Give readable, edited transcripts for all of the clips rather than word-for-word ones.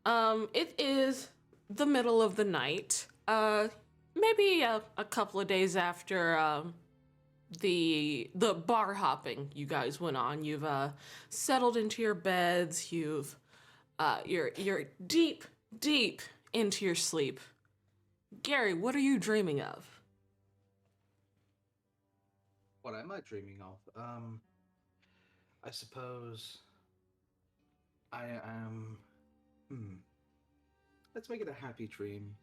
It is the middle of the night. Maybe a couple of days after the bar hopping you guys went on. You've settled into your beds. You're deep into your sleep. Gary, what are you dreaming of? What am I dreaming of? I suppose I am. Hmm. Let's make it a happy dream.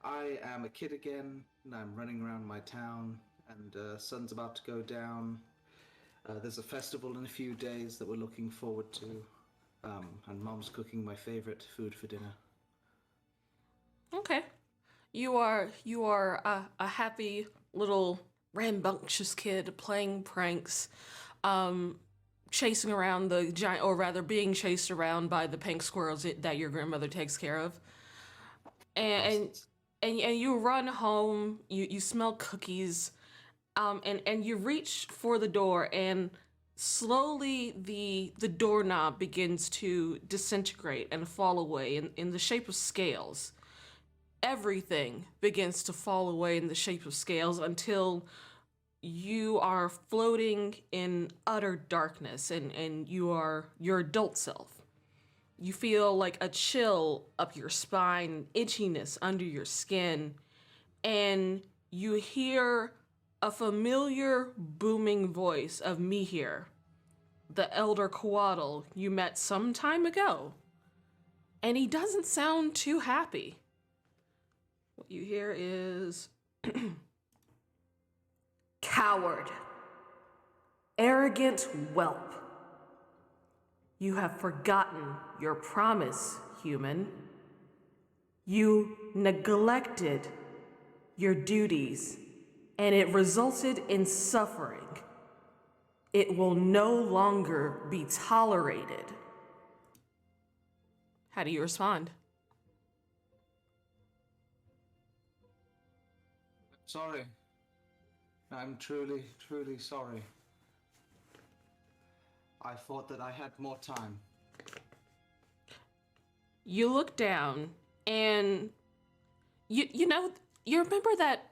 I am a kid again, and I'm running around my town, and sun's about to go down. There's a festival in a few days that we're looking forward to, and Mom's cooking my favorite food for dinner. Okay. You are a happy little rambunctious kid playing pranks, um, chasing around the giant, or rather being chased around by the pink squirrels that your grandmother takes care of. And Bastards. and you run home. You smell cookies, and you reach for the door, and slowly the doorknob begins to disintegrate and fall away in the shape of scales. Everything begins to fall away in the shape of scales until you are floating in utter darkness, and you are your adult self. You feel like a chill up your spine, itchiness under your skin, and you hear a familiar booming voice of me here, the elder Couatl you met some time ago. And he doesn't sound too happy. What you hear is coward, arrogant whelp. You have forgotten your promise, human. You neglected your duties, and it resulted in suffering. It will no longer be tolerated. How do you respond? Sorry. I'm truly sorry. I thought that I had more time. You look down, and you know, you remember that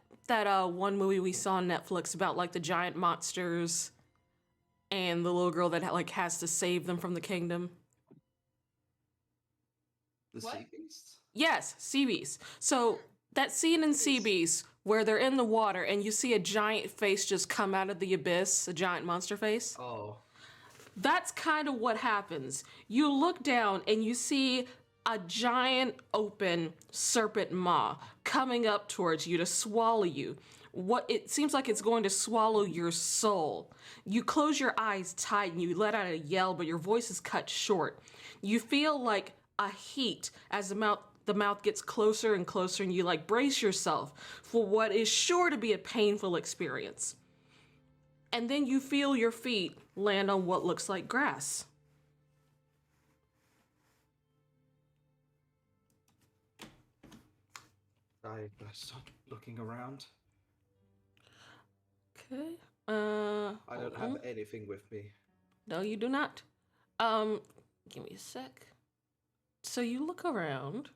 one movie we saw on Netflix about like the giant monsters and the little girl that like has to save them from the kingdom? The What? sea beasts? Yes, sea beasts. So that scene in sea beasts where they're in the water and you see a giant face just come out of the abyss, a giant monster face. Oh, That's kind of what happens. You look down and you see a giant open serpent maw coming up towards you to swallow you. What it seems like it's going to swallow your soul. You close your eyes tight and you let out a yell, but your voice is cut short. You feel like a heat as the mouth gets closer and closer, and you like brace yourself for what is sure to be a painful experience. And then you feel your feet land on what looks like grass. I start looking around. Okay. I Hold don't have on. anything with me. No, you do not. Um, Give me a sec. So you look around.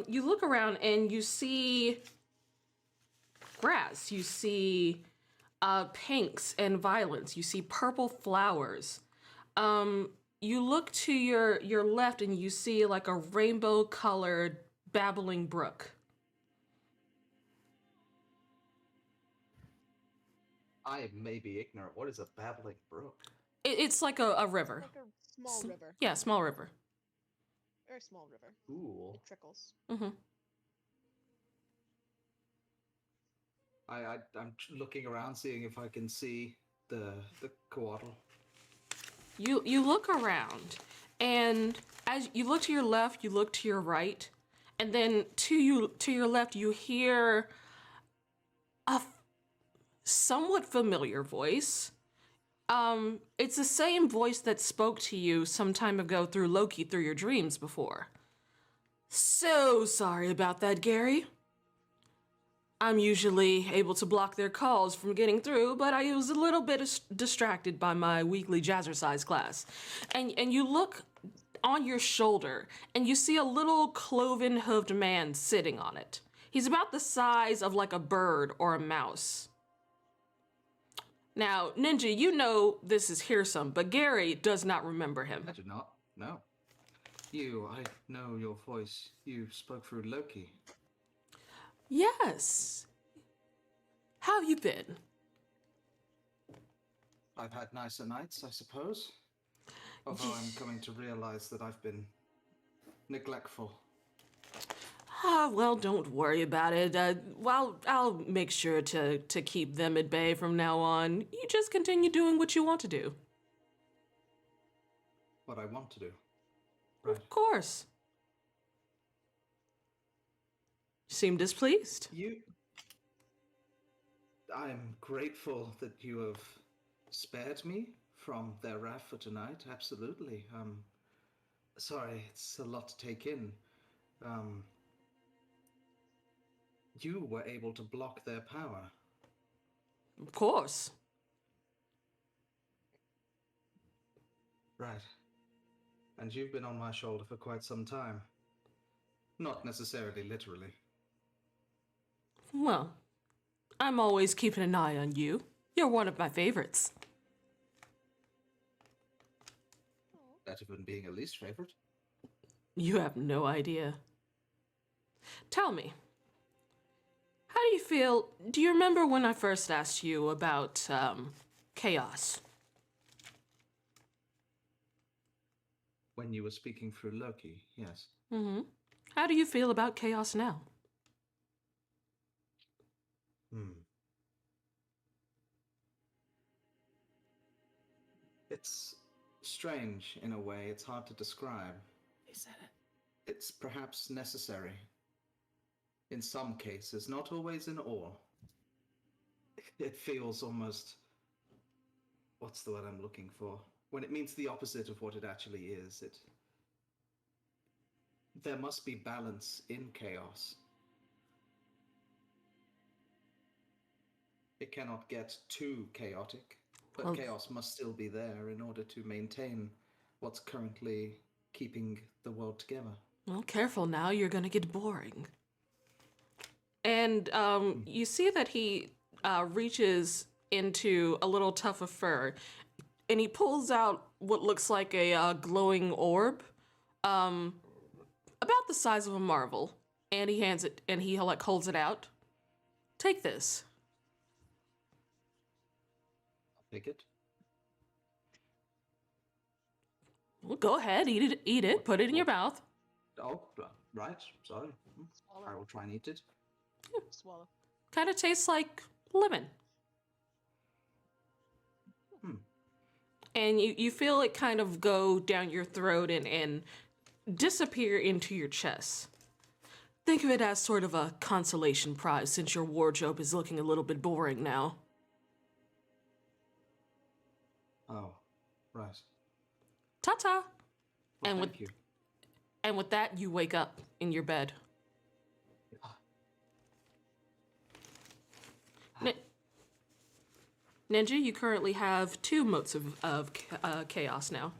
You look around and you see grass. You see pinks and violets. You see purple flowers. Um, you look to your left and you see like a rainbow colored babbling brook. I may be ignorant. What is a babbling brook? It's like a river. Like a small river. Yeah, small river. Very small river. Cool. It trickles. Hmm. I'm looking around, seeing if I can see the coatl. You look around, and as you look to your left, you look to your right, and then to your left, you hear a somewhat familiar voice. It's the same voice that spoke to you some time ago through Loki through your dreams before. So sorry about that, Gary. I'm usually able to block their calls from getting through, but I was a little bit distracted by my weekly jazzercise class. And you look on your shoulder and you see a little cloven-hoofed man sitting on it. He's about the size of like a bird or a mouse. Now, Ninja, you know this is Hearsome, but Gary does not remember him. I do not. No. I know your voice. You spoke through Loki. Yes. How have you been? I've had nicer nights, I suppose. Although I'm coming to realize that I've been neglectful. Well, don't worry about it. Well, I'll make sure to keep them at bay from now on. You just continue doing what you want to do. What I want to do. Right. Of course. Seem displeased. I am grateful that you have spared me from their wrath for tonight. Absolutely. Sorry, it's a lot to take in. You were able to block their power. Of course. Right. And you've been on my shoulder for quite some time. Not necessarily literally. Well, I'm always keeping an eye on you. You're one of my favorites. Better than being a least favorite. You have no idea. Tell me, how do you feel? Do you remember when I first asked you about chaos? When you were speaking through Loki, yes. Mm-hmm. How do you feel about chaos now? It's strange in a way. It's hard to describe. He said it. It's perhaps necessary. In some cases, not always in all. It feels almost... What's the word I'm looking for? When it means the opposite of what it actually is. There must be balance in chaos. It cannot get too chaotic, but chaos must still be there in order to maintain what's currently keeping the world together. Well, careful now, you're gonna get boring. And you see that he reaches into a little tuft of fur, and he pulls out what looks like a glowing orb, about the size of a marble, and he hands it, and he like holds it out. Take this. I'll take it. Well, go ahead, eat it, put it in your mouth. Oh, right. Sorry. Swallow. I will try and eat it. Swallow. Kind of tastes like lemon. And you feel it kind of go down your throat and disappear into your chest. Think of it as sort of a consolation prize since your wardrobe is looking a little bit boring now. Oh, right. Ta-ta! Well, And thank you. And with that, you wake up in your bed. Ninja, you currently have 2 motes of chaos now.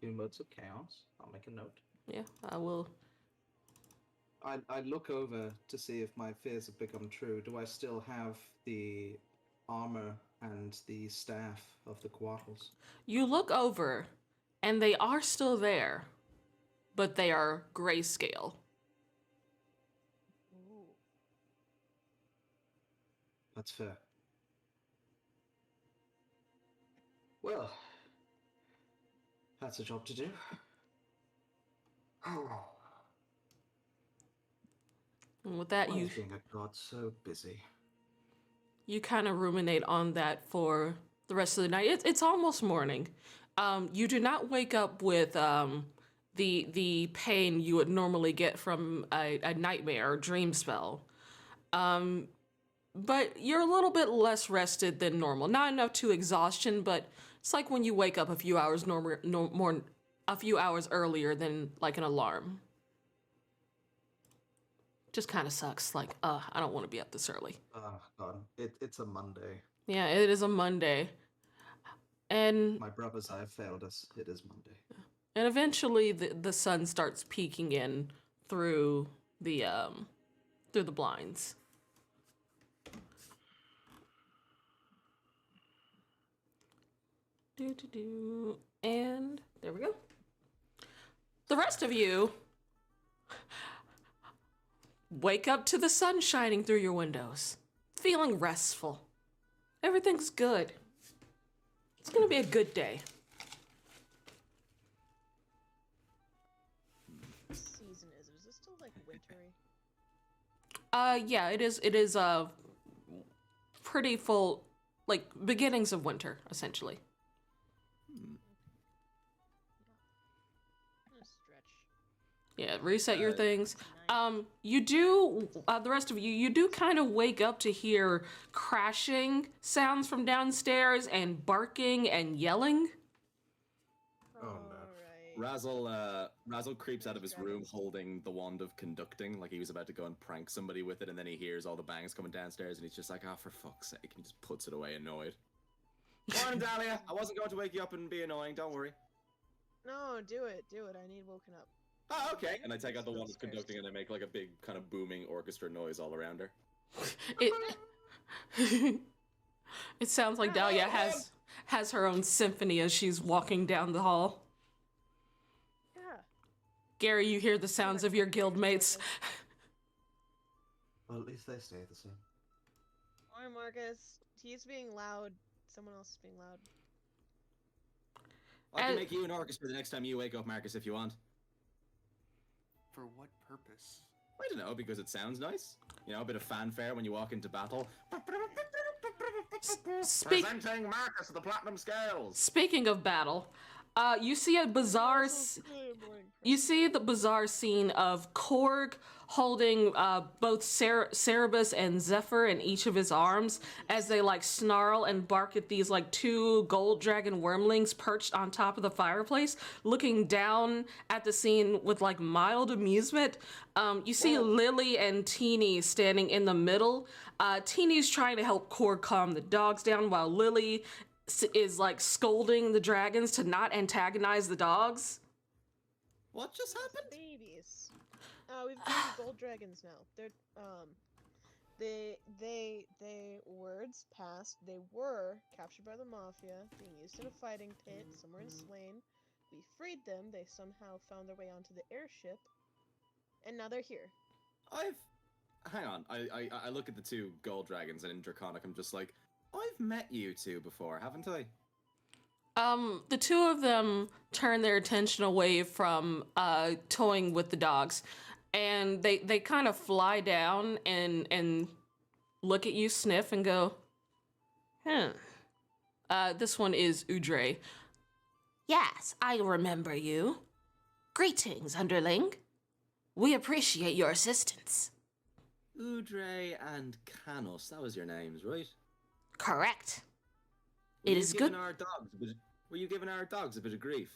Two modes of chaos. I'll make a note. Yeah, I will. I look over to see if my fears have become true. Do I still have the armor and the staff of the Couatls? You look over, and they are still there, but they are grayscale. Ooh. That's fair. Well, that's a job to do. And with that, Why you is being a god so busy? you kind of ruminate on that for the rest of the night. It's almost morning. You do not wake up with the pain you would normally get from a nightmare or dream spell. But you're a little bit less rested than normal. Not enough to exhaustion, but it's like when you wake up a few hours a few hours earlier than like an alarm. just kind of sucks. Like, I don't want to be up this early. Oh God, it's a Monday. Yeah, it is a Monday. And My brothers have failed us. It is Monday. eventually the sun starts peeking in through the blinds. And there we go. The rest of you wake up to the sun shining through your windows, feeling restful. Everything's good. It's gonna be a good day. What season is it? Is it still like wintry? Yeah, it is pretty full, like beginnings of winter, essentially. I'm gonna stretch. Yeah, reset your things. Tonight. You do, the rest of you, you do kind of wake up to hear crashing sounds from downstairs and barking and yelling. Oh, no. Alright. Razzle creeps out of his room holding the wand of conducting, like he was about to go and prank somebody with it, and then he hears all the bangs coming downstairs, and he's just like, "Oh, for fuck's sake!" and just puts it away, annoyed. Morning, Dahlia. I wasn't going to wake you up and be annoying. Don't worry. No, do it. I need woken up. Oh, okay. And I take out the wand of conducting, and I make like a big kind of booming orchestra noise all around her. It it sounds like Dahlia has her own symphony as she's walking down the hall. Yeah. Gary, you hear the sounds of your guildmates. Well, at least they stay the same. Or Marcus. He's being loud. Someone else is being loud. I can make you an orchestra the next time you wake up, Marcus, if you want. For what purpose? I don't know, because it sounds nice. You know, a bit of fanfare when you walk into battle. Presenting Marcus the Platinum Scales. Speaking of battle, you see a bizarre. You see the bizarre scene of Korg holding both Cerebus and Zephyr in each of his arms as they like snarl and bark at these like two gold dragon wormlings perched on top of the fireplace, looking down at the scene with like mild amusement. You see Lily and Teeny standing in the middle. Teeny's trying to help Korg calm the dogs down while Lily is like scolding the dragons to not antagonize the dogs. What just happened? Babies. We've got gold dragons now. They're they words passed. They were captured by the mafia, being used in a fighting pit. Some were enslaved. We freed them. They somehow found their way onto the airship, and now they're here. Hang on. I look at the two gold dragons, and in Draconic, I'm just like, I've met you two before, haven't I? The two of them turn their attention away from toying with the dogs, and they kind of fly down and look at you, sniff, and go, this one is Udre. Yes, I remember you. Greetings, underling. We appreciate your assistance. Udre and Canos, that was your names, right? Correct. Were It you is giving good. Were you giving our dogs a bit of grief?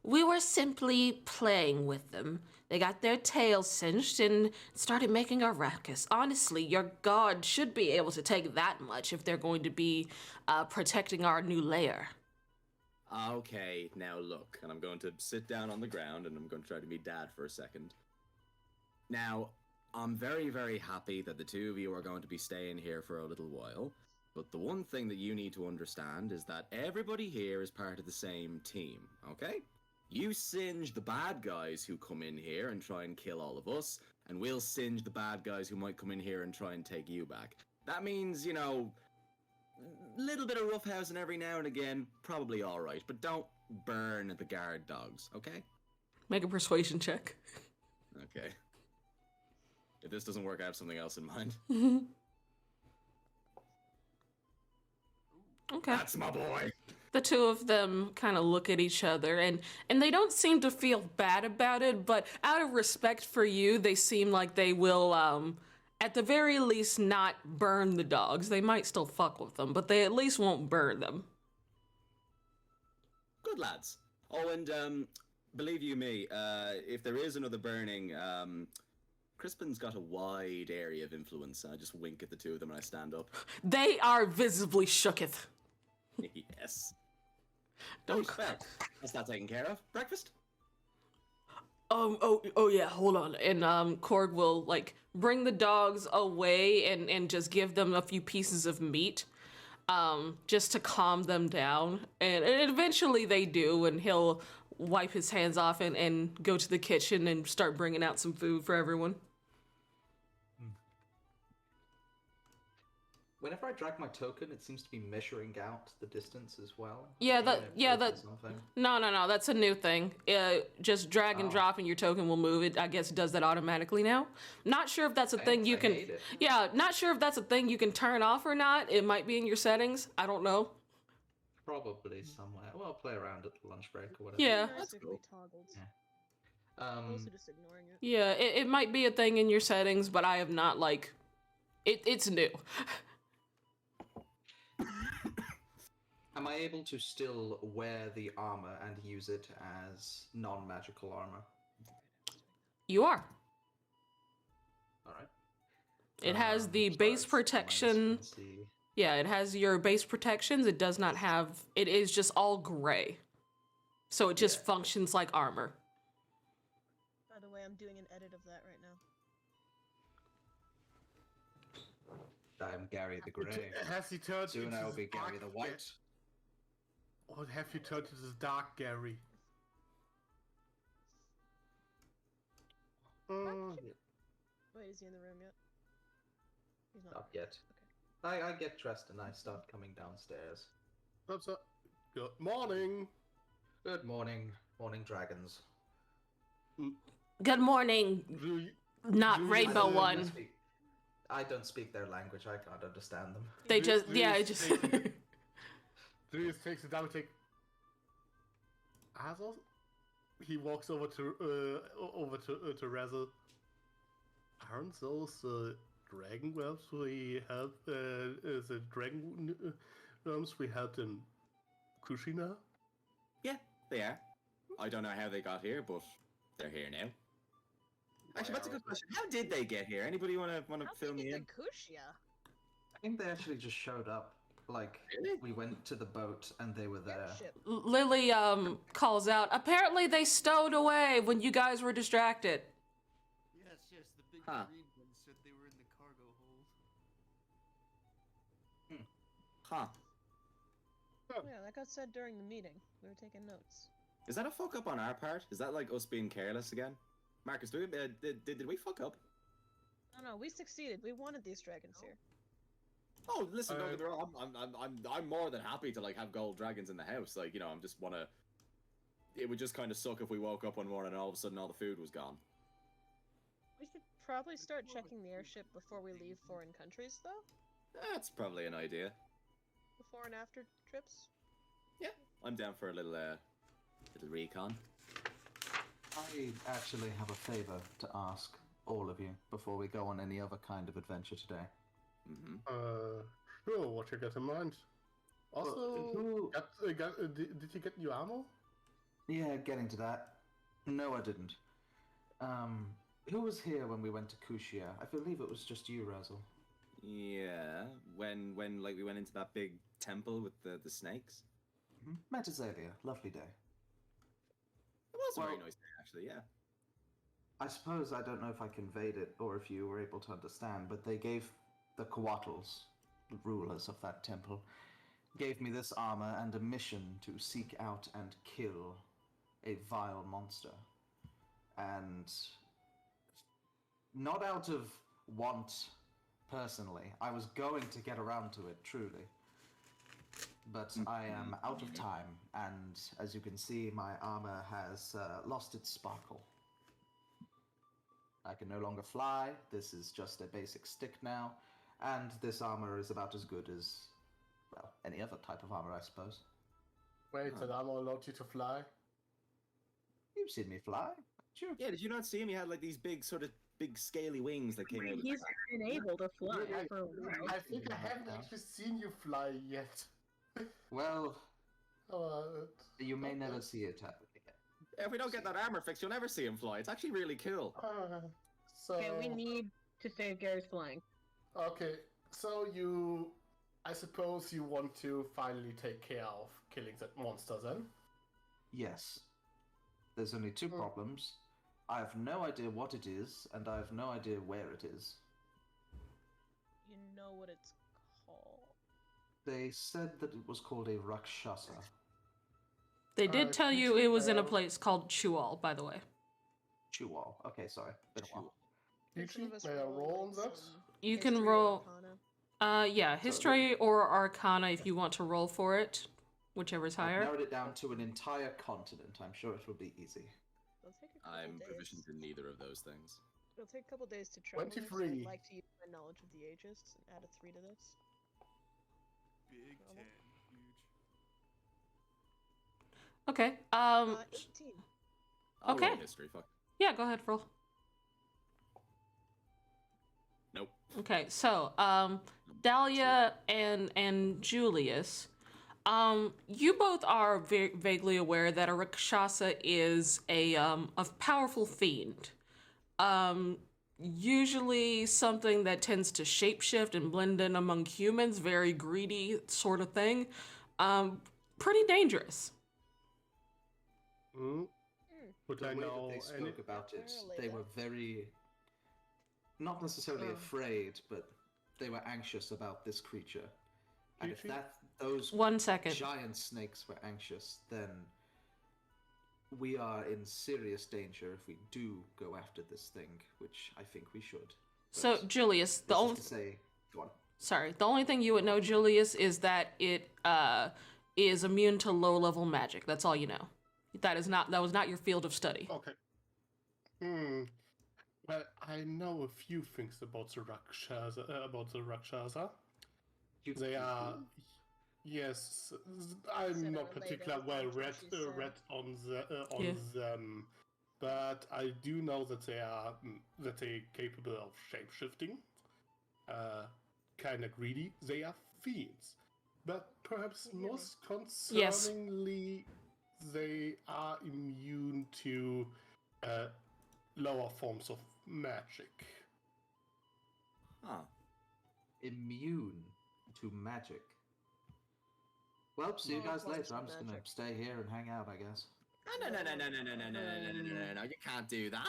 We were simply playing with them. They got their tails cinched and started making a ruckus. Honestly, your guard should be able to take that much if they're going to be protecting our new lair. Okay, now look, and I'm going to sit down on the ground and I'm going to try to be dad for a second. Now, I'm very, very happy that the two of you are going to be staying here for a little while. But the one thing that you need to understand is that everybody here is part of the same team, okay? You singe the bad guys who come in here and try and kill all of us, and we'll singe the bad guys who might come in here and try and take you back. That means, you know, a little bit of roughhousing every now and again, probably alright, but don't burn the guard dogs, okay? Make a persuasion check. Okay. If this doesn't work, I have something else in mind. Okay. That's my boy! The two of them kind of look at each other and they don't seem to feel bad about it, but out of respect for you, they seem like they will, at the very least, not burn the dogs. They might still fuck with them, but they at least won't burn them. Good lads. Oh, and believe you me, if there is another burning, Crispin's got a wide area of influence, and I just wink at the two of them and I stand up. They are visibly shooketh. Yes. Don't. Well, that's that taken care of. Breakfast? Oh yeah, hold on. And Korg will like bring the dogs away and just give them a few pieces of meat, just to calm them down. And eventually they do, and he'll wipe his hands off and go to the kitchen and start bringing out some food for everyone. Whenever I drag my token, it seems to be measuring out the distance as well. Yeah, I don't know if that. something. No, that's a new thing. Just drag and drop and your token will move. It, I guess, does that automatically now. Not sure if that's a thing you I can. hate it. Yeah, not sure if that's a thing you can turn off or not. It might be in your settings. I don't know. Probably somewhere. Well, I'll play around at the lunch break or whatever. Yeah. Nice That's if cool. we toggled. Yeah. Also just ignoring it. Yeah, it might be a thing in your settings, but I have not like. It's new. Am I able to still wear the armor and use it as non-magical armor? You are. All right. It has the So base it's protection. -20. Yeah, it has your base protections. It does not have. It is just all gray, so it just Yeah. functions like armor. By the way, I'm doing an edit of that right now. I'm Gary the Grey. Has he turned Soon into I will this be Gary dark the White. Or have you turned into this dark Gary? Wait, is he in the room yet? He's not. Not yet. Okay. I get dressed and I start coming downstairs. What's up? Good morning. Good morning, morning dragons. Good morning, Do you, not Do you- Rainbow I don't One. I don't speak their language. I can't understand them. They Do- just do yeah, you it just. think- Darius takes it down. Take. Azos. He walks over to Razzle. Aren't those dragon whelps we had? The dragon worms we had in Kushina? Yeah, they are. I don't know how they got here, but they're here now. Actually, that's a good question. How did they get here? Anybody want to How fill big me is in? the Kushia? I think they actually just showed up. Like, Really? we went to the boat and they were there. Airship. Lily calls out. Apparently they stowed away when you guys were distracted. Yes, the big Huh. green one said they were in the cargo hold. Huh. Oh, yeah, that got said during the meeting. We were taking notes. Is that a fuck up on our part? Is that like us being careless again? Marcus, did we fuck up? No, we succeeded. We wanted these dragons here. Oh, listen, don't get me wrong. I'm more than happy to like have gold dragons in the house. Like, you know, I'm just wanna. It would just kind of suck if we woke up one morning and all of a sudden all the food was gone. We should probably start checking the airship before we leave foreign countries, though. That's probably an idea. Before and after trips. Yeah, I'm down for a little recon. I actually have a favor to ask all of you before we go on any other kind of adventure today. Mm-hmm. Sure, what you got in mind? Also, who- did you get new ammo? Yeah, getting to that. No, I didn't. Who was here when we went to Kushia? I believe it was just you, Razzle. Yeah, when like we went into that big temple with the snakes. Met Azalea. Lovely day. It was a very Well- nice day, actually. Yeah. I suppose I don't know if I conveyed it or if you were able to understand, but they gave the Couatls, the rulers of that temple, gave me this armor and a mission to seek out and kill a vile monster. And not out of want, personally. I was going to get around to it, truly. But I am out of time, and as you can see, my armor has lost its sparkle. I can no longer fly, this is just a basic stick now, and this armor is about as good as, well, any other type of armor, I suppose. Wait, that ammo allowed you to fly? You've seen me fly, haven't you? Yeah, did you not see him? He had like these big sort of big scaly wings that came out. He's been able to fly Yeah, for a while. I think I haven't actually seen you fly yet. Well, Uh, you may never see it happen again. If we don't get that armor fixed, you'll never see him fly. It's actually really cool. So Okay, we need to save Gary's flying. okay, so I suppose you want to finally take care of killing that monster then? Yes. There's only two problems. I have no idea what it is, and I have no idea where it is. You know what it's called. They said that it was called a Rakshasa. They did tell could you you, it was in a place called Chual, by the way. Chual. Okay, sorry. Been a while. Could some of us May I roll on that? some You can history or roll. Arcana? Yeah, history or arcana if you want to roll for it, whichever's I've higher. narrowed it down to an entire continent. I'm sure it will be easy. It'll take a couple I'm days. proficient in neither of those things. It'll take a couple days to travel. So 23. I'd like to use my knowledge of the ages and add a 3 to this. Big Normal. 10. Huge. Okay. 18. I'll Okay. roll history, fuck. Yeah, go ahead, roll. Nope. Okay, so Dahlia and Julius, you both are vaguely aware that a Rakshasa is a powerful fiend. Usually something that tends to shapeshift and blend in among humans, very greedy sort of thing. Pretty dangerous. Would The I way know that they spoke about it, they were very, not necessarily afraid, but they were anxious about this creature. And if those 1 second. giant snakes were anxious, then we are in serious danger if we do go after this thing, which I think we should. So But Julius, the this is only to say, go on. sorry, the only thing you would know, Julius, is that it is immune to low-level magic. That's all you know. That was not your field of study. Okay. Well, I know a few things about the Rakshasa. They are, yes, I'm Said not it particularly related, well that's what read she said. read on Yeah. them, but I do know that they're capable of shapeshifting. Kind of greedy. They are fiends, but perhaps You hear me? most concerningly, they are immune to lower forms of magic. Huh. Immune to magic. Well, see you Lower guys forms later. of I'm just gonna magic. stay here and hang out, I guess. No, you can't do that.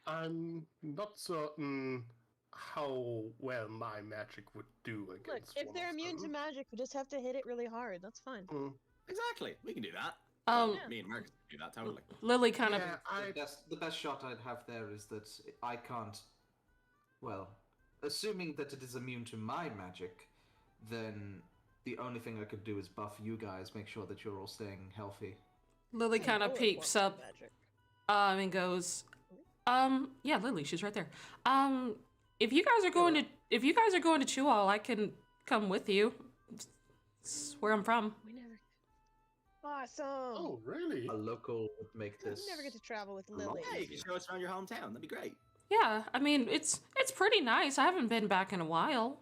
I'm not certain how well my magic would do against Look, if one they're of immune to them. magic, we just have to hit it really hard. That's fine. Exactly. We can do that. Yeah. Me and Marcus can do that totally. Lily kind of Yeah, The best shot I'd have there is that I can't. Well, assuming that it is immune to my magic, then the only thing I could do is buff you guys, make sure that you're all staying healthy. Lily kind of Lower peeps forms of up magic. and goes, yeah, Lily, she's right there. If you guys are going to Chual, I can come with you. It's where I'm from. We never. Awesome. oh, really? A local would make We this. never get to travel with lot Lily. Hey, you can show us around your hometown. That'd be great. Yeah, I mean it's pretty nice. I haven't been back in a while.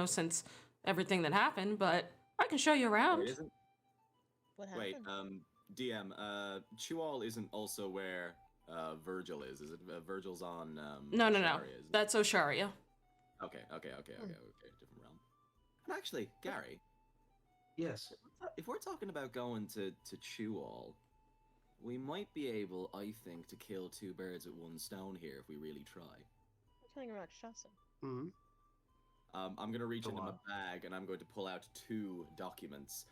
Since everything that happened, but I can show you around. Wait, isn't? What Wait, happened? DM. Chual isn't also where Virgil is. Is it? Virgil's on. No. Sharia, isn't it? That's Osharia. Okay. Different realm. And actually, Gary, Yes. if we're talking about going to Chual, we might be able, I think, to kill two birds with one stone here if we really try. We're killing a Rakshasa. Hmm. I'm going to reach Go into my on. bag and I'm going to pull out two documents.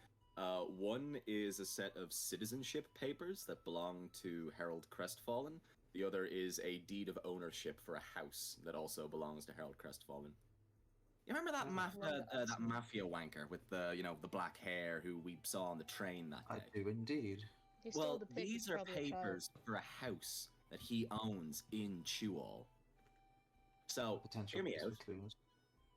One is a set of citizenship papers that belong to Harold Crestfallen. The other is a deed of ownership for a house that also belongs to Harold Crestfallen. You remember that that mafia wanker with the the black hair who we saw on the train that I day? do indeed. He stole Well, the papers, these are probably a child. papers for a house that he owns in Chual. So, Potential hear me piece of out. clues.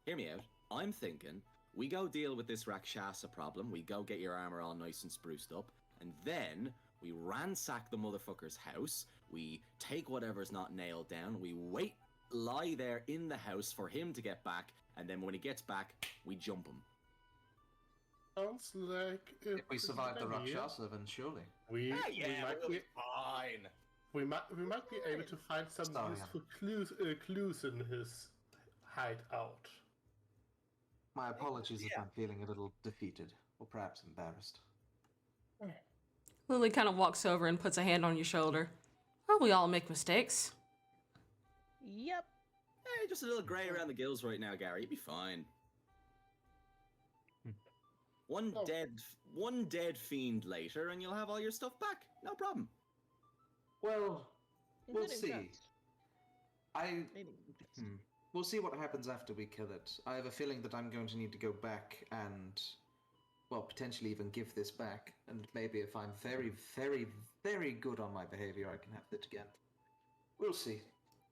Hear me out. I'm thinking we go deal with this Rakshasa problem. We go get your armor all nice and spruced up, and then we ransack the motherfucker's house. We take whatever's not nailed down. We lie there in the house for him to get back, and then when he gets back, we jump him. Sounds like If we survive the idea. Rakshasa, then surely. We might we'll be be fine. We might be able to find some Sorry, useful clues in his hideout. My apologies if I'm feeling a little defeated, or perhaps embarrassed. Lily kind of walks over and puts a hand on your shoulder. Oh, we all make mistakes. Yep. Hey, just a little grey around the gills right now, Gary. You'll be fine. One Oh. dead fiend later, and you'll have all your stuff back. No problem. Well, we'll Including see. guns. Maybe. We'll see what happens after we kill it. I have a feeling that I'm going to need to go back and, well, potentially even give this back. And maybe if I'm very, very, very good on my behavior, I can have it again. We'll see.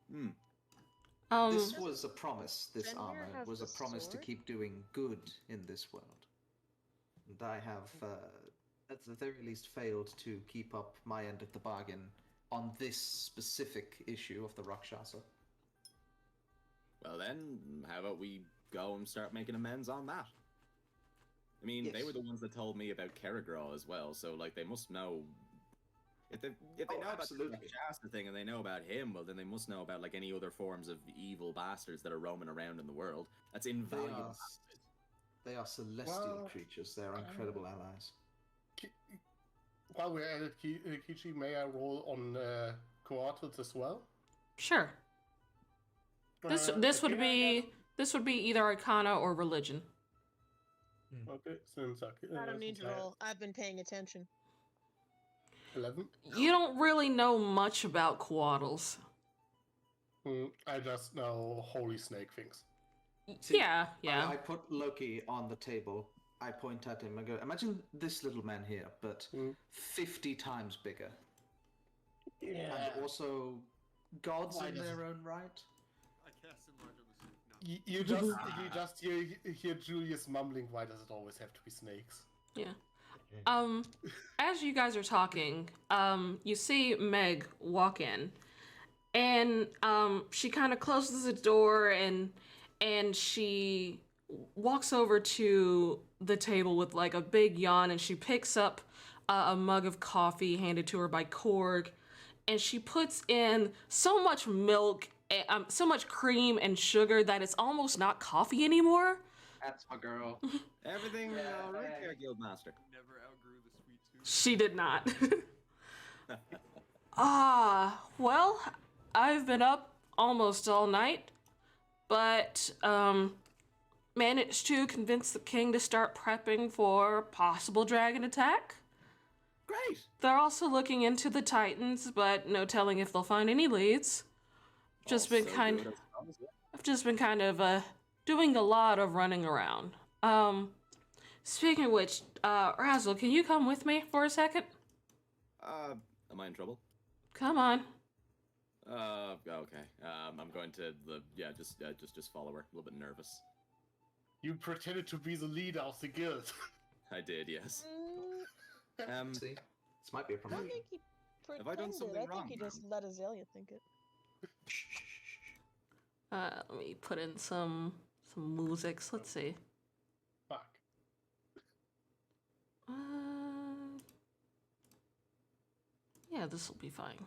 This was a promise, this Fenrir armor have was a the promise to sword? keep doing good in this world. And I have, at the very least, failed to keep up my end of the bargain on this specific issue of the Rakshasa. Well then, how about we go and start making amends on that? I mean, they Yes. were the ones that told me about Kerrigraw as well, so like they must know. If they Oh, know about absolutely. the Rakshasa thing and they know about him, well then they must know about like any other forms of evil bastards that are roaming around in the world. That's invaluable. They are celestial Well, creatures. They are incredible allies. While we're at it, Kichi, may I roll on Couatls as well? Sure. This would again, be either Arcana or Religion. Okay, since I don't need since to roll. I've been paying attention. 11. You don't really know much about Couatls. I just know holy snake things. See, Yeah. I put Loki on the table. I point at him and go, imagine this little man here, but 50 times bigger. Yeah. And also gods Why in does- their own right. I cast enlarge on the snake. No. You just hear Julius mumbling, why does it always have to be snakes? Yeah. As you guys are talking, you see Meg walk in, and she kind of closes the door and she walks over to the table with like a big yawn, and she picks up a mug of coffee handed to her by Korg, and she puts in so much milk, so much cream and sugar that it's almost not coffee anymore. That's my girl. Everything all right there, Guildmaster. Never outgrew the sweet tooth. She did not. Well, I've been up almost all night, but managed to convince the king to start prepping for possible dragon attack. Great. They're also looking into the Titans, but no telling if they'll find any leads. Just been Also kind good, I suppose, yeah. I've just been kind of doing a lot of running around. Speaking of which, Razzle, can you come with me for a second? Am I in trouble? Come on. Okay. I'm going to just follow her. A little bit nervous. You pretended to be the leader of the guild. I did, yes. See, this might be a I don't promotion. think he Have I done pretended. something I think wrong, he just let Azalea think it. Let me put in some music. Let's see. Fuck. Yeah, this will be fine.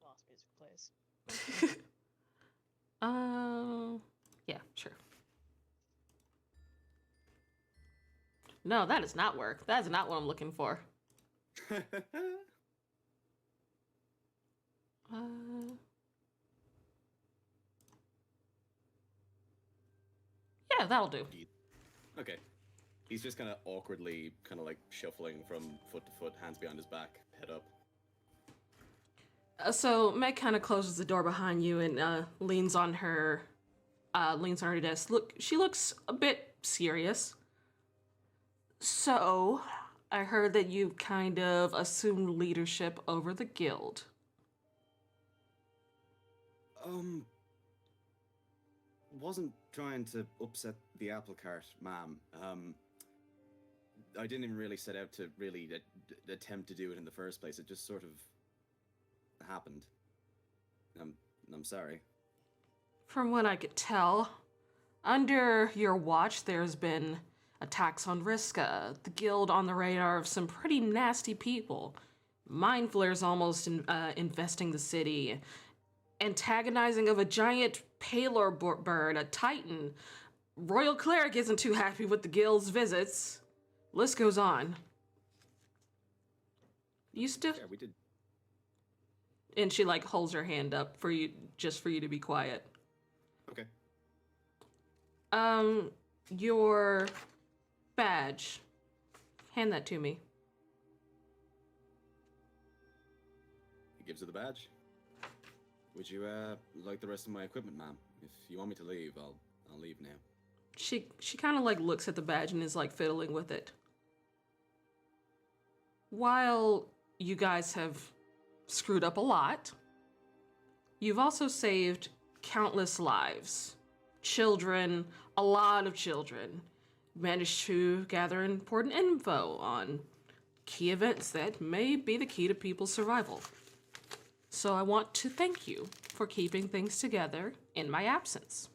Lost music plays. Yeah, sure. No, that does not work. That is not what I'm looking for. Yeah, that'll do. Okay. He's just kind of awkwardly, kind of like shuffling from foot to foot, hands behind his back, head up. So Meg kind of closes the door behind you and leans on her desk. She looks a bit serious. So, I heard that you've kind of assumed leadership over the guild. Wasn't trying to upset the apple cart, ma'am. I didn't even really set out to really attempt to do it in the first place. It just sort of happened. I'm sorry. From what I could tell, under your watch, there's been attacks on Riska, the guild on the radar of some pretty nasty people, mind flares almost infesting the city, antagonizing of a giant paler bird, a titan. Royal cleric isn't too happy with the guild's visits. List goes on. You still... Yeah, we did. And she like holds her hand up for you, just for you to be quiet. Okay. Your badge. Hand that to me. He gives her the badge. Would you like the rest of my equipment, ma'am? If you want me to leave, I'll leave now. She kind of like looks at the badge and is like fiddling with it. While you guys have screwed up a lot, you've also saved countless lives. Children, a lot of children. Managed to gather important info on key events that may be the key to people's survival. So I want to thank you for keeping things together in my absence.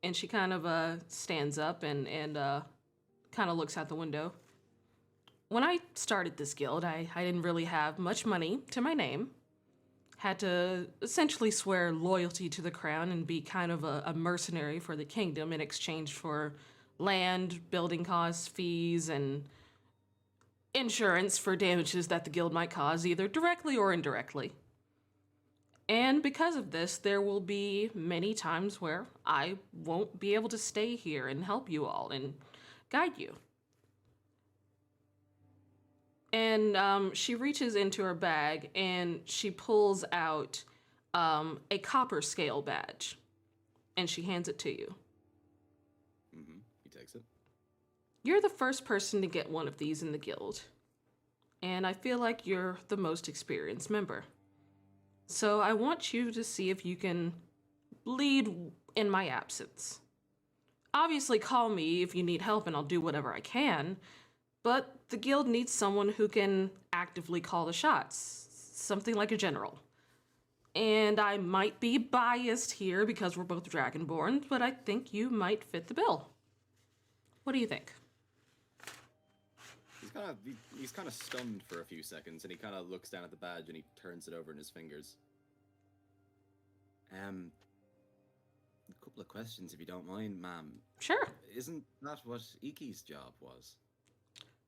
And she kind of stands up and kind of looks out the window. When I started this guild, I didn't really have much money to my name. Had to essentially swear loyalty to the crown and be kind of a mercenary for the kingdom in exchange for land, building costs, fees, and insurance for damages that the guild might cause, either directly or indirectly. And because of this, there will be many times where I won't be able to stay here and help you all and guide you. And she reaches into her bag and she pulls out a copper scale badge. And she hands it to you. Mm-hmm. He takes it. You're the first person to get one of these in the guild. And I feel like you're the most experienced member. So I want you to see if you can lead in my absence. Obviously, call me if you need help and I'll do whatever I can. But the guild needs someone who can actively call the shots. Something like a general. And I might be biased here because we're both Dragonborns, but I think you might fit the bill. What do you think? He's kind of stunned for a few seconds, and he kind of looks down at the badge and he turns it over in his fingers. A couple of questions, if you don't mind, ma'am. Sure. Isn't that what Iki's job was?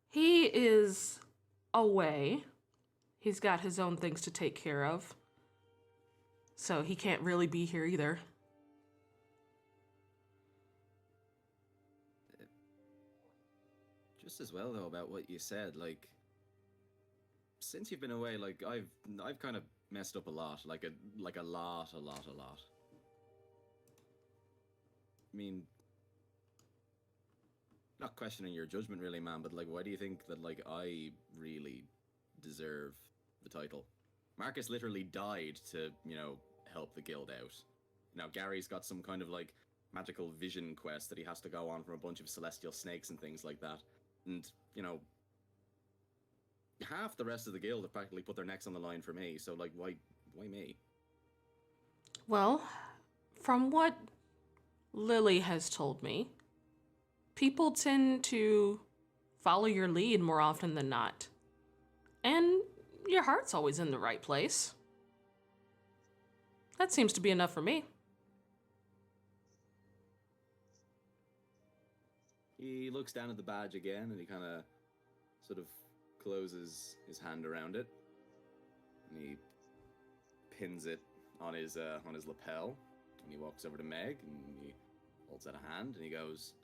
He is away. He's got his own things to take care of. So he can't really be here either. Just as well though about what you said, like since you've been away, like I've kind of messed up a lot, like a lot. I mean, not questioning your judgment really, man, but like why do you think that like I really deserve the title? Marcus literally died to, you know, help the guild out. Now Gary's got some kind of like magical vision quest that he has to go on from a bunch of celestial snakes and things like that. And, you know, half the rest of the guild have practically put their necks on the line for me, so, like, why me? Well, from what Lily has told me, people tend to follow your lead more often than not. And your heart's always in the right place. That seems to be enough for me. He looks down at the badge again, and he kind of sort of closes his hand around it, and he pins it on his lapel, and he walks over to Meg, and he holds out a hand, and he goes,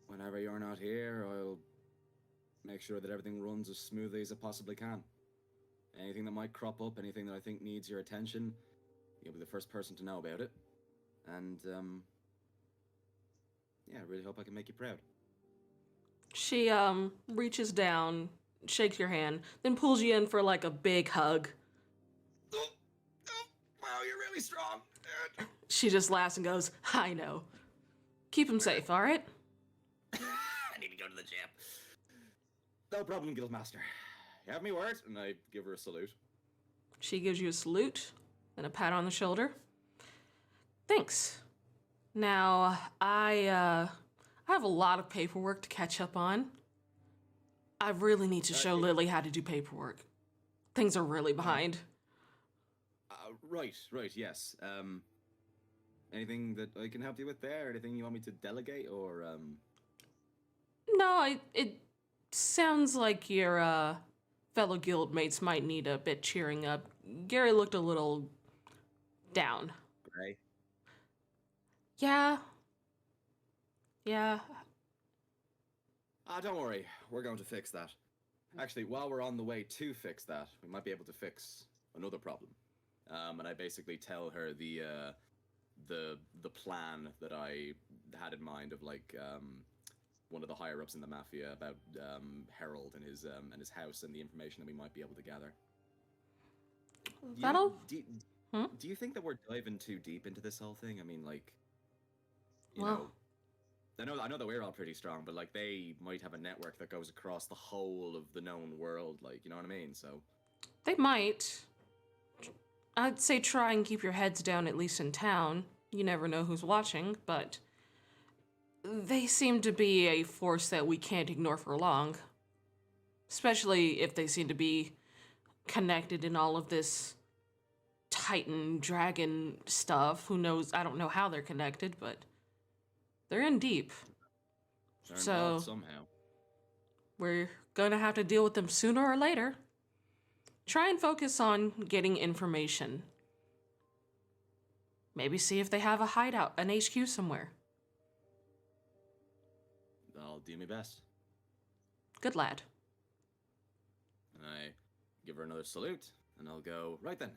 "Whenever you're not here, I'll make sure that everything runs as smoothly as it possibly can. Anything that might crop up, anything that I think needs your attention, you'll be the first person to know about it. And, yeah, I really hope I can make you proud." She reaches down, shakes your hand, then pulls you in for like a big hug. Oh, wow, you're really strong. She just laughs and goes, "I know. Keep him safe, all right?" I need to go to the gym. No problem, Guildmaster. You have me word? And I give her a salute. She gives you a salute and a pat on the shoulder. Thanks. Now, I I have a lot of paperwork to catch up on. I really need to show Lily how to do paperwork. Things are really behind. Right, yes. Anything that I can help you with there? Anything you want me to delegate, or No, it sounds like your fellow guildmates might need a bit cheering up. Gary looked a little down. Gray? Yeah. Yeah. Don't worry, we're going to fix that. Actually, while we're on the way to fix that, we might be able to fix another problem. And I basically tell her the plan that I had in mind of like one of the higher ups in the mafia about Harold and his house and the information that we might be able to gather. Do you think that we're diving too deep into this whole thing? I mean, like, you know, I know that we're all pretty strong, but like they might have a network that goes across the whole of the known world, like, you know what I mean? So They might. I'd say try and keep your heads down, at least in town. You never know who's watching, but they seem to be a force that we can't ignore for long. Especially if they seem to be connected in all of this Titan, dragon stuff. Who knows? I don't know how they're connected, but they're in deep. they're So- involved somehow. We're gonna have to deal with them sooner or later. Try and focus on getting information. Maybe see if they have a hideout, an HQ somewhere. I'll do my best. Good lad. And I give her another salute, and I'll go, right then.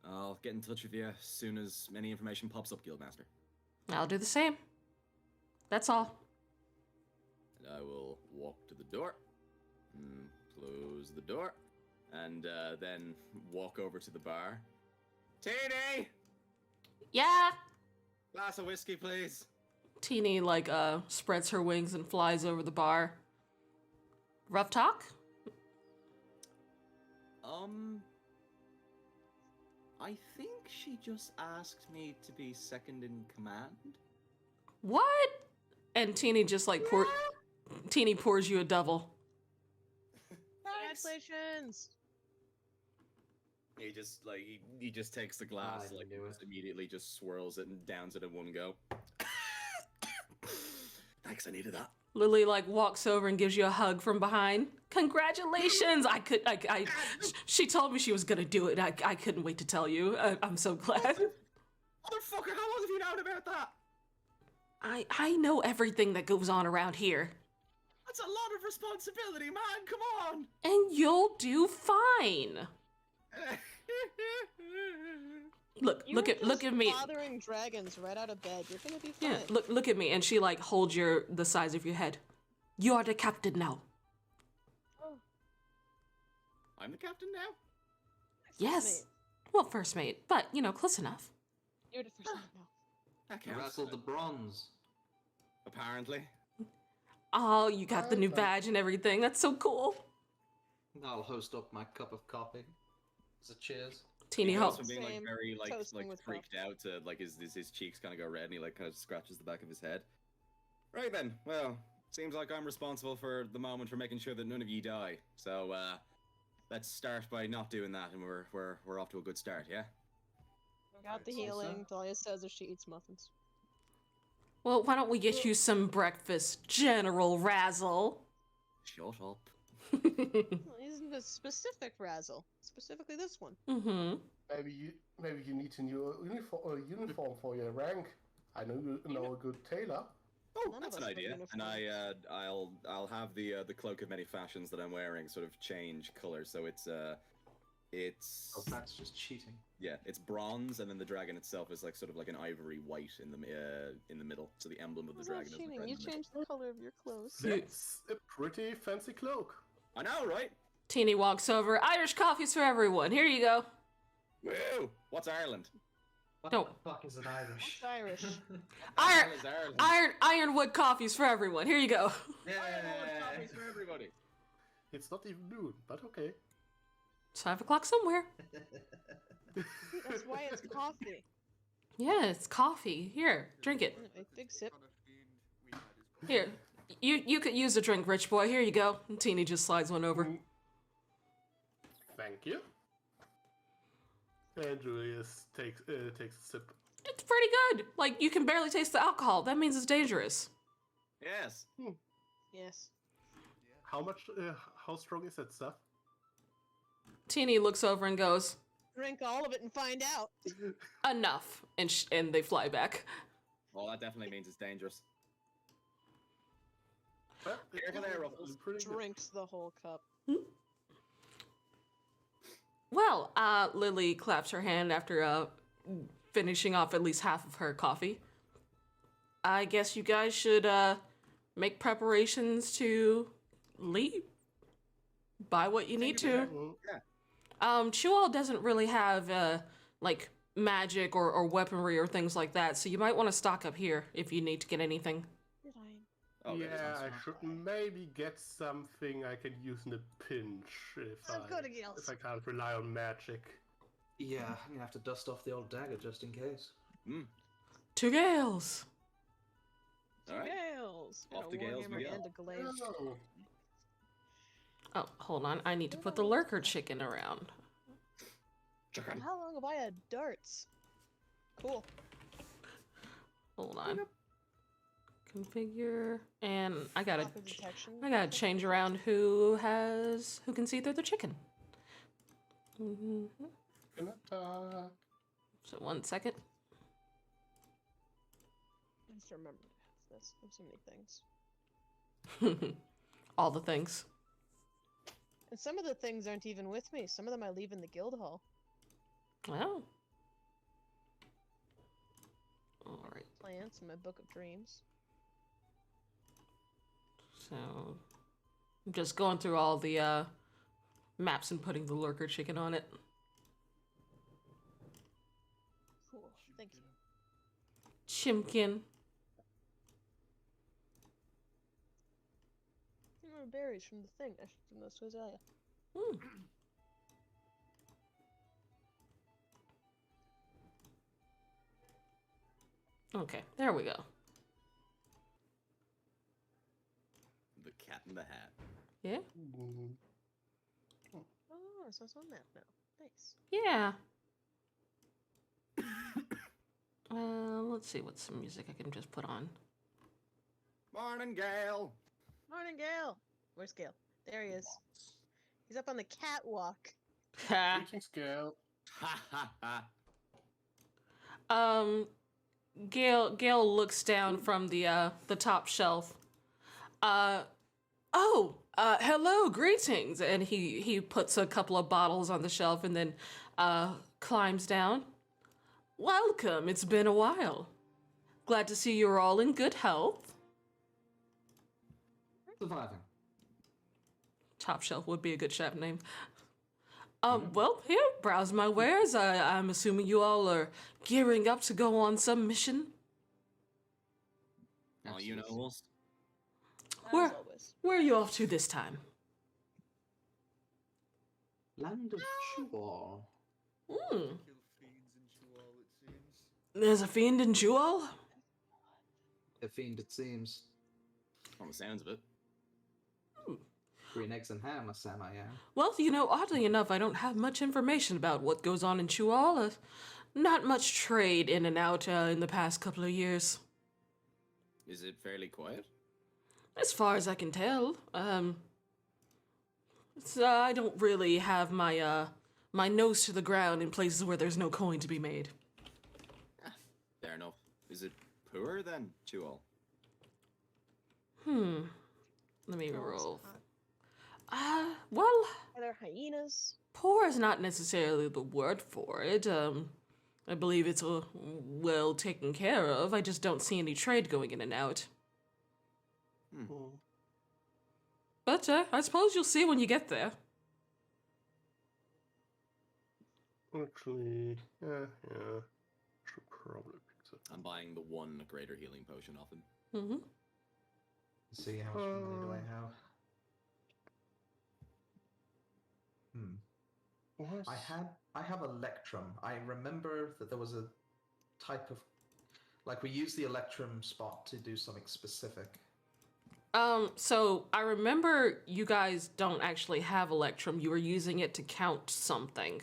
I'll get in touch with you as soon as any information pops up, Guildmaster. I'll do the same. That's all. And I will walk to the door, close the door, and then walk over to the bar. Teeny! Yeah! Glass of whiskey, please. Teeny, spreads her wings and flies over the bar. Rough talk? I think she just asked me to be second in command. What? And Teeny just Teeny pours you a double. Congratulations! He just takes the glass, I knew it. just immediately just swirls it and downs it in one go. Thanks, I needed that. Lily walks over and gives you a hug from behind. Congratulations! She told me she was gonna do it. I couldn't wait to tell you. I'm so glad. Motherfucker, how long have you known about that? I know everything that goes on around here. That's a lot of responsibility, man. Come on. And you'll do fine. Look at me. Bothering dragons right out of bed. You're gonna be fine. Yeah, look at me. And she holds the size of your head. You are the captain now. Oh, I'm the captain now? Yes. mate. Well, first mate, but close enough. You're the first one now. That counts. Wrestled the bronze. Apparently. Oh, you got the new Perfect. badge and everything. That's so cool. I'll host up my cup of coffee. As a cheers. Teeny He ho. goes from being Same. very Toasting with freaked out to his cheeks kind of go red and he kind of scratches the back of his head. Right then, well, seems like I'm responsible for the moment for making sure that none of you die. So let's start by not doing that, and we're off to a good start, yeah. Got the Right, so, healing. Dahlia says as she eats muffins. Well, why don't we get you some breakfast, General Razzle? Shut up. Well, isn't a specific razzle? Specifically this one. Mm-hmm. Maybe you need a new uniform for your rank. I know you know a good tailor. Oh, None of that's an us have idea. And uniforms. I'll have the cloak of many fashions that I'm wearing sort of change color, so it's Oh, that's just cheating. yeah, it's bronze, and then the dragon itself is sort of like an ivory white in the middle. So the emblem of the How's that dragon is the cheating? red You in the middle. changed the color of your clothes. That's a pretty fancy cloak. I know, right? Teeny walks over. Irish coffees for everyone. Here you go. Woo! What's Ireland? What No. the fuck is it Irish? It's Irish. Iron, What the hell is Ireland? Ironwood coffees for everyone. Here you go. Ironwood coffees for everybody. It's not even noon, but okay. It's 5 o'clock somewhere. That's why it's coffee. Yeah, it's coffee. Here, drink it. A big sip. Kind of fiend we had is Here, you could use a drink, rich boy. Here you go. And Teeny just slides one over. Thank you. And Julius takes a sip. It's pretty good. Like, you can barely taste the alcohol. That means it's dangerous. Yes. Yes. How much? How strong is that stuff? Teeny looks over and goes, Drink all of it and find out. enough. And they fly back. Well, that definitely means it's dangerous. Well, Here, can I ruffles? pretty good. Drinks the whole cup. Well, Lily claps her hand after finishing off at least half of her coffee. I guess you guys should make preparations to leave. Buy what you need to. Chual doesn't really have like magic or weaponry or things like that, so you might want to stock up here if you need to get anything. Oh, that Yeah, sounds I should maybe get something I can use in a pinch if I can't rely on magic. Yeah, I'm gonna have to dust off the old dagger just in case. 2 gales. All right. Gales. Off to Gales we go. And a glaive. Oh, Oh, hold on. I need to put the lurker chicken around. Chicken. How long have I had darts? Cool. Hold on. Configure, and I gotta Detection. change around who can see through the chicken. an attack. So 1 second. I just remember this. There's so many things. All the things. And some of the things aren't even with me. Some of them I leave in the guild hall. Well. All right. Plants in my book of dreams. So I'm just going through all the maps and putting the lurker chicken on it. Cool. Thank you. Chimkin. Berries from the thing. I should give those to Azalea. Okay, there we go. The cat in the hat. Yeah? Oh, so it's on that now. Nice. Yeah. Let's see what some music I can just put on. Morning, Gale. Morning, Gale. Where's Gale? There he is. He's up on the catwalk. Ha. Greetings, Gale. Ha ha ha. Gail looks down from the top shelf. Hello, greetings. And he puts a couple of bottles on the shelf and then climbs down. Welcome, it's been a while. Glad to see you're all in good health. Surviving. Top shelf would be a good shop name. Well, here, browse my wares. I'm assuming you all are gearing up to go on some mission. Oh, you know, we'll Where- As always. Where are you off to this time? Land of Chual. Hmm. Kill fiends in Chual, it seems. There's a fiend in Chual? A fiend, it seems. on the sounds of it. Green eggs and ham, Sam, I am. Well, oddly enough, I don't have much information about what goes on in Chual. Not much trade in and out in the past couple of years. Is it fairly quiet? As far as I can tell. I don't really have my nose to the ground in places where there's no coin to be made. Fair enough. Is it poor then, Chual? Let me roll. Well, Are there hyenas? poor is not necessarily the word for it. I believe it's well taken care of. I just don't see any trade going in and out. But I suppose you'll see when you get there. Actually, yeah. Should probably pick that. I'm buying the one greater healing potion off him. Mm-hmm. Let's see, how much money do I have? What? I have Electrum. I remember that there was a type of, like, we use the Electrum spot to do something specific. So I remember you guys don't actually have Electrum. You were using it to count something.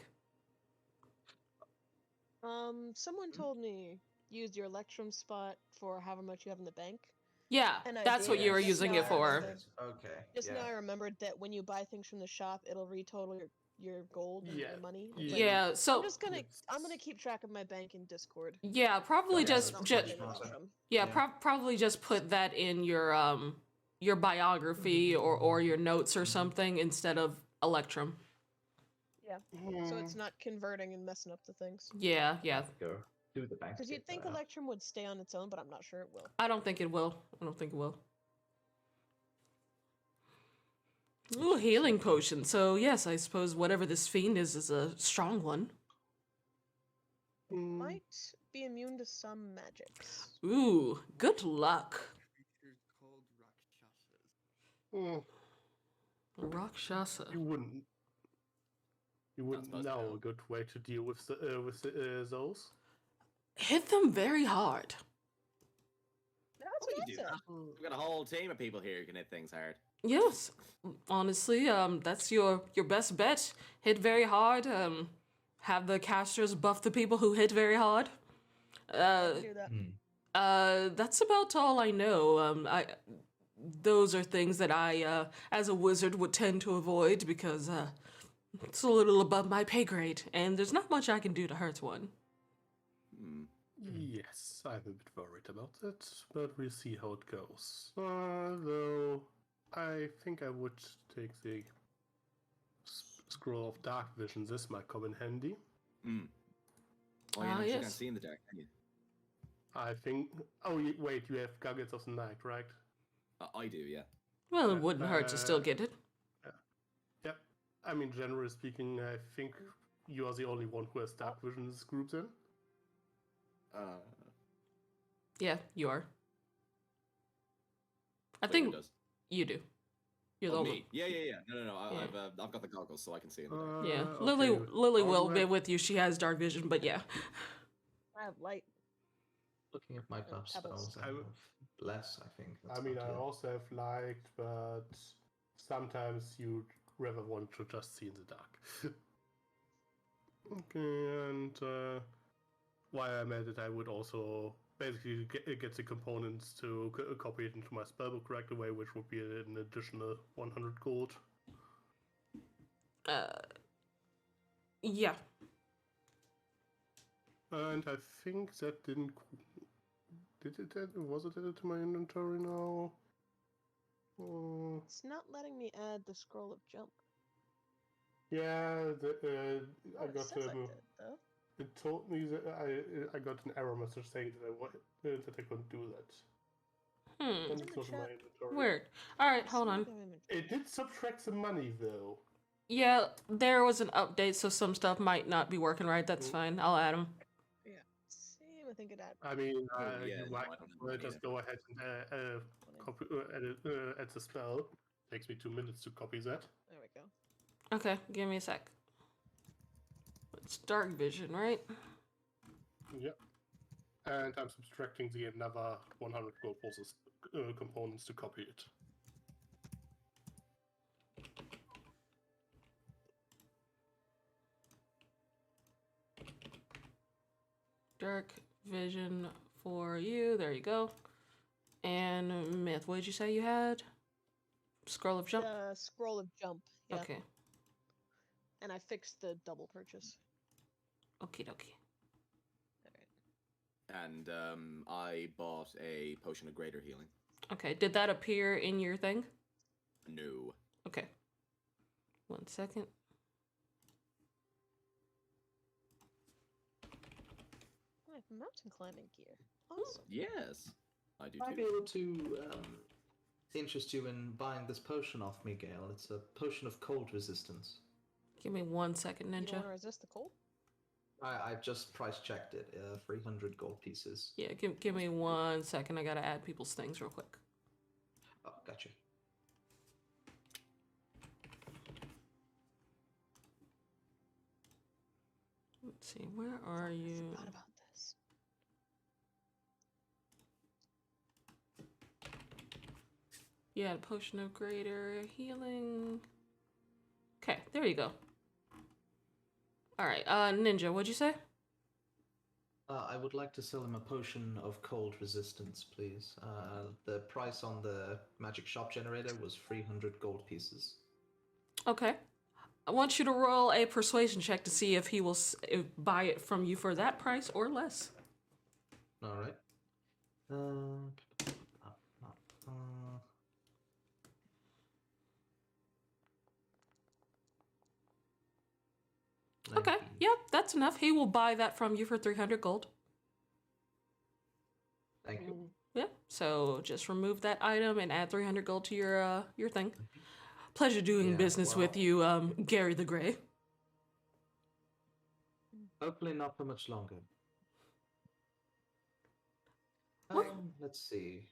Someone told me use your Electrum spot for however much you have in the bank. Yeah, And I that's what did. you were Just using now it I for. remembered- Okay. Just yeah. now I remembered that when you buy things from the shop, it'll retotal your gold and Yeah, your money. It's yeah. like, Yeah, so I'm gonna keep track of my bank in Discord. yeah, probably Yeah, just that's just much smarter. Electrum. yeah, Yeah. probably just put that in your biography or your notes or something instead of Electrum. Yeah. So it's not converting and messing up the things. Yeah, yeah. Go do the bank. Because you'd think Electrum would stay on its own, but I'm not sure it will. I don't think it will. I don't think it will. Ooh, healing potion. So yes, I suppose whatever this fiend is a strong one. Mm, Might be immune to some magics. Ooh, good luck. Creatures called Rakshasas. Rakshasa. you wouldn't. You wouldn't supposed to know know. a good way to deal with those. Hit them very hard. That's We what can I do said. that. We've got a whole team of people here who can hit things hard. Yes, honestly, that's your best bet. Hit very hard. Have the casters buff the people who hit very hard. I can do that. That's about all I know. Those are things that I, as a wizard, would tend to avoid because it's a little above my pay grade, and there's not much I can do to hurt one. Yes, I'm a bit worried about it, but we'll see how it goes. Though, I think I would take the scroll of dark vision. This might come in handy. Oh, you Yes. can't see in the dark, can you? I think. Oh, wait, you have Goggles of the Night, right? I do, yeah. Well, it wouldn't hurt to still get it. Yep. I mean, generally speaking, I think you are the only one who has dark vision in this group then. Yeah, you are. I Who think does? you do. You're the Oh, only. me. Yeah. No. Yeah. I've got the goggles, so I can see in the dark. Yeah, Okay. Lily will Alright. be with you. She has dark vision, but yeah. I have light. Looking at my buff Pebbles. spells, I have less, I think. I That's mean, about I it. also have light, but sometimes you'd rather want to just see in the dark. Okay, and while I'm at it, I would also basically get the components to copy it into my spellbook right away, which would be an additional 100 gold. Yeah. And I think that didn't. Was it added to my inventory now? It's not letting me add the scroll of jump. Yeah, I It got says I did, though. It told me that I got an error message saying that I couldn't do that. And in it the was in my chat. inventory. Weird. All right, hold on. It did subtract some money though. Yeah, there was an update, so some stuff might not be working right. That's fine. I'll add them. Yeah. Same, I think it had. I mean, yeah, you no, might I don't have well, money just go ahead and add the spell. Takes me 2 minutes to copy that. There we go. Okay, give me a sec. It's dark vision, right? Yep. And I'm subtracting the another 100 gold pulses components to copy it. Dark vision for you. There you go. And myth. What did you say you had? Scroll of jump. Scroll of jump. Yeah. Okay. And I fixed the double purchase. Okie dokie. Alright. And I bought a potion of greater healing. Okay. Did that appear in your thing? No. Okay. 1 second. I have mountain climbing gear. Awesome. Yes. I do Might be too. able to interest you in buying this potion off me, Gale. It's a potion of cold resistance. Give me 1 second, You Ninja. want to resist the cold? I've just price checked it. 300 gold pieces. Yeah, give me 1 second. I gotta add people's things real quick. Oh, gotcha. Let's see. Where are I you? forgot about this. You had a potion of greater healing. Okay, there you go. All right, Ninja, what'd you say? I would like to sell him a potion of cold resistance, please. The price on the magic shop generator was 300 gold pieces. Okay. I want you to roll a persuasion check to see if he will buy it from you for that price or less. All right. Okay, 19. yep, that's enough. He will buy that from you for 300 gold. Thank you. Yeah, so just remove that item and add 300 gold to your thing. Pleasure doing Yeah, business with well- you, Gary the Grey. Hopefully not for much longer. What? Let's see.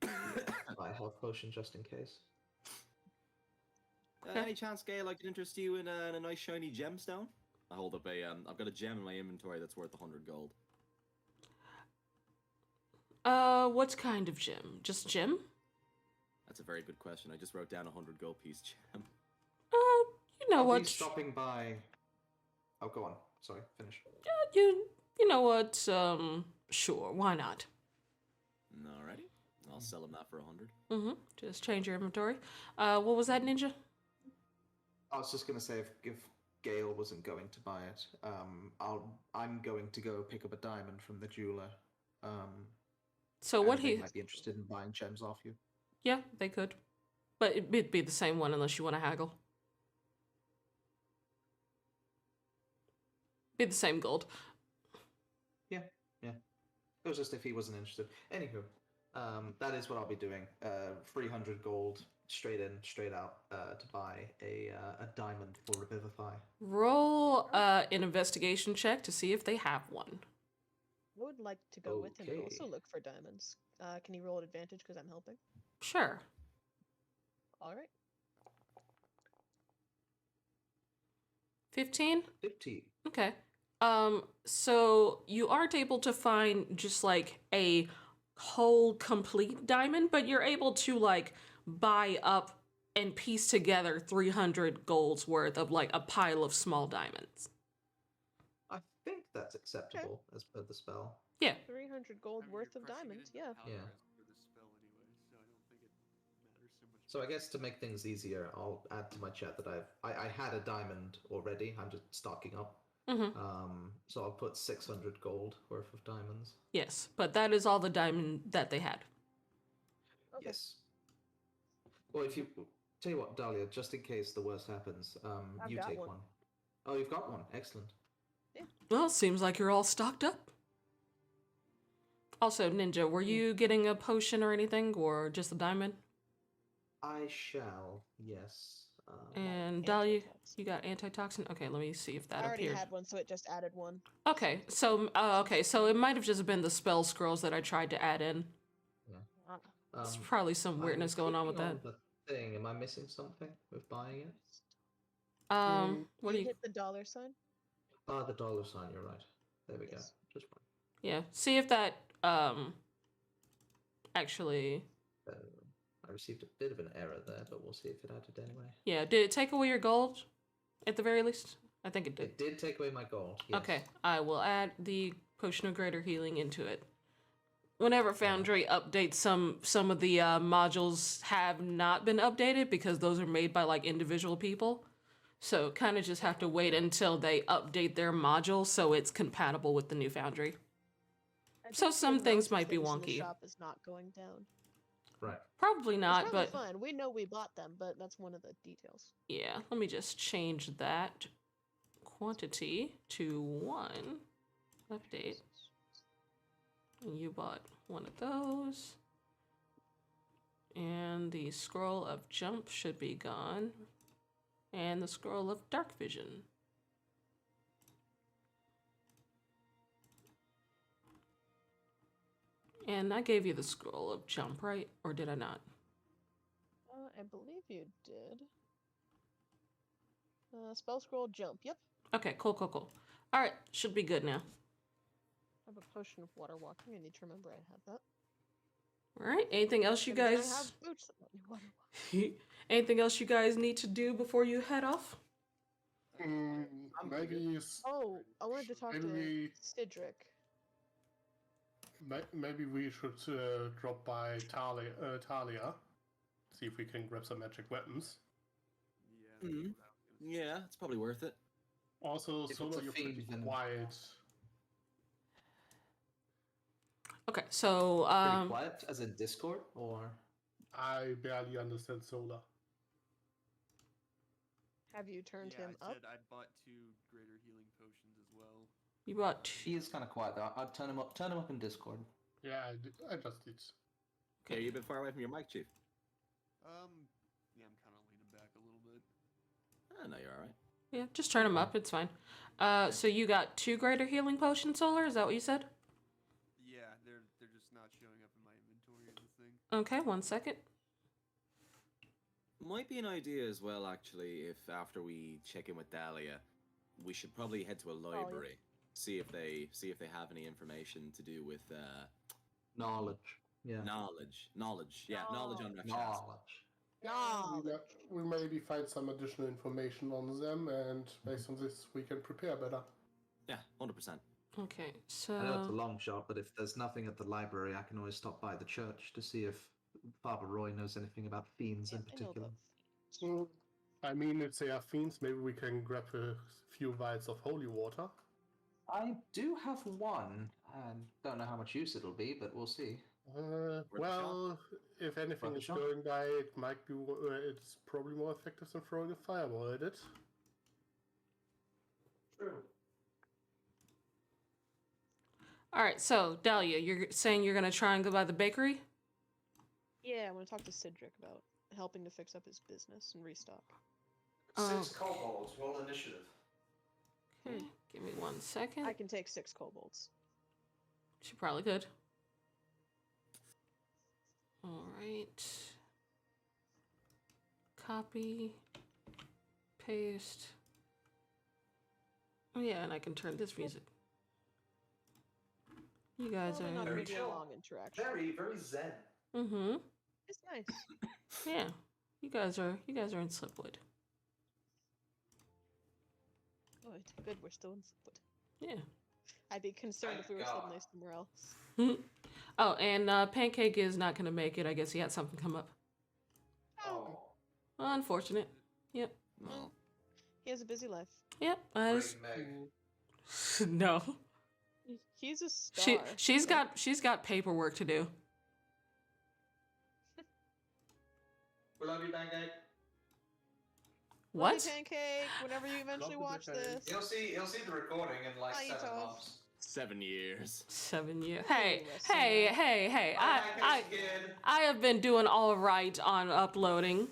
Buy a health potion just in case. Any chance, Gail, I could interest you in a nice shiny gemstone? I hold up I've got a gem in my inventory that's worth 100 gold. What kind of gem? Just gem? That's That's a very good question. I just wrote down 100 gold piece gem. You know I'll what? be stopping by. Oh, go on. Sorry, finish. You know what? Sure, why not? Alrighty. I'll sell him that for 100. Mm-hmm. Just change your inventory. What was that, Ninja? I was just gonna say if Gale wasn't going to buy it, I'm going to go pick up a diamond from the jeweler. So and what they he? might be interested in buying gems off you. Yeah, they could, but it'd be the same one unless you want to haggle. Be the same gold. Yeah. It was just if he wasn't interested. Anywho, that is what I'll be doing. 300 gold, straight in, straight out, to buy a diamond for Revivify. Roll an investigation check to see if they have one. I would like to go with him and also Okay. look for diamonds. Can he roll an advantage because I'm helping? Sure. All right. 15? 15. Okay. So you aren't able to find just like a whole complete diamond, but you're able to like buy up and piece together 300 gold's worth of like a pile of small diamonds. I think that's acceptable as per the spell. Yeah. 300 gold worth of diamonds. Yeah. Yeah. For the spell anyway, so I don't think it matters so much. So I guess to make things easier, I'll add to my chat that I had a diamond already. I'm just stocking up. Mm-hmm. So I'll put 600 gold worth of diamonds. Yes, but that is all the diamond that they had. Okay. Yes. Well, if you tell you what, Dahlia, just in case the worst happens, I've you got take one. one. Oh, you've got one. Excellent. Well, seems like you're all stocked up. Also, Ninja, were you getting a potion or anything, or just a diamond? I shall. Yes. And Dahlia, Antitoxin. you got antitoxin? Okay, let me see if I that already appeared. had one, so it just added one. Okay, so it might have just been the spell scrolls that I tried to add in. Ah, There's probably some weirdness I'm going on with clicking that. on the thing. Am I missing something with buying it? What do you you? hit the dollar sign? Ah, the dollar sign. You're right. There we go. Yes. Just fine. Yeah, see if that actually. I received a bit of an error there, but we'll see if it added anyway. Yeah, did it take away your gold? At the very least, I think it did. It did take away my gold. Yes. Okay, I will add the potion of greater healing into it. Whenever Foundry updates some of the modules have not been updated because those are made by like individual people. So kind of just have to wait until they update their module so it's compatible with the new Foundry. I So think the some things amount of might be things in the wonky. shop is not going down. Right. Probably not, It's probably but fine. We know we bought them, but that's one of the details. yeah, let me just change that quantity to 1. Update. And you bought one of those. And the scroll of jump should be gone. And the scroll of dark vision. And I gave you the scroll of jump, right? Or did I not? I believe you did. Spell scroll jump. Yep. Okay, cool. All right, should be good now. I have a potion of water walking. I need to remember I have that. All right. Anything else you And then I guys? have boots that let me water. Anything else you guys need to do before you head off? Maybe Oh, I wanted to talk maybe to we Cedric. maybe we should drop by Talia, see if we can grab some magic weapons. Yeah. Mhm. Yeah, it's probably worth it. Also, If it's Solo, a you're pretty fiend, then- quiet. Okay, so Pretty quiet, as in Discord, or I barely understand Sola. Have you turned Yeah, him I up? said I bought 2 greater healing potions as well. you bought. he is kind of quiet though. I'd turn him up. Turn him up in Discord. Yeah, I just did. Okay, you're a bit far away from your mic, Chief. Yeah, I'm kind of leaning back a little bit. I know you're all right. Yeah, just turn them up. It's fine. So you got 2 greater healing potions, Solar? Is that what you said? Yeah, they're just not showing up in my inventory of the thing. Okay, 1 second. Might be an idea as well, actually, if after we check in with Dahlia, we should probably head to a library, see if they have any information to do with Knowledge. Yeah. knowledge. Yeah, knowledge on Rakshasa. Knowledge. Knowledge. We maybe find some additional information on them, and based on this, we can prepare better. Yeah, 100%. Okay, I know it's a so long shot, but if there's nothing at the library, I can always stop by the church to see if Father Roy knows anything about fiends in I know particular. about I mean, if they are fiends, maybe we can grab a few vials of holy water. I do have one, and don't know how much use it'll be, but we'll see. Well, if anything Worth a is shot. going by, it might be. It's probably more effective than throwing a fireball at it. True. all right, so Dahlia, you're saying you're gonna try and go by the bakery? Yeah, I want to talk to Cedric about helping to fix up his business and restock. Oh. 6 kobolds, roll initiative. Okay, give me 1 second. I can take 6 kobolds. She probably could. All right. Copy. Paste. Oh yeah, and I can turn this music. You guys Probably not are. gonna Very be a chill. long interaction. Very zen. Mm-hmm. It's nice. Yeah. You guys are in Slipwood. Good, we're still in Slipwood. Yeah. I'd be concerned if we were Thank suddenly God. somewhere else. Oh, and Pancake is not gonna make it. I guess he had something come up. Oh. Well, unfortunate. Yep. Well, He has a busy life. Yep. Bring Meg. No. He's a star. She's got paperwork to do. We love you, Pancake. Love you, What? Pancake. Whenever you eventually Love you, watch Pancake. this. He'll see the recording in like Bye, 7 Tom. months. 7 years. 7 years. Ooh, Hey, that's hey, sad. hey, hey. Bye, I Pancake kid. I have been doing all right on uploading.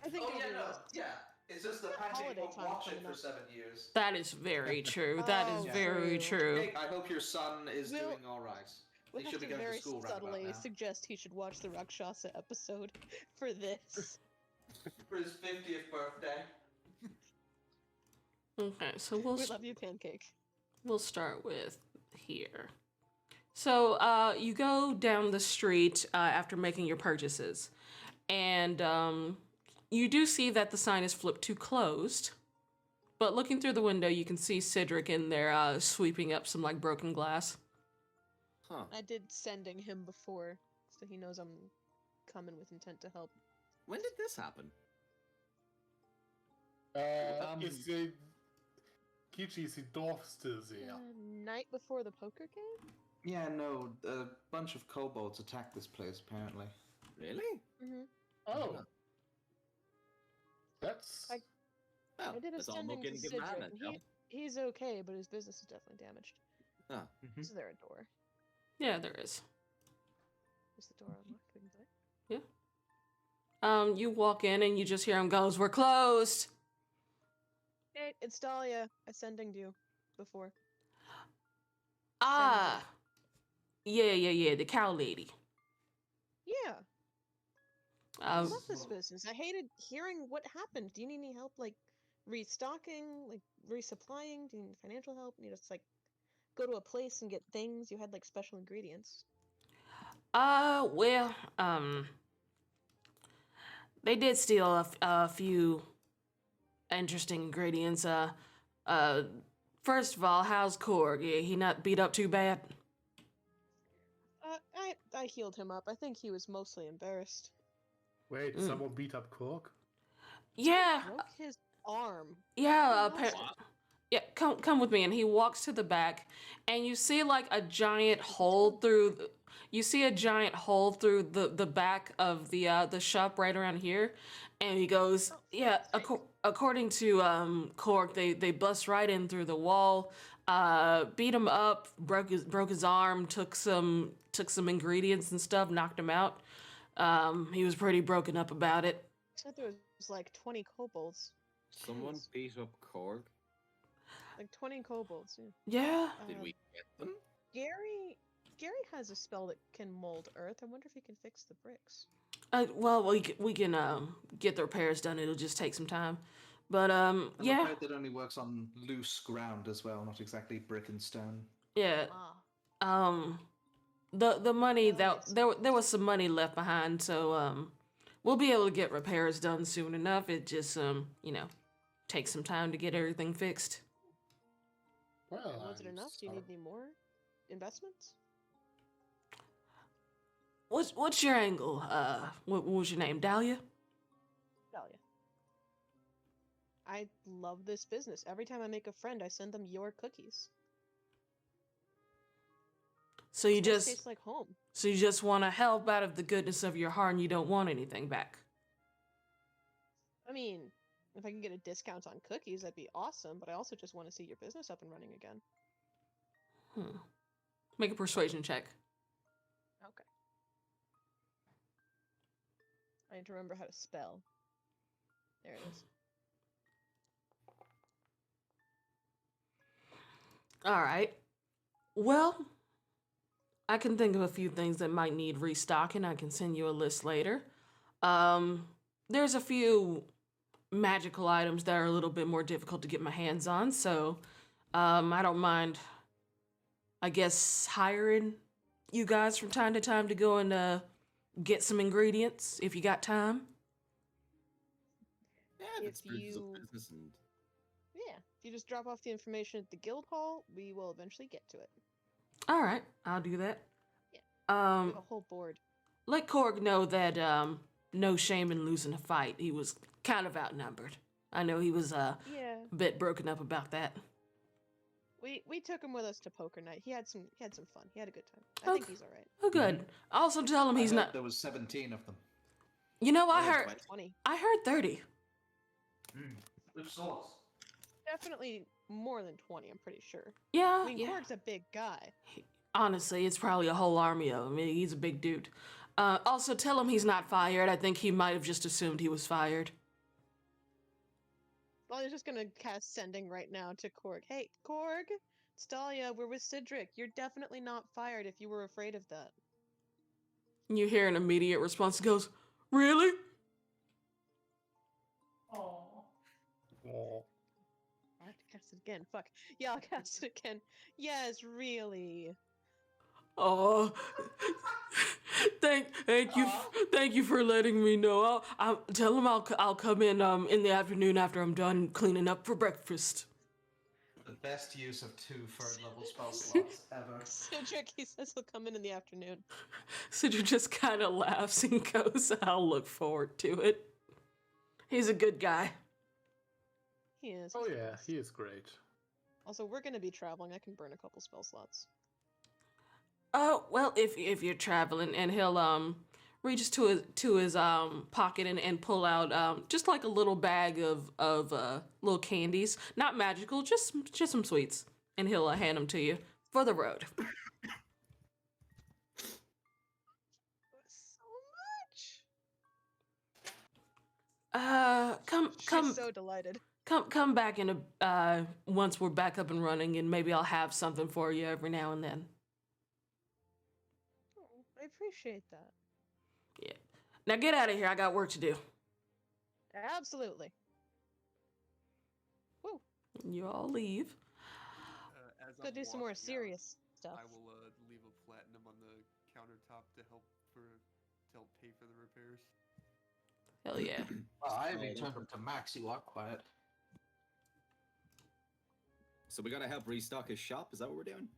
I think Oh it'll yeah, be no, less. yeah. It's just the Got Pancake holiday won't time watch it coming for up. 7 years. That is very true. That is Oh, very true. true. Pancake, I hope your son is We'll- doing all right. We'll He have should to be going very to school right about subtly now. suggest he should watch the Rakshasa episode for this. For his 50th birthday. Okay, so We love you, Pancake. we'll start with here. So you go down the street after making your purchases, and you do see that the sign is flipped to closed. But looking through the window, you can see Cedric in there sweeping up some like broken glass. Huh. I did sending him before, so he knows I'm coming with intent to help. When did this happen? Is the Kichi, is the dwarf still there? Night before the poker game? Yeah, no, a bunch of kobolds attacked this place, apparently. Really? Mm-hmm. Oh. That's... Well, I did a that's all sending Mook to can give Cedric, man, and he's okay, but his business is definitely damaged. Ah. Is there a door? Yeah, there is. Is the door unlocked? We can do it? You walk in and you just hear him goes, "We're closed." Hey, it's Dahlia. I sending you before. Ah, yeah, the cow lady. Yeah, I Um, love this business. I hated hearing what happened. Do you need any help, like restocking, like resupplying? Do you need financial help? Need us like go to a place and get things? You had like special ingredients. Well, they did steal a few interesting ingredients. Uh, first of all, how's Korg? Yeah, he not beat up too bad? I healed him up. I think he was mostly embarrassed. Wait, someone beat up Cork? Yeah, Broke his arm. yeah. Who else did? Yeah, come with me. And he walks to the back, and you see like a giant hole through. You see a giant hole through the back of the shop right around here, and he goes, yeah. According to Cork, they bust right in through the wall, beat him up, broke his arm, took some ingredients and stuff, knocked him out. He was pretty broken up about it. I thought there was like 20 kobolds. Someone Jeez. beat up Korg. Like 20 kobolds. Yeah. Yeah. Did we get them? Gary has a spell that can mold earth. I wonder if he can fix the bricks. Well, we can get the repairs done. It'll just take some time, but I'm yeah, afraid that only works on loose ground as well, not exactly brick and stone. yeah. Ah. The money That that makes there was some money left behind, so we'll be able to get repairs done soon enough. It just takes some time to get everything fixed. Well, Was it I'm enough? Do you sorry. need any more investments? What's your angle? What was your name? Dahlia? Dahlia. I love this business. Every time I make a friend, I send them your cookies. So you This just tastes like home. want to help out of the goodness of your heart, and you don't want anything back. I mean, if I can get a discount on cookies, that'd be awesome, but I also just want to see your business up and running again. Make a persuasion check. Okay. I need to remember how to spell. There it is. All right. Well, I can think of a few things that might need restocking. I can send you a list later. There's a few magical items that are a little bit more difficult to get my hands on, so I don't mind, I guess, hiring you guys from time to time to go and get some ingredients if you got time. Yeah, If that's business you- of business and Yeah, if you just drop off the information at the guild hall, we will eventually get to it. All right, I'll do that. Yeah. We Um, have a whole board. let Korg know that no shame in losing a fight. He was kind of outnumbered. I know he was a Yeah, bit broken up about that. we took him with us to poker night. He had some fun. He had a good time. I think Okay. he's all right. Oh, good. Also, tell him I he's heard not. There was 17 of them. You know, Yeah, 20. I heard 30. Which sorts? Definitely more than 20, I'm pretty sure. Yeah, I mean, yeah. Korg's a big guy. Honestly, it's probably a whole army of him. He's a big dude. Also, tell him he's not fired. I think he might have just assumed he was fired. Well, I'm just gonna cast sending right now to Korg. Hey, Korg! It's Dahlia, we're with Cedric. You're definitely not fired if you were afraid of that. You hear an immediate response. He goes, "Really?" Oh. I have to cast it again. Fuck. Yeah, I'll cast it again. Yes, really. Oh, thank you for letting me know. I'll tell him I'll come in the afternoon after I'm done cleaning up for breakfast. The best use of 2 third-level spell slots ever. Cedric, he says he'll come in the afternoon. Sidra just kind of laughs and goes, "I'll look forward to it." He's a good guy. He is. Oh he's the yeah, best. he is great. Also, we're gonna be traveling. I can burn a couple spell slots. Oh well, if you're traveling, and he'll reaches to his pocket and pull out just like a little bag of little candies, not magical, just some sweets, and he'll hand them to you for the road. So Come much. She's so delighted. come back in a once we're back up and running, and maybe I'll have something for you every now and then. Oh, I appreciate that. Yeah. Now get out of here. I got work to do. Absolutely. Woo. You all leave. As Go I'm do some more walking out, serious stuff. I will leave a platinum on the countertop to help pay for the repairs. Hell yeah. Well, I Oh, returned them to Max. You are quiet. So we gotta help restock his shop. Is that what we're doing?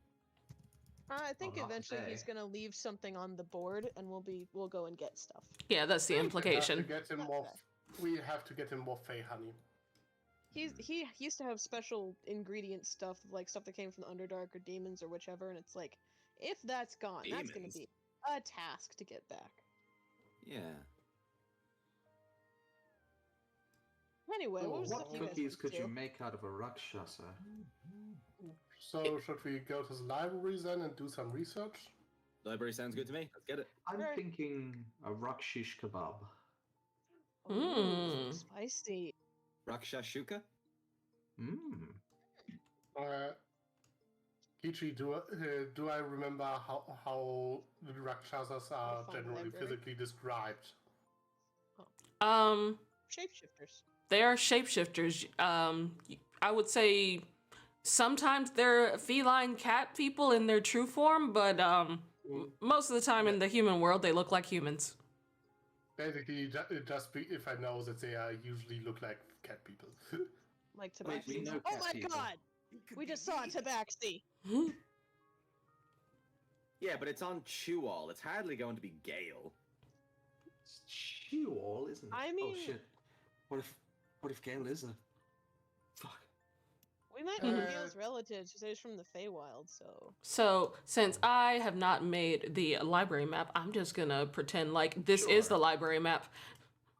I think not eventually he's today. gonna leave something on the board, and we'll go and get stuff. Yeah, that's the We have to implication. get him Not more. today. We have to get him more Fey honey. He used to have special ingredient stuff, like stuff that came from the Underdark or demons or whichever, and it's like, if that's gone, that's gonna Demons? be a task to get back. Yeah. Anyway, what was what stuff you guys cookies went could to? you make out of a Rakshasa? So should we go to the library then and do some research? Library sounds good to me. Let's get it. I'm Sure. thinking a Rakshish kebab. Ooh, Mm. spicy. Rakshashuka? Mmm. Kichi, do I remember how the Rakshasas are find the generally library. physically described? Shapeshifters. They are shapeshifters. I would say sometimes they're feline cat people in their true form, but most of the time in the human world, they look like humans. Basically, just if I know that they are usually look like cat people. Like Wait, we Tabaxi. know Oh cat my people. god! We just saw Tabaxi. Yeah, but it's on Chual. It's hardly going to be Gale. It's Chual, isn't it? I Oh mean- shit. What if Gale is a... Fuck. We might know Gale's relatives because he's from the Feywild, so. So, since I have not made the library map, I'm just gonna pretend like this is Sure. the library map.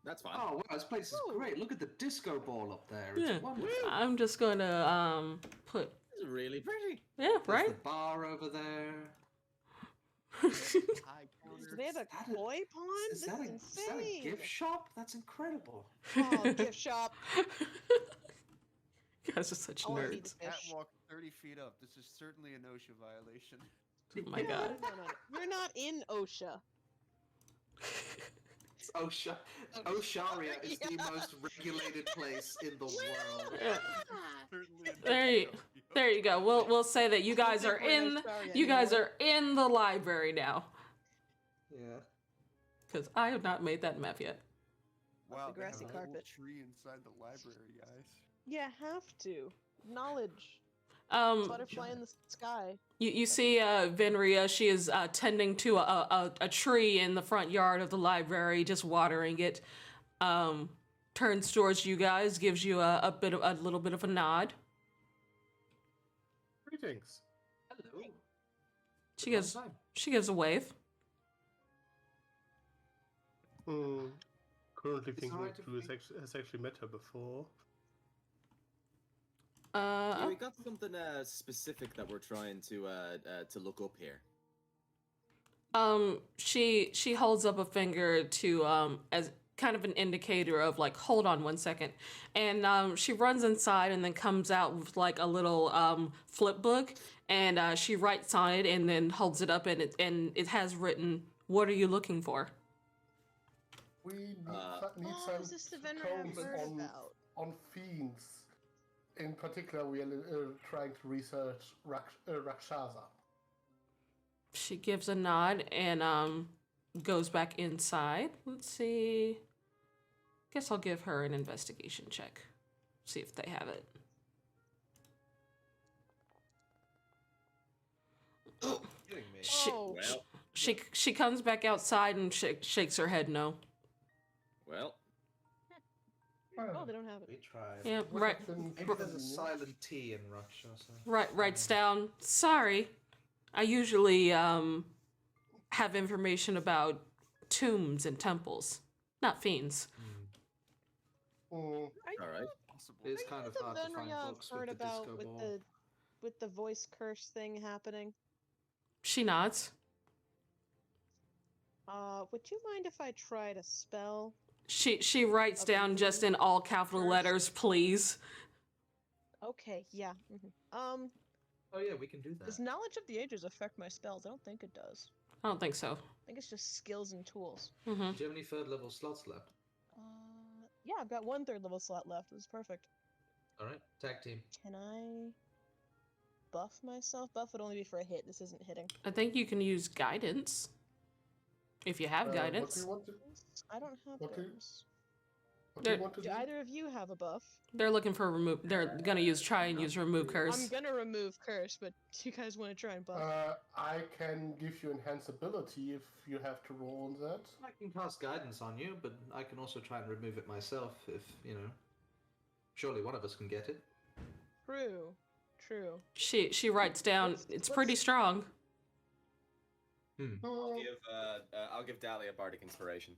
That's fine. Oh wow, this place is Ooh. great. Look at the disco ball up there. It's Yeah. wonderful. I'm just gonna put It's really pretty. yeah, There's right. the bar over there. High Do they have a that a- koi pond? Is This that, is is that a insane. gift shop? That's incredible. Oh, gift shop. You guys are such I wanna eat nerds. the fish. Catwalk 30 feet up. This is certainly an OSHA violation. Oh my god. No. You're not in OSHA. Osharia is the most regulated place in the world. Yeah. Certainly an There OSHA. There you go. We'll say that you guys think are we're in in Australia you guys anymore. are in the library now. Yeah. Because I have not made that map yet. Wow, The they have grassy a whole carpet. tree inside the library, guys. You have to. Knowledge. Um, Butterfly in the sky. you see Venria, she is tending to a tree in the front yard of the library, just watering it. Turns towards you guys, gives you a little bit of a nod. Greetings. Hello. She gives a wave. Currently It's thinking alright that if Drew we- has actually met her before. Yeah, we got something specific that we're trying to look up here. She holds up a finger to as kind of an indicator of like, hold on one second, and she runs inside and then comes out with like a little flip book, and she writes on it and then holds it up, and it has written, "What are you looking for?" We need Oh, some is this the vendor I've tomes heard on, about? on fiends. In particular, we are trying to research Rakshasa. She gives a nod and goes back inside. Let's see. Guess I'll give her an investigation check. See if they have it. Kidding me. Oh, Well, She comes back outside and shakes her head no. well. oh, they don't have it. We tried. Yeah, right. Maybe there's a silent T in Rakshasa. Writes down. Sorry, I usually have information about tombs and temples, not fiends. All right. Possible. It's Are kind you of the hard to find Venria I've books heard with the about disco with ball. the voice curse thing happening? She nods. Would you mind if I tried a spell? She writes Of the down just in all capital curse? letters, please. Okay, yeah. Oh yeah, we can do that. Does knowledge of the ages affect my spells? I don't think it does. I don't think so. I think it's just skills and tools. Hmm. Do you have any third level slots left? Yeah, I've got one third level slot left. This is perfect. Alright, tag team. Can I buff myself? Buff would only be for a hit. This isn't hitting. I think you can use guidance. if you have What do guidance. you want to? I don't have What do you- guidance. What do you There- want to Do do? either of you have a buff? They're looking for remove. They're gonna try and use remove I'm curse. gonna remove curse, but do you guys want to try and buff? I can give you enhanceability if you have to roll on that. I can cast guidance on you, but I can also try and remove it myself if, you know. Surely one of us can get it. True. True. She writes down. It's pretty strong. I'll give Dahlia bardic inspiration.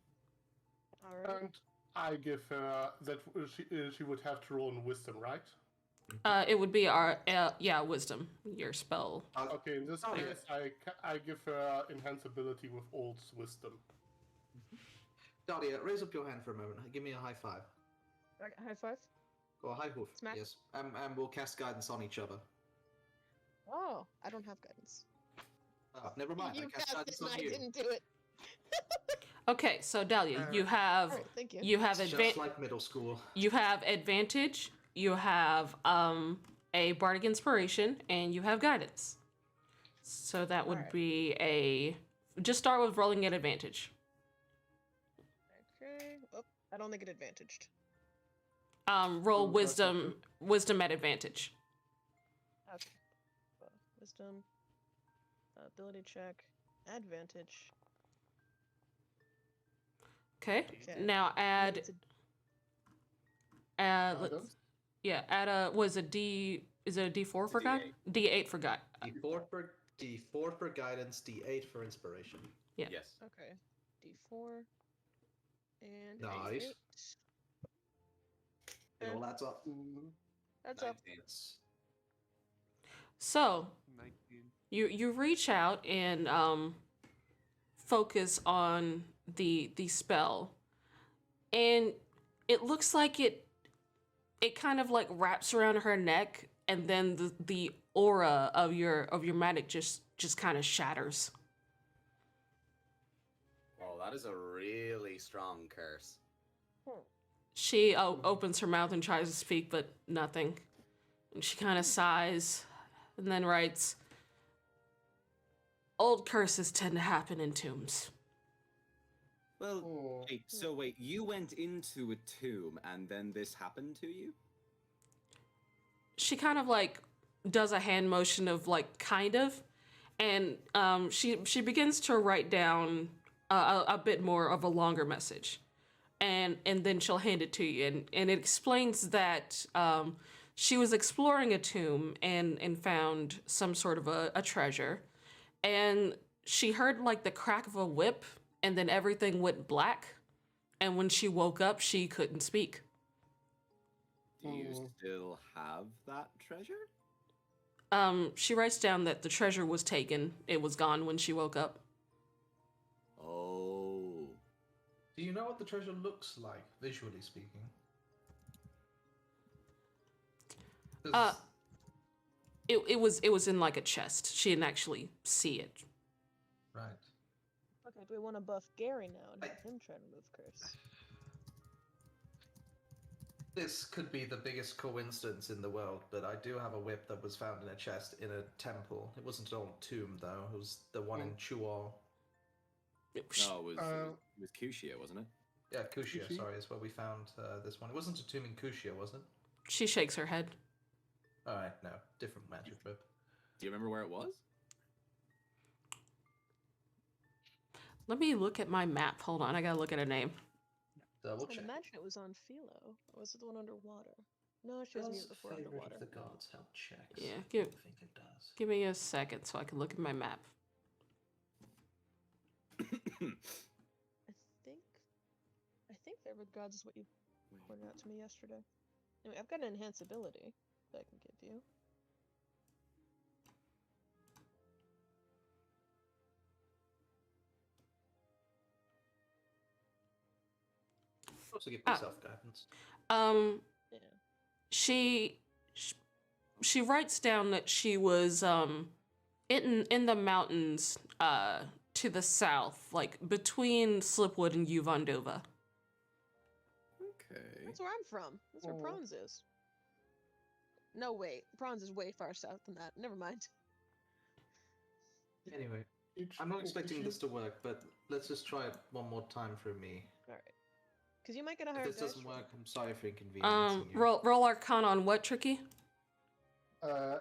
All right. And I give her that she would have to roll in wisdom, right? It would be our wisdom. Your spell. Okay, in this Oh, yeah. case, I give her enhanceability with Old's wisdom. Dahlia, raise up your hand for a moment. Give me a high five. Okay, high five. Or high hoof. Smack. Yes. And we'll cast guidance on each other. Oh, I don't have guidance. Oh, never mind. You I cast cast guidance it and on I you. didn't do it. Okay, so Dahlia, you have All right, thank you. you have Just like middle school. you have advantage. You have a bardic inspiration, and you have guidance. So that would Alright. be a. Just start with rolling at advantage. Okay. Oh, I don't think it advantaged. Roll Ooh, wisdom at advantage. Okay. Wisdom. Ability check. Advantage. Okay. Okay. Now add It's a- add a was a D is it a D4 for a God? D8 for God. D4 for guidance, D8 for inspiration. Yeah. Yes. Okay. D4. And Nice. 8. It all adds up. That's up. 19. So 19. you reach out and focus on the spell, and it looks like it kind of like wraps around her neck, and then the aura of your magic just kind of shatters. Oh, that is a really strong curse. She opens her mouth and tries to speak, but nothing. And she kind of sighs and then writes, "Old curses tend to happen in tombs." Well, Oh. wait, you went into a tomb and then this happened to you? She kind of like does a hand motion of like kind of, and she begins to write down a bit more of a longer message, and then she'll hand it to you, and it explains that she was exploring a tomb and found some sort of a treasure, and she heard like the crack of a whip, and then everything went black, and when she woke up she couldn't speak. Do you still have that treasure? She writes down that the treasure was taken. It was gone when she woke up. Oh. Do you know what the treasure looks like, visually speaking? 'Cause- It was in like a chest. She didn't actually see it. right. Okay, do we want to buff Gary now and have I- him try to remove curse? This could be the biggest coincidence in the world, but I do have a whip that was found in a chest in a temple. It wasn't an old tomb, though. It was the one in Chual. No, it was Kushia, wasn't it? Yeah, Kushia, Kushi? sorry, is where we found this one. It wasn't a tomb in Kushia, was it? She shakes her head. Alright, no. Different magic whip. Do you remember where it was? Let me look at my map. Hold on, I gotta look at a name. Double I'd check. imagine it was on Philo. Or was it the one underwater? No, she was mute before underwater. the gods help checks? Yeah, I give think it does. give me a second so I can look at my map. I think favorite gods is what you pointed out to me yesterday. Anyway, I've got an enhanced ability that I can give you. Also give Ah. yourself guidance. Yeah. She writes down that she was in the mountains to the south, like between Slipwood and Uvandova. Okay. That's where I'm from. That's where Oh. Prawns is. No, wait. Prawns is way far south than that. Never mind. Anyway, Each- I'm not each expecting you- this to work, but let's just try it one more time for me. All right. Because you might get a If higher this dice doesn't roll. work, I'm sorry for inconveniencing you. Roll Arcana on what, Tricky?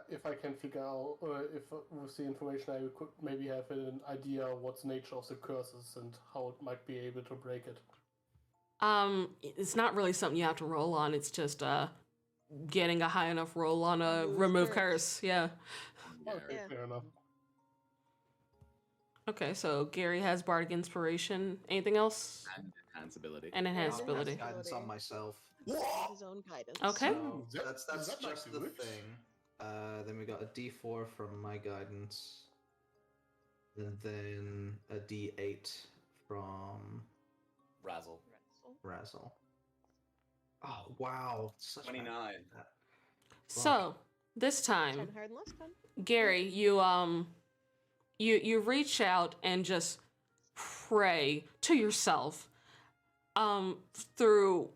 If I can figure out, if with the information I could maybe have an idea of what's the nature of the curses and how it might be able to break it. It's not really something you have to roll on. It's just getting a high enough roll on a Remove remove curse. curse. Yeah. Okay, Yeah. fair enough. Okay, so Gary has bardic inspiration. Anything else? And enhance ability. And enhance Yeah, ability. enhance Guidance on myself. His own guidance. Okay. Ooh, So that's that might just do the it. thing. Then we got a D4 from my guidance, and then a D8 from Razzle. Razzle. Oh wow, such bad- 29. So this time, 10 higher than last time. Gary, you reach out and just pray to yourself through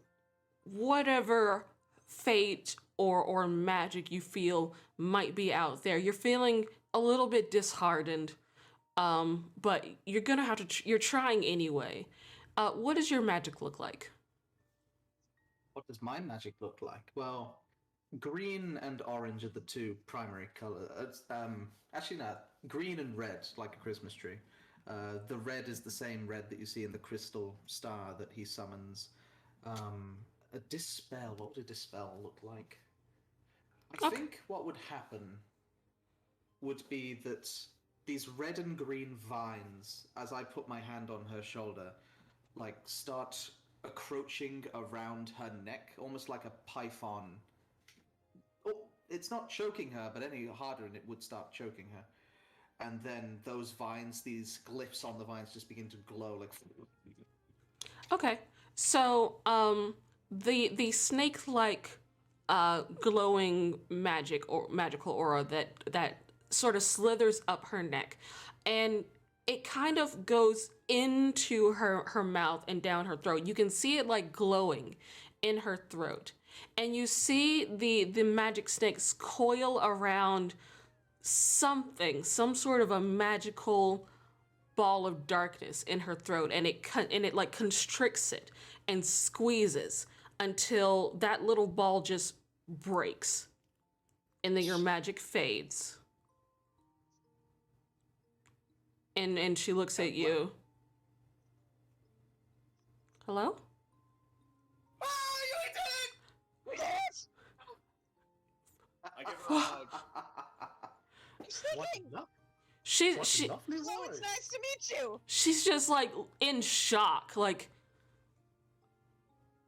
whatever fate or magic you feel might be out there. You're feeling a little bit disheartened, but you're gonna have to you're trying anyway. What does your magic look like? What does my magic look like? Well, green and orange are the two primary colors. Actually, no, green and red, like a Christmas tree. The red is the same red that you see in the crystal star that he summons. A dispel. What would a dispel look like? I Okay. think what would happen would be that these red and green vines, as I put my hand on her shoulder, like start encroaching around her neck, almost like a python. Oh, it's not choking her, but any harder and it would start choking her. And then those vines, these glyphs on the vines, just begin to glow like. Okay, so the snake-like glowing magic or magical aura that sort of slithers up her neck, and it kind of goes into her mouth and down her throat. You can see it like glowing in her throat, and you see the magic snakes coil around some sort of a magical ball of darkness in her throat, and it like constricts it and squeezes until that little ball just breaks, and then your magic fades. And she looks at you. Hello? We did it! I give her a hug. What Sneaking! enough? She What she lovely Oh, it's voice. nice to meet you! she's just like in shock, like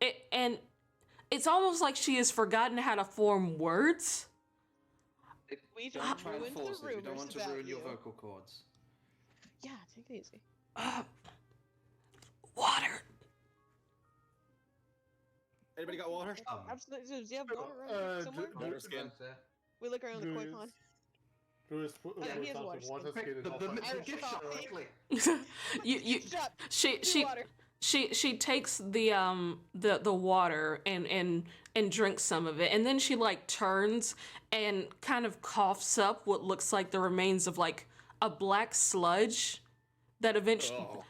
it, and it's almost like she has forgotten how to form words. We've Don't try and ruined force the it. We don't rumors want to about ruin your you. vocal cords. Yeah, take it easy. Water. Anybody got water? Absolutely. Do you have water around somewhere? Water skin. We look around the koi pond. Louis he has water water skin. skin in The offer. Irish gift shop, coffee. quickly. you Shut. she Water. she takes the water and drinks some of it, and then she like turns and kind of coughs up what looks like the remains of like a black sludge that eventually Oh.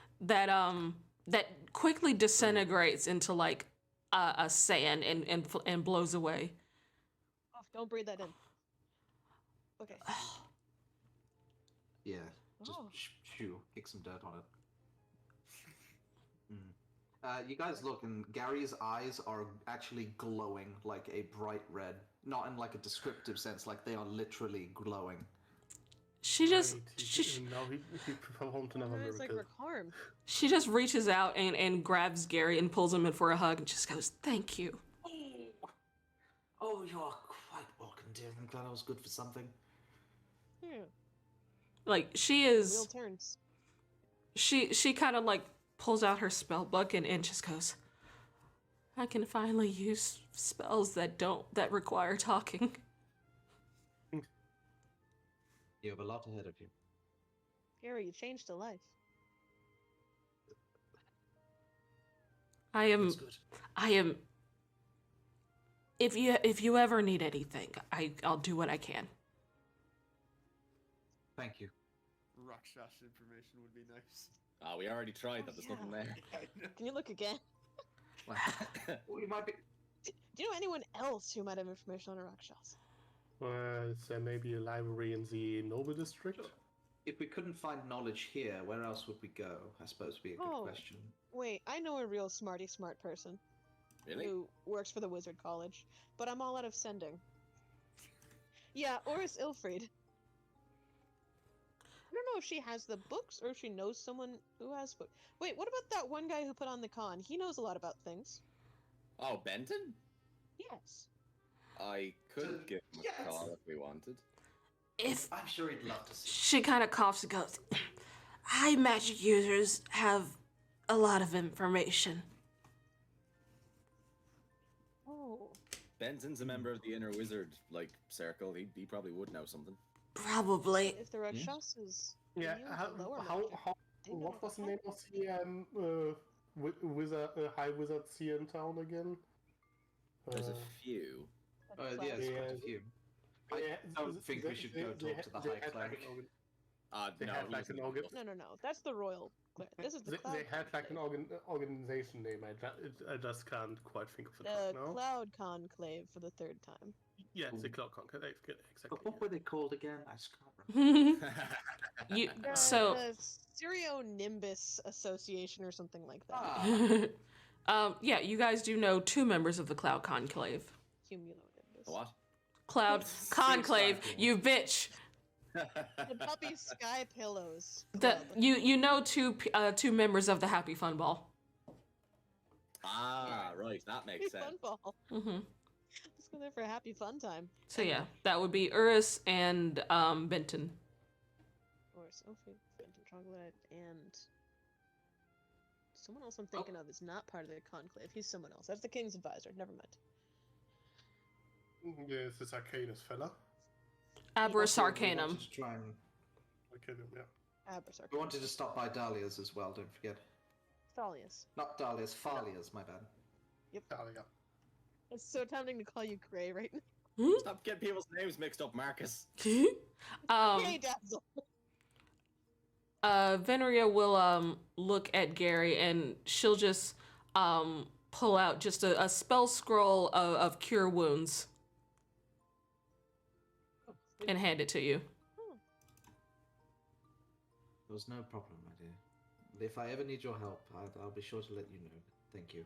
that quickly disintegrates into like a sand and blows away. Oh, don't breathe that in. Okay. Yeah, just Oh. shoo, kick some dirt on it. You guys look, and Gary's eyes are actually glowing like a bright red. Not in like a descriptive sense, like they are literally glowing. She just Right, she, now he performed another It's like miracle. we're harmed. she just reaches out and grabs Gary and pulls him in for a hug and just goes, "Thank you." Oh, you are quite welcome, dear. I'm glad I was good for something. Yeah. Like she Wheel is turns. she kind of like pulls out her spell book and just goes, "I can finally use spells that require talking." You have a lot ahead of you. Gary, you changed a life. I am That's good. if you ever need anything, I'll do what I can. Thank you. Rakshasa information would be nice. Oh, we already tried that. There's nothing there. Can you look again? We might be. Do you know anyone else who might have information on a Rakshasa? Is there maybe a library in the Noble District? If we couldn't find knowledge here, where else would we go? I suppose would be a good Oh. question. Wait, I know a real smart person Really? who works for the Wizard College, but I'm all out of sending. Yeah, Oris Ilfried. I don't know if she has the books or if she knows someone who has books. Wait, what about that one guy who put on the con? He knows a lot about things. Oh, Benton? Yes. I could give him a Yes. call if we wanted. If I'm sure he'd love to see. she kind of coughs and goes, high magic users have a lot of information. Oh. Benton's a member of the Inner Wizard, circle. He probably would know something. Probably. If the Rakshasas Yeah, immune to how, lower how, magic, how they know what was the about name of the wizard, high wizard here in town again? There's a few. that. Yeah, Cloud- there's quite a few. I don't think we should go talk to the High had Cleric. They No, had he like doesn't an know. organ. No. That's the royal. This is the Cloud. They had like an Conclave. organization name. I just can't quite think of it The right now. Cloud Conclave for the third time. Yeah, it's the Cloud Conclave. Exactly. But what were they called again? I just can't remember. You The, so the Sirio Nimbus Association or something like that. yeah, you guys do know two members of the Cloud Conclave. Cumulonimbus. What? Cloud Conclave, you bitch. The puppy sky pillows. The Club. you know two members of the Happy Fun Ball. Ah, right. That Happy makes sense. fun ball. Mm-hmm. Let's go there for a happy fun time. So yeah, that would be Urus and Benton. Or Sophie, Fenton Troglodyte, and someone else I'm thinking of is not part of the conclave. He's someone else. That's the king's advisor. Never mind. Yes, this Arcanus fella. Aberrus We Arcanum. wanted to try and. Arcanum, yeah. Aberserk. We wanted to stop by Dahlia's as well. Don't forget. Thalius. Not Dahlia's, Phalia's. My bad. Oh, yeah. It's so tempting to call you Gray right now. Stop getting people's names mixed up, Marcus. Gray Dazzle. Veneria will look at Gary and she'll just pull out just a spell scroll of cure wounds and hand it to you. There was no problem, my dear. If I ever need your help, I'll be sure to let you know. Thank you.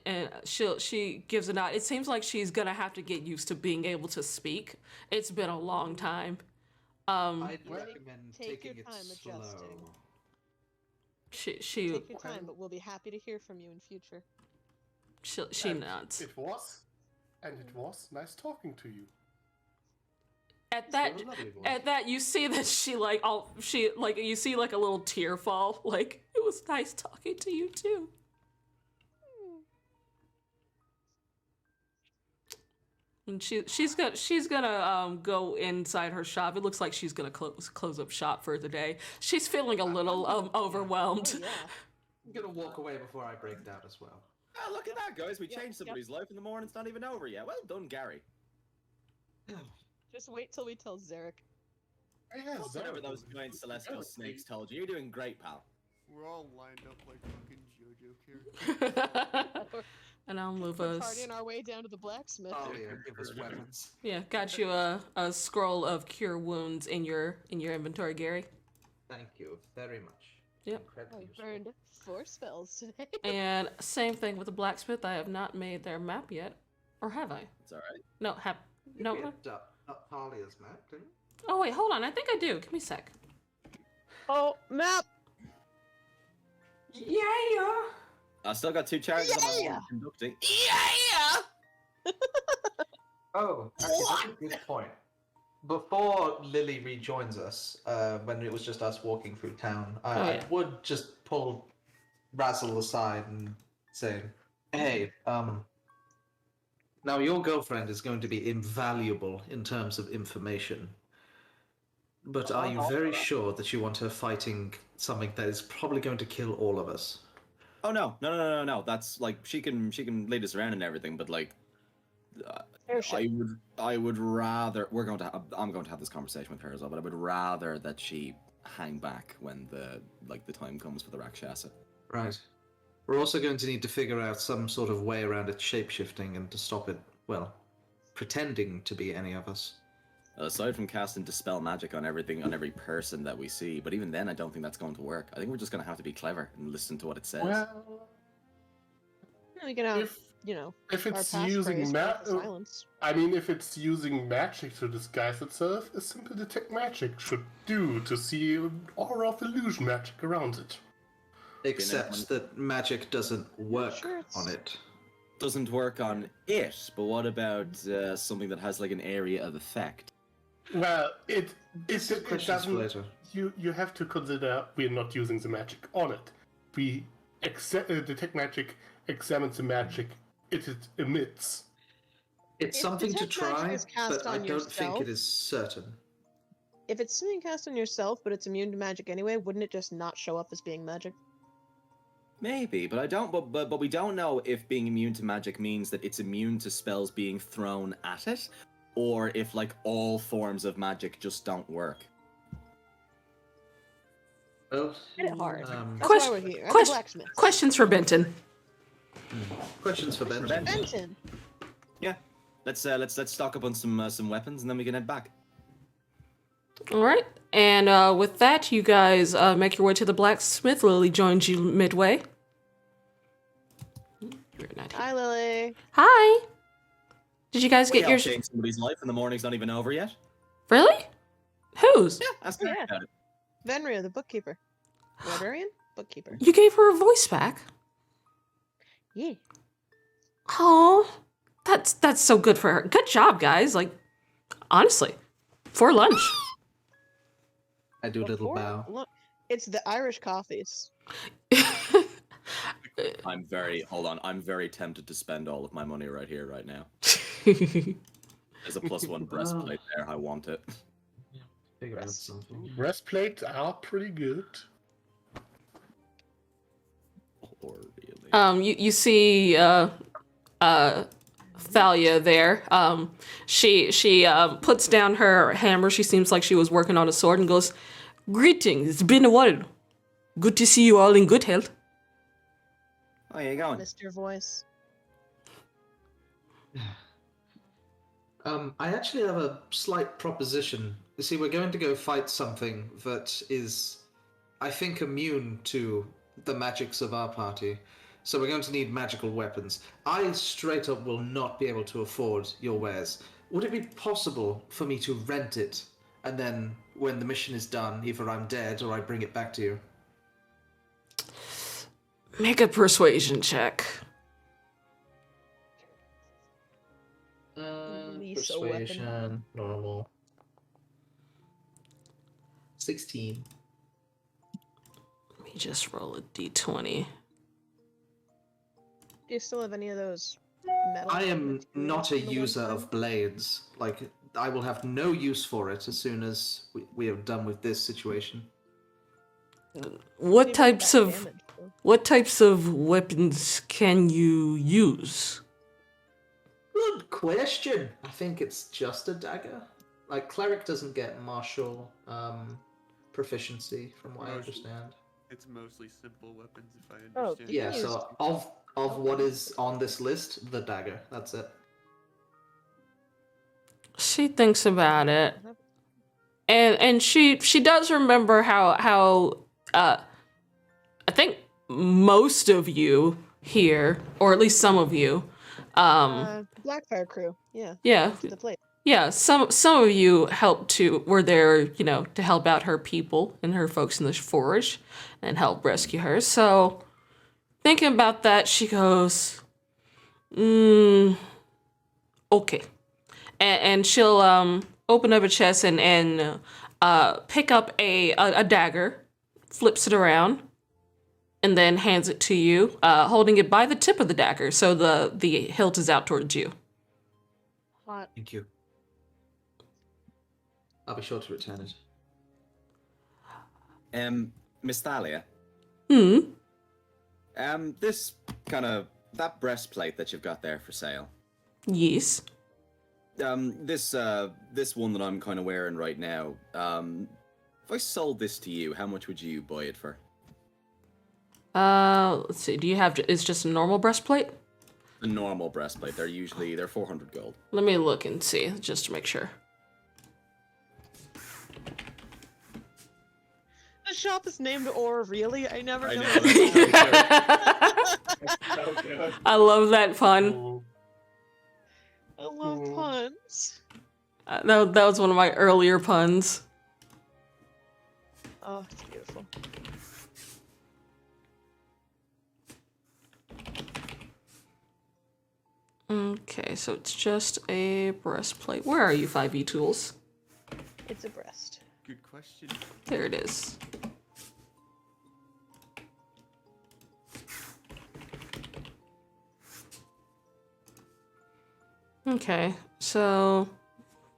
And she gives a nod. It seems like she's gonna have to get used to being able to speak. It's been a long time. I'd recommend take taking your it time slow. adjusting. She Take your time, but we'll be happy to hear from you in future. she And nods. It was nice talking to you. At that You're a lovely voice. at that you see that you see like a little tear fall. Like, it was nice talking to you too. And she's gonna go inside her shop. It looks like she's gonna close up shop for the day. She's feeling a little overwhelmed. Oh, yeah. I'm gonna walk away before I break down as well. Ah, look at that, guys. We Yep, changed somebody's life in the morning. It's not even over yet. Well done, Gary. Just wait till we tell Zarek. Whatever those giant celestial snakes told you. You're doing great, pal. We're all lined up like fucking JoJo characters. And I'll move We're us. partying our way down to the blacksmith. Thalia, give us weapons. Yeah, got you a scroll of cure wounds in your inventory, Gary. Thank you very much. Yep. Incredibly I useful. burned 4 spells today. And same thing with the blacksmith. I have not made their map yet, or have I? It's alright. No, have no. We had Thalia's map, didn't we? Oh wait, hold on. I think I do. Give me a sec. Oh, map! Yeah. I still got 2 charges on my Yeah. own conducting. Yeah. Oh, actually, that's a good point. Before Lily rejoins us, when it was just us walking through town, yeah. I would just pull Razzle aside and say, "Hey, now your girlfriend is going to be invaluable in terms of information. But are you very sure that you want her fighting something that is probably going to kill all of us?" Oh no. That's like she can lead us around and everything, but like Airship. I would rather I'm going to have this conversation with her as well, but I would rather that she hang back when the time comes for the Rakshasa. Right. We're also going to need to figure out some sort of way around its shape-shifting and to stop it, well, pretending to be any of us. Aside from casting Dispel Magic on every person that we see, but even then I don't think that's going to work. I think we're just going to have to be clever and listen to what it says. Well, We can have, if if our it's passphrase using break the silence. I mean, if it's using magic to disguise itself, a simple detect magic should do to see an aura of illusion magic around it. Except that magic doesn't work Sure, it's- on it. Doesn't work on it, but what about something that has like an area of effect? Well, it Questions doesn't. later. You have to consider we're not using the magic on it. We detect magic, examines the magic it emits. It's If something to detect magic try, is cast but I on don't think yourself- it is certain. If it's something cast on yourself, but it's immune to magic anyway, wouldn't it just not show up as being magic? Maybe, but I don't. But we don't know if being immune to magic means that it's immune to spells being thrown at it, or if like all forms of magic just don't work. Well, Hit it hard. That's Question- why we're here. At the question- blacksmith. Questions for Benton. questions for Ben. Benton. Yeah, let's stock up on some weapons and then we can head back. All right. And with that, you guys make your way to the blacksmith. Lily joins you midway. You're not here. Hi, Lily. Hi. Did you guys We get your... helped change somebody's life and the morning's not even over yet. Really? Whose? Yeah, ask Oh, me yeah. about it. Venria, the bookkeeper. Librarian? Bookkeeper. You gave her a voice back? Yeah. Oh, that's so good for her. Good job, guys. Like, honestly, for lunch. I do a little Before- bow. Look, it's the Irish coffees. I'm very tempted to spend all of my money right here, right now. There's a +1 breastplate there. I want it. Figure out something. Breastplates are pretty good. Or really. You see Thalia there. She puts down her hammer. She seems like she was working on a sword and goes, "Greetings, it's been a while. Good to see you all in good health." Oh, you going? Mr. Voice. I actually have a slight proposition. You see, we're going to go fight something that is, I think, immune to the magics of our party. So we're going to need magical weapons. I straight up will not be able to afford your wares. Would it be possible for me to rent it, and then when the mission is done, either I'm dead or I bring it back to you? Make a persuasion check. Lisa weapon. Persuasion, normal. 16. Let me just roll a d20. Do you still have any of those metal? I am materials not a from the one user time? of blades. Like, I will have no use for it as soon as we are done with this situation. What Maybe types that of damage, though. what types of weapons can you use? Good question. I think it's just a dagger. Like, cleric doesn't get martial proficiency, from what I understand. It's mostly simple weapons, if I Oh, understand. Yeah, Used. so of what is on this list, the dagger. That's it. She thinks about it. And she does remember how I think most of you here, or at least some of you, Blackfire crew. Yeah. yeah, The place. yeah, some of you were there, to help out her people and her folks in the forge and help rescue her. So thinking about that, she goes, okay. And she'll open up a chest and pick up a dagger, flips it around, and then hands it to you, holding it by the tip of the dagger, so the hilt is out towards you. Hot. Thank you. I'll be sure to return it. Miss Thalia, Hmm. this that breastplate that you've got there for sale, Yes. This one that I'm kind of wearing right now. If I sold this to you, how much would you buy it for? Let's see. Do you have? It's just a normal breastplate. A normal breastplate. They're 400 gold. Let me look and see, just to make sure. The shop is named Or, really? I never I know. know. I love that pun. Oh, I love puns. That was one of my earlier puns. Oh, it's beautiful. Okay, so it's just a breastplate. Where are you, 5e tools? It's a breast. Good question. There it is. Okay, so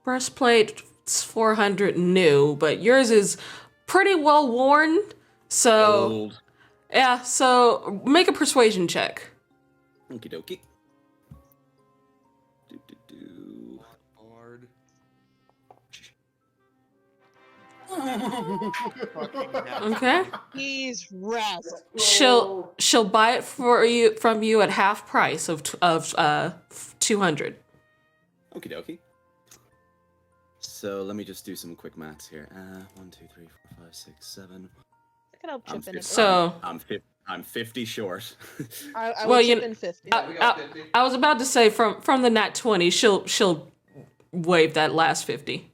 breastplate, it's 400 new, but yours is pretty well worn. So Gold. yeah, so make a persuasion check. Okie dokie. Do. Bard. Okay. He's rest. She'll buy it for you from you at half price of 200. Okie dokie. So let me just do some quick maths here. 1, 2, 3, 4, 5, 6, 7. I can help I'm chip in. 50. So I'm 50 short. I well, will you chip in 50. I was about to say from the nat 20, she'll waive that last 50.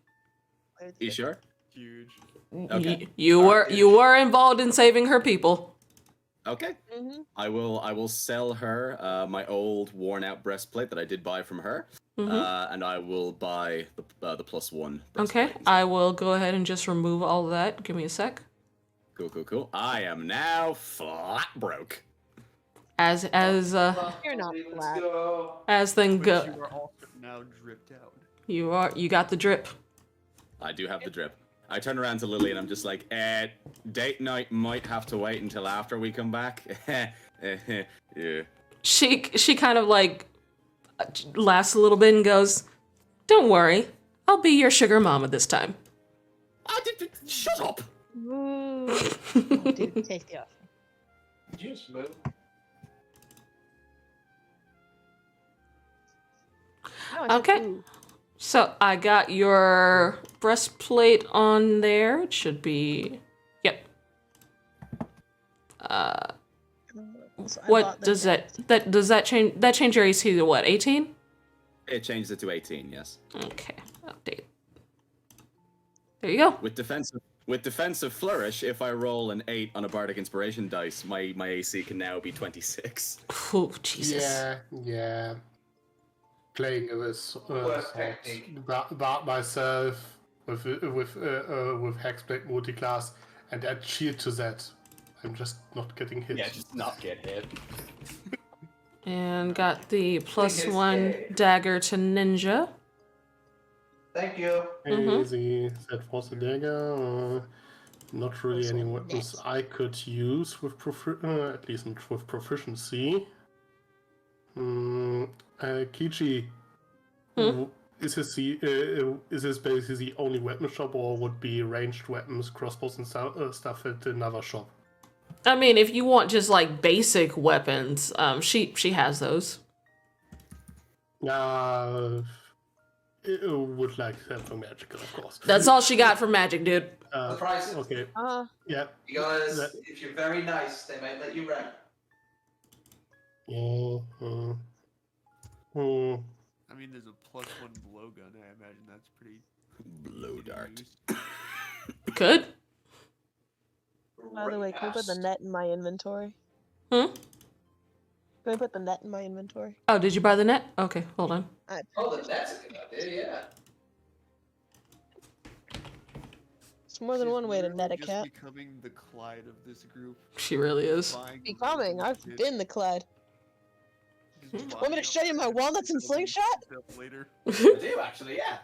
You sure? Huge. Okay. You were involved in saving her people. Okay. Mm-hmm. I will sell her my old worn out breastplate that I did buy from her, Mhm. and I will buy the +1. Okay, breastplate. I will go ahead and just remove all of that. Give me a sec. Cool. I am now flat broke. As You're not flat. as things But go, you are also now dripped out. you got the drip. I do have the drip. I turn around to Lily and I'm just like, date night might have to wait until after we come back. Yeah. She kind of like laughs a little bit and goes, "Don't worry, I'll be your sugar mama this time." Shut up. Ooh. Dude, take the offer. No, I said Okay. ooh. So I got your breastplate on there. It should be, yep. So I What bought the does net. does that change? That change your AC to what? 18? It changes it to 18, yes. Okay, update. There you go. With defensive flourish, if I roll an 8 on a bardic inspiration dice, my AC can now be 26. Oh Jesus. yeah. Playing with about myself with Hexblade multiclass and add shield to that. I'm just not getting hit. Yeah, just not get hit. And got the +1 dagger to ninja. Thank you. Crazy. That was a dagger. Not really Also any weapons net. I could use with at least not with proficiency. Kichi, is this basically the only weapon shop, or would be ranged weapons, crossbows, and stuff at another shop? I mean, if you want just like basic weapons, she has those. Would like something magical, of course. That's all she got for magic, dude. The price. Okay. Uh, Yeah. Because That- if you're very nice, they might let you rent. I mean, there's a +1 blowgun. I imagine that's pretty. Blow dart. used. Good. by the way, can I put the net in my inventory? Hmm? Can I put the net in my inventory? Oh, did you buy the net? Okay, hold on. Oh, that's a good idea, yeah. It's more than She's one way to literally net a just cat. becoming the Clyde of this group. She really is. Buying Becoming, I've shit, been the Clyde. just Want me to buying show you my up walnuts and selling slingshot? stuff later. I do, actually, yeah.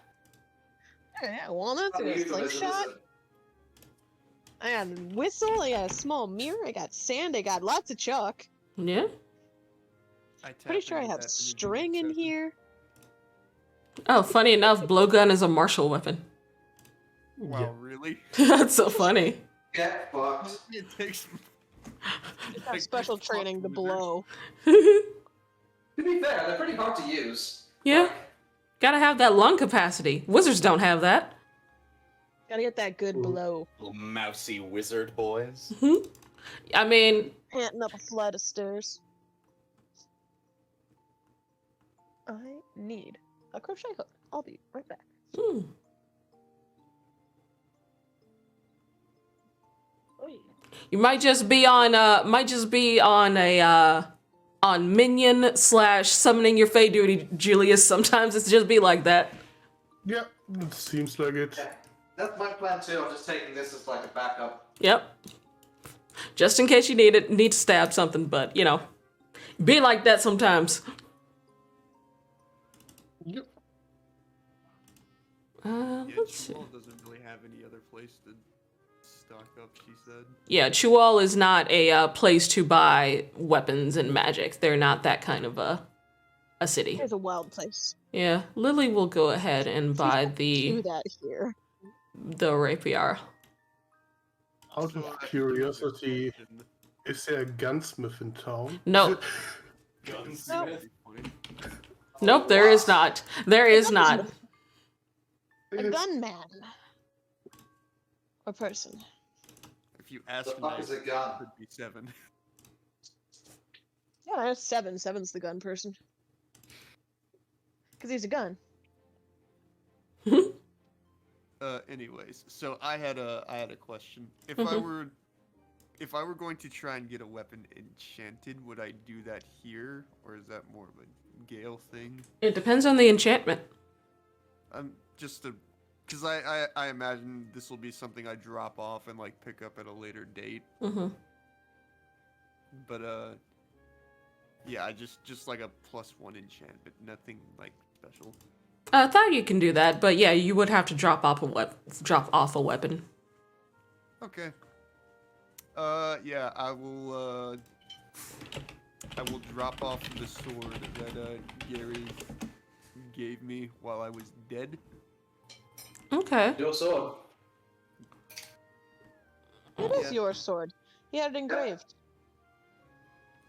Yeah, walnuts and Not a euphemism, is slingshot. it? I got a whistle, I got a small mirror, I got sand, I got lots of chalk. Yeah. I tap Pretty sure I into have that energy string in acceptance. here. Oh, funny enough, blowgun is a martial weapon. Wow, really? That's so funny. Get fucked. It takes. Have special training to blow. To be fair, they're pretty hard to use. Yeah. Like, Gotta have that lung capacity. Wizards don't have that. Gotta get that good blow. Little mousy wizard boys. I mean, Panting up a flight of stairs. I need a crochet hook. I'll be right back. hmm. Oh, yeah. You might just be on on minion / summoning your Fey duty, Julius. Sometimes it's just be like that. Yeah, it seems like it. yeah, that's my plan too. I'm just taking this as like a backup. Yep. Just in case you need to stab something, but you know, be like that sometimes. Yep. Yeah, Let's see. Chual doesn't really have any other place to stock up, she said. Yeah, Chual is not a place to buy weapons and magic. They're not that kind of a city. Here's a wild place. Yeah, Lily will go ahead and buy Do that here. the rapier. Out So, of curiosity, is there a gunsmith in town? No, Gunsmith. nope, there is not. There is not. A gunman. Or person. If you ask The fuck me, is a it gun? could be 7. Yeah, that's 7. 7's the gun person. Because he's a gun. Anyways, so I had a question. If Mhm. I were going to try and get a weapon enchanted, would I do that here, or is that more of a Gale thing? It depends on the enchantment. Because I imagine this will be something I drop off and like pick up at a later date. Mm-hmm. But yeah, I just like a +1 enchantment, nothing like special. I thought you can do that, but yeah, you would have to drop off a weapon. Okay. Yeah, I will drop off the sword that Gary gave me while I was dead. Okay. Your sword. It is your sword. He had it engraved.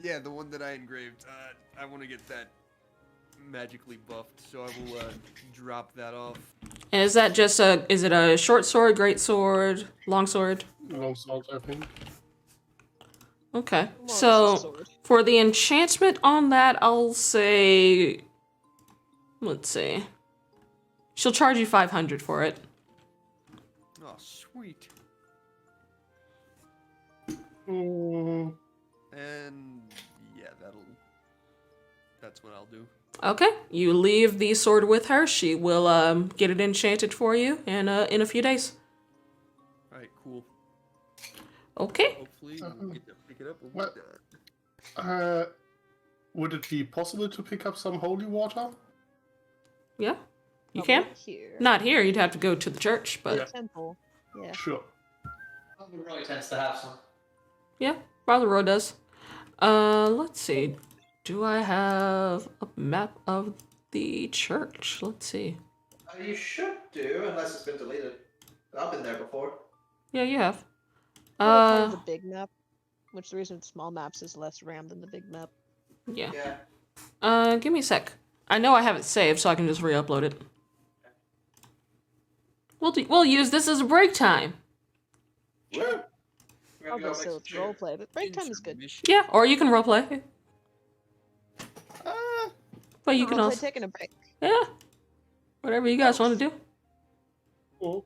Yeah, the one that I engraved. I want to get that magically buffed, so I will drop that off. And is that just is it a short sword, great sword, long sword? Long sword, I think. Okay. Long So sword. for the enchantment on that, I'll say, let's see. She'll charge you 500 for it. Oh, sweet. Mm, And yeah, that's what I'll do. Okay. You leave the sword with her. She will get it enchanted for you in a few days. All right, cool. Okay. Hopefully we'll get to pick it up when Well- we're done. would it be possible to pick up some holy water? Yeah. You Probably can. Here. Not here. You'd have to go to the church, but Yeah. Temple. Yeah. Sure. He really tends to have some. yeah, Father Road does. Let's see. Do I have a map of the church? Let's see. You should do, unless it's been deleted. I've been there before. Yeah, you have. Probably part of the big map. Which the reason small maps is less RAM than the big map. Yeah. Yeah. Give me a sec. I know I have it saved, so I can just re-upload it. We'll use this as break time. Sure. I'll go so it's roleplay, but break time is good. Yeah, or you can roleplay. But you can Roleplay also, taking a break. yeah, whatever you guys want to do. Oh.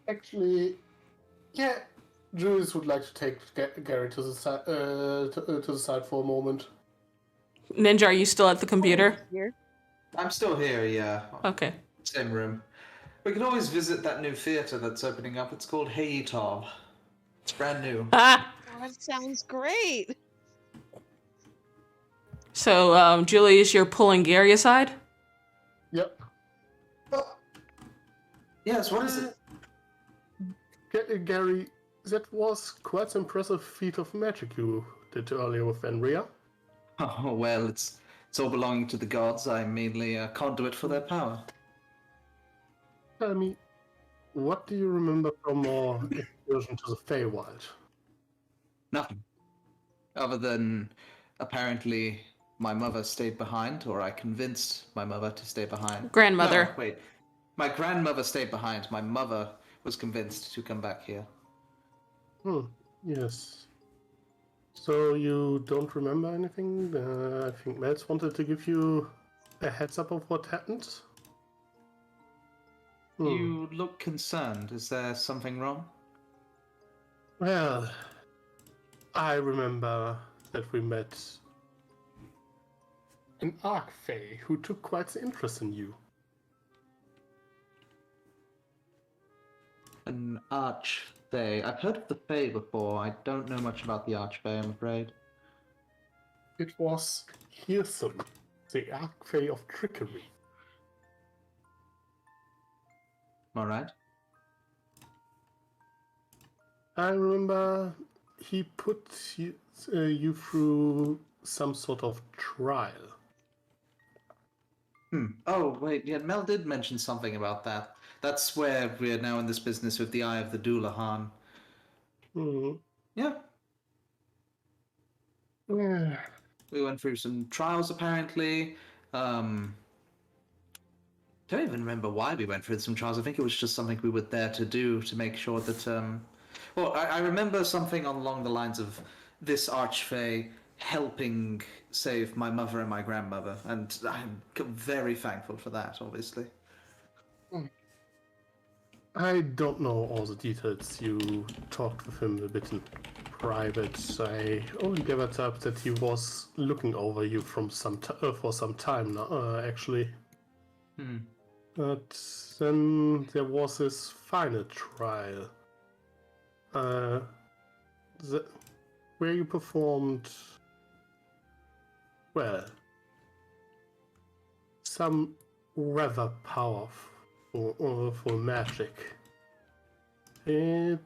Actually, yeah, Julius would like to take Gary to the side, to the side for a moment. Ninja, are you still at the computer? Here. I'm still here, yeah. Okay. Same room. We can always visit that new theatre that's opening up. It's called Hey Tom. It's brand new. Ah. Oh, that sounds great. So, Julius, you're pulling Gary aside. Yep. Yes, what is it? Gary, that was quite an impressive feat of magic you did earlier with Enria. Oh, well, it's It's all belonging to the gods. I'm mainly a conduit for their power. Tell me, what do you remember from our excursion to the Feywild? Nothing. Other than apparently my mother stayed behind, or I convinced my mother to stay behind. Grandmother. No, wait. My grandmother stayed behind. My mother was convinced to come back here. Yes. So you don't remember anything? I think Mels wanted to give you a heads up of what happened. You look concerned. Is there something wrong? Well, I remember that we met an Archfey who took quite the interest in you. An Archfey. I've heard of the Fey before. I don't know much about the Archfey, I'm afraid. It was Hearsome, the Archfey of Trickery. Alright. I remember he put you through some sort of trial. Oh, wait, yeah, Mel did mention something about that. That's where we're now in this business with the Eye of the Doulahan. Yeah. Yeah. We went through some trials, apparently. Don't even remember why we went through some trials. I think it was just something we were there to do to make sure that, Well, I remember something along the lines of this Archfey helping save my mother and my grandmother, and I'm very thankful for that, obviously. I don't know all the details. You talked with him a bit in private. I only gathered up that he was looking over you for some time now, actually. But then there was this final trial, where you performed, well, some rather powerful magic. It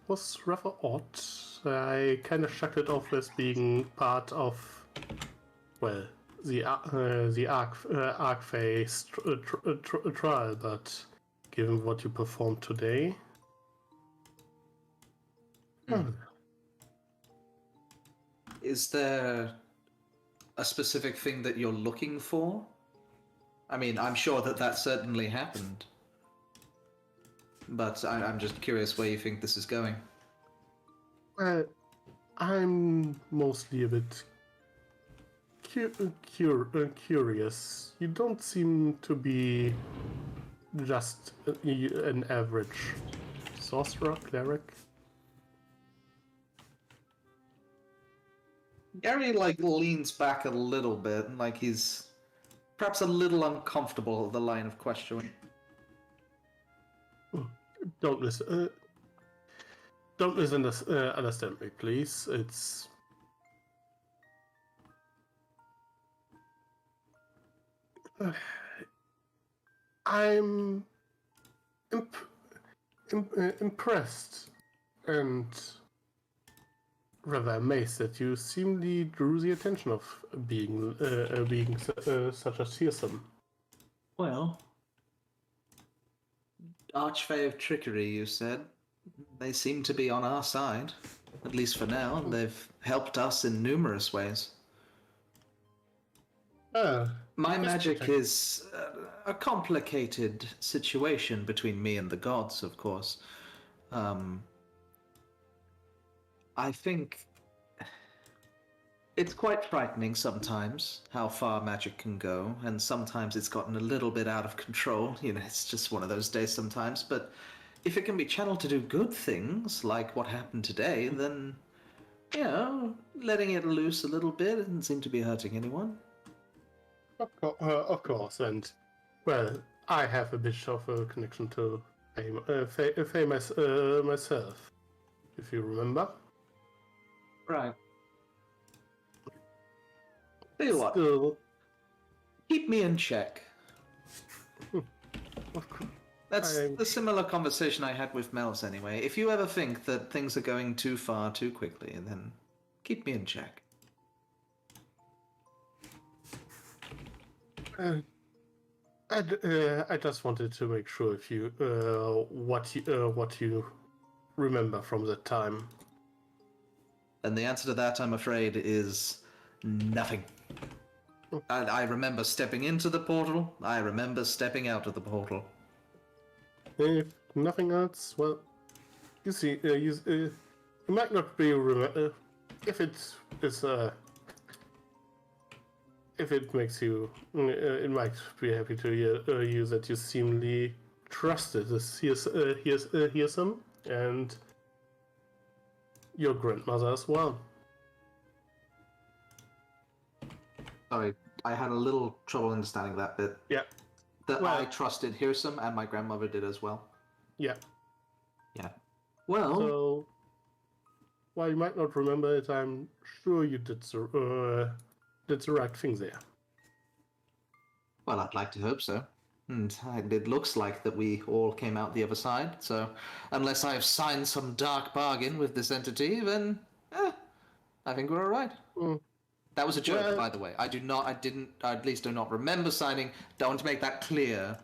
was rather odd. I kind of shrugged it off as being part of, well, the Archfey's trial, but given what you performed today, Is there a specific thing that you're looking for? I mean, I'm sure that certainly happened. But I'm just curious where you think this is going. I'm mostly a bit curious. You don't seem to be just an average sorcerer, cleric. Gary, leans back a little bit, like he's perhaps a little uncomfortable at the line of questioning. Don't listen. Don't misunderstand me, please. It's I'm impressed and rather amazed that you seemingly drew the attention of being such as fearsome. Well, Archfey of Trickery, you said. They seem to be on our side, at least for now. They've helped us in numerous ways. My magic is a complicated situation between me and the gods, of course. I think it's quite frightening sometimes how far magic can go, and sometimes it's gotten a little bit out of control. It's just one of those days sometimes, but if it can be channeled to do good things, like what happened today, then, letting it loose a little bit doesn't seem to be hurting anyone. Of course, and, well, I have a bit of a connection to famous myself, if you remember. Right. Tell you what, Still, keep me in check. of course. That's the similar conversation I had with Mel's anyway. If you ever think that things are going too far too quickly, then keep me in check. I just wanted to make sure if you what you remember from that time. And the answer to that, I'm afraid, is nothing. I remember stepping into the portal. I remember stepping out of the portal. If nothing else, well, you see, you might not be if it is if it makes you, it might be happy to hear you that you seemingly trusted this Hearsome and your grandmother as well. Sorry, I had a little trouble understanding that bit. Yeah. That Well- I trusted Hirsum and my grandmother did as well. Yeah. Yeah. Well, So, while you might not remember it, I'm sure you did the right thing there. well, I'd like to hope so. And it looks like that we all came out the other side. So, unless I have signed some dark bargain with this entity, then I think we're all right. Mm. That was a joke, Well- by the way. I at least do not remember signing. Don't want to make that clear.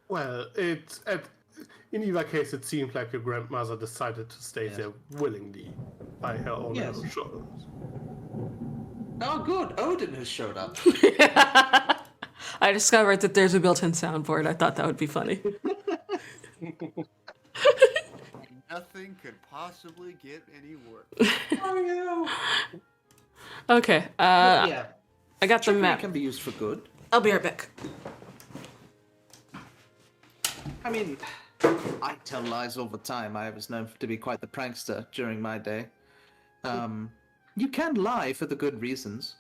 Well, in either case, it seemed like your grandmother decided to stay Yes. there willingly by her own Yes. shoulders. Oh, good. Odin has showed up. I discovered that there's a built-in soundboard. I thought that would be funny. Nothing could possibly get any worse. Oh, Okay, yeah. I got the Trickery map. can be used for good. I'll be right back. I mean, I tell lies all the time. I was known to be quite the prankster during my day. You can lie for the good reasons.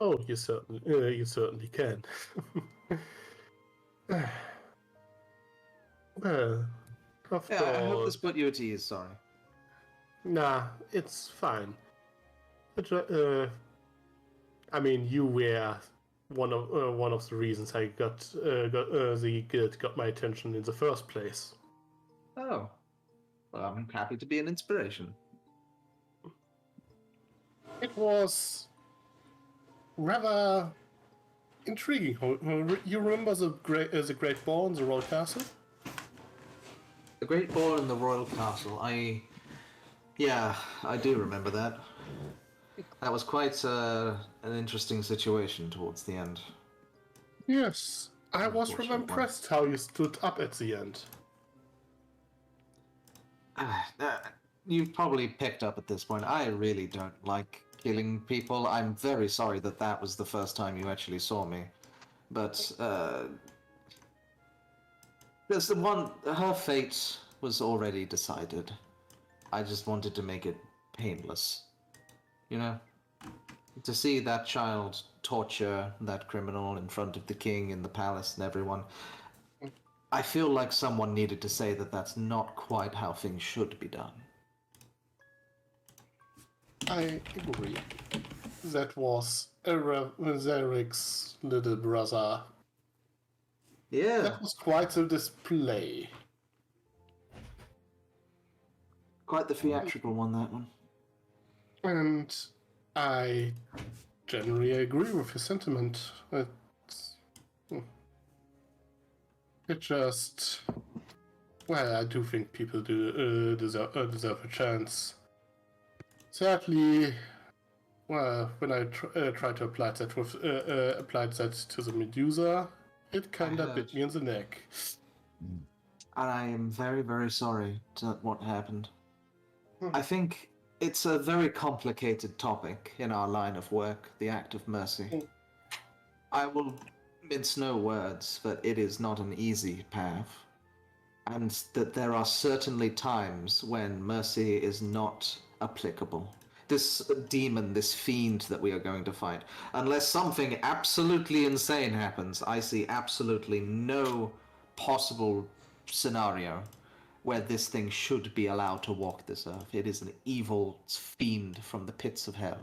Oh, you certainly can. Well, after Yeah, I hope all, this put you at ease. Sorry. nah, it's fine. I mean, you were one of the reasons I got the guild got my attention in the first place. Oh, well, I'm happy to be an inspiration. It was rather intriguing. You remember the great ball in the royal castle? The Great Ball in the Royal Castle. Yeah, I do remember that. That was quite an interesting situation towards the end. Yes, I was rather Unfortunate one. impressed how you stood up at the end. You've probably picked up at this point. I really don't like killing people. I'm very sorry that that was the first time you actually saw me. But, there's the one, her fate was already decided. I just wanted to make it painless. You know? To see that child torture that criminal in front of the king in the palace and everyone. I feel like someone needed to say that that's not quite how things should be done. I agree. That was Eric's little brother. Yeah. That was quite a display. Quite the theatrical one, that one. And I generally agree with your sentiment. It just, well, I do think people do deserve a chance. Sadly, well, when I tried to apply that applied that to the Medusa, it kind of bit heard. me in the neck. And I am very, very sorry to what happened. I think it's a very complicated topic in our line of work, the act of mercy. I will mince no words, but it is not an easy path. And that there are certainly times when mercy is not applicable. This demon, this fiend that we are going to fight, unless something absolutely insane happens, I see absolutely no possible scenario where this thing should be allowed to walk this earth. It is an evil fiend from the pits of hell.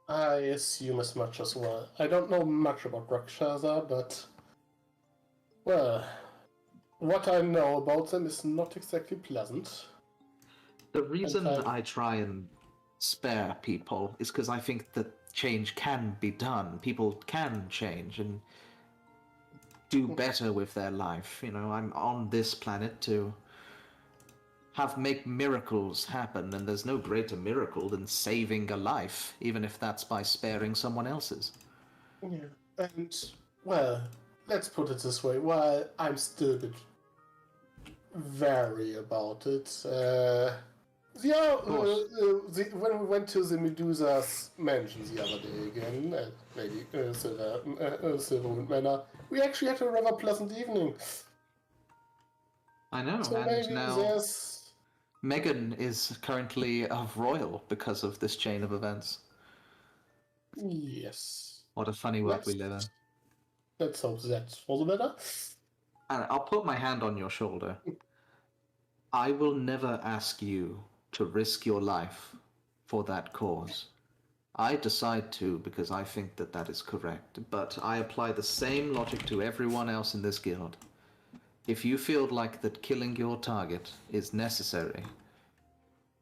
I assume as much as well. I don't know much about Rakshasa, but, well, what I know about them is not exactly pleasant. The reason Okay. I try and spare people is because I think that change can be done. People can change and do better with their life. You know, I'm on this planet to make miracles happen, and there's no greater miracle than saving a life, even if that's by sparing someone else's. Yeah. And, well, let's put it this way. While I'm still a bit wary about it, when we went to the Medusa's mansion the other day again, maybe Silverwood Manor, we actually had a rather pleasant evening. I know, So and maybe now there's... Megan is currently of royal because of this chain of events. Yes. What a funny world we live in. Let's hope that's for the better. And I'll put my hand on your shoulder. I will never ask you to risk your life for that cause. I decide to because I think that that is correct, but I apply the same logic to everyone else in this guild. If you feel like that killing your target is necessary,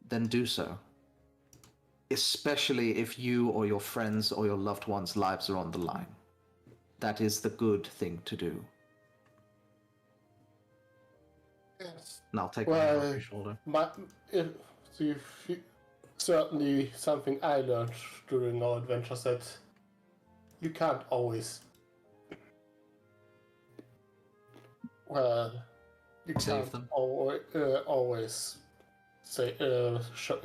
then do so. Especially if you or your friends or your loved ones' lives are on the line. That is the good thing to do. Yes. And I'll take my hand off your shoulder. Certainly something I learned during our adventures that you can't always... Well, you Save can't them. always say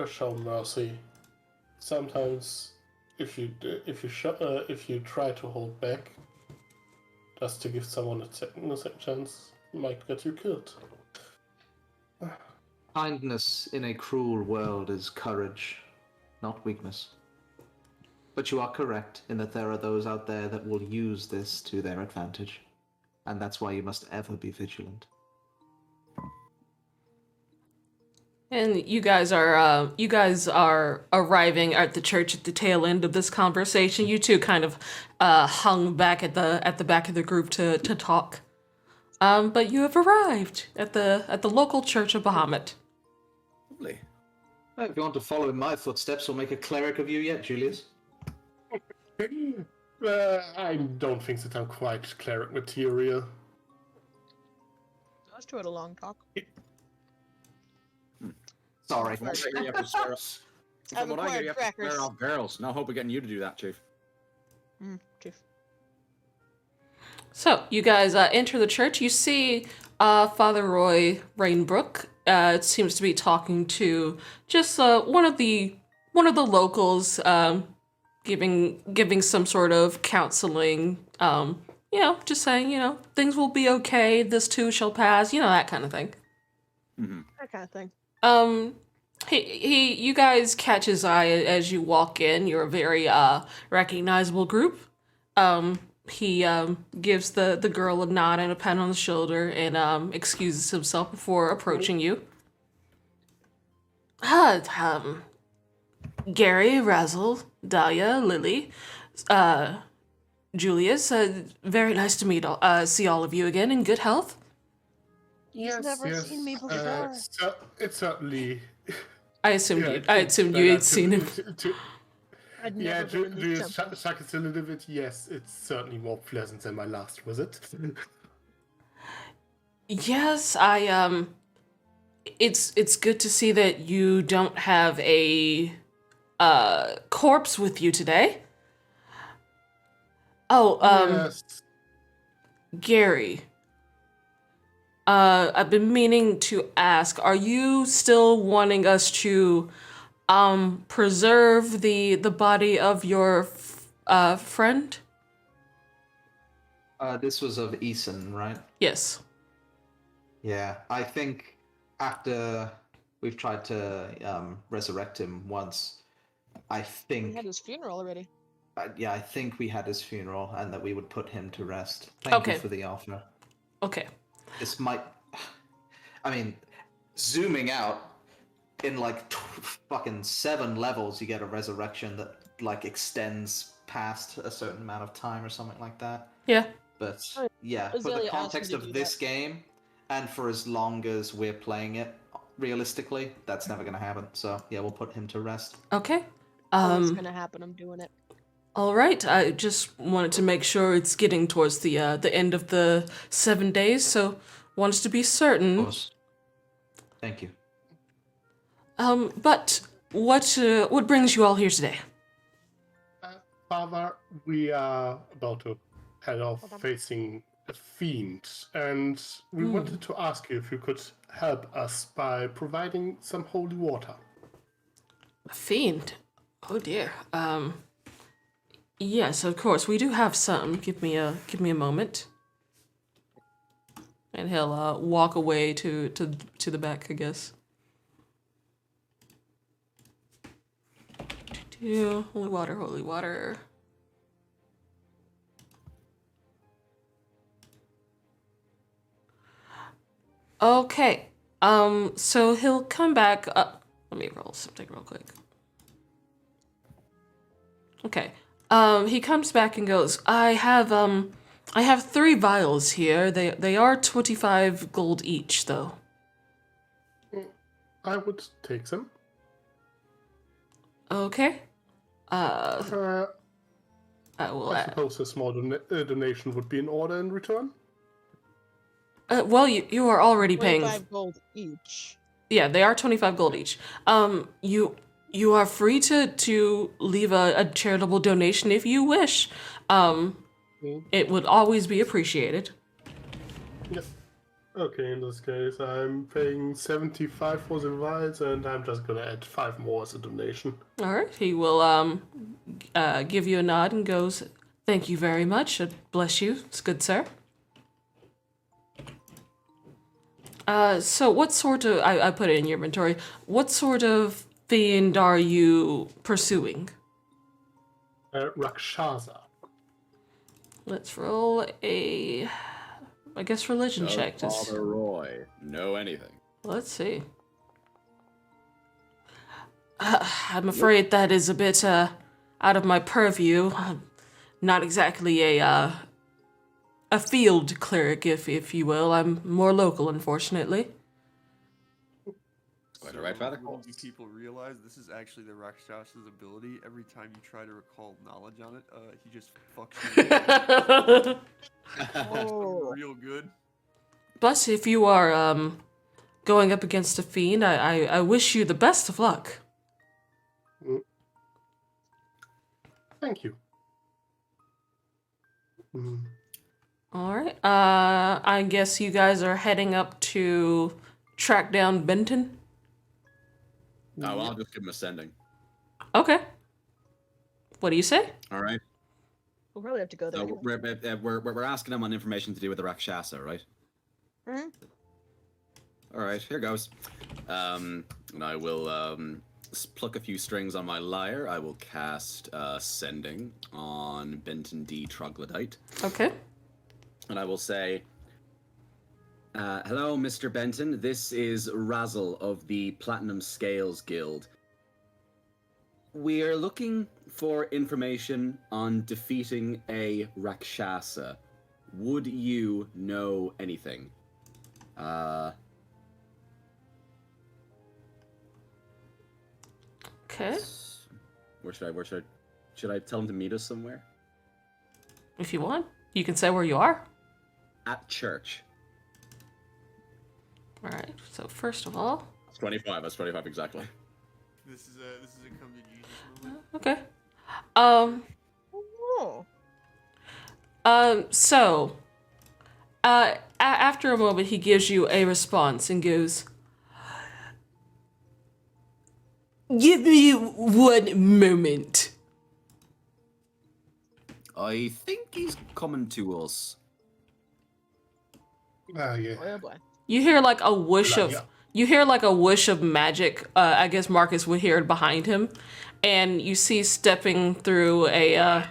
show mercy. Sometimes, if you try to hold back, just to give someone a second chance, might get you killed. Kindness in a cruel world is courage, not weakness. But you are correct in that there are those out there that will use this to their advantage. And that's why you must ever be vigilant. And you guys are arriving at the church at the tail end of this conversation. You two kind of hung back at the back of the group to talk. But you have arrived at the local church of Bahamut. Lovely. Well, if you want to follow in my footsteps, we'll make a cleric of you yet, Julius. I don't think that I'm quite cleric material. Let's do it a long talk. Sorry. I've From what I hear, you have to crackers. swear off girls. No hope of getting you to do that, Chief. Chief. So you guys enter the church. You see Father Roy Rainbrook. It seems to be talking to just one of the locals, giving some sort of counseling. Just saying, things will be okay. This too shall pass. That kind of thing. Mm-hmm. That kind of thing. You guys catch his eye as you walk in. You're a very recognizable group. He gives the girl a nod and a pat on the shoulder and excuses himself before approaching you. Gary, Razzle, Dahlia, Lily, Julius, very nice to see all of you again in good health. He's never seen me before. It's certainly... I assumed you had seen him. I'd never been in do this temple. suck it a little bit? Yes, it's certainly more pleasant than my last visit. Yes, it's good to see that you don't have a corpse with you today. Oh, Yes. Gary. I've been meaning to ask, are you still wanting us to preserve the body of your friend? This was of Eason, right? Yes. Yeah, I think after we've tried to resurrect him once, I We think... had his funeral already. I think we had his funeral and that we would put him to rest. Thank you for the offer. Okay. This might... I mean, zooming out, in fucking 7 levels, you get a resurrection that extends past a certain amount of time or something like that. Yeah. But yeah, for the Azalea asked me context to of do this that. game, and for as long as we're playing it, realistically, that's never gonna happen. So yeah, we'll put him to rest. Okay. Oh, it's gonna happen. I'm doing it. All right. I just wanted to make sure it's getting towards the end of the 7 days, so wanted to be Of certain. course. Thank you. But what brings you all here today? Father, we are about to head off Hold on. facing a fiend, and we wanted to ask you if you could help us by providing some holy water. A fiend. Oh dear. Yes, of course. We do have some. Give me a moment. And he'll walk away to the back, I guess. Holy water, holy water. Okay. So he'll come back. Let me roll something real quick. Okay. He comes back and goes, I have 3 vials here. They are 25 gold each, though. I would take them. Okay. I I will. suppose a small donation would be in order in return. Well, you are already paying. 25 gold each. Yeah, they are 25 gold each. You are free to leave a charitable donation if you wish. It would always be appreciated. Yep. Okay, in this case, I'm paying 75 for the vials, and I'm just gonna add 5 more as a donation. All right. He will give you a nod and goes, "Thank you very much. Bless you. It's good, sir." So what sort of, I put it in your inventory, what sort of fiend are you pursuing? Rakshasa. Let's roll a, I guess, religion Does check. Father Roy know anything? Let's see. I'm afraid that is a bit out of my purview. I'm not exactly a field cleric, if you will. I'm more local, unfortunately. Quite all right, Father. Only people realize this is actually the Rakshasa's ability. Every time you try to recall knowledge on it, he just fucks you. Oh. Real good. But if you are going up against a fiend, I wish you the best of luck. Thank you. All right. I guess you guys are heading up to track down Benton. Oh, well, I'll just give him a sending. Okay. What do you say? All right. We'll probably have to go there. So anyway. we're asking him on information to do with the Rakshasa, right? Mhm. All right, here goes. And I will pluck a few strings on my lyre. I will cast sending on Benton D. Troglodyte. Okay. And I will say, hello, Mr. Benton. This is Razzle of the Platinum Scales Guild. We are looking for information on defeating a Rakshasa. Would you know anything? Okay. Should I tell him to meet us somewhere? If you want, you can say where you are. At church. All right. So first of all, That's 25. That's 25 exactly. This is a come to Jesus moment. okay. Oh. So, after a moment, he gives you a response and goes, "Give me 1 moment." I think he's coming to us. Yeah. Oh boy. You hear like a whoosh Yeah, of yeah. you hear like a whoosh of magic. I guess Marcus would hear it behind him, and you see stepping through a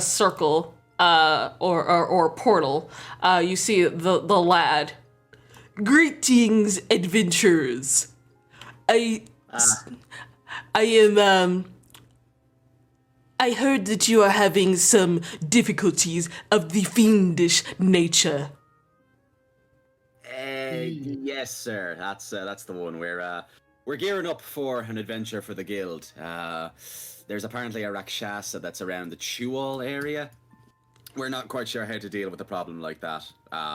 circle or portal. You see the lad. "Greetings, adventurers. I am I heard that you are having some difficulties of the fiendish nature." Yes, sir. That's the one. We're we're gearing up for an adventure for the guild. There's apparently a Rakshasa that's around the Chual area. We're not quite sure how to deal with a problem like that.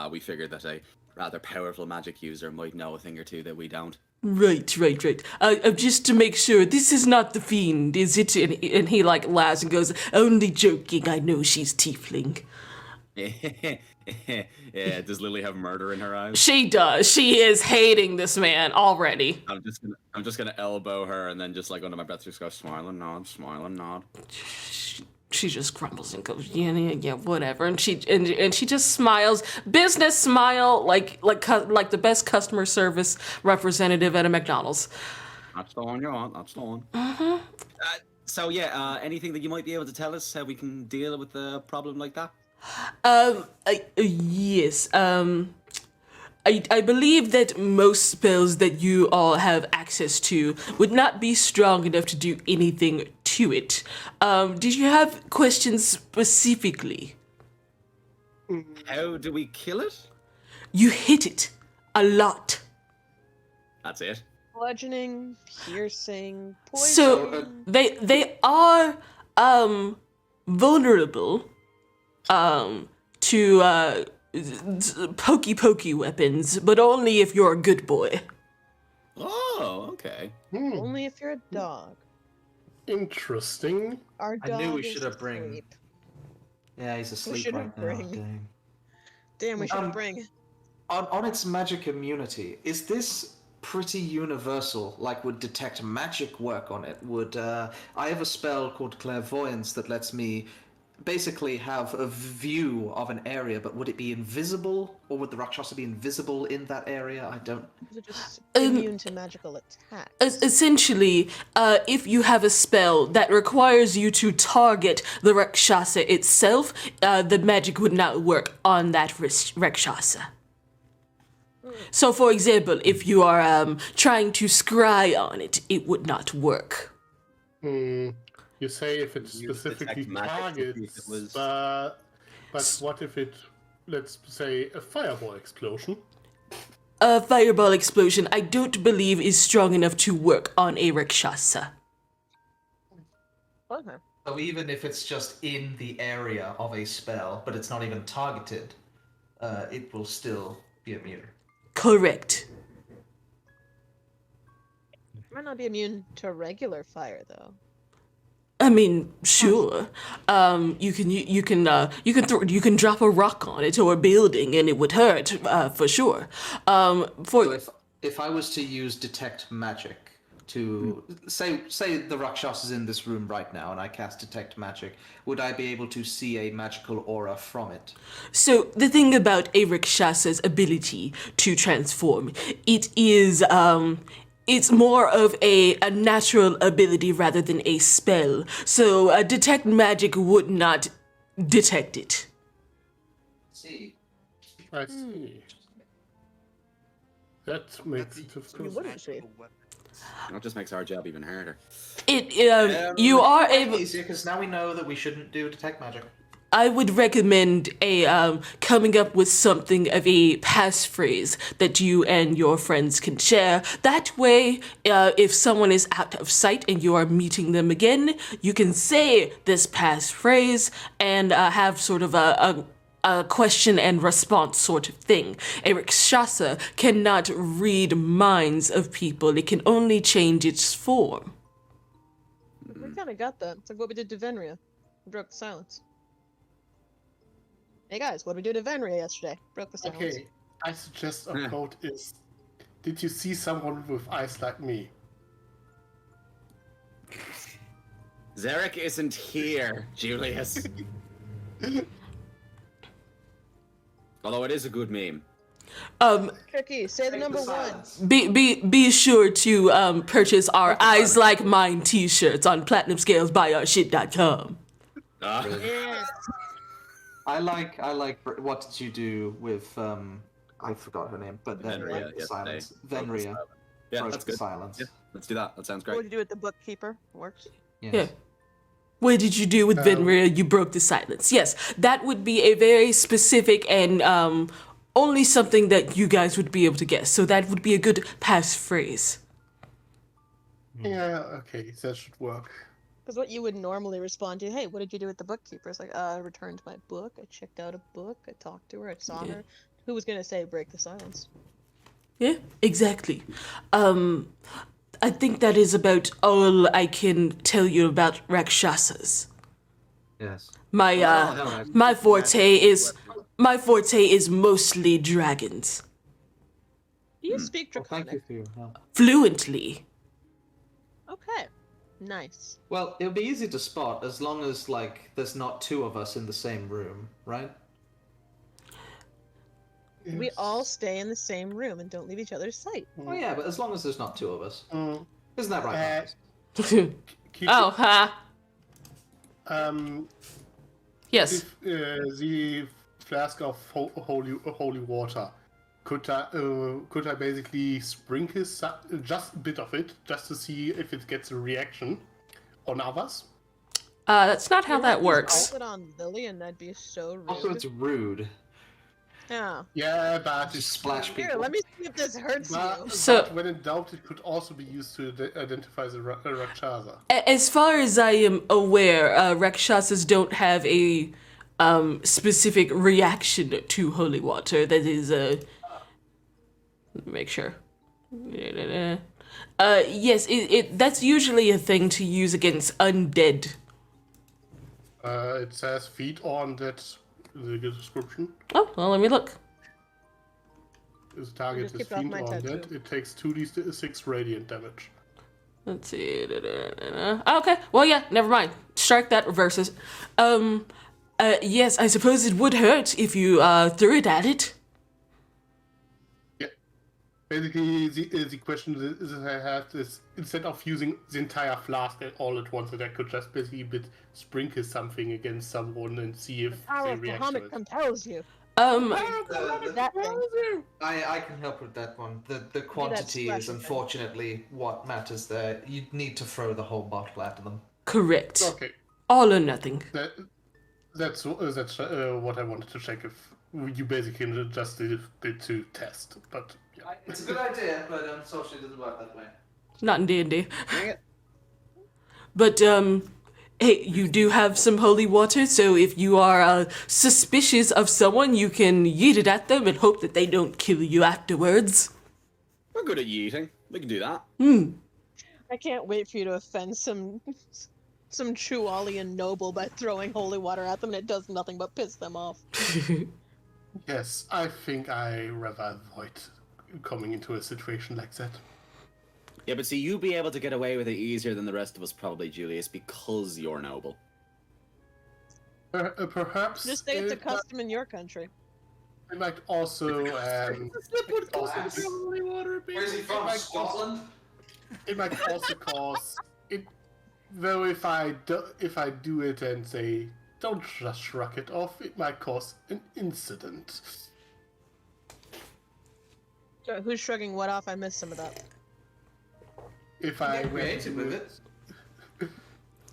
We figured that a rather powerful magic user might know a thing or two that we don't. Right. Just to make sure, this is not the fiend, is it? And he like laughs and goes, "Only joking. I know she's tiefling." Yeah, does Lily have murder in her eyes? She does. She is hating this man already. I'm just gonna elbow her and then just like under my breath just go smile and nod. She just grumbles and goes, yeah, whatever. And she just smiles, business smile, like the best customer service representative at a McDonald's. That's the one you want. That's the one. Mm-hmm. So yeah, anything that you might be able to tell us how we can deal with a problem like that? Yes. I believe that most spells that you all have access to would not be strong enough to do anything to it. Did you have questions specifically? How do we kill it? You hit it a lot. That's it. Bludgeoning, piercing, poison. So they are vulnerable to pokey weapons, but only if you're a good boy. Oh, okay. Only if you're a dog. Interesting. Our I dog knew we is should have bring- asleep. Yeah, he's asleep should right have now. bring. Dang. Damn, we should Um, bring. On its magic immunity, is this pretty universal? Like, would detect magic work on it? Would I have a spell called clairvoyance that lets me basically have a view of an area, but would it be invisible, or would the Rakshasa be invisible in that area? I don't. Is it just immune to magical attacks? Essentially, if you have a spell that requires you to target the Rakshasa itself, the magic would not work on that Rakshasa. So, for example, if you are trying to scry on it, it would not work. You say if it You specifically detect magic to see if targets, it was- but what if it, let's say, a fireball explosion? A fireball explosion, I don't believe, is strong enough to work on a Rakshasa. Okay. So even if it's just in the area of a spell, but it's not even targeted, it will still be immune. Correct. Might not be immune to regular fire though. I mean, sure. You can drop a rock on it or a building and it would hurt, for sure. So if I was to use detect magic to say the Rakshasa is in this room right now and I cast detect magic, would I be able to see a magical aura from it? So the thing about a Rakshasa's ability to transform, it is it's more of a natural ability rather than a spell. So detect magic would not detect it. See. I see. That makes it, of course. What is she? That just makes our job even harder. You are able. Easier because now we know that we shouldn't do detect magic. I would recommend coming up with something of a passphrase that you and your friends can share. That way, if someone is out of sight and you are meeting them again, you can say this passphrase and have sort of a question and response sort of thing. A Rakshasa cannot read minds of people. It can only change its form. We kind of got that. It's like what we did to Venria. We broke the silence. Hey guys, what did we do to Venria yesterday? Broke the silence. Okay, I suggest a quote is, did you see someone with eyes like me? Zarek isn't here, Julius. Although it is a good meme. Tricky, say the number one. Be sure to purchase our Eyes Like Mine t-shirts on platinumscalesbuyOurShit.com. Yes. I like. What did you do with? I forgot her name, but then Venria, the silence. yesterday. Venria. Yeah, broke that's the good. silence. Yeah, let's do that. That sounds What great. did you do with the bookkeeper? Works. Yes. Yeah. What did you do with Venria? You broke the silence. Yes, that would be a very specific and only something that you guys would be able to guess. So that would be a good passphrase. Yeah, okay, that should work. Because what you would normally respond to, hey, what did you do with the bookkeeper? It's like, I returned my book, I checked out a book, I talked to her, I saw Yeah. her. Who was gonna say break the silence? Yeah, exactly. I think that is about all I can tell you about Rakshasas. Yes. My Well, hell, I've- my forte is mostly dragons. Do you speak Well, thank you Draconic? for your help. Fluently. Okay. Nice. Well, it'll be easy to spot as long as, like, there's not two of us in the same room, right? We all stay in the same room and don't leave each other's sight. Oh yeah, but as long as there's not two of us. Mm, Isn't that right, Marcus? keep Oh, huh. Yes. If the flask of holy water, could I basically sprinkle just a bit of it just to see if it gets a reaction on others? That's not how that Just works. ult it on Lily and that'd be so rude. Also, it's rude. Yeah. Yeah, but Just splash Here, people. let me see if this hurts you. So- when in doubt, it could also be used to identify the Rakshasa. As far as I am aware, Rakshasas don't have a specific reaction to holy water. That is let me make sure. Yes, that's usually a thing to use against undead. It says feed on that the description. Oh, well, let me look. If the target Just is keep it off feed my on that, tattoo. it takes 2d6 radiant damage. Let's see. Okay, well, yeah, never mind. Strike that, reverses. Yes, I suppose it would hurt if you threw it at it. Yeah. Basically, the question that I have is, instead of using the entire flask all at once, that I could just basically sprinkle something against someone and see if Power they of react to Bahamut it. compels you. That thing. I can help with that one. The quantity is splashy thing. unfortunately what matters there. You need to throw the whole bottle at them. Correct. Okay, All or nothing. that's what I wanted to check, if you basically just did it to test, but yeah. It's a good idea, but unfortunately it doesn't work that way. Not in D&D. Dang it. But, hey, you do have some holy water, so if you are suspicious of someone, you can yeet it at them and hope that they don't kill you afterwards. We're good at yeeting. We can do that. I can't wait for you to offend some Chualian noble by throwing holy water at them and it does nothing but piss them off. Yes, I think I rather avoid coming into a situation like that. Yeah, but see, you'll be able to get away with it easier than the rest of us, probably, Julius, because you're noble. Perhaps Just say it's a it custom in your country. might also Where's he from? Scotland? it might also cause it. Though if I do it and say don't just shrug it off, it might cause an incident. So who's shrugging what off? I missed some of that. If I Get were creative to- with it.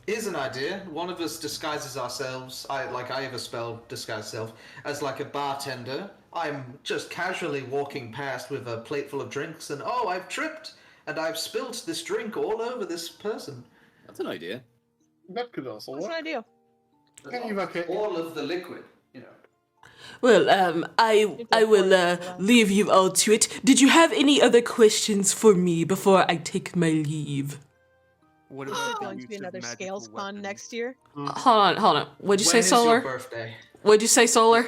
Here's an idea. One of us disguises ourselves. I have a spell disguise self as like a bartender. I'm just casually walking past with a plate full of drinks, and oh, I've tripped and I've spilt this drink all over this person. That's an idea. That could also What's an work. idea? Okay. All of the liquid, Well, I will leave you all to it. Did you have any other questions for me before I take my leave? What Is about there the going to be use of another magical Scales Con weapons? next year? Hold on. What'd you say, When is your Solar? birthday? What'd you say, Solar?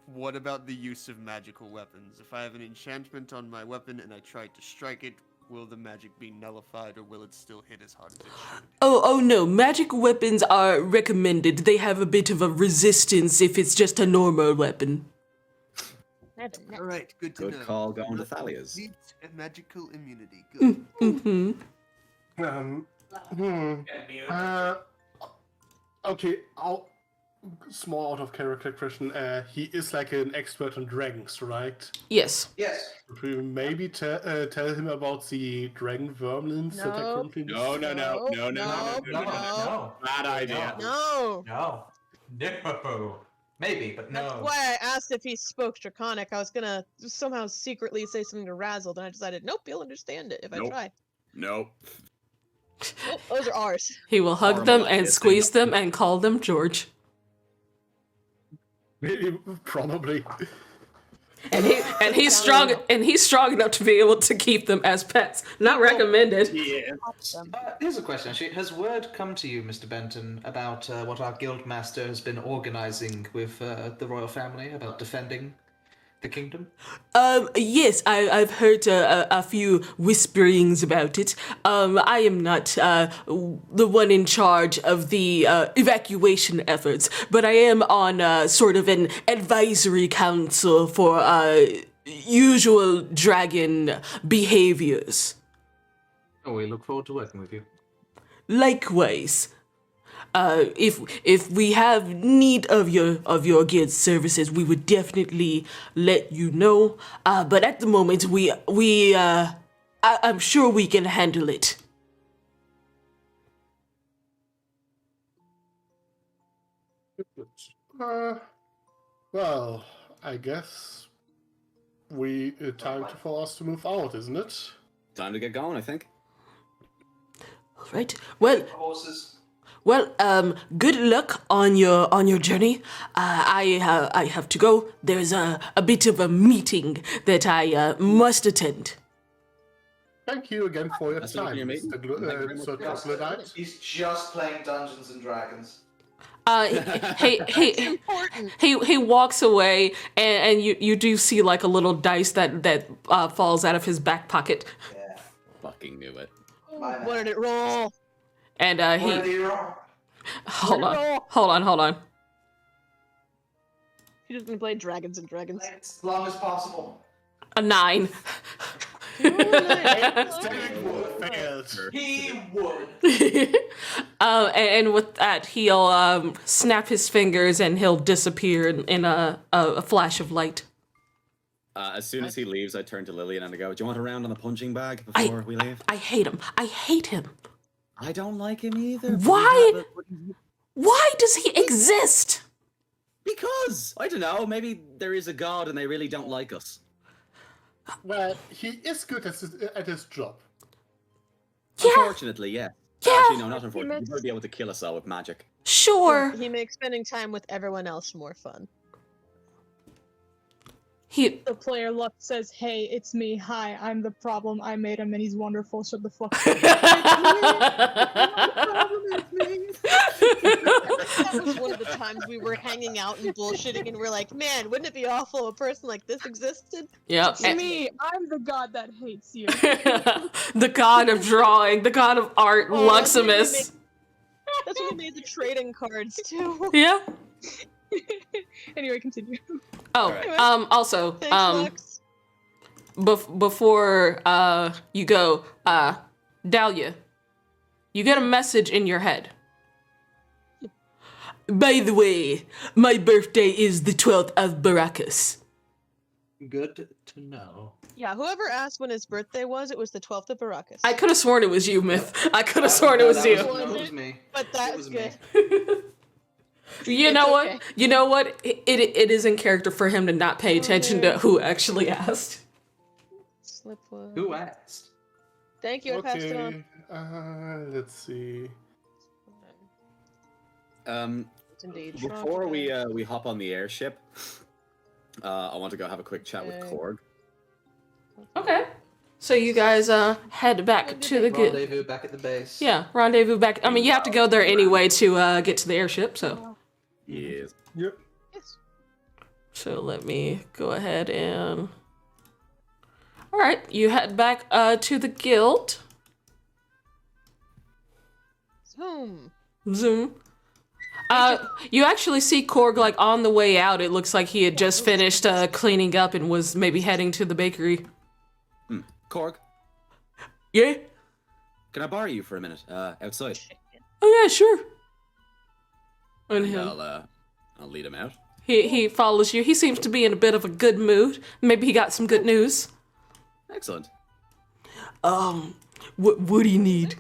What about the use of magical weapons? If I have an enchantment on my weapon and I try to strike it, will the magic be nullified or will it still hit as hard as it should? Oh no, magic weapons are recommended. They have a bit of a resistance if it's just a normal weapon. I have a net. Alright, good to Good know. call going to Not Thalia's. needs a magical immunity. Good. Mm-hmm. Okay, small out of character question. He is like an expert on dragons, right? Yes. Yes. Could we maybe tell him about the dragon vermins that are No. currently? No. Bad idea. No. No. No. Maybe, but That's no. why I asked if he spoke Draconic. I was gonna somehow secretly say something to Razzle, then I decided, nope, he'll understand it if I Nope. try. Nope. Oh, those are ours. He will hug them and squeeze them and call them George. Probably. And he's strong enough to be able to keep them as pets. Not recommended. Yeah. Awesome. Here's a question, actually. Has word come to you, Mr. Benton, about what our guild master has been organizing with the royal family about defending the kingdom? Yes, I've heard a few whisperings about it. I am not the one in charge of the evacuation efforts, but I am on sort of an advisory council for usual dragon behaviors. Oh, we look forward to working with you. Likewise. If we have need of your guild services, we would definitely let you know. But at the moment, I'm sure we can handle it. Well, I guess for us to move out, isn't it? Time to get going, I think. All right. Well, Horses. Well, good luck on your journey. I have to go. There's a bit of a meeting that I must attend. Thank you again for your That's time, your meeting. Mr. Troglodyte. He's just playing Dungeons and Dragons. He walks away, and you do see like a little dice that falls out of his back pocket, Yeah. Fucking knew it. What did it roll? and he hold on. He just gonna play Dragons and Dragons. As long as possible. A 9. He would. And with that, he'll snap his fingers and he'll disappear in a flash of light. As soon as he leaves, I turn to Lillian and I go, "Do you want a round on the punching bag before we leave?" I hate him. I hate him. I don't like him either. but Why? we have Why does he exist? Because I don't know. Maybe there is a god and they really don't like us. Well, he is good at his job. Yeah. Unfortunately, yeah. Yeah. Actually, no, not unfortunately. He'd be able to kill us all with magic. Sure. He makes spending time with everyone else more fun. He. The player luck says, "Hey, it's me. Hi, I'm the problem. I made him, and he's wonderful. Shut the fuck up." That was one of the times we were hanging out and bullshitting, and we're like, "Man, wouldn't it be awful if a person like this existed?" Yep. It's me. I'm the god that hates you. The god of drawing, the god of art, Oh, Luximus. That's when we made the trading cards too. Yeah. Anyway, continue. Oh, Alright. also, Thanks, Lux. before you go, Dahlia, you get a message in your head. By the way, my birthday is the 12th of Baracus. Good to know. Yeah, whoever asked when his birthday was, it was the 12th of Baracus. I could have sworn it was you, Myth. I could have sworn it was you. That was me. But It that's was good. me. You It's know what? okay. You know what? It is in character for him to not pay attention to who actually asked. Slipwood. Who asked? Thank you, I passed it on. Okay, let's see. Indeed. Before we hop on the airship, I want to go have a quick chat with Okay. Korg. Okay. So you guys head back to the Rendezvous back at the base. yeah, rendezvous back. I mean, you have to go there anyway to get to the airship, so. Yes. Yep. Yes. So let me go ahead and. All right, you head back to the guild. Zoom. Zoom. You actually see Korg like on the way out. It looks like he had just finished cleaning up and was maybe heading to the bakery. Korg, Yeah. can I borrow you for a minute? Outside. Oh yeah, sure. And him. I'll lead him out. He follows you. He seems to be in a bit of a good mood. Maybe he got some good news. Excellent. What do you need?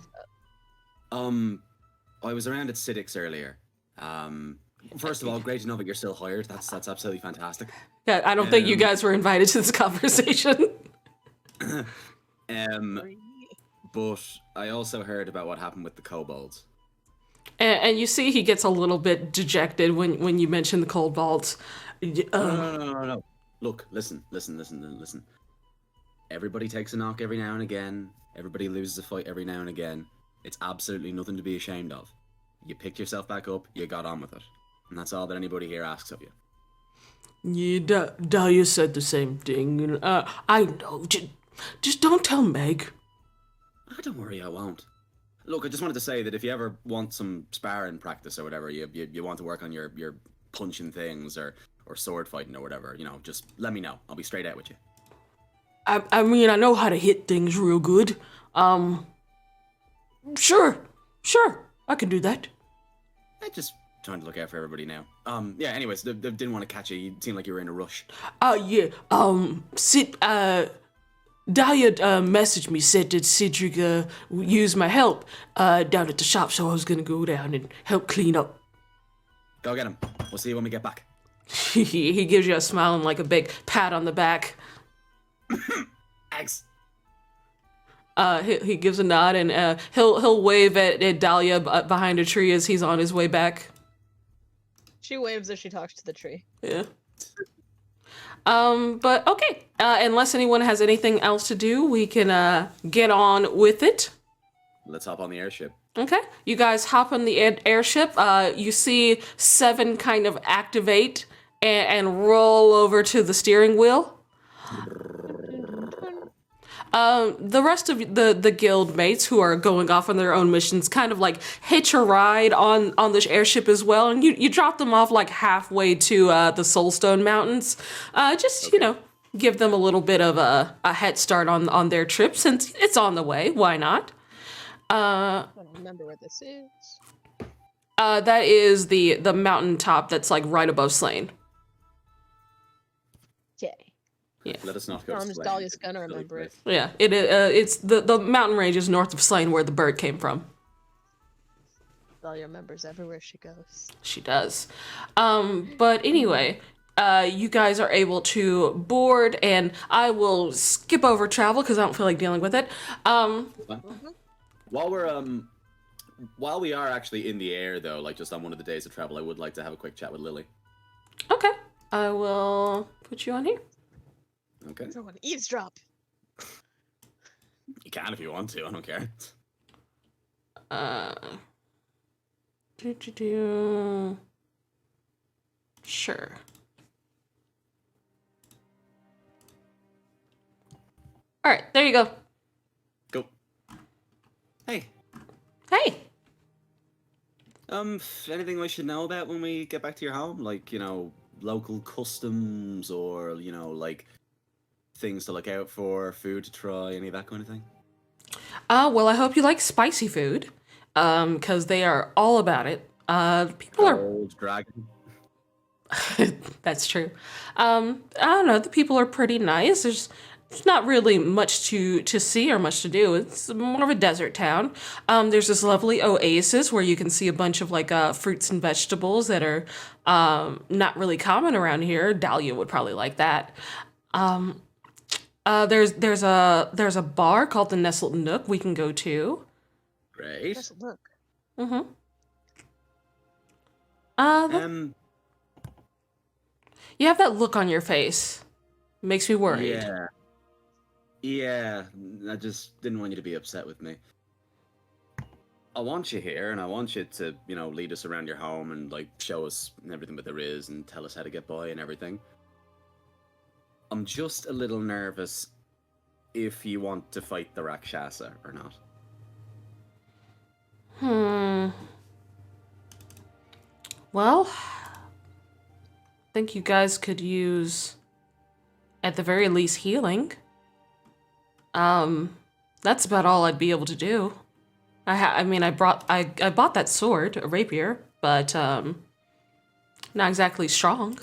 I was around at Siddick's earlier. First of all, great to know that you're still hired. That's absolutely fantastic. Yeah, I don't think you guys were invited to this conversation. but I also heard about what happened with the kobolds. And you see he gets a little bit dejected when you mention the kobolds. No. Look, listen. Everybody takes a knock every now and again. Everybody loses a fight every now and again. It's absolutely nothing to be ashamed of. You picked yourself back up, you got on with it. And that's all that anybody here asks of you. Yeah, Dahlia said the same thing. I know. Just don't tell Meg. Oh, don't worry, I won't. Look, I just wanted to say that if you ever want some sparring practice or whatever, you want to work on your punching things or sword fighting or whatever, just let me know. I'll be straight out with you. I mean, I know how to hit things real good. Sure, I can do that. I just trying to look out for everybody now. Yeah, anyways, they didn't want to catch you. You seemed like you were in a rush. Yeah, Dahlia messaged me, said that Cedric used my help down at the shop, so I was gonna go down and help clean up. Go get him. We'll see you when we get back. He gives you a smile and like a big pat on the back. Thanks. He gives a nod and he'll wave at Dahlia behind a tree as he's on his way back. She waves as she talks to the tree. Yeah. But okay. Unless anyone has anything else to do, we can get on with it. Let's hop on the airship. Okay. You guys hop on the airship. You see 7 kind of activate and roll over to the steering wheel. The rest of the guild mates who are going off on their own missions kind of like hitch a ride on this airship as well, and you drop them off like halfway to the Soulstone Mountains. Okay. Give them a little bit of a head start on their trip since it's on the way. Why not? I don't remember where this is. That is the mountaintop that's like right above Slane. Okay. Yeah. Let us not go. I'm just Dahlia's gonna remember it. Yeah, it's the mountain range is north of Slane where the bird came from. Dahlia remembers everywhere she goes. She does. But anyway, you guys are able to board, and I will skip over travel because I don't feel like dealing with it. While we are actually in the air, though, like just on one of the days of travel, I would like to have a quick chat with Lily. Okay, I will put you on here. Okay. Everyone eavesdrop. You can if you want to. I don't care. Sure. All right, there you go. Go. Hey. Hey. Anything we should know about when we get back to your home? Like, local customs or, like things to look out for, food to try, any of that kind of thing? Well, I hope you like spicy food, because they are all about it. People are... Old dragon. That's true. I don't know, the people are pretty nice. There's not really much to see or much to do. It's more of a desert town. There's this lovely oasis where you can see a bunch of like fruits and vegetables that are not really common around here. Dahlia would probably like that. There's a bar called the Nestled Nook we can go to. Great. Nestled Nook. Mm-hmm. You have that look on your face. Makes me worried. Yeah. I just didn't want you to be upset with me. I want you here, and I want you to, lead us around your home and like show us everything that there is and tell us how to get by and everything. I'm just a little nervous if you want to fight the Rakshasa or not. Well, I think you guys could use, at the very least, healing. That's about all I'd be able to do. I bought that sword, a rapier, but not exactly strong.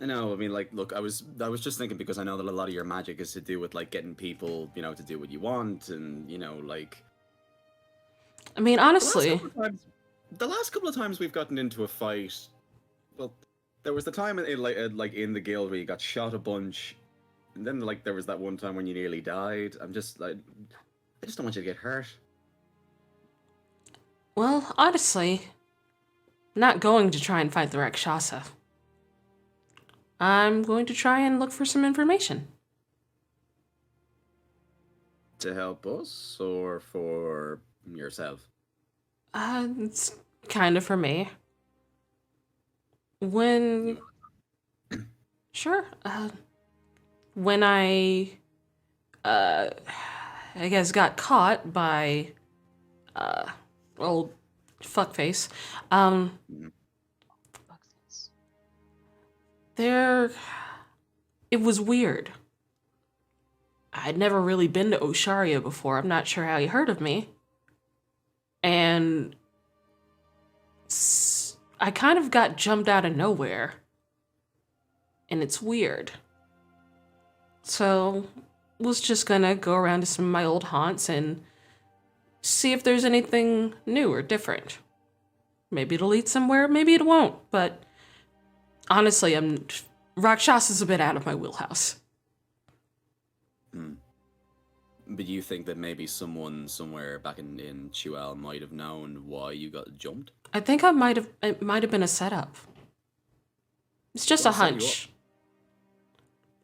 I know. I mean, like, look, I was just thinking because I know that a lot of your magic is to do with like getting people, to do what you want, and like. I mean, honestly, the last couple of times we've gotten into a fight, well, there was the time in the guild where you got shot a bunch, and then like there was that one time when you nearly died. I'm just like, I just don't want you to get hurt. Well, honestly, I'm not going to try and fight the Rakshasa. I'm going to try and look for some information. To help us or for yourself? It's kind of for me. When... Sure. When I guess got caught by, old fuckface, Fuckface. it was weird. I'd never really been to Osharia before. I'm not sure how he heard of me. And I kind of got jumped out of nowhere. And it's weird. So, was just gonna go around to some of my old haunts and see if there's anything new or different. Maybe it'll lead somewhere, maybe it won't, but honestly, Rakshasa's a bit out of my wheelhouse. But you think that maybe someone somewhere back in Chual might have known why you got jumped? I think it might have been a setup. It's just a What set you hunch.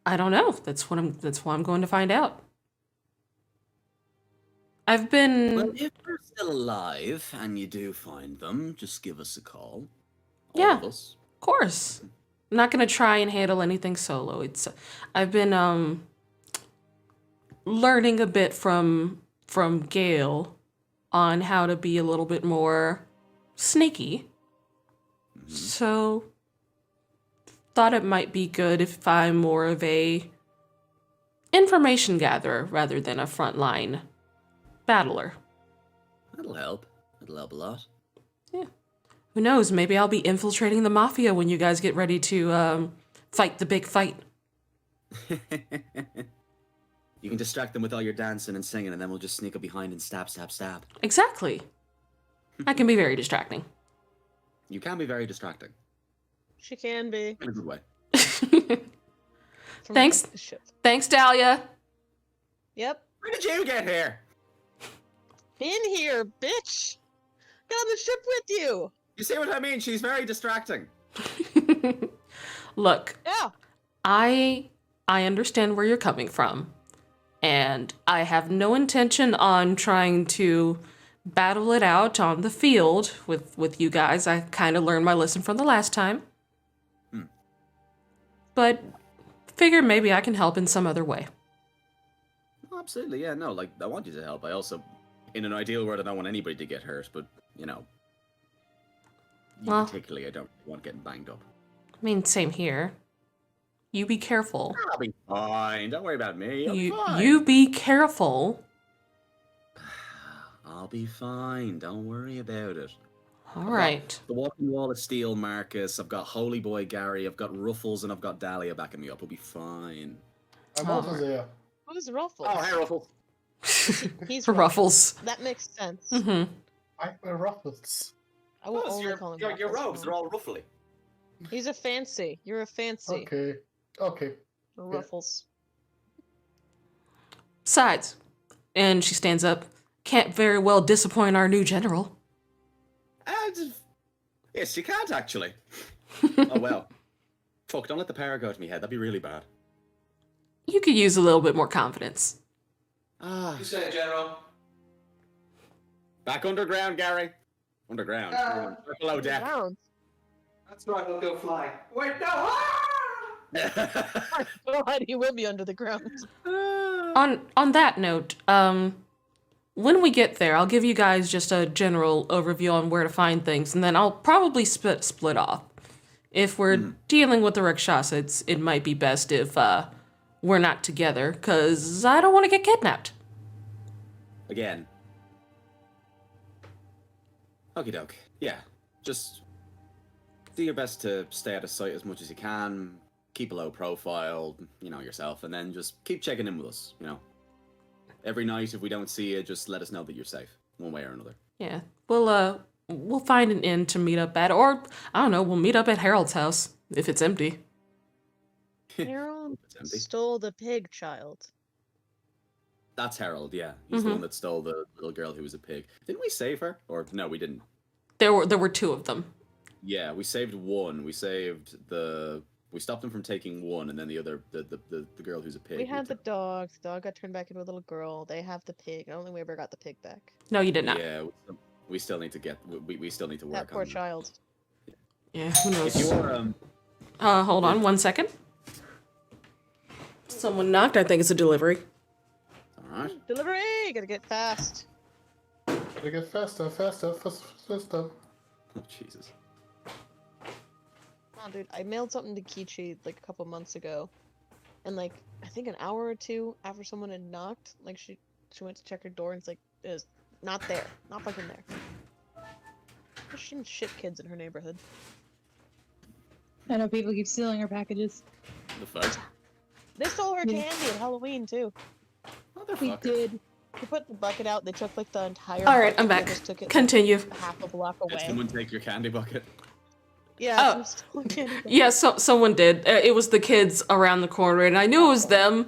I don't know. That's why I'm going to find out. I've been... Well, if they're still alive and you do find them, just give us a call. All Yeah. of us. Of course. I'm not gonna try and handle anything solo. I've been learning a bit from Gale on how to be a little bit more sneaky. So thought it might be good if I'm more of a information gatherer rather than a frontline battler. That'll help. That'll help a lot. Who knows? Maybe I'll be infiltrating the mafia when you guys get ready to fight the big fight. You can distract them with all your dancing and singing, and then we'll just sneak up behind and stab, stab, stab. Exactly. I can be very distracting. You can be very distracting. She can be. In a good way. From Thanks. the ship. Thanks, Dahlia. Yep. Where did you get here? In here, bitch! Get on the ship with you! You see what I mean? She's very distracting. Look, Yeah. I understand where you're coming from, and I have no intention on trying to battle it out on the field with you guys. I kind of learned my lesson from the last time. But figure maybe I can help in some other way. Oh, absolutely, yeah, no, like, I want you to help. I also, in an ideal world, I don't want anybody to get hurt, but, you know, you Well- particularly, I don't want getting banged up. I mean, same here. You be careful. I'll be fine. Don't worry about me. I'll be fine. You be careful. I'll be fine. Don't worry about it. All right. The walking wall of steel, Marcus. I've got Holy Boy Gary. I've got Ruffles, and I've got Dahlia backing me up. We'll be fine. I'm also there. Who's Ruffles? Oh, hey, Ruffles. He's Ruffles. That makes sense. Mm-hmm. I'm a Ruffles. I will only call him your Ruffles robes, now. they're all ruffly. He's a fancy. You're a fancy. Okay. Ruffles. Besides, and she stands up, can't very well disappoint our new general. Yes, you can't, actually. Oh, well. Fuck, don't let the power go to me head. That'd be really bad. You could use a little bit more confidence. Ah. You say, General. Back underground, Gary. Underground. Below deck. Round. That's right, I'll go fly. Wait, no! God, he will be under the ground. On that note, when we get there, I'll give you guys just a general overview on where to find things, and then I'll probably split off. If we're dealing with the Rakshasa, it might be best if we're not together, because I don't want to get kidnapped. Again. Okie doke. Yeah. Just do your best to stay out of sight as much as you can. Keep a low profile, you know, yourself, and then just keep checking in with us, you know. Every night, if we don't see you, just let us know that you're safe, one way or another. Yeah, we'll find an inn to meet up at, or I don't know, we'll meet up at Harold's house if it's empty. Harold It's empty. stole the pig child. That's Harold, yeah. He's the one that stole the little girl who was a pig. Didn't we save her? Or no, we didn't. There were two of them. Yeah, we saved one. We stopped them from taking one, and then the other, the girl who's a pig. We had the dog. The dog got turned back into a little girl. They have the pig. I don't think we ever got the pig back. No, you did not. Yeah, we still need to get. We still need to work That poor on child. Yeah, who knows? If you're Hold on 1 second. Someone knocked. I think it's a delivery. all right. Delivery! Gotta get fast. Gotta get faster, faster. Oh, Jesus. Oh, dude, I mailed something to Kichi like a couple months ago, and like I think an hour or two after someone had knocked, like she went to check her door and it's like it was not there, not fucking there. There's some shit kids in her neighborhood. I know people keep stealing our packages. The fuck? They stole her Yeah. candy at Halloween too. We Motherfucker. did. They put the bucket out. They took like the entire. All right, bucket, I'm they back. Just took it Continue. like, half a block Did away. someone take your candy bucket? Yeah. Oh. some stolen candy bucket. Yeah, someone did. It was the kids around the corner, and I knew it was them.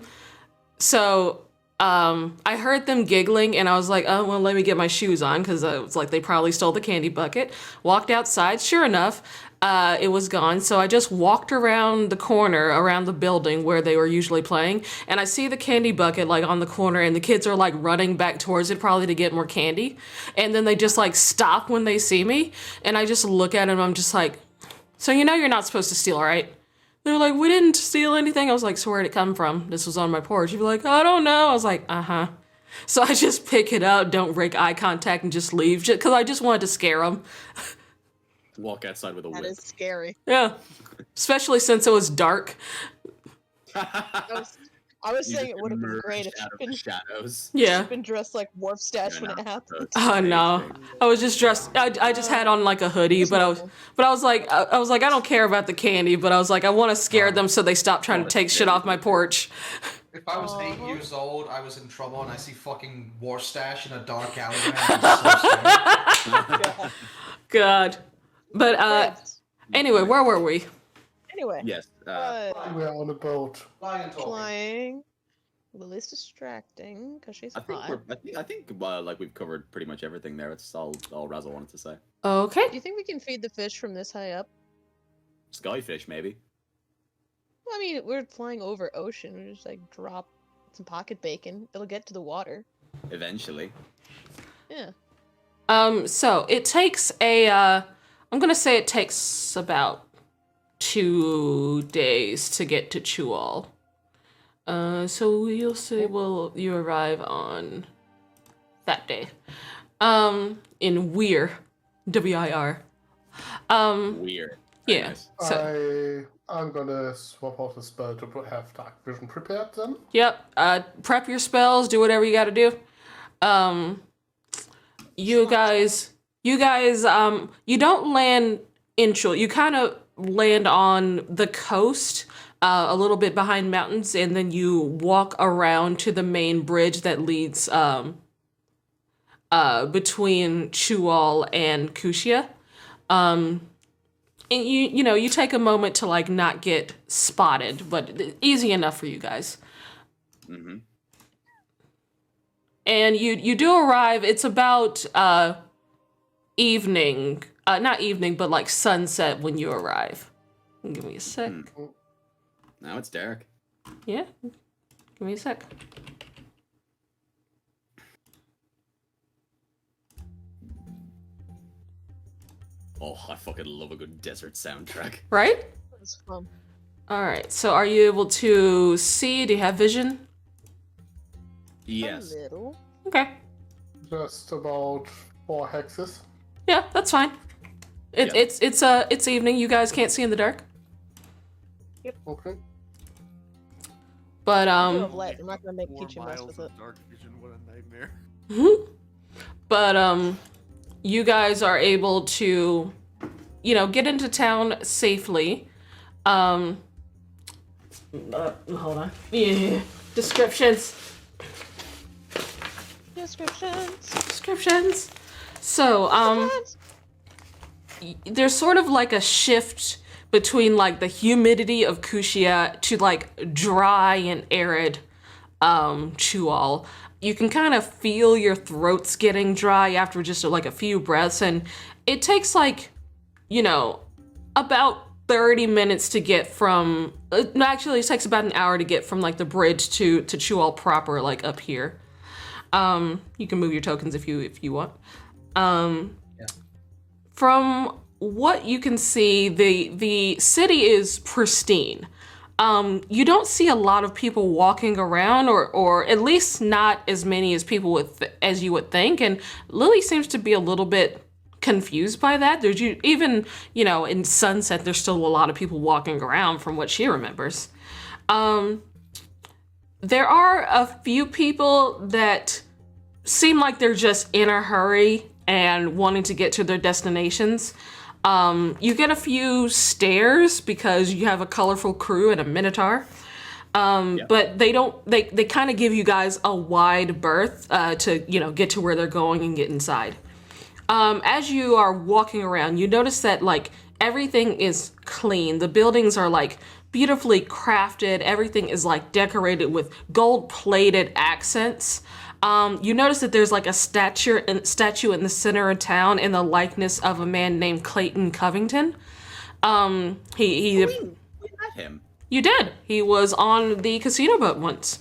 So I heard them giggling, and I was like, oh, well, let me get my shoes on, because it was like they probably stole the candy bucket. Walked outside. Sure enough, it was gone. So I just walked around the corner, around the building where they were usually playing, and I see the candy bucket like on the corner, and the kids are like running back towards it probably to get more candy. And then they just like stop when they see me, and I just look at them, I'm just like, so you know you're not supposed to steal, right? They were like, we didn't steal anything. I was like, so where'd it come from? This was on my porch. You'd be like, I don't know. I was like, uh-huh. So I just pick it up, don't break eye contact, and just leave, because I just wanted to scare them. Walk outside with a That whip. is scary. Yeah. Especially since it was dark. I was You saying just it would have been emerged great if out of the shadows. Yeah. she'd been dressed like Warp Stash when it happened. Oh no. I was just dressed, I just had on like a hoodie, but I was like, I don't care about the candy, but I was like, I want to scare them so they stop trying to take shit off my porch. If I was 8 Uh-huh. years old, I was in trouble, and I see fucking War Stash in a dark alleyway. I'm so scared. God. But Right. anyway, where were we? Anyway, Yes. We're on a boat. Flying and talking. flying. Lily's distracting because she's I think hot. I think like we've covered pretty much everything there. It's all Razzle wanted to say. Okay. Do you think we can feed the fish from this high up? Skyfish, maybe. Well, I mean, we're flying over ocean. We just like drop some pocket bacon. It'll get to the water. Eventually. Yeah. So it takes I'm gonna say it takes about 2 days to get to Chual. So you'll say, well, you arrive on that day. In Weir, W-I-R. Weird. Very Yeah. nice. So, I'm gonna swap out the spell to have dark vision prepared then. yep. Prep your spells. Do whatever you got to do. You guys. You don't land in Chual. You kind of land on the coast, a little bit behind mountains, and then you walk around to the main bridge that leads between Chual and Kushia. And you take a moment to like not get spotted, but easy enough for you guys. Mm-hmm. And you do arrive. It's about evening, not evening, but like sunset when you arrive. Give me a sec. Now it's dark. Yeah, give me a sec. Oh, I fucking love a good desert soundtrack. Right? That's fun. All right. So, are you able to see? Do you have vision? Yes. A little. Okay. Just about 4 hexes. Yeah, that's fine. Yeah. It's evening. You guys can't see in the dark. Okay. But Two of light. I'm not gonna make 4 Peachy mess miles with of it. dark vision. What a nightmare. But you guys are able to, get into town safely. Hold on. Yeah. Descriptions. Descriptions. So, there's sort of like a shift between like the humidity of Kushia to like dry and arid Chual. You can kind of feel your throats getting dry after just like a few breaths, and it takes like, about 30 minutes to get from, no, actually it takes about an hour to get from like the bridge to Chual proper, like up here. You can move your tokens if you want. From what you can see, the city is pristine. You don't see a lot of people walking around, or at least not as many as as you would think. And Lily seems to be a little bit confused by that. There's even, in Sunset, there's still a lot of people walking around from what she remembers. There are a few people that seem like they're just in a hurry and wanting to get to their destinations. You get a few stares because you have a colorful crew and a minotaur. But they kind of give you guys a wide berth to, get to where they're going and get inside. As you are walking around, you notice that like everything is clean. The buildings are like beautifully crafted. Everything is like decorated with gold-plated accents. You notice that there's like a statue in the center of town in the likeness of a man named Clayton Covington. We met him. You did. He was on the casino boat once.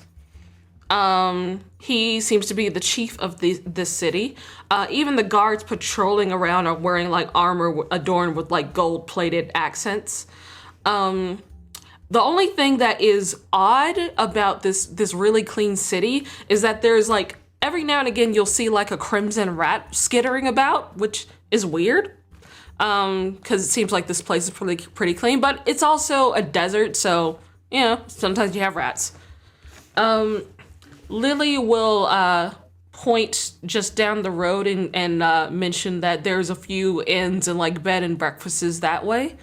He seems to be the chief of the city. Even the guards patrolling around are wearing like armor adorned with like gold-plated accents. The only thing that is odd about this really clean city is that there's like every now and again you'll see like a crimson rat skittering about, which is weird. Because it seems like this place is pretty clean, but it's also a desert, so sometimes you have rats. Lily will point just down the road and mention that there's a few inns and like bed and breakfasts that way.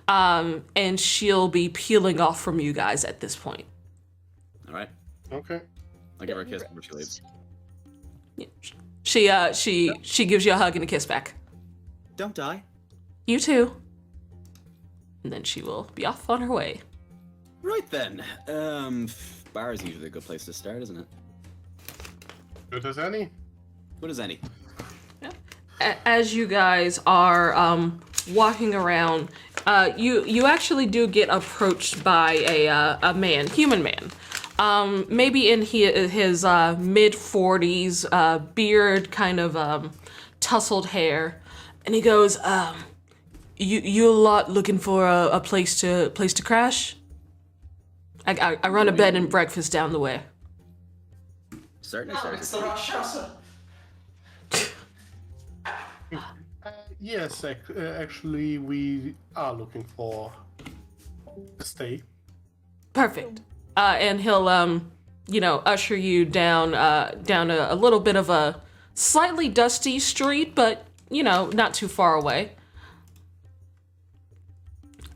And she'll be peeling off from you guys at this point. All right. Okay. I'll give her a kiss before she leaves. She gives you a hug and a kiss back. Don't die. You too. And then she will be off on her way. Right then. Bar is usually a good place to start, isn't it? Good as any. Good as any. As you guys are walking around, you actually do get approached by a human man. Maybe in his mid-40s, beard, kind of tousled hair, and he goes, "You a lot looking for a place to crash? I run a bed and breakfast down the way." Certainly. It's the Rakshasa. Yes, actually, we are looking for a stay. Perfect. And he'll, usher you down a little bit of a slightly dusty street, but, not too far away.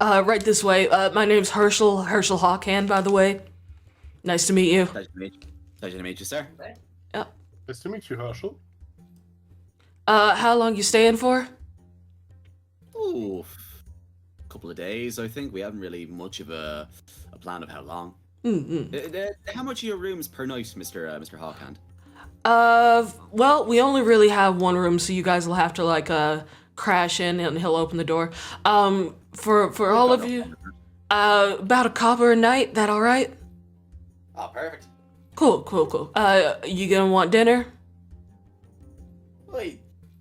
Right this way. My name's Herschel Hawkhand, by the way. Nice to meet you. Pleasure to meet you, sir. Yeah. Nice to meet you, Herschel. How long you staying for? Ooh, a couple of days, I think. We haven't really much of a plan of how long. How much are your rooms per night, Mr. Hawkhand? Well, we only really have one room, so you guys will have to crash in, and he'll open the door. For all of you, about a copper a night. That all right? Oh, perfect. Cool. You gonna want dinner? I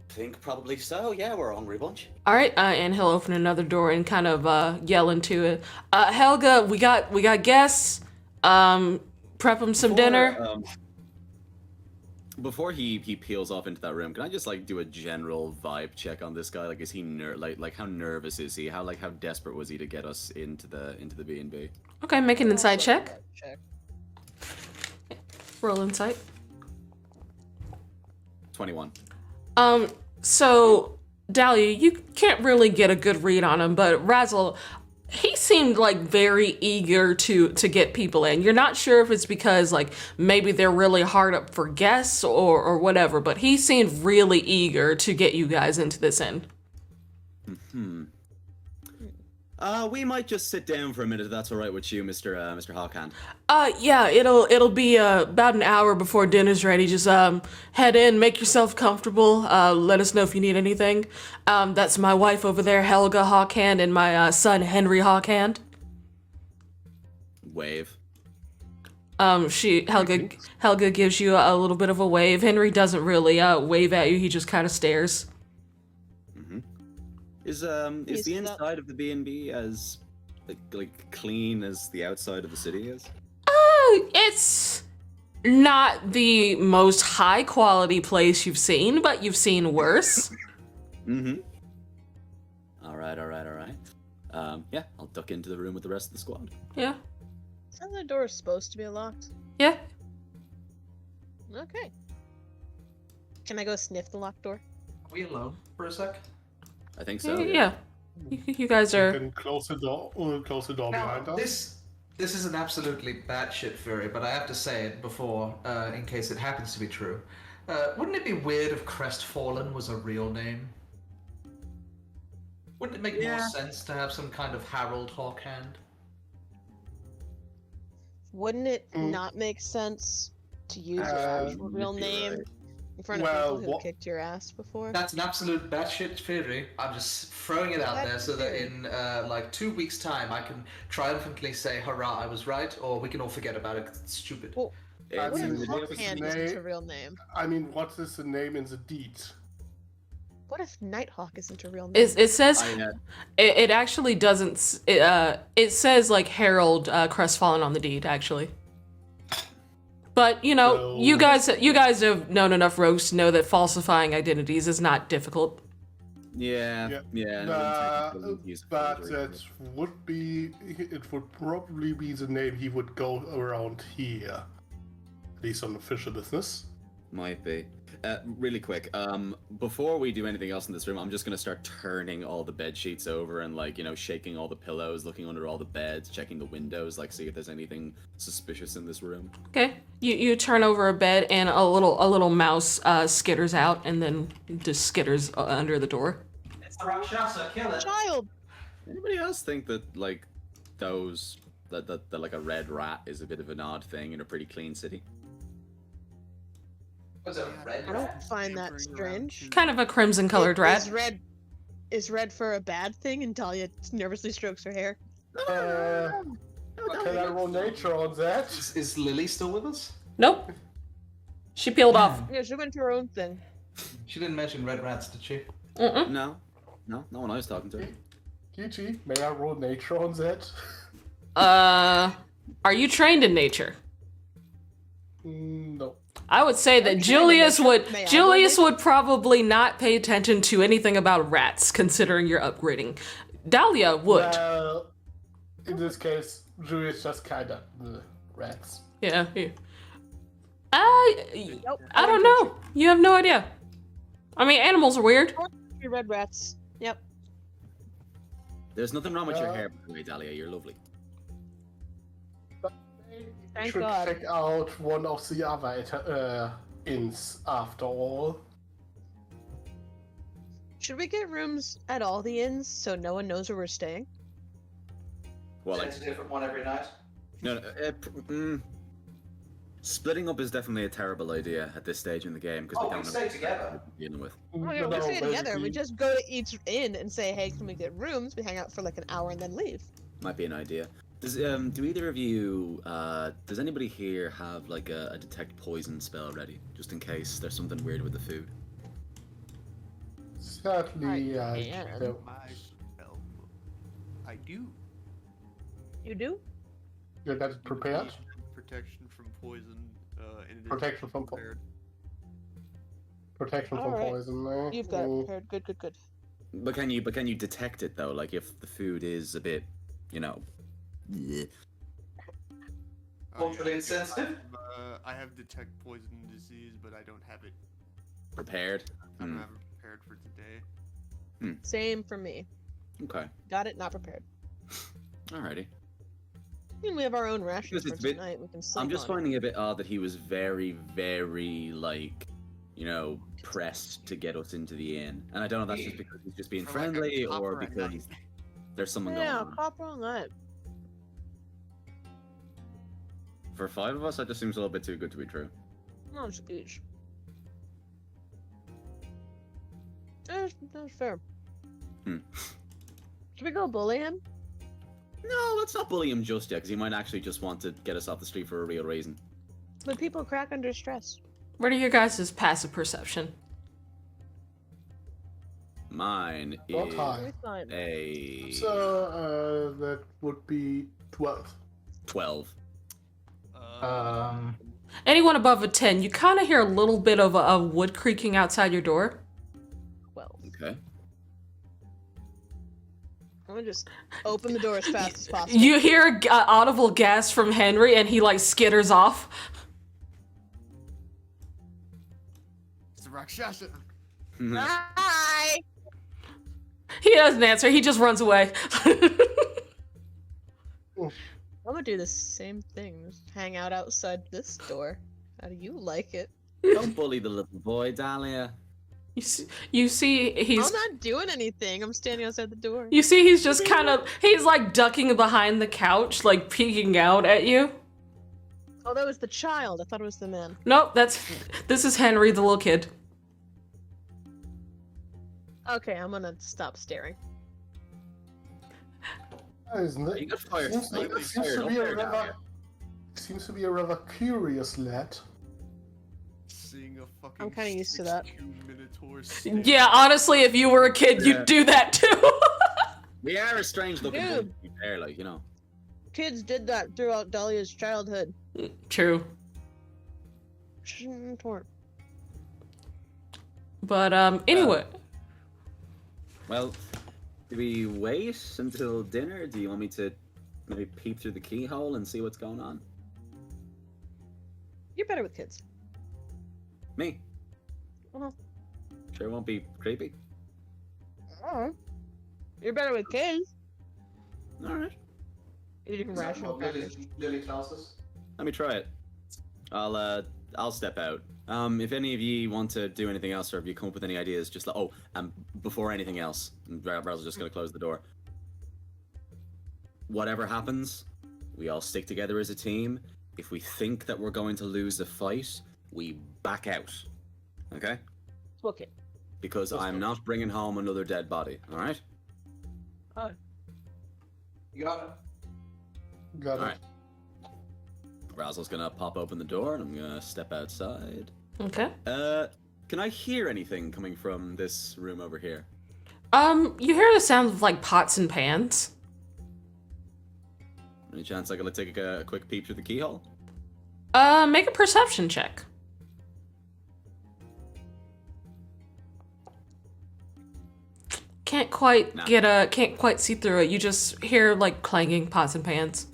think probably so. Yeah, we're a hungry bunch. All right, and he'll open another door and kind of yell into it. Helga, we got guests. Prep them some dinner. Before he peels off into that room, can I just do a general vibe check on this guy? Is he how nervous is he? How desperate was he to get us into the B&B? Okay, make an insight check. Roll insight. 21. So Dahlia, you can't really get a good read on him, but Razzle, he seemed very eager to get people in. You're not sure if it's because maybe they're really hard up for guests or whatever, but he seemed really eager to get you guys into this inn. We might just sit down for a minute if that's all right with you, Mr. Hawkhand. Yeah, it'll be about an hour before dinner's ready. Just head in, make yourself comfortable. Let us know if you need anything. That's my wife over there, Helga Hawkhand, and my son Henry Hawkhand. Wave. Helga gives you a little bit of a wave. Henry doesn't really wave at you. He just kind of stares. Mm-hmm. Is the inside of the B&B as like clean as the outside of the city is? It's not the most high quality place you've seen, but you've seen worse. Mm-hmm. All right. Yeah, I'll duck into the room with the rest of the squad. Yeah. Isn't the door supposed to be locked? Yeah. Okay. Can I go sniff the locked door? Are we alone for a sec? I think so. Yeah. You guys You are. can close the door Now, behind us. this is an absolutely batshit theory, but I have to say it before, in case it happens to be true. Wouldn't it be weird if Crestfallen was a real name? Wouldn't it make more sense to have some kind of Harold Hawkhand? Wouldn't it not make sense to use your actual real name in front of people who kicked your ass before? That's an absolute batshit theory. I'm just throwing it out there so that in like 2 weeks' time I can triumphantly say, hurrah, I was right, or we can all forget about it 'cause it's stupid. Well, I what mean, if Hawkhand isn't a real name? I mean, what is the name in the deed? What if Nighthawk isn't a real name? It says it actually doesn't. It says like Harold Crestfallen on the deed actually. But you know, you guys have known enough rogues to know that falsifying identities is not difficult. Yeah. But it would probably be the name he would go around here. At least on official business. Might be. Really quick, before we do anything else in this room, I'm just gonna start turning all the bed sheets over and shaking all the pillows, looking under all the beds, checking the windows, see if there's anything suspicious in this room. Okay, you turn over a bed and a little mouse skitters out and then just skitters under the door. It's the Rakshasa, kill it! Child! Anybody else think that that a red rat is a bit of an odd thing in a pretty clean city? Was it red? I don't find that strange. Kind of a crimson colored rat. Is red for a bad thing? And Talia nervously strokes her hair. Can I roll nature on that? Is Lily still with us? Nope. She peeled off. Yeah, she went to her own thing. She didn't mention red rats, did she? No, not when I was talking to her. Kichi, may I roll nature on that? Are you trained in nature? No. I would say that Julius would probably not pay attention to anything about rats, considering your upgrading. Dahlia would. Well, in this case, Julius just kinda rats. Yeah. I don't know. You have no idea. I mean, animals are weird. Red rats. Yep. There's nothing wrong with your hair, by the way, Dahlia. You're lovely. Thank should God. check out one of the other inns after all. Should we get rooms at all the inns so no one knows where we're staying? Well, It's a different one every night. No. Splitting up is definitely a terrible idea at this stage in the game because we don't stay together. what we're dealing with. Oh, yeah, we stay together. We just go to each inn and say, hey, can we get rooms? We hang out for like an hour and then leave. Might be an idea. Do either of you, does anybody here have a detect poison spell ready, just in case there's something weird with the food? Certainly, I do. You do? You got it prepared? Protection from poison. Protection from prepared. Protection All from right. poison. You've got it prepared. Good. But can you detect it though? If the food is a bit, bleh. Culturally insensitive? I have detect poison disease, but I don't have it. Prepared. I don't have it prepared for today. Same for me. Okay. Got it, not prepared. Alrighty. I mean, we have our own rations for tonight. We can sleep I'm just on finding it a bit odd that he was very, very pressed to get us into the inn, and I don't know if that's just because he's just being friendly or because There's someone Yeah, going on. pop on that. For 5 of us, that just seems a little bit too good to be true. No, it's each. That's fair. Hmm. Should we go bully him? No, let's not bully him just yet, because he might actually just want to get us off the street for a real reason. But people crack under stress. What are your guys' passive perception? Mine Not is high. We fine. a So, that would be 12. 12. Anyone above a 10, you kind of hear a little bit of a wood creaking outside your door. 12. Okay. I'm gonna just open the door as fast as possible. You hear an audible gasp from Henry, and he like skitters off. It's the Rakshasa. Hi! He doesn't answer. He just runs away. I'm gonna do the same thing. Just hang out outside this door. How do you like it? Don't bully the little boy, Dahlia. You see he's. I'm not doing anything. I'm standing outside the door. You see he's just kind of. He's like ducking behind the couch, like peeking out at you. Oh, that was the child. I thought it was the man. Nope, this is Henry, the little kid. Okay, I'm gonna stop staring. Isn't it? You got fired. Seems, You got seems fired to up be a there, rather, Dahlia. seems to be a rather curious lad. Seeing a fucking I'm kinda used to that. 6'2" Minotaur stare. Yeah, honestly, if you were a kid, Yeah. you'd do that too. We are a strange looking boy, to Dude. be fair, like, you know. Kids did that throughout Dahlia's childhood. True. Torn. But anyway. Well, do we wait until dinner? Do you want me to maybe peep through the keyhole and see what's going on? You're better with kids. Me? Uh-huh. Sure won't be creepy? You're better with kids. Alright. Eating ration crackers. Lily classes? Let me try it. I'll step out. If any of you want to do anything else, or if you come up with any ideas, just like, before anything else, Razzle's just gonna close the door. Whatever happens, we all stick together as a team. If we think that we're going to lose the fight, we back out. Okay? Okay. Because I'm not bringing home another dead body, alright? You got it. Got it. Alright. Razzle's gonna pop open the door, and I'm gonna step outside. Okay. Can I hear anything coming from this room over here? You hear the sound of like pots and pans. Any chance I could take a quick peep through the keyhole? Make a perception check. Can't quite Nah. can't quite see through it. You just hear like clanging pots and pans.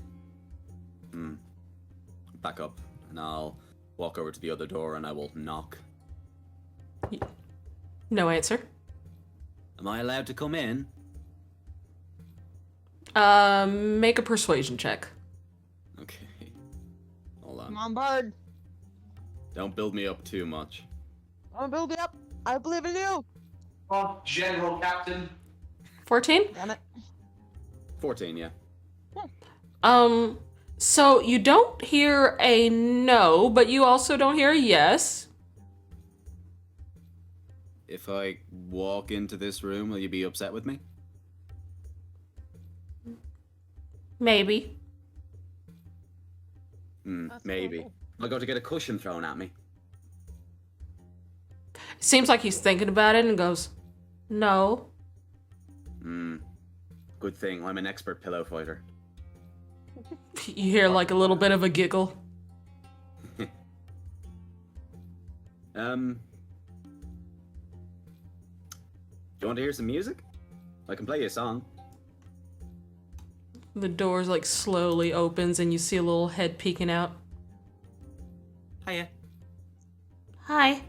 Back up, and I'll walk over to the other door, and I will knock. No answer. Am I allowed to come in? Make a persuasion check. Okay. Hold Come on. on, Bard. Don't build me up too much. I'm gonna build it up. I believe in you. Oh, General Captain. 14? Damn it. 14, yeah. So you don't hear a no, but you also don't hear a yes. If I walk into this room, will you be upset with me? Maybe. That's Maybe. cool. I'll go to get a cushion thrown at me. Seems like he's thinking about it and goes, no. Good thing, I'm an expert pillow fighter. You hear like a little bit of a giggle. Do you want to hear some music? I can play you a song. The doors like slowly opens and you see a little head peeking out. Hiya. Hi.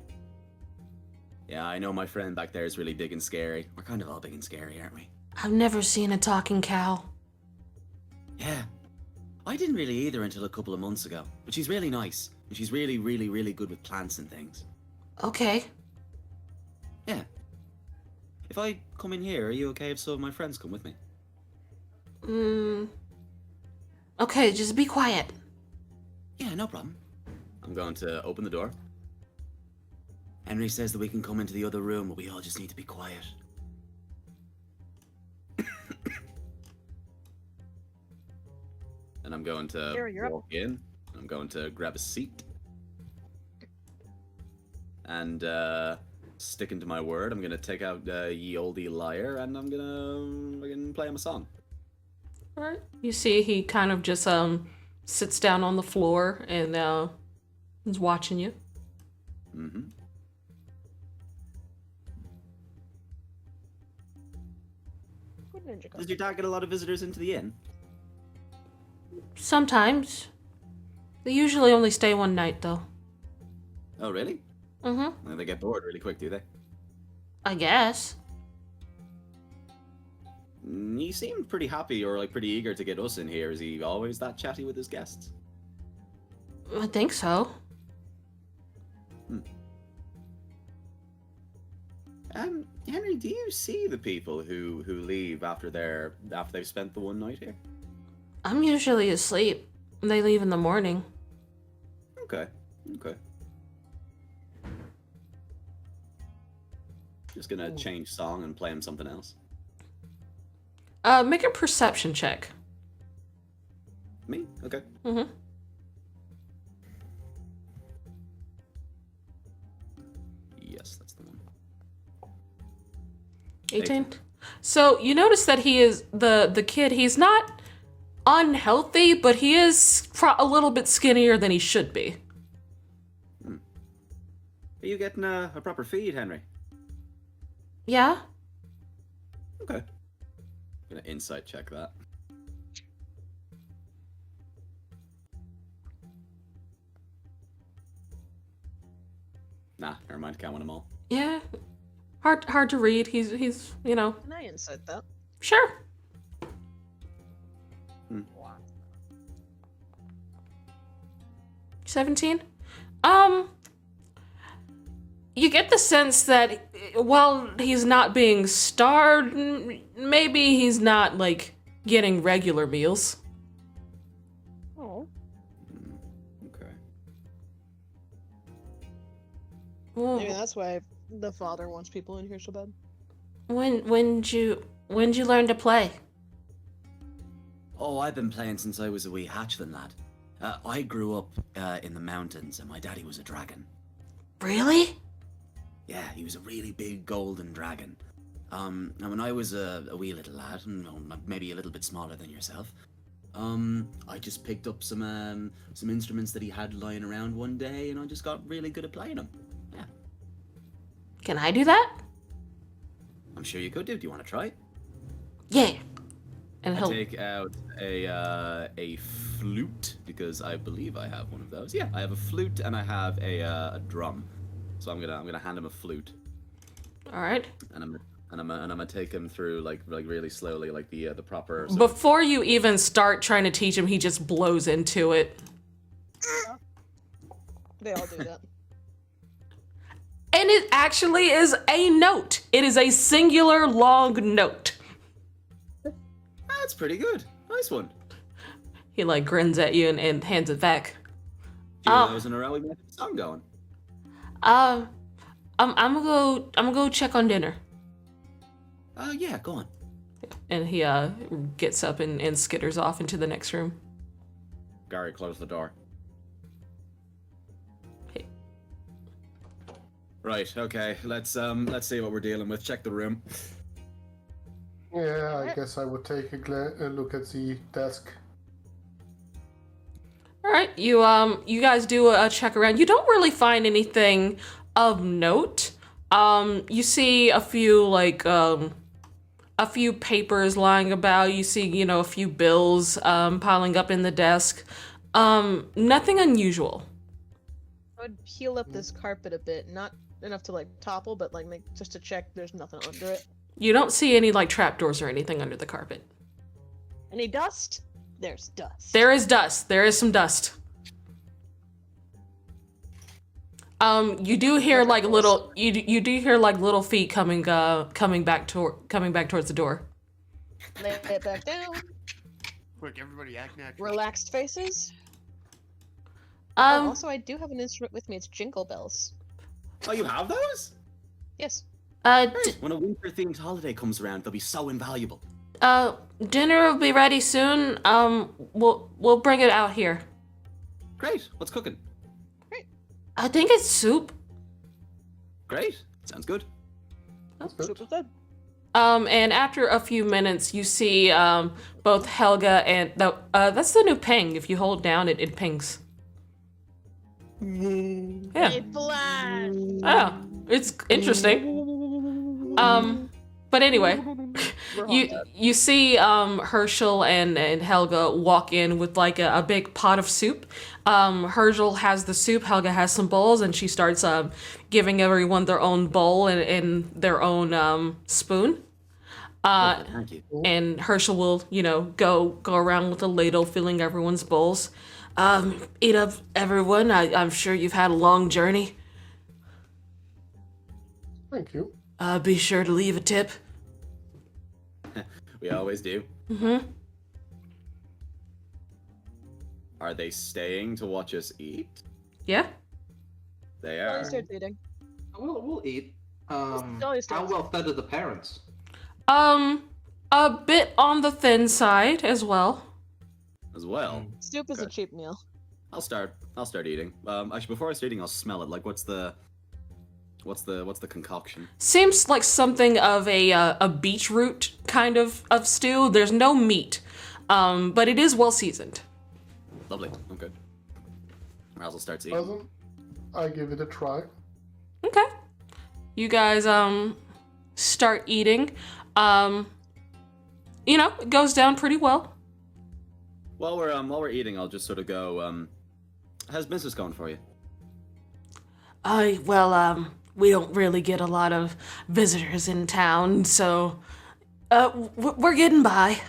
Yeah, I know my friend back there is really big and scary. We're kind of all big and scary, aren't we? I've never seen a talking cow. Yeah. I didn't really either until a couple of months ago. But she's really nice. And she's really, really, really good with plants and things. Okay. Yeah. If I come in here, are you okay if some of my friends come with me? Okay, just be quiet. Yeah, no problem. I'm going to open the door. Henry says that we can come into the other room, but we all just need to be quiet. And I'm going to Gary, you're up. walk in. I'm going to grab a seat. And sticking to my word, I'm going to take out Ye Olde Liar, and I'm going to play him a song. All right. You see, he kind of just sits down on the floor and is watching you. Mm-hmm. Good ninja Does card. your dad get a lot of visitors into the inn? Sometimes. They usually only stay one night, though. Oh, really? Mm-hmm. They get bored really quick, do they? I guess. He seemed pretty happy or like pretty eager to get us in here. Is he always that chatty with his guests? I think so. Henry, do you see the people who leave after they've spent the one night here? I'm usually asleep. They leave in the morning. Okay. Just gonna change song and play him something else. Make a perception check. Me? Okay. Mm-hmm. Yes, that's the one. 18. So you notice that he is the kid. He's not unhealthy, but he is a little bit skinnier than he should be. Are you getting a proper feed, Henry? Yeah. Okay. I'm gonna insight check that. Nah, never mind. Can't win them all. Yeah. Hard to read. He's you know. Can I insight that? Sure. 17. You get the sense that while he's not being starved, maybe he's not like getting regular meals. Oh. Okay. Well, Maybe that's why the father wants people in here so bad. when'd you learn to play? Oh, I've been playing since I was a wee hatchling lad. I grew up in the mountains, and my daddy was a dragon. Really? Yeah, he was a really big golden dragon. And when I was a wee little lad, maybe a little bit smaller than yourself, I just picked up some instruments that he had lying around one day, and I just got really good at playing them. Yeah. Can I do that? I'm sure you could do. Do you want to try? Yeah. And I he'll take out a flute, because I believe I have one of those. Yeah, I have a flute and I have a drum. So I'm gonna hand him a flute. All right. And I'm gonna take him through like really slowly, like the proper. Before you even start trying to teach him, he just blows into it. They all do that. And it actually is a note. It is a singular long note. That's pretty good. Nice one. He like grins at you and hands it back. Few of those in a row, we might have a song going. I'm gonna go check on dinner. Yeah, go on. And he gets up and skitters off into the next room. Gary, close the door. Hey. Right. Okay. Let's see what we're dealing with. Check the room. Yeah, I guess I would take a look at the desk. All right, you guys do a check around. You don't really find anything of note. You see a few a few papers lying about. You see, a few bills piling up in the desk. Nothing unusual. I would peel up this carpet a bit, not enough to like topple, but like just to check there's nothing under it. You don't see any like trapdoors or anything under the carpet. Any dust? There's dust. There is dust. There is some dust. You do hear like little you do hear like little feet coming back towards the door. Lay it back down. Quick, everybody act natural. Relaxed faces. Oh, Um, also, I do have an instrument with me. It's jingle bells. Oh, you have those? Yes. d- When a winter-themed holiday comes around, they'll be so invaluable. dinner will be ready soon. We'll bring it out here. Great. What's cooking? I think it's soup. Great. Sounds good. Super good. And after a few minutes, you see both Helga and that's the new ping. If you hold down, it pings. Yeah. It flash. Oh, it's interesting. But anyway, you see Herschel and Helga walk in with like a big pot of soup. Herschel has the soup, Helga has some bowls, and she starts giving everyone their own bowl and their own spoon. Thank you. And Herschel will, go around with a ladle filling everyone's bowls. Eat up, everyone. I'm sure you've had a long journey. Thank you. Be sure to leave a tip. We always do. Mm-hmm. Are they staying to watch us eat? Yeah? They Dolly are. starts eating. We'll eat. Dolly How starts. well fed are the parents? A bit on the thin side as well. As well. Soup is a Okay. cheap meal. I'll start eating. Actually, before I start eating, I'll smell it. Like, what's the concoction? Seems like something of a beetroot kind of stew. There's no meat, but it is well seasoned. Lovely. I'm good. Razzle starts eating. Well, I give it a try. Okay. You guys start eating. It goes down pretty well. While we're eating, I'll just sort of go. How's business going for you? We don't really get a lot of visitors in town, so we're getting by.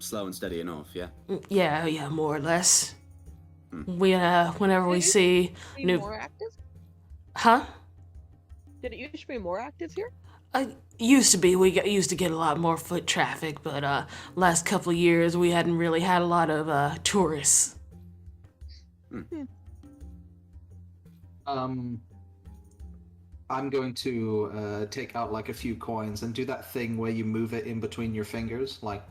Slow and steady enough, yeah. Yeah, more or less. We whenever we see Be new, more active? huh? Did it used to be more active here? Used to be. Used to get a lot more foot traffic, but last couple of years we hadn't really had a lot of tourists. I'm going to take out like a few coins and do that thing where you move it in between your fingers, like.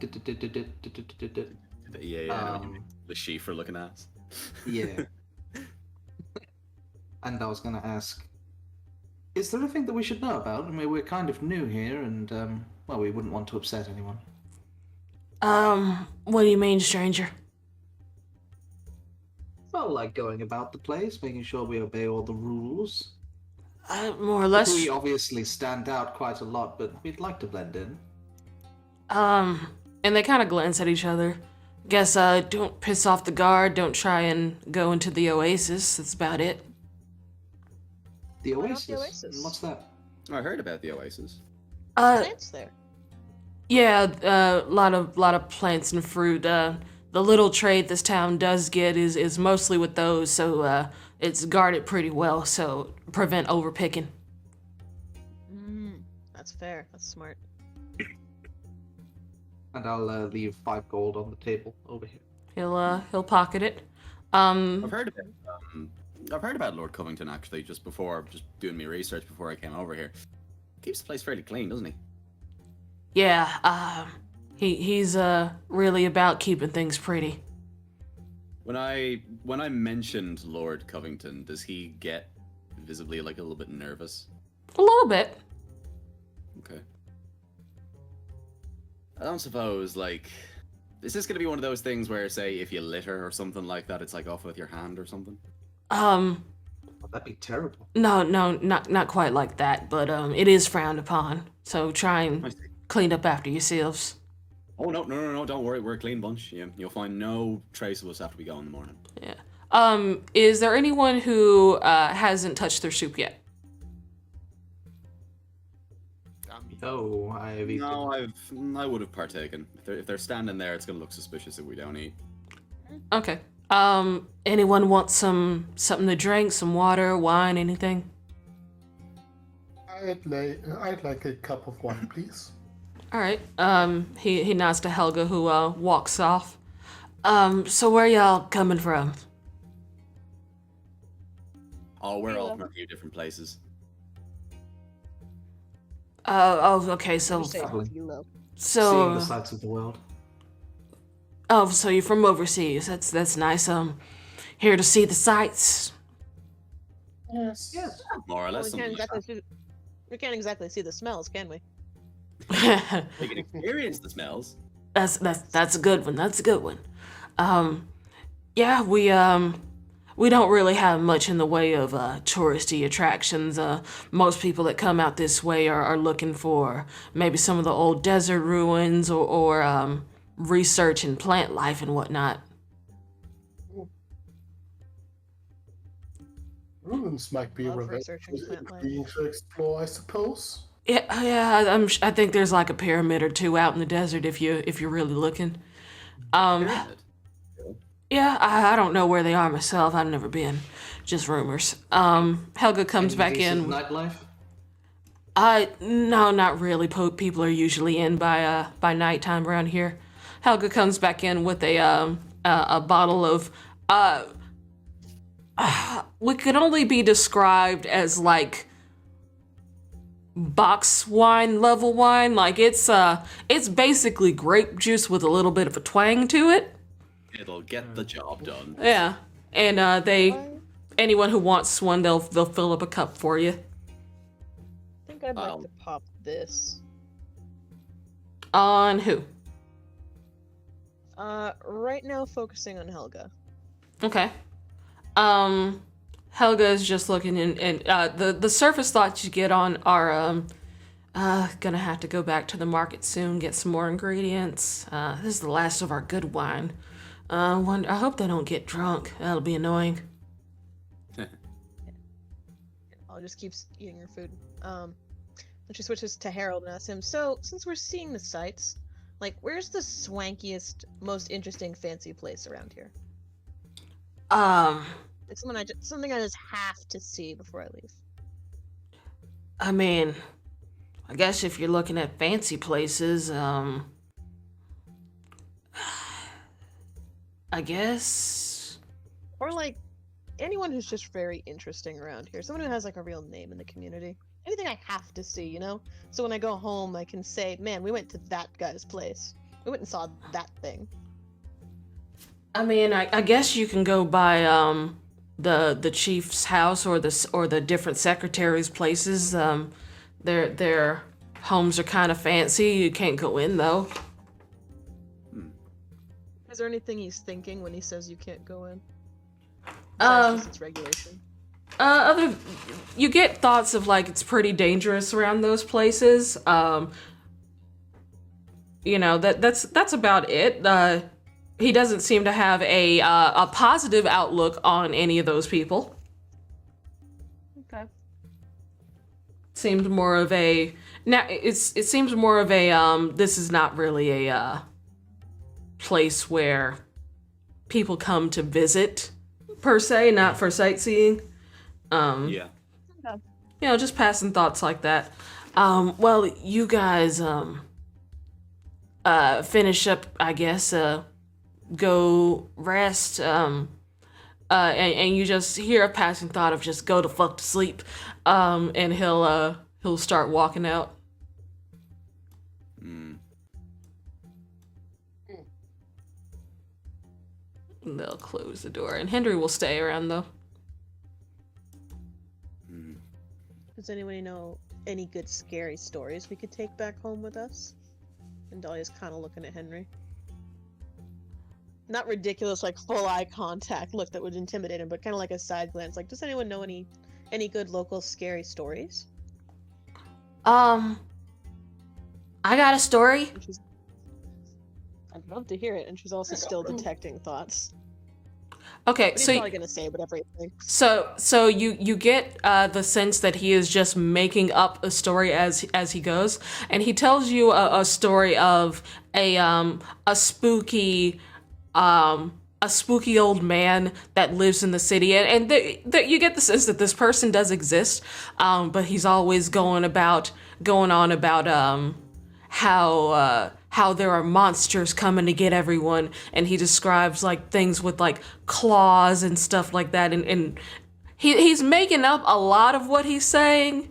Yeah, I know what you mean. The sheaf for looking at. Yeah. And I was going to ask, is there anything that we should know about? I mean, we're kind of new here, and we wouldn't want to upset anyone. What do you mean, stranger? Well, like going about the place, making sure we obey all the rules. More or less. We obviously stand out quite a lot, but we'd like to blend in. And they kind of glance at each other. Guess, don't piss off the guard, don't try and go into the oasis, that's about it. The Why not Oasis? the Oasis? What's that? I heard about the Oasis. Plants there. Yeah, lot of plants and fruit. The little trade this town does get is mostly with those, so, it's guarded pretty well, so prevent overpicking. That's fair. That's smart. And I'll leave 5 gold on the table over here. He'll pocket it. I've heard about Lord Covington actually, just doing my research before I came over here. Keeps the place fairly clean, doesn't he? Yeah, he's really about keeping things pretty. When I mentioned Lord Covington, does he get visibly like a little bit nervous? A little bit. Okay. I don't suppose, like, is this gonna be one of those things where, say, if you litter or something like that, it's like off with your hand or something? Oh, that'd be terrible. No, not quite like that, but it is frowned upon. So try and I see. clean up after yourselves. Oh no, don't worry, we're a clean bunch. Yeah, you'll find no trace of us after we go in the morning. Yeah. Is there anyone who hasn't touched their soup yet? No, I've eaten. No, I would have partaken. If they're standing there, it's gonna look suspicious if we don't eat. Okay. Anyone want something to drink, some water, wine, anything? I'd like a cup of wine, please. All right. He nods to Helga, who walks off. So where y'all coming from? Oh, we're all from a few different places. Okay. So Just say Traveling. Philo. Seeing the so sights of the world. so you're from overseas. That's nice. Here to see the sights. Yes. Yes. More or Well, less. we Something can't like that. exactly see the smells, can we? We can experience the smells. That's a good one. That's a good one. Yeah, we don't really have much in the way of touristy attractions. Most people that come out this way are looking for maybe some of the old desert ruins or research in plant life and whatnot. Ruins might be Love rather researching plant life. intriguing to explore, I suppose. Yeah. I think there's like a pyramid or two out in the desert if you're really looking. Pyramid. Yeah, I don't know where they are myself. I've never been. Just rumors. Helga comes Any back decent in. Nightlife. No, not really. People are usually in by nighttime around here. Helga comes back in with a bottle of what could only be described as like box wine level wine. Like it's basically grape juice with a little bit of a twang to it. It'll get the job done. Yeah, and anyone who wants one, they'll fill up a cup for you. I think I'd like to pop this. On who? Right now focusing on Helga. Okay. Helga is just looking and the surface thoughts you get on are gonna have to go back to the market soon, get some more ingredients. This is the last of our good wine. I hope they don't get drunk. That'll be annoying. I'll just keep eating her food. Then she switches to Harold and asks him, so, since we're seeing the sights, like, where's the swankiest, most interesting, fancy place around here? Like something I just have to see before I leave. I mean, I guess if you're looking at fancy places, I guess. Or, like, anyone who's just very interesting around here. Someone who has, like, a real name in the community. Anything I have to see, you know? So when I go home, I can say, man, we went to that guy's place. We went and saw that thing. I mean, I guess you can go by the chief's house or the different secretaries' places. Their homes are kind of fancy. You can't go in though. Is there anything he's thinking when he says you can't go in? It's regulation. You get thoughts of like it's pretty dangerous around those places. You know that's about it. He doesn't seem to have a positive outlook on any of those people. Okay. Seemed more of a it seems more of a this is not really a place where people come to visit per se, not for sightseeing. Yeah. You know, just passing thoughts like that. Well, you guys finish up, I guess, go rest, and you just hear a passing thought of just go to fuck to sleep, and he'll start walking out. And they'll close the door, and Henry will stay around though. Does anyone know any good scary stories we could take back home with us? And Dahlia's kind of looking at Henry. Not ridiculous, like full eye contact look that would intimidate him, but kind of like a side glance. Like, does anyone know any good local scary stories? I got a story. I'd love to hear it, and she's also still detecting thoughts. Okay, But he's so probably gonna say whatever he thinks. So you get the sense that he is just making up a story as he goes, and he tells you a story of a spooky old man that lives in the city, and you get the sense that this person does exist, but he's always going on about how there are monsters coming to get everyone, and he describes like things with like claws and stuff like that, and he's making up a lot of what he's saying.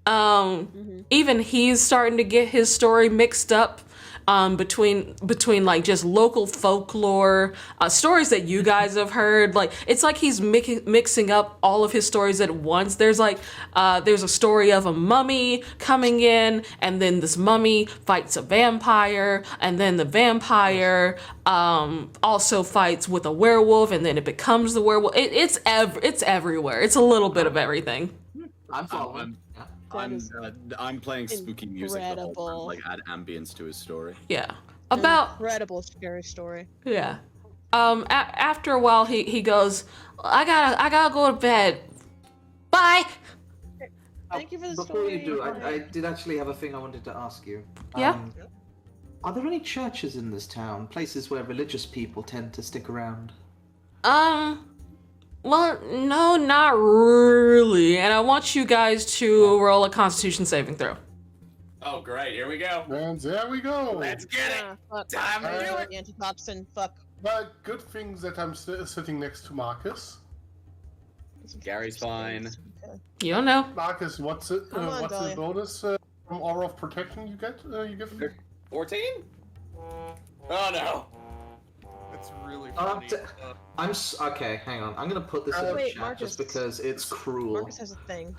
Even he's starting to get his story mixed up between like just local folklore, stories that you guys have heard. Like it's like he's mixing up all of his stories at once. There's a story of a mummy coming in, and then this mummy fights a vampire, and then the vampire also fights with a werewolf, and then it becomes the werewolf. It's everywhere. It's a little bit of everything. I'm following. I'm playing spooky music the whole incredible. time, like add ambience to his story. Yeah. About Incredible scary story. yeah. After a while, he goes, I gotta go to bed. Bye. Thank you for the Before story. you do, I did actually have a thing I wanted to ask you. Yeah? Are there any churches in this town? Places where religious people tend to stick around? Well, no, not really. And I want you guys to roll a Constitution saving throw. Oh, great! Here we go. And there we go. Let's get it. Fuck. Time to do it. The antitoxin. Fuck. But good things that I'm sitting next to Marcus. Gary's fine. Okay. You don't know. Marcus, what's the Come on, Dahlia. bonus from Aura of Protection you get? You give me? 14? Oh no. That's really Uh, funny. d- okay. Hang on. I'm gonna put this in the wait, chat Marcus. just because it's cruel. Marcus has a thing.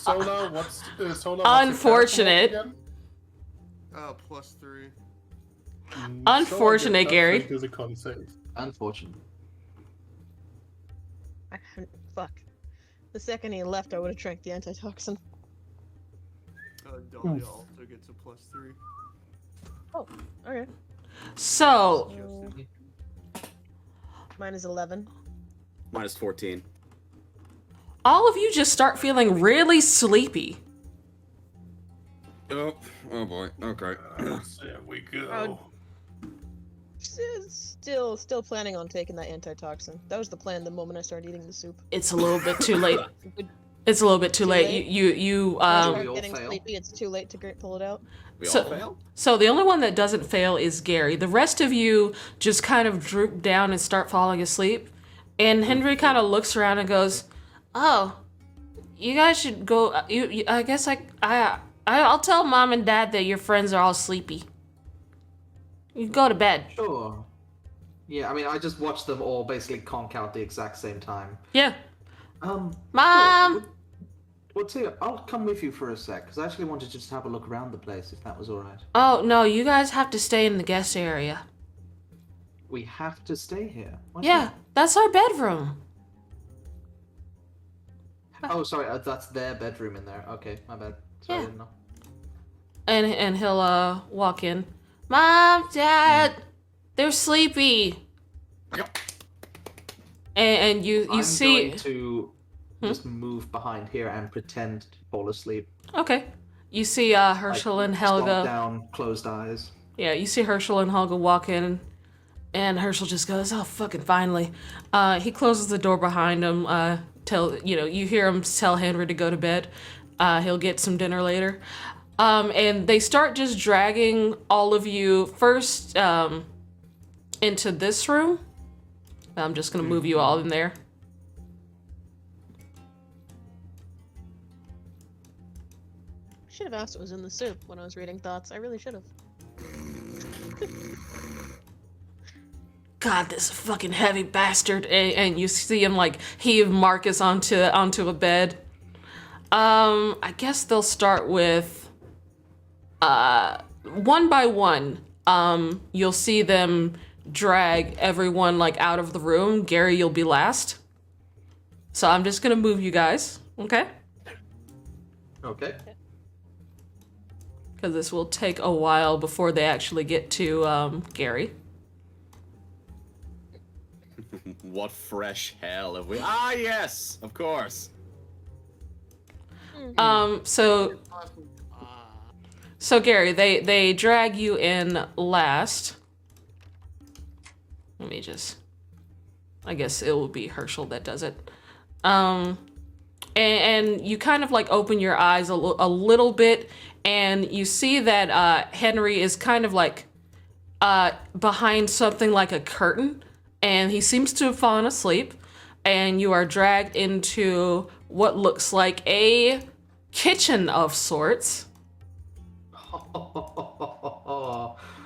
Solar, what's Solar? Unfortunate. +3. Unfortunate, Gary. Do the con save. Unfortunate. Fuck. The second he left, I would have drank the antitoxin. Dahlia also gets a +3. Okay. So, Mine is 11. Minus 14. all of you just start feeling really sleepy. Oh boy. Okay. There we go. Still planning on taking that antitoxin. That was the plan the moment I started eating the soup. It's a little bit too late. Good. It's a little bit too Too late. late? You We Start all getting fail. sleepy. It's too late to pull it out. We So- all fail. So the only one that doesn't fail is Gary. The rest of you just kind of droop down and start falling asleep. And Henry kind of looks around and goes, "Oh, you guys should go. I guess I'll tell Mom and Dad that your friends are all sleepy. You go to bed." Sure. Yeah, I mean, I just watched them all basically conk out the exact same time. Yeah, Mom. Well, Tia, I'll come with you for a sec because I actually wanted to just have a look around the place if that was all right. Oh no, you guys have to stay in the guest area. We have to stay here. What's Yeah, that? that's our bedroom. Oh, sorry, that's their bedroom in there. Okay, my bad. Sorry, I Yeah. didn't know. And he'll walk in. Mom, Dad, they're sleepy. And you I'm see. going to Hmm? just move behind here and pretend to fall asleep. Okay. You see Herschel Like, and slump Helga. down, closed eyes. Yeah, you see Herschel and Helga walk in, and Herschel just goes, "Oh, fucking finally." He closes the door behind him. You hear him tell Henry to go to bed. He'll get some dinner later. And they start just dragging all of you first into this room. I'm just gonna move you all in there. Should have asked what was in the soup when I was reading thoughts. I really should have. God, this fucking heavy bastard. And you see him like heave Marcus onto a bed. I guess they'll start with one by one. You'll see them drag everyone like out of the room. Gary, you'll be last. So I'm just gonna move you guys, okay? Okay. Because this will take a while before they actually get to Gary. What fresh hell have we? Ah, yes, of course. So Gary, they drag you in last. Let me just, I guess it will be Herschel that does it. And you kind of like open your eyes a little bit, and you see that Henry is kind of like behind something like a curtain, and he seems to have fallen asleep, and you are dragged into what looks like a kitchen of sorts.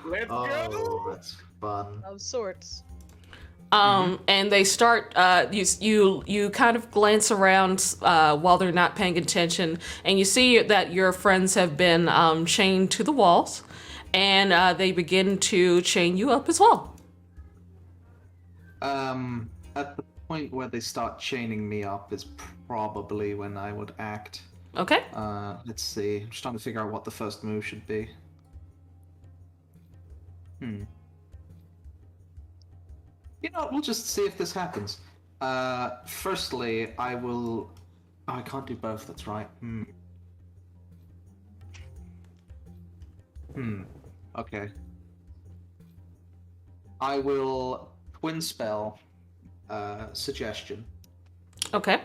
Let's Oh, that's fun. Of sorts. And they start. You kind of glance around while they're not paying attention, and you see that your friends have been chained to the walls, and they begin to chain you up as well. At the point where they start chaining me up is probably when I would act. Okay. Let's see. I'm just trying to figure out what the first move should be. You know, we'll just see if this happens. Firstly, I will... Oh, I can't do both, that's right. Okay. I will twin spell suggestion. Okay.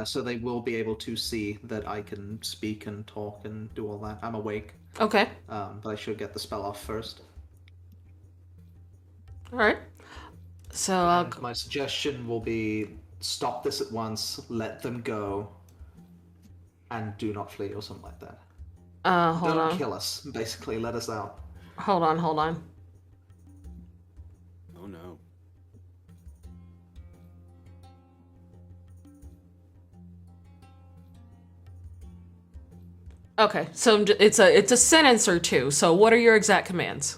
So they will be able to see that I can speak and talk and do all that. I'm awake. Okay. But I should get the spell off first. All right. So And my suggestion will be stop this at once, let them go, and do not flee or something like that. hold Don't on. kill us, basically, let us out. Hold on. Oh no. Okay. So it's a sentence or two. So what are your exact commands?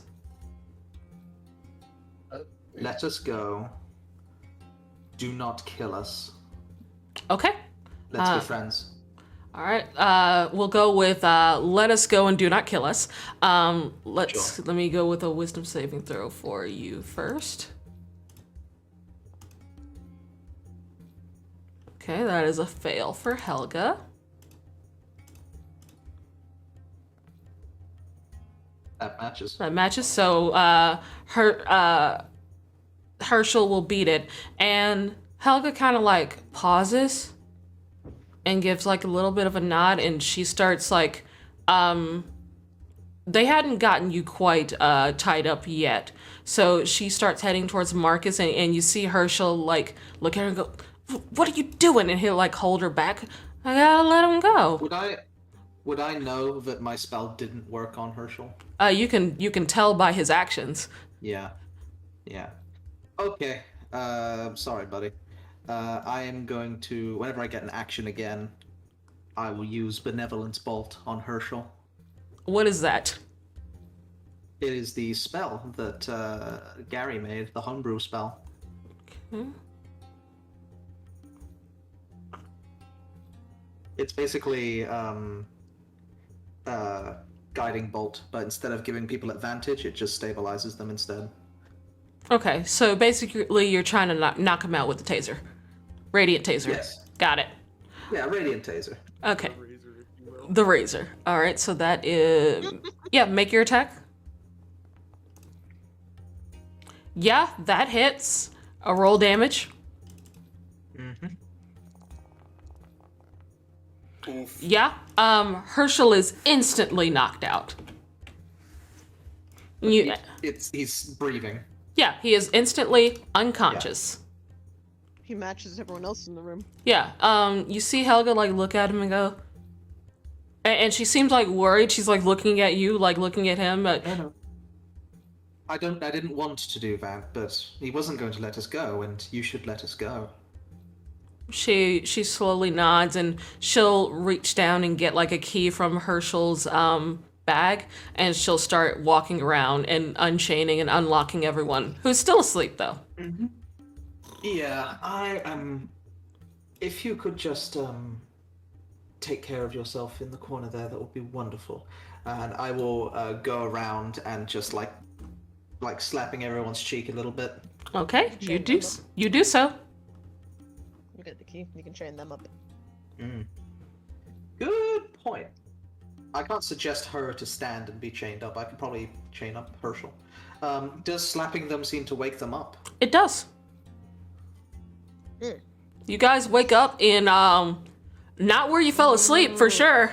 Let us go. Do not kill us. Okay. Let's be friends. All right. We'll go with let us go and do not kill us. Let me go with a wisdom saving throw for you first. Okay, that is a fail for Helga. That matches. That matches. So Herschel will beat it, and Helga kind of like pauses and gives like a little bit of a nod, and she starts like, they hadn't gotten you quite tied up yet, so she starts heading towards Marcus, and you see Herschel like look at her and go, "What are you doing?" And he'll like hold her back. I gotta let him go. Would I know that my spell didn't work on Herschel? You can tell by his actions. Yeah. Okay. Sorry, buddy. I am going to, whenever I get an action again, I will use Benevolence Bolt on Herschel. What is that? It is the spell that Gary made, the homebrew spell. Okay. It's basically guiding bolt, but instead of giving people advantage, it just stabilizes them instead. Okay, so basically you're trying to knock him out with the taser. Radiant taser. Yes. Got it. Yeah, Radiant Taser. Okay. The razor. All right, so that is... Yeah, make your attack. Yeah, that hits. A roll damage. Oof. Yeah, Herschel is instantly knocked out. He's breathing. Yeah, he is instantly unconscious. He matches everyone else in the room. Yeah, you see Helga like look at him and go, and she seems like worried. She's like looking at you, like looking at him. But No. I didn't want to do that, but he wasn't going to let us go, and you should let us go. she slowly nods, and she'll reach down and get like a key from Herschel's bag, and she'll start walking around and unchaining and unlocking everyone who's still asleep though. Yeah, I if you could just take care of yourself in the corner there, that would be wonderful. And I will go around and just like slapping everyone's cheek a little bit. Okay, you Chain do them up. you do so. You get the key. You can chain them up. Good point. I can't suggest her to stand and be chained up. I could probably chain up Herschel. Does slapping them seem to wake them up? It does. Mm. You guys wake up in Not where you fell asleep, for sure.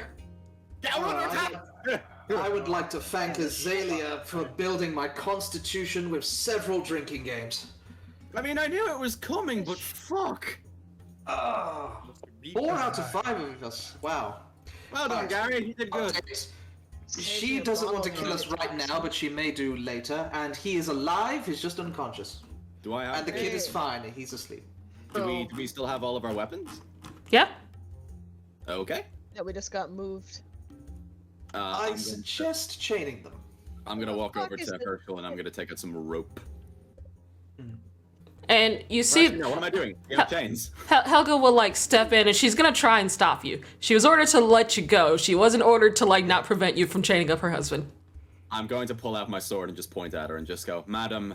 I would like to thank Azalea for building my constitution with several drinking games. I mean, I knew it was coming, but fuck. 4 out of 5 of us. Wow. Well done, Gary. You did good. She doesn't want to kill us right now, but she may do later. And he is alive. He's just unconscious. Do I have? And the kid is fine. He's asleep. Do we still have all of our weapons? Yeah. Okay. Yeah, we just got moved. I suggest chaining them. I'm gonna walk fuck over is to it? Herschel and I'm gonna take out some rope. And you see, Actually, no, what am I doing? You have chains. Helga will like step in and she's gonna try and stop you. She was ordered to let you go. She wasn't ordered to like not prevent you from chaining up her husband. I'm going to pull out my sword and just point at her and just go, Madam,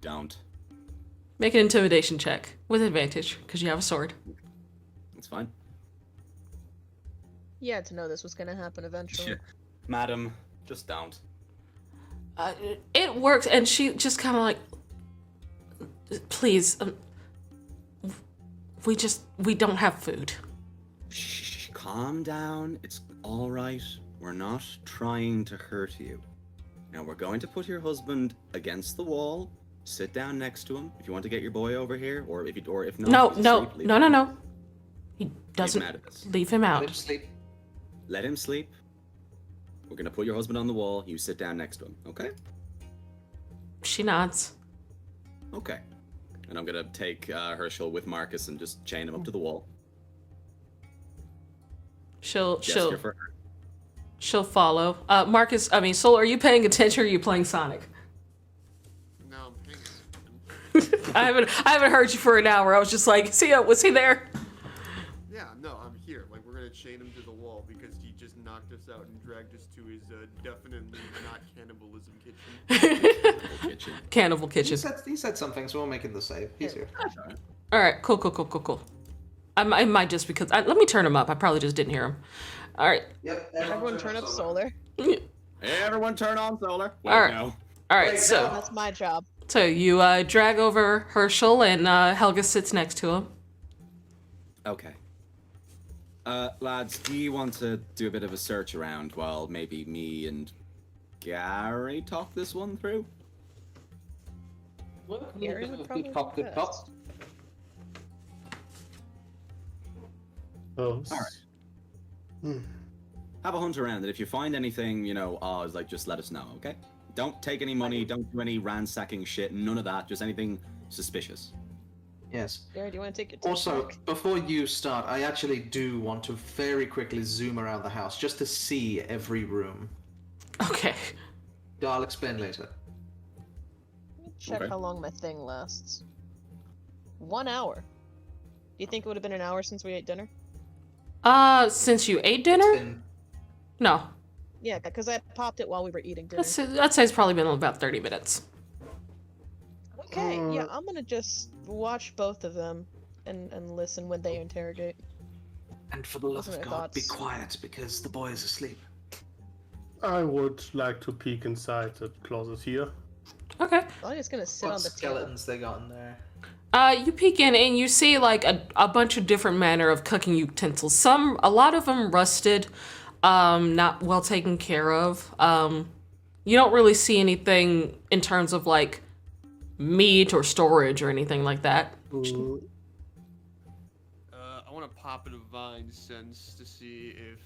don't. Make an intimidation check with advantage because you have a sword. It's fine. You had to know this was gonna happen eventually. Madam, just don't. It works, and she just kind of like, please, we don't have food. Shh, calm down. It's all right. We're not trying to hurt you. Now we're going to put your husband against the wall. Sit down next to him if you want to get your boy over here, or if not. No, if he's no, asleep, leave no, him. no, no. He doesn't. Mad at this. Leave him Let out. him sleep. Let him sleep. We're gonna put your husband on the wall. You sit down next to him, okay? She nods. Okay. And I'm gonna take Herschel with Marcus and just chain him up to the wall. She'll Gesture for her. she'll follow. Soul, are you paying attention or are you playing Sonic? No, I'm paying attention. I haven't heard you for an hour. I was just like, was he there? Yeah, no, I'm here. Like, we're gonna chain him to the wall because he just knocked us out and dragged us to his definitely not cannibalism kitchen. Kitchen. Cannibal kitchen. He said something, so we're making the save. He's here. All right, cool. I might just because let me turn him up. I probably just didn't hear him. All right. Yep. Everyone turn up solar. Hey, everyone turn on solar. Wait, All right. no. All right. So That's my job. you drag over Herschel and Helga sits next to him. Okay. Lads, do you want to do a bit of a search around while maybe me and Gary talk this one through? Gary would probably Good be cop. best. Oh. Alright. Have a hunt around, and if you find anything, Oz, like, just let us know, okay? Don't take any money, don't do any ransacking shit, none of that, just anything suspicious. Yes. Gary, do you want to take your tip Also, back? before you start, I actually do want to very quickly zoom around the house just to see every room. Okay. I'll explain later. Let me check Okay. how long my thing lasts. 1 hour. Do you think it would have been an hour since we ate dinner? Since you ate dinner? It's been- No. Yeah, because I popped it while we were eating dinner. I'd say it's probably been about 30 minutes. Okay, yeah, I'm gonna just watch both of them and listen when they interrogate. And for the love Those are of my God, be thoughts. quiet because the boy is asleep. I would like to peek inside the closet here. Okay. I'm just gonna sit What on the table. skeletons they got in there? You peek in and you see like a bunch of different manner of cooking utensils. A lot of them rusted, not well taken care of. You don't really see anything in terms of like meat or storage or anything like that. I want to pop a divine sense to see if,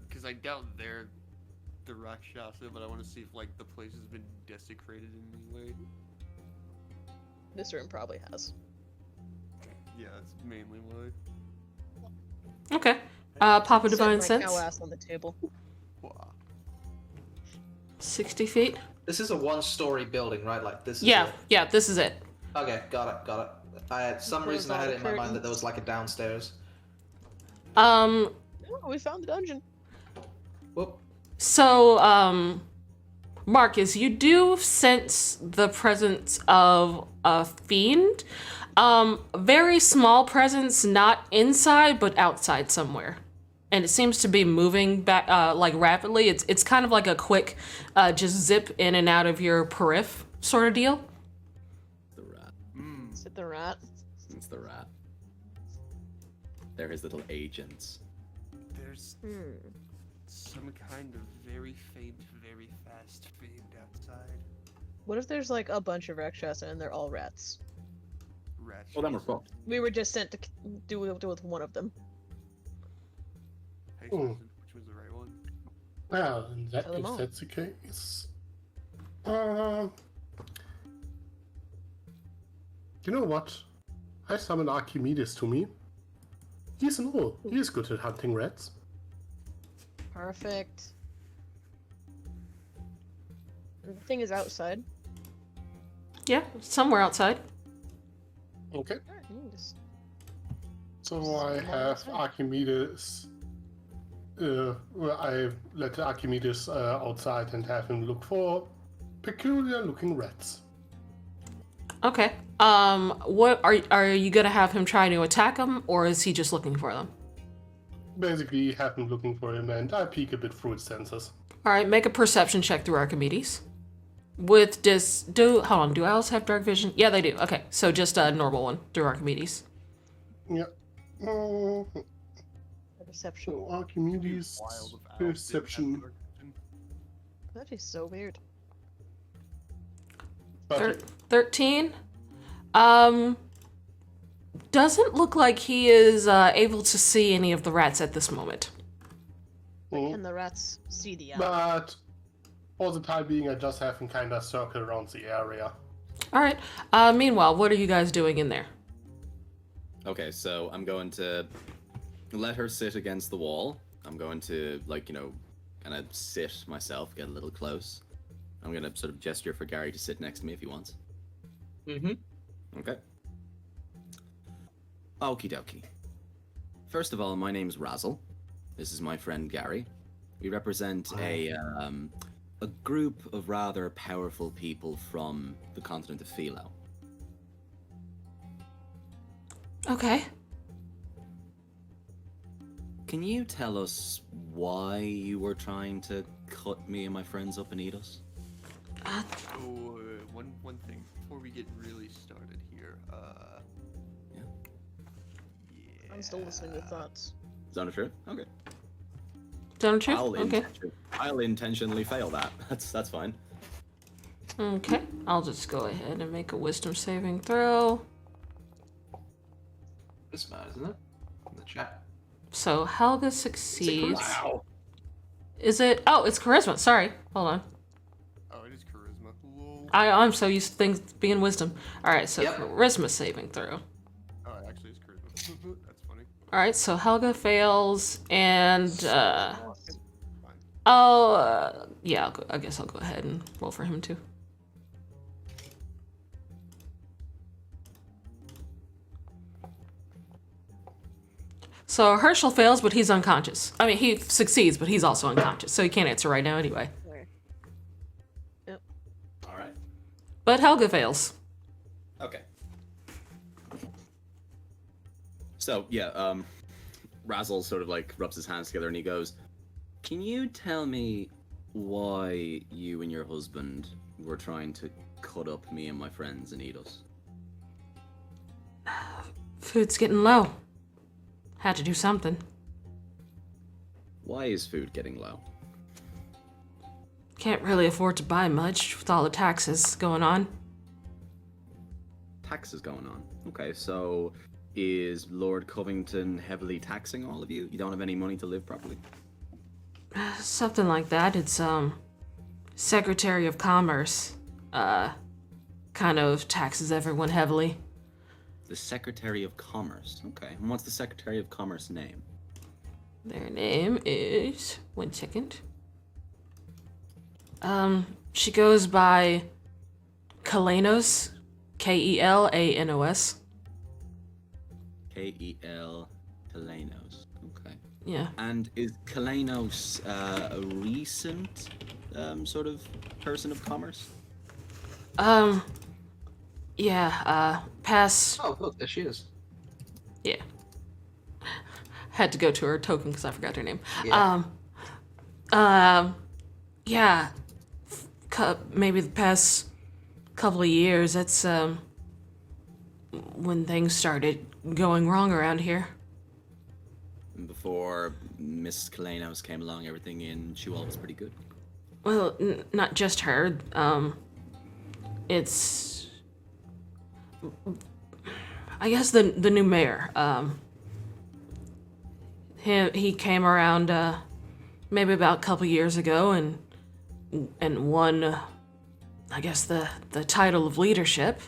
because I doubt they're the Rakshasa, but I want to see if, like, the place has been desecrated in any way. This room probably has. Yeah, that's mainly why. Okay. Pop a Sit divine my sense. cow ass on the table. Wow. 60 feet. This is a one-story building, right? Like this is Yeah, it. yeah, this is it. Okay, got it. I had some Close reason I all had the it in my mind that curtains. there was like a downstairs. Oh, we found the dungeon. Whoop. So, Marcus, you do sense the presence of a fiend. Very small presence, not inside, but outside somewhere. And it seems to be moving back, like rapidly. It's kind of like a quick, just zip in and out of your periph sort of deal. The rat. Is it the rat? It's the rat. They're his little agents. There's some kind of very faint, very fast fiend outside. What if there's like a bunch of Rakshasa and they're all rats? Rats. Well, then we're fucked. We were just sent to deal with one of them. Hey, Hmm. which was the right one? Well, in that Kill them if all. that's the case. You know what? I summoned Archimedes to me. He's an owl. He is good at hunting rats. Perfect. The thing is outside. Yeah, somewhere outside. Okay. Just So I have Archimedes. Well, I let Archimedes outside and have him look for peculiar-looking rats. Okay. What are you gonna have him try to attack them, or is he just looking for them? Basically, have him looking for him, and I peek a bit through its sensors. All right, make a perception check through Archimedes. With do owls have dark vision? Yeah, they do. Okay, so just a normal one through Archimedes. Yeah. perception. So Archimedes Wild if owls didn't have perception. dark vision. That is so weird. But 13. Doesn't look like he is able to see any of the rats at this moment. Can the rats see the owl? But for the time being, I just have him kind of circle around the area. All right. Meanwhile, what are you guys doing in there? Okay, so I'm going to let her sit against the wall. I'm going to, like, you know, kind of sit myself, get a little close. I'm going to sort of gesture for Gary to sit next to me if he wants. Mm-hmm. Okay. Okie dokie. First of all, my name's Razzle. This is my friend Gary. We represent a group of rather powerful people from the continent of Philo. Okay. Can you tell us why you were trying to cut me and my friends up and eat us? Oh, one thing before we get really started here. Yeah. Yeah. I'm still listening to thoughts. Is that true? Okay. Down truth? I'll, Okay. I'll intentionally fail that. That's fine. Okay. I'll just go ahead and make a wisdom saving throw. This man, isn't it? In the chat. So Helga succeeds. Wow. Is it? Oh, it's charisma. Sorry. Hold on. Oh, it is charisma. Lol. I'm so used to things being wisdom. All right. So Yep. charisma saving throw. Oh, it actually is charisma. That's funny. All right. So Helga fails, and Fine. yeah. I guess I'll go ahead and roll for him too. So Herschel fails, but he's unconscious. I mean, he succeeds, but he's also unconscious, so he can't answer right now anyway. All right. But Helga fails. Okay. So yeah, Razzle sort of like rubs his hands together and he goes, "Can you tell me why you and your husband were trying to cut up me and my friends and eat us?" Food's getting low. Had to do something. Why is food getting low? Can't really afford to buy much with all the taxes going on. Taxes going on. Okay, so is Lord Covington heavily taxing all of you? You don't have any money to live properly? Something like that. It's, Secretary of Commerce, kind of taxes everyone heavily. The Secretary of Commerce. Okay, and what's the Secretary of Commerce name? Their name is... one second. She goes by Kalanos. Kelanos. K-E-L Kalanos. Okay. Yeah. And is Kalanos a recent sort of person of commerce? Yeah, past... Oh, look, there she is. Yeah. Had to go to her token because I forgot her name. Yeah. Yeah. Maybe the past couple of years, that's, when things started going wrong around here. Before Miss Kalanos came along, everything in Chual was pretty good. Well, not just her. It's, I guess the new mayor. He came around maybe about a couple years ago and won, I guess the title of leadership.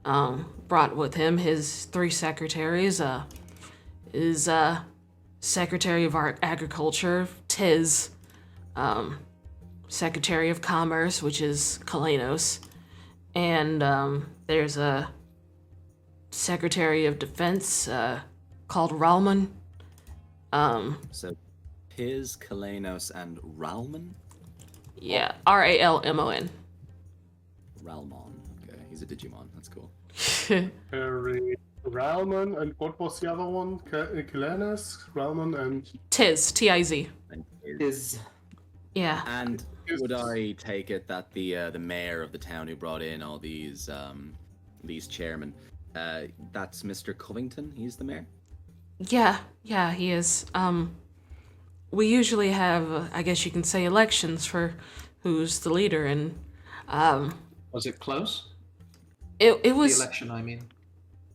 Brought with him his 3 secretaries. His Secretary of Agriculture, Tiz. Secretary of Commerce, which is Kalanos, and there's a Secretary of Defense called Ralman. So, Piz, Kalanos, and Ralman? Yeah, Ralmon. Ralmon. Okay, he's a Digimon. That's cool. Harry, Ralman, and what was the other one? Kalanis, Ralman, and Tiz, Tiz. And Is Yeah. And would I take it that the mayor of the town who brought in all these chairmen, that's Mr. Covington? He's the mayor? Yeah, he is. We usually have, I guess you can say, elections for who's the leader, and was it close? it was. The election, I mean.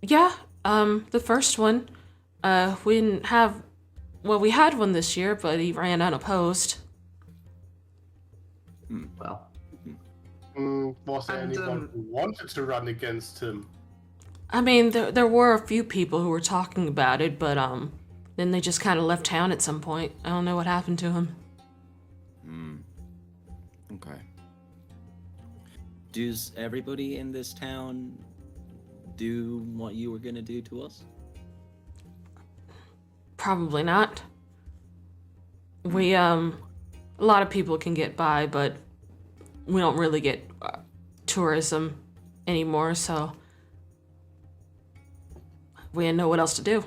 Yeah, the first one, we didn't have. Well, we had one this year, but he ran unopposed. Well. Was there anyone who wanted to run against him? I mean, there were a few people who were talking about it, but then they just kind of left town at some point. I don't know what happened to him. Okay. Does everybody in this town do what you were gonna do to us? Probably not. We a lot of people can get by, but we don't really get tourism anymore, so we didn't know what else to do.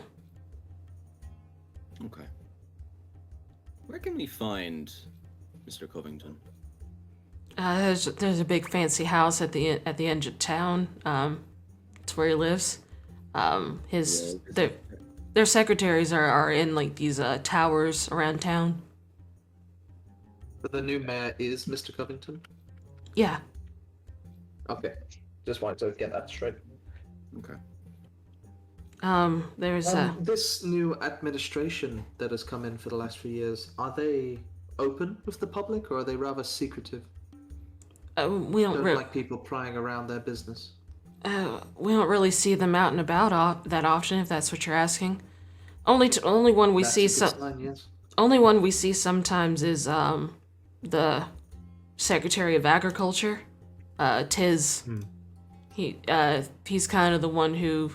Okay. Where can we find Mr. Covington? There's a big fancy house at the end of town. It's where he lives. Their secretaries are in like these towers around town. But the new mayor is Mr. Covington? Yeah. Okay. Just wanted to get that straight. Okay. There's this new administration that has come in for the last few years, are they open with the public or are they rather secretive? we don't Don't like people prying around their business. we don't really see them out and about that often, if that's what you're asking. Only one we That's see a good sign, yes. only one we see sometimes is the Secretary of Agriculture, Tiz. He's kind of the one who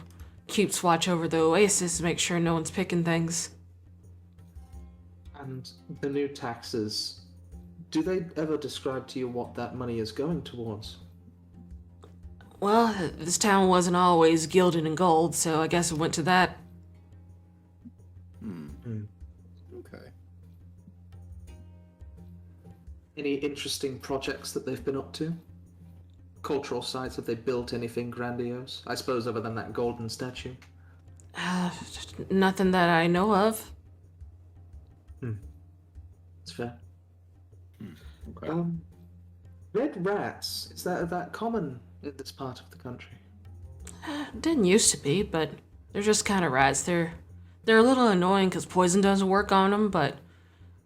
keeps watch over the oasis to make sure no one's picking things. And the new taxes, do they ever describe to you what that money is going towards? Well, this town wasn't always gilded and gold, so I guess it went to that. Okay. Any interesting projects that they've been up to? Cultural sites, have they built anything grandiose? I suppose other than that golden statue. Nothing that I know of. It's fair. Okay. Red rats, is that common in this part of the country? Didn't used to be, but they're just kind of rats. They're a little annoying because poison doesn't work on them, but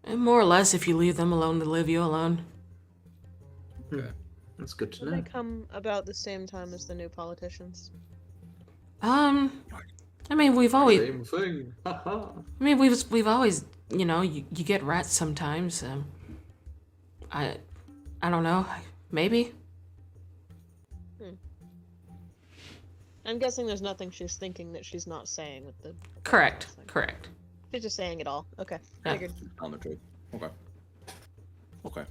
more or less, if you leave them alone, they leave you alone. Okay. That's good to Will know. they come about the same time as the new politicians? I mean, we've always. Same thing. I mean, we've always, you get rats sometimes. I don't know, maybe. I'm guessing there's nothing she's thinking that she's not saying with the. Correct. She's just saying it all. Okay, Yeah. figured. Elementary. Okay. Okay.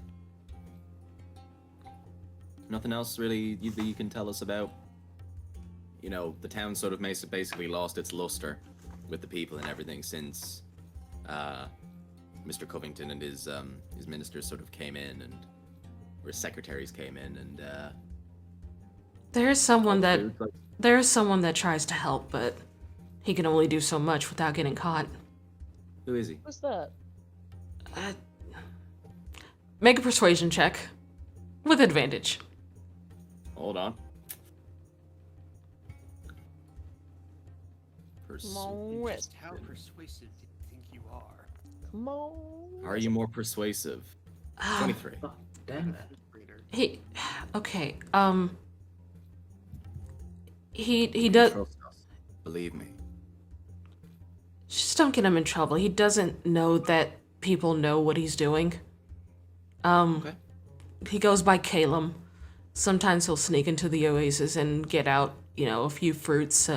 Nothing else really you can tell us about? You know, the town sort of basically lost its luster with the people and everything since Mr. Covington and his ministers sort of came in, or his secretaries came in, and There's someone that tries to help, but he can only do so much without getting caught. Who is he? What's that? Make a persuasion check with advantage. Hold on. Come on, Just how persuasive do you think you are? come on. Are you more persuasive? 23. Oh, damn it. Reader. He, okay. He does. Trust us. Believe me. Just don't get him in trouble. He doesn't know that people know what he's doing. Okay. He goes by Calum. Sometimes he'll sneak into the oasis and get out, a few fruits.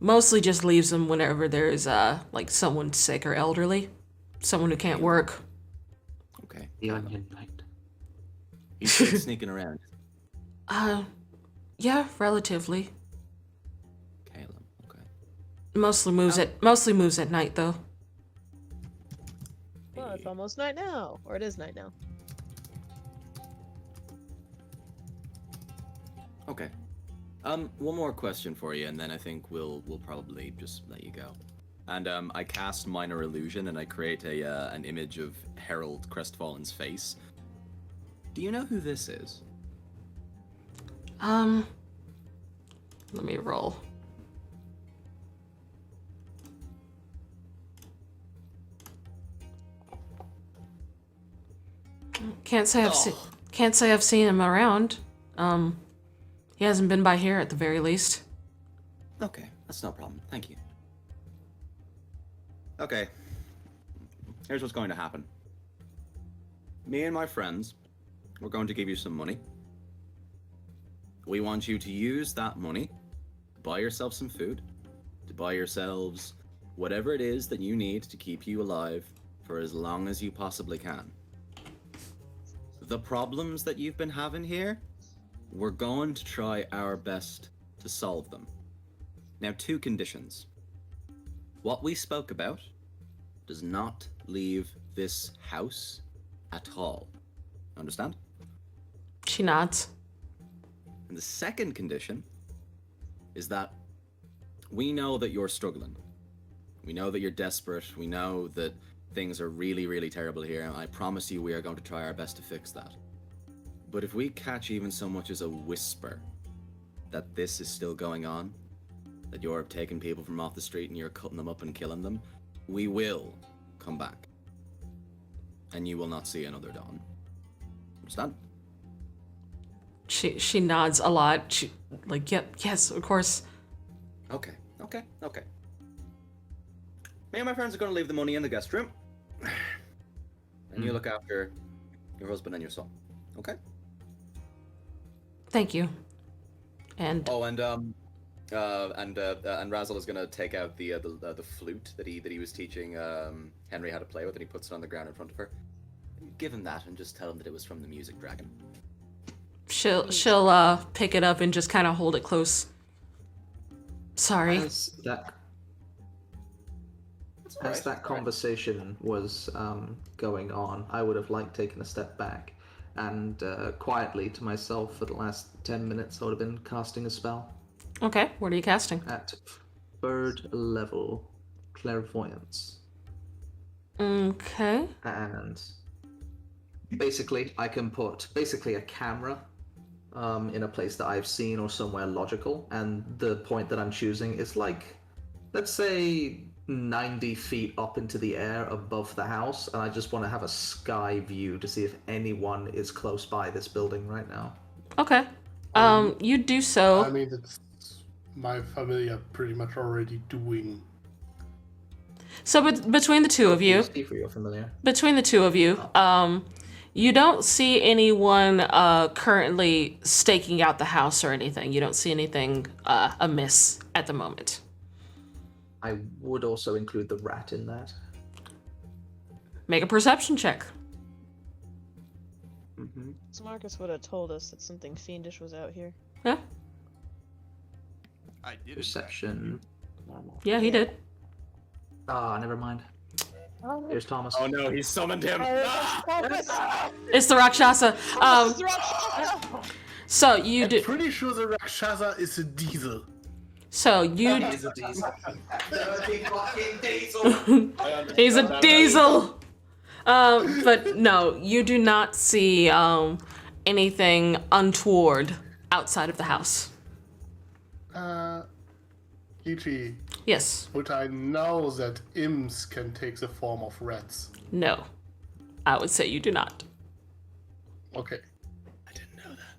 Mostly just leaves them whenever there's like someone sick or elderly, someone who can't work. Okay. The Onion Knight. He's good at sneaking around. Yeah, relatively. Caleb. Okay. Mostly moves at night though. Well, it's almost night now. Or it is night now. Okay. One more question for you, and then I think we'll probably just let you go. And I cast Minor Illusion, and I create an image of Harold Crestfallen's face. Do you know who this is? Let me roll. Can't say I've seen him around. He hasn't been by here at the very least. Okay, that's no problem. Thank you. Okay. Here's what's going to happen. Me and my friends, we're going to give you some money. We want you to use that money to buy yourself some food, to buy yourselves whatever it is that you need to keep you alive for as long as you possibly can. The problems that you've been having here, we're going to try our best to solve them. Now, 2 conditions. What we spoke about does not leave this house at all. Understand? She nods. And the second condition is that we know that you're struggling. We know that you're desperate. We know that things are really, really terrible here. And I promise you we are going to try our best to fix that. But if we catch even so much as a whisper that this is still going on, that you're taking people from off the street and you're cutting them up and killing them, we will come back. And you will not see another dawn. Understand? She nods a lot. She yep, yes, of course. Okay. Me and my friends are going to leave the money in the guest room. And you look after your husband and your son. Okay? Thank you. And Oh, and Razzle is gonna take out the flute that he was teaching Henry how to play with, and he puts it on the ground in front of her. Give him that and just tell him that it was from the Music Dragon. she'll pick it up and just kind of hold it close. Sorry. As that conversation was going on, I would have taken a step back and quietly to myself for the last 10 minutes I would have been casting a spell. Okay, what are you casting? At 3rd level clairvoyance. Okay. And basically I can put a camera in a place that I've seen or somewhere logical, and the point that I'm choosing is let's say 90 feet up into the air above the house, and I just want to have a sky view to see if anyone is close by this building right now. Okay. You do so. I mean, it's my family are pretty much already doing. So between the two of you, For your familiar. You don't see anyone currently staking out the house or anything. You don't see anything amiss at the moment. I would also include the rat in that. Make a perception check. Mm-hmm. So Marcus would have told us that something fiendish was out here. Yeah. I did. Perception. Normal. Yeah, he did. Ah, never mind. Here's Thomas. Oh no, he summoned him! It's the Rakshasa. So you I'm do. pretty sure the Rakshasa is a diesel. So you He's a diesel. Dirty fucking diesel. he's a diesel. But no, you do not see anything untoward outside of the house. Ichi, Yes. would I know that imps can take the form of rats? No. I would say you do not. Okay. I didn't know that.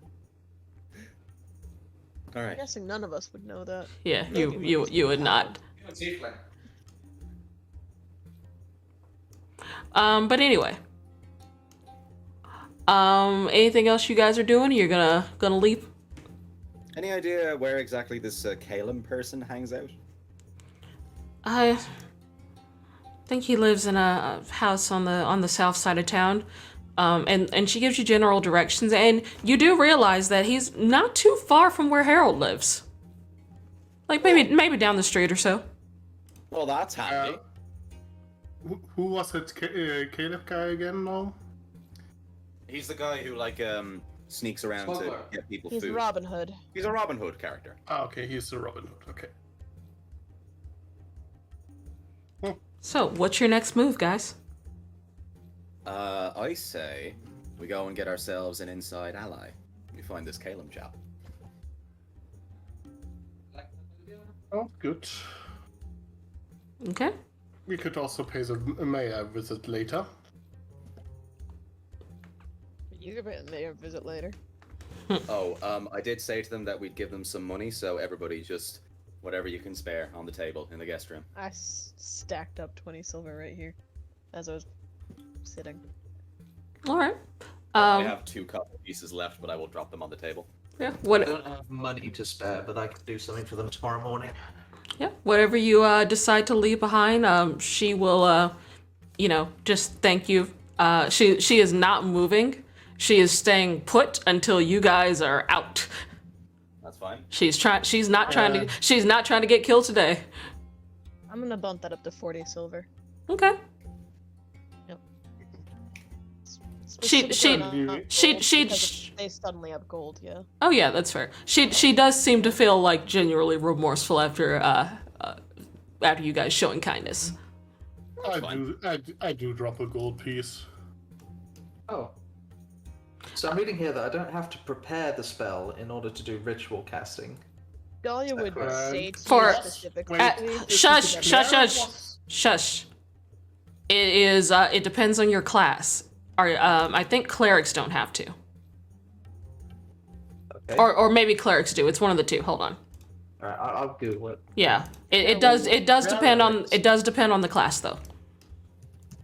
All right. I'm guessing none of us would know that. Yeah, you would not. But anyway. Anything else you guys are doing? You're gonna leave? Any idea where exactly this Calum person hangs out? I think he lives in a house on the south side of town. And she gives you general directions, and you do realize that he's not too far from where Harold lives. Like maybe down the street or so. Well, that's handy. Who was that Caleb guy again now? He's the guy who sneaks around Smuggler. to get people He's food. Robin Hood. He's a Robin Hood character. Ah, okay, he's the Robin Hood. Okay. So, what's your next move, guys? I say we go and get ourselves an inside ally. We find this Calum chap. Oh, good. Okay. We could also pay the mayor a visit later. You could pay a visit later. Oh, I did say to them that we'd give them some money, so everybody just whatever you can spare on the table in the guest room. I stacked up 20 silver right here as I was sitting. All right. I have 2 copper pieces left, but I will drop them on the table. Yeah. I What? don't have money to spare, but I could do something for them tomorrow morning. Yeah. Whatever you decide to leave behind, she will, just thank you. She is not moving. She is staying put until you guys are out. That's fine. She's not trying to get killed today. I'm gonna bump that up to 40 silver. Okay. She they suddenly have gold, yeah. Oh yeah, that's fair. She does seem to feel like genuinely remorseful after you guys showing kindness. I do drop a gold piece. Oh. So I'm reading here that I don't have to prepare the spell in order to do ritual casting. Dahlia would Uh, say to for- you specifically. Shush. It is. It depends on your class. I think clerics don't have to, Okay. or maybe clerics do. It's one of the two. Hold on. Alright, I'll Google it. Yeah, it does. It does depend on. It does depend on the class, though.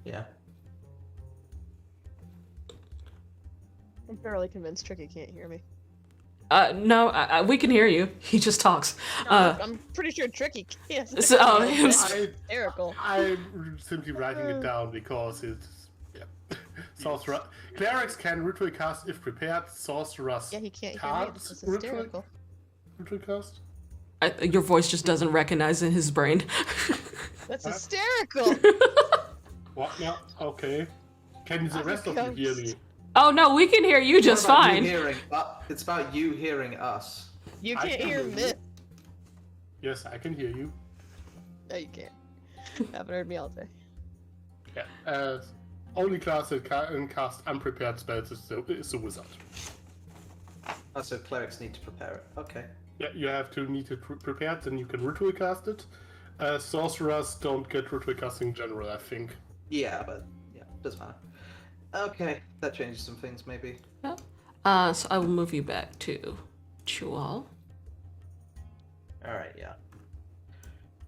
Yeah. I'm fairly convinced Tricky can't hear me. No, we can hear you. He just talks. I'm pretty sure Tricky can't. So, It's hysterical. I'm simply writing it down because it's sorcerer. Clerics can ritual cast if prepared. Sorcerers Yeah, he can't hear me. can't This is hysterical. ritual cast. Your voice just doesn't recognize in his brain. That's hysterical. What now? Okay. Can the rest of you hear me? Oh no, we can hear you just What about fine. You hearing, it's about you hearing us. You I can't can hear hear me. you. Yes, I can hear you. No, you can't. Haven't heard me all day. Yeah. Only class that can cast unprepared spells is the wizard. Oh, so clerics need to prepare it. Okay. Yeah, you have to need it prepared, then you can ritual cast it. Sorcerers don't get ritual casting in general, I think. Yeah, but yeah, doesn't matter. Okay, that changes some things maybe. So I will move you back to Chual. Alright, yeah.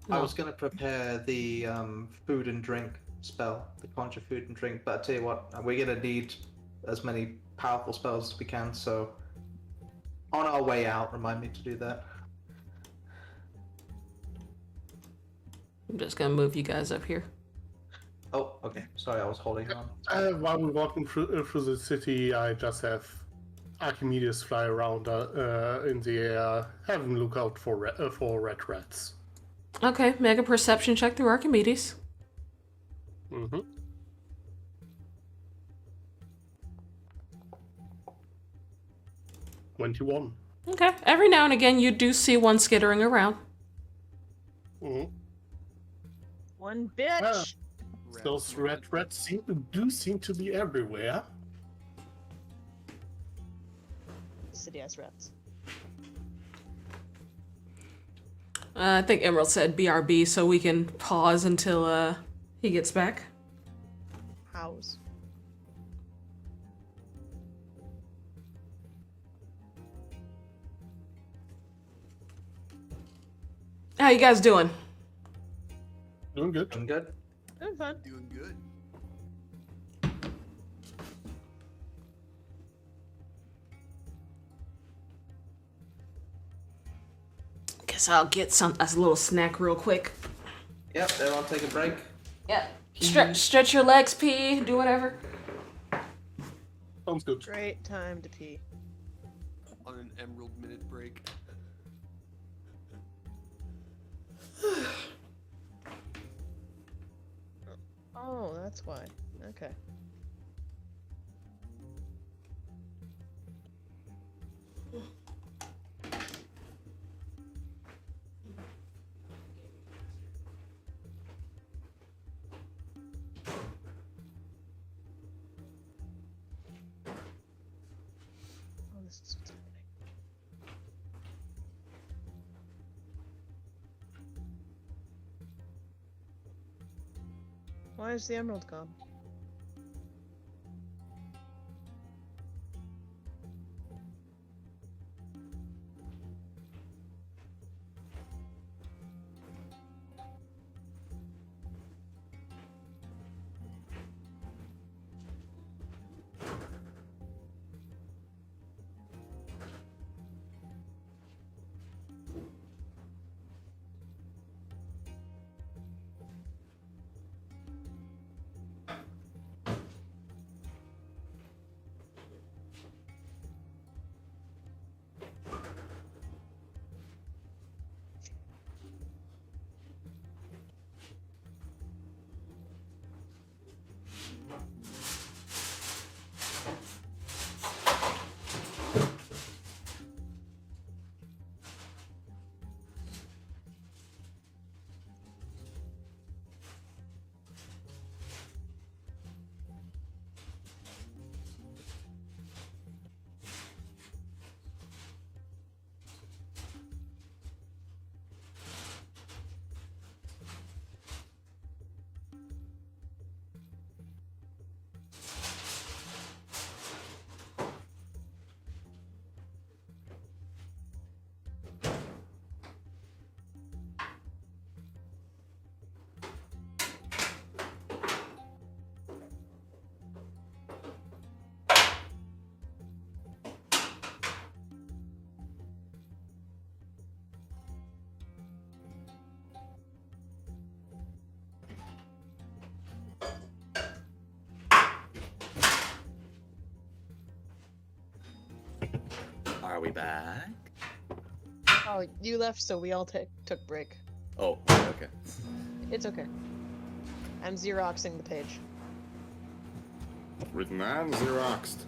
I was gonna prepare the food and drink spell, the conjure food and drink, but I tell you what, we're gonna need as many powerful spells as we can, so on our way out, remind me to do that. I'm just gonna move you guys up here. Oh, okay. Sorry, I was holding on. While we're walking through the city, I just have Archimedes fly around in the air, have him look out for red rats. Okay, make a perception check through Archimedes. Mm-hmm. $21. Okay, every now and again you do see one skittering around. Mhm. One bitch. Ah. Rats Those run. red rats seem to be everywhere. City ass rats. I think Emerald said BRB, so we can pause until he gets back. House. How you guys doing? Doing good. I'm good. Doing fun. Doing good. Guess I'll get a little snack real quick. Yep, everyone take a break. Yeah. Stretch your legs, pee, do whatever. Sounds good. Great time to pee. On an Emerald minute break. Oh, that's why. Okay. Oh, this is what's happening. Why is the emerald gone? Are we back? Oh, you left, so we all took break. Oh, okay. It's okay. I'm Xeroxing the page. Written and Xeroxed.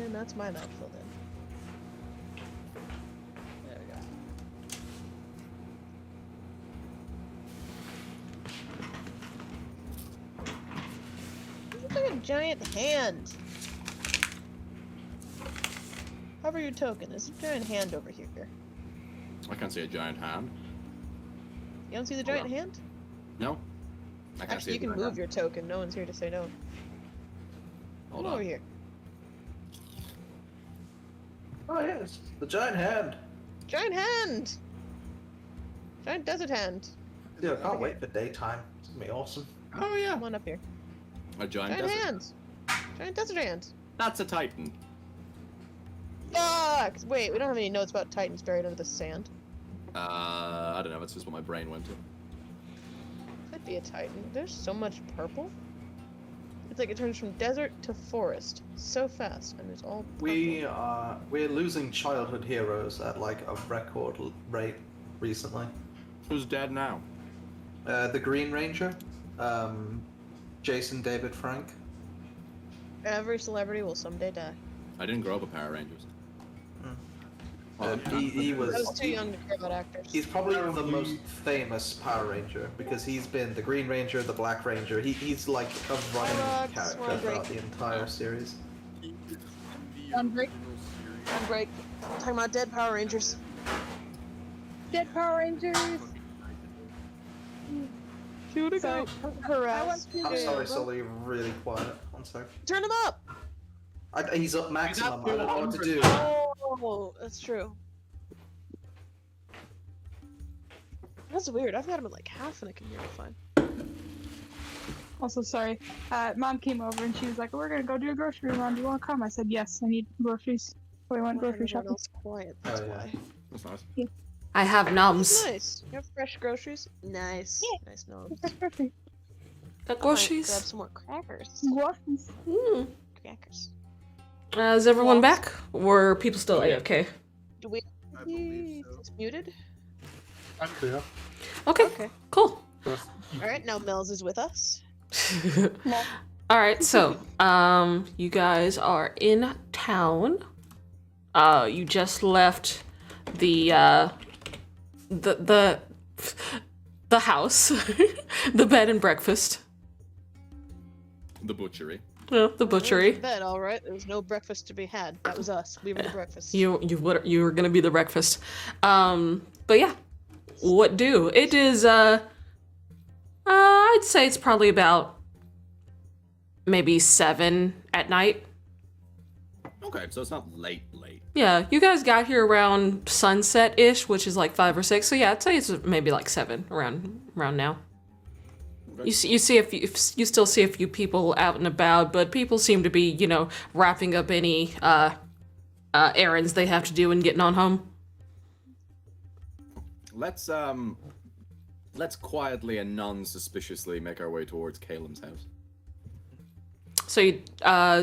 And that's my map filled in. There we go. This looks like a giant hand. Hover your token. There's a giant hand over here. I can't see a giant hand. You don't see the Hold giant on. hand? No. I can't Actually, see you can a giant move hand. your token. No one's here to say no. Hold Come on. over here. Oh yes, the giant hand. Giant hand! Giant desert hand. Dude, I can't wait for daytime. It's gonna be awesome. Oh yeah. Come on up here. A giant Giant desert. hand! Giant desert hand! That's a titan. Fuck! Wait, we don't have any notes about titans buried under the sand. I don't know. That's just what my brain went to. Could be a titan. There's so much purple. It's like it turns from desert to forest so fast, and it's all purple. We're losing childhood heroes at like a record rate recently. Who's dead now? The Green Ranger. Jason David Frank. Every celebrity will someday die. I didn't grow up with Power Rangers. He I was was. too young to care about actors. He's probably the most famous Power Ranger because he's been the Green Ranger, the Black Ranger. He's like a running character throughout the entire series. On break. On break. Talking about dead Power Rangers. Dead Power Rangers. Sorry. Harass. I'm sorry, Sully, you're really quiet. One sec. Turn him up! He's up maximum. I don't know what to do. Oh, that's true. That's weird. I've got him at like half and I can hear him fine. Also, sorry. Mom came over and she was like, "We're gonna go do a grocery run. Do you want to come?" I said, "Yes, I need groceries." So we went grocery shopping. Else quiet. That's why. That's nice. I have noms. Nice. You have fresh groceries? Nice. Yeah. Nice noms. That's groceries. Got Grab groceries. some more crackers. Groceries. Mm. Crackers. Is everyone back? Or are people still AFK? Do we? I believe so. It's muted. I'm clear. Okay, Okay. cool. All right. Now Mel's is with us. All right, so you guys are in town. You just left the house, the bed and breakfast. The butchery. The butchery. Bed, all right. There was no breakfast to be had. That was us. We were the breakfast. You were gonna be the breakfast. But yeah, what do? It is I'd say it's probably about maybe 7 at night. Okay, so it's not late. Yeah, you guys got here around sunset-ish, which is like 5 or 6. So yeah, I'd say it's maybe like 7 around now. Okay. You see you still see a few people out and about, but people seem to be, wrapping up any errands they have to do and getting on home. Let's quietly and non-suspiciously make our way towards Caelim's house.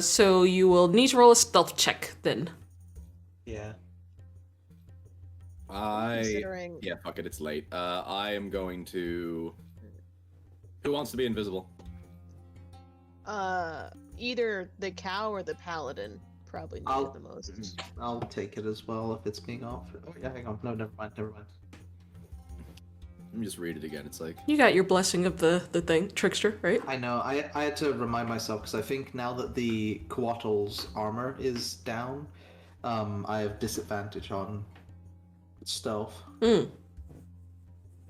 So you will need to roll a stealth check then. Yeah. Considering. Yeah, fuck it, it's late. I am going to... Who wants to be invisible? Either the cow or the paladin probably need it the most. I'll take it as well if it's being off. Oh yeah, hang on. No, never mind. Let me just read it again. It's like... You got your blessing of the thing, trickster, right? I know. I had to remind myself because I think now that the Couatls armor is down, I have disadvantage on stealth. Mm.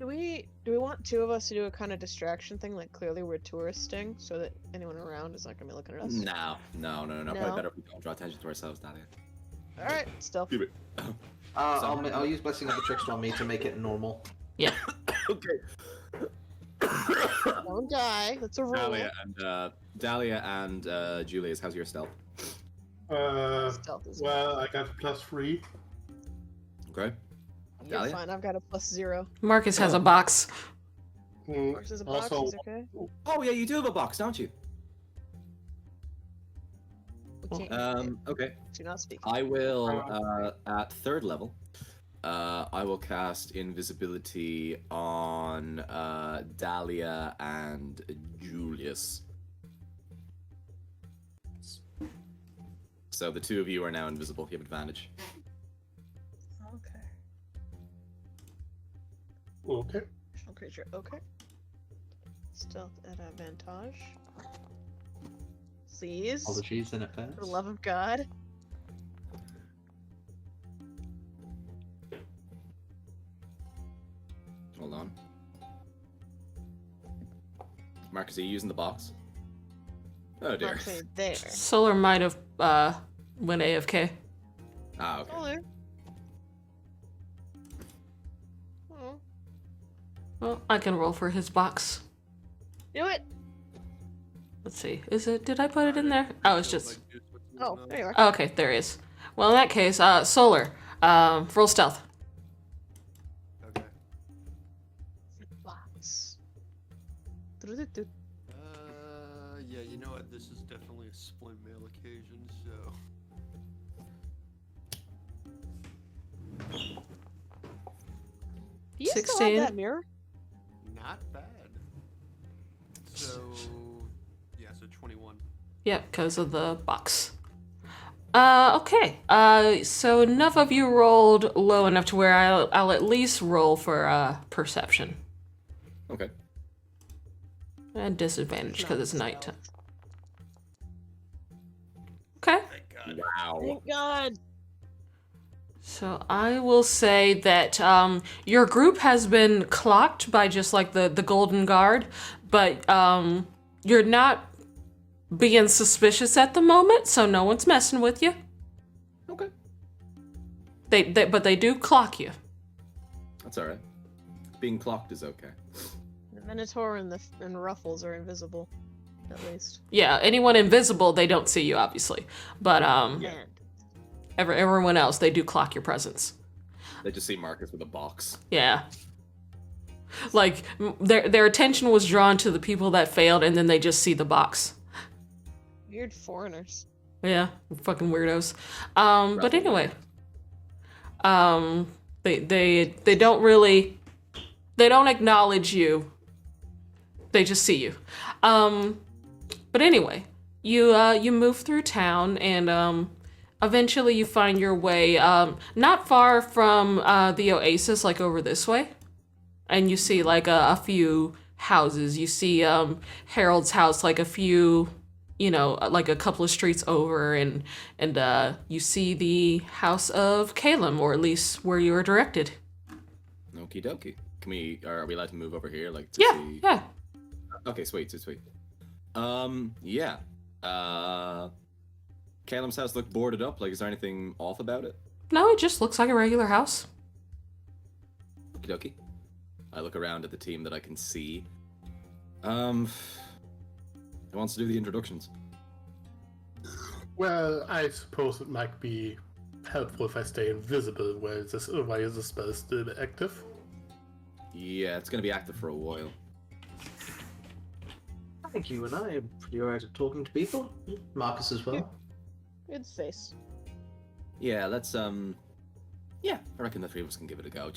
Do we want 2 of us to do a kind of distraction thing, like clearly we're touristing, so that anyone around is not gonna be looking at us? No. No? Probably better if we don't draw attention to ourselves, Daddy. All right, stealth. Keep it. I'll use blessing of the trickster on me to make it normal. Yeah. Okay. Don't die. That's a rule. Dahlia and Julius, how's your stealth? Stealth is Well, I got +3. Okay. You're Dahlia? fine. I've got a +0. Marcus has a box. Marcus is a box. Also, He's okay. Oh yeah, you do have a box, don't you? We can't Okay. do not speak. I will, at 3rd level, I will cast invisibility on Dahlia and Julius. So the 2 of you are now invisible. You have advantage. Okay. Additional creature. Okay. Stealth at advantage. Please. All the cheese in it first. For the love of God. Hold on. Marcus, are you using the box? Oh dear. Okay, there. Solar might have went AFK. Ah, okay. Oh, there. Oh. Well, I can roll for his box. Do it. Let's see. Did I put it in there? Oh, it's just... Oh, there you are. Oh, okay, there he is. Well, in that case, Solar, roll stealth. Okay. Box. Yeah, you know what? This is definitely a split mail occasion, so. Do you still 16. have that mirror? Not bad. a 21. Yeah, because of the box. Okay. So enough of you rolled low enough to where I'll at least roll for perception. Okay. And disadvantage because it's Not nighttime. stealth. Okay. Thank God. Wow. Thank God. So I will say that your group has been clocked by just like the Golden Guard, but you're not being suspicious at the moment, so no one's messing with you. Okay. But they do clock you. That's all right. Being clocked is okay. The Minotaur and Ruffles are invisible, at least. Yeah, anyone invisible, they don't see you, obviously. But And everyone else, they do clock your presence. They just see Marcus with a box. Yeah. Like, their attention was drawn to the people that failed, and then they just see the box. weird foreigners. Yeah, fucking weirdos. But anyway, they don't really, they don't acknowledge you. They just see you. But anyway, you move through town and eventually you find your way not far from the oasis, like over this way, and you see like a few houses. You see Harold's house, like a few. Like a couple of streets over, and you see the house of Calum, or at least where you were directed. Okie dokie. Are we allowed to move over here? Like to Yeah, see... yeah. Okay, sweet. Yeah. Calum's house looked boarded up. Like, is there anything off about it? No, it just looks like a regular house. Okie dokie. I look around at the team that I can see. Who wants to do the introductions? Well, I suppose it might be helpful if I stay invisible while the spell is still active. Yeah, it's gonna be active for a while. I think you and I are pretty alright at talking to people. Marcus as well. Good face. Yeah, let's yeah, I reckon the three of us can give it a go.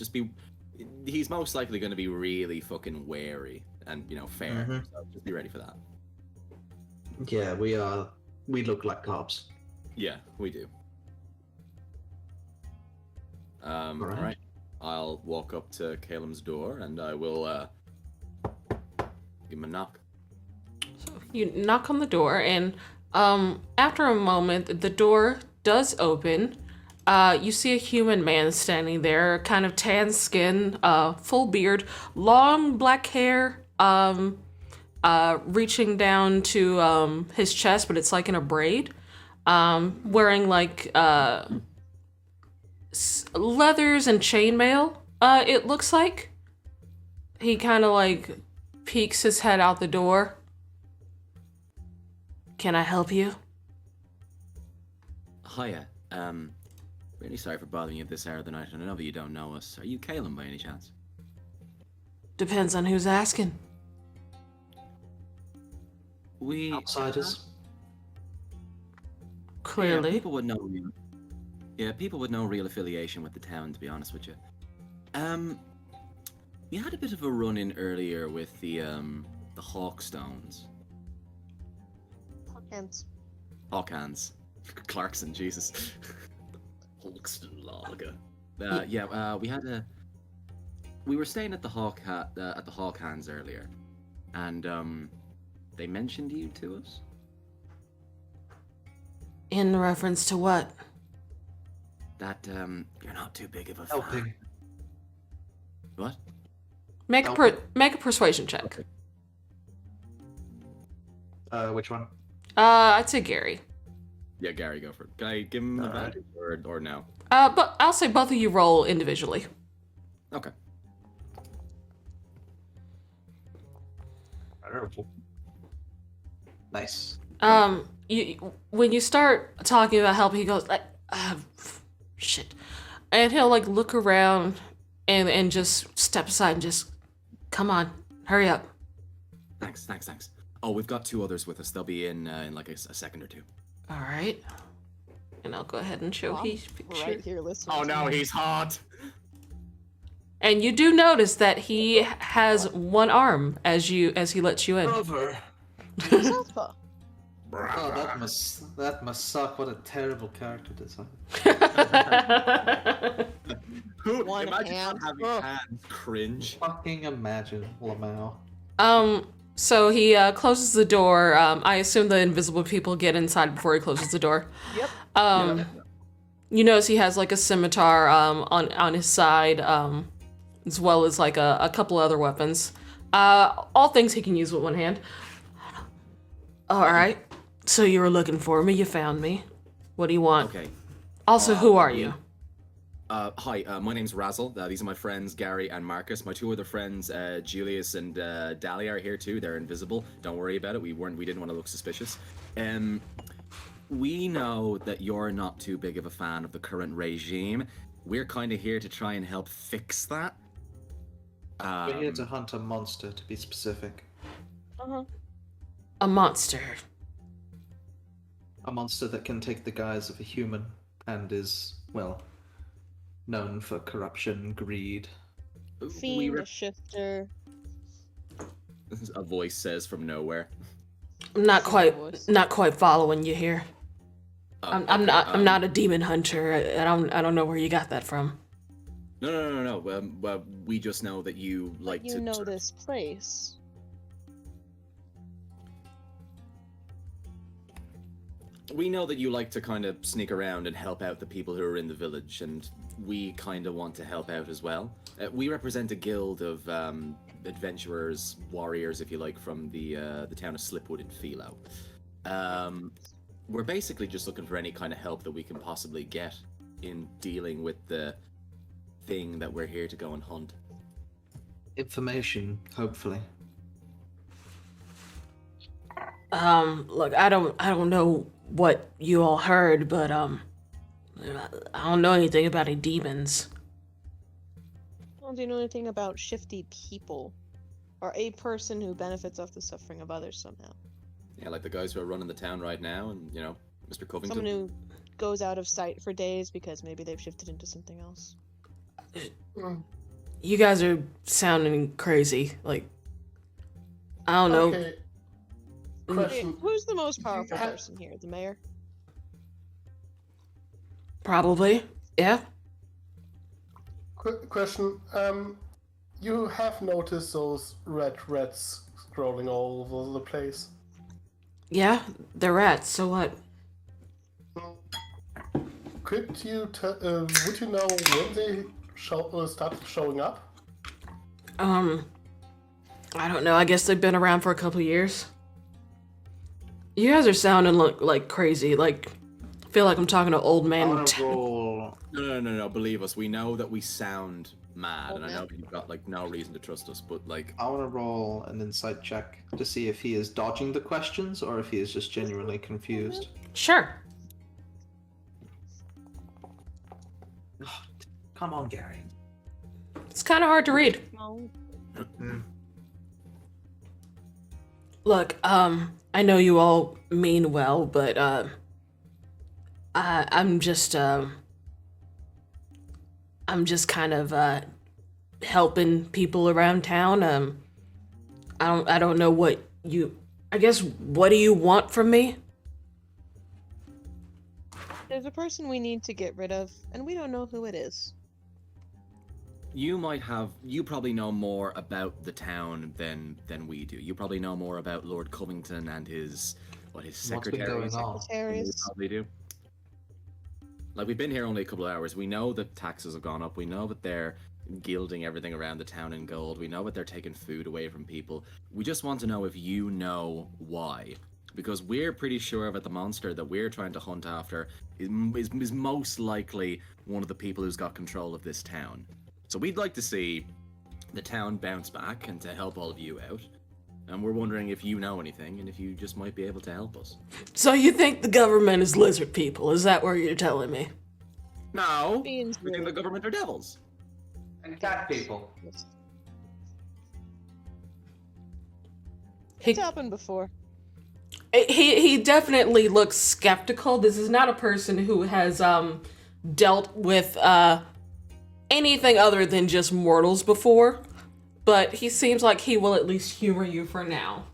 He's most likely gonna be really fucking wary and, fair. Mhm. So just be ready for that. Yeah, we are. We look like cops. Yeah, we do. Alright. I'll walk up to Calum's door and I will give him a knock. So you knock on the door, and after a moment, the door does open. You see a human man standing there, kind of tan skin, full beard, long black hair, reaching down to his chest, but it's like in a braid. Wearing like leathers and chainmail. It looks like he kind of like peeks his head out the door. Can I help you? Hiya. Really sorry for bothering you at this hour of the night. I know that you don't know us. Are you Calum by any chance? Depends on who's asking. We Outsiders. Clearly. Yeah, people with no real affiliation with the town, to be honest with you. We had a bit of a run-in earlier with the Hawkstones. Hawkins. Hawkhands. Clarkson, Jesus. Hawkston Lager. We were staying at the Hawkhands earlier, and they mentioned you to us. In reference to what? That you're not too big of a Helping. fan. What? Make a persuasion check. Okay. Which one? I'd say Gary. Yeah, Gary, go for it. Can I give him advantage or no? But I'll say both of you roll individually. Okay. Nice. When you start talking about help, he goes like, shit, and he'll like look around and just step aside and just, come on, hurry up. Thanks. Oh, we've got two others with us. They'll be in like a second or two. All right, and I'll go ahead and show Well, his I'm picture. right here listening. Oh to no, him. he's hot. And you do notice that he has one arm as he lets you in. Brother. Southpaw. Oh, that must suck. What a terrible character design. Who, One imagine hand. not having Ugh. hands. Cringe. Fucking imagine, Lamau. So he closes the door. I assume the invisible people get inside before he closes the door. Yep. Yeah. You notice he has like a scimitar on his side, as well as like a couple other weapons. All things he can use with one hand. All right. So you were looking for me. You found me. What do you want? Okay. Also, who are you? Hi, my name's Razzle. These are my friends Gary and Marcus. My two other friends, Julius and Dahlia, are here too. They're invisible. Don't worry about it. We didn't want to look suspicious. We know that you're not too big of a fan of the current regime. We're kind of here to try and help fix that. We're here to hunt a monster, to be specific. A monster. A monster that can take the guise of a human and is, well, known for corruption, greed. Fiend, a shifter. A voice says from nowhere. I'm not quite following you here. I'm not a demon hunter. I don't know where you got that from. No. Well, we just know that you like You to. know this place. We know that you like to kind of sneak around and help out the people who are in the village, and we kind of want to help out as well. We represent a guild of adventurers, warriors, if you like, from the town of Slipwood in Philo. We're basically just looking for any kind of help that we can possibly get in dealing with the thing that we're here to go and hunt. Information, hopefully. Look, I don't know what you all heard, but I don't know anything about any demons. Well, do you know anything about shifty people? Or a person who benefits off the suffering of others somehow? Yeah, like the guys who are running the town right now, and Mr. Covington. Someone who goes out of sight for days because maybe they've shifted into something else. You guys are sounding crazy. Like, I don't know. Okay. Question. Who's the most you powerful have- person here? The mayor? Probably. Yeah. Question. You have noticed those red rats scrolling all over the place? Yeah, they're rats. So what? Could you would you know when they started showing up? I don't know. I guess they've been around for a couple years. You guys are sounding like crazy. Like, I feel like I'm talking to old I man. want to roll. No. Believe us, we know that we sound mad, Old and I know man. that you've got like no reason to trust us. But like, I want to roll an insight check to see if he is dodging the questions or if he is just genuinely confused. Sure. Come on, Gary. It's kind of hard to read. No. Look, I know you all mean well, but I'm just kind of helping people around town. I don't know what you. I guess what do you want from me? There's a person we need to get rid of, and we don't know who it is. you probably know more about the town than we do. You probably know more about Lord Covington and his What's been secretary. going on? We Secretaries. probably do. Like, we've been here only a couple of hours. We know that taxes have gone up. We know that they're gilding everything around the town in gold. We know that they're taking food away from people. We just want to know if you know why. Because we're pretty sure that the monster that we're trying to hunt after is most likely one of the people who's got control of this town. So we'd like to see the town bounce back and to help all of you out. And we're wondering if you know anything and if you just might be able to help us. So you think the government is lizard people? Is that what you're telling me? No! Beans We think the government are devils. And cat people. It's happened before. He definitely looks skeptical. This is not a person who has dealt with anything other than just mortals before, but he seems like he will at least humor you for now.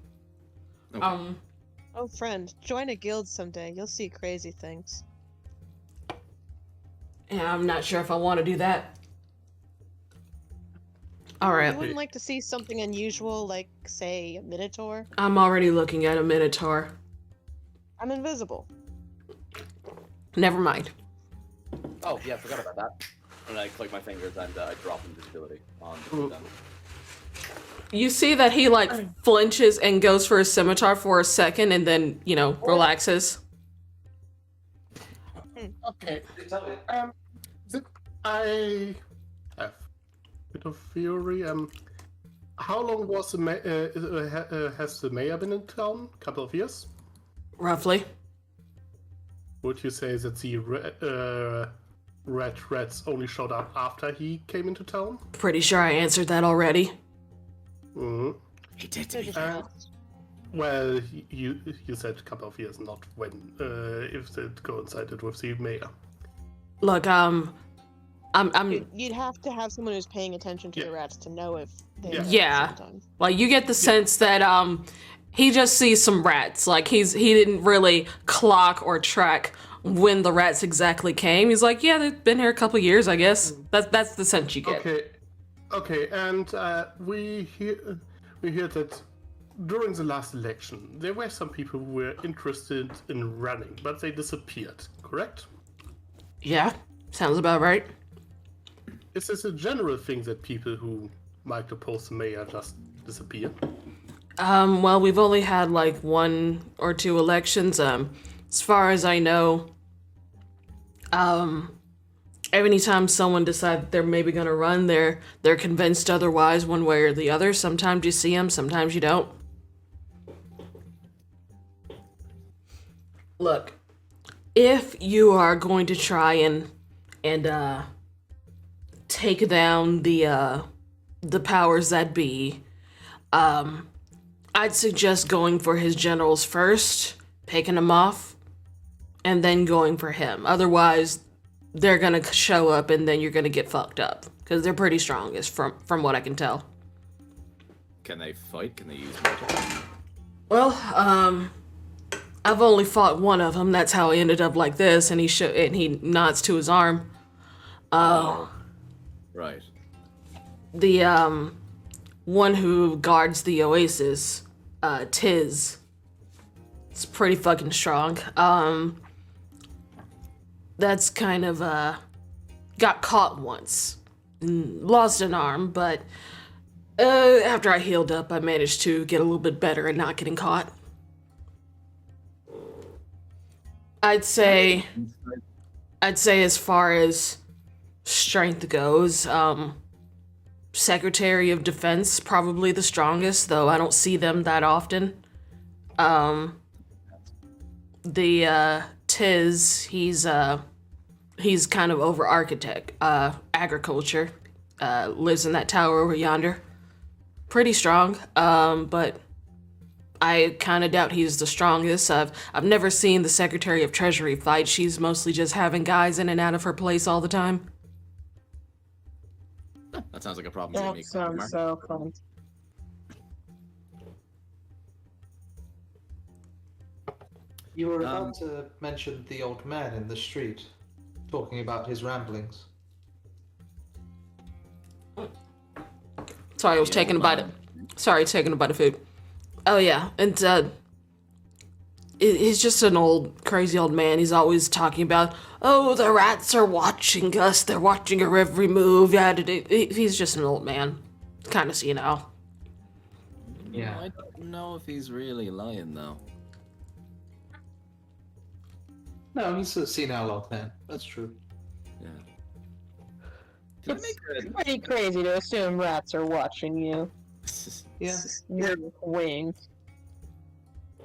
Okay. Oh, friend, join a guild someday. You'll see crazy things. Yeah, I'm not sure if I want to do that. All You right, wouldn't like to see something unusual, like, say, a minotaur? I'm already looking at a minotaur. I'm invisible. Never mind. Oh yeah, forgot about that. And I click my fingers and I drop invisibility on them. You see that he like flinches and goes for his scimitar for a second and then, relaxes. Okay. Tell me. I have a bit of theory. How long was has the mayor been in town? Couple of years. Roughly. Would you say that the red rats only showed up after he came into town? Pretty sure I answered that already. Mm-hmm. He did to They're me. just rats. Well, you said a couple of years, not when. If it coincided with the mayor. Look, I'm You'd have to have someone who's paying attention to Yeah. the rats to know if they Yeah. sometimes. like you get the sense that he just sees some rats. Like he didn't really clock or track when the rats exactly came. He's like, yeah, they've been here a couple years, I guess. That's the sense you get. Okay, and we hear that during the last election there were some people who were interested in running, but they disappeared. Correct? Yeah, sounds about right. Is this a general thing that people who might oppose the mayor just disappear? Well, we've only had like 1 or 2 elections. As far as I know, anytime someone decides they're maybe gonna run, they're convinced otherwise one way or the other. Sometimes you see them, sometimes you don't. Look, if you are going to try and take down the powers that be, I'd suggest going for his generals first, picking them off, and then going for him. Otherwise, they're gonna show up and then you're gonna get fucked up. Because they're pretty strong, is from what I can tell. Can they fight? Can they use magic? Well, I've only fought one of them. That's how I ended up like this. And he nods to his arm. Right. The one who guards the oasis, Tiz. It's pretty fucking strong. That's kind of got caught once. Lost an arm, but after I healed up, I managed to get a little bit better at not getting caught. I'd say as far as strength goes, Secretary of Defense probably the strongest, though I don't see them that often. The Tiz, he's kind of over architect, agriculture, lives in that tower over yonder. Pretty strong, but I kind of doubt he's the strongest. I've never seen the Secretary of Treasury fight. She's mostly just having guys in and out of her place all the time. That sounds like a problem for me. That sounds so fun. You were about to mention the old man in the street, talking about his ramblings. Sorry, I was taking a bite of. Sorry, taking a bite of food. Oh yeah, and he's just an old, crazy old man. He's always talking about, oh, the rats are watching us. They're watching our every move. Yeah, he's just an old man, kind of senile. Yeah. I don't know if he's really lying though. No, he's a senile old man. That's true. Yeah. Can I make Pretty crazy to assume rats are watching you. Yeah. Your wings.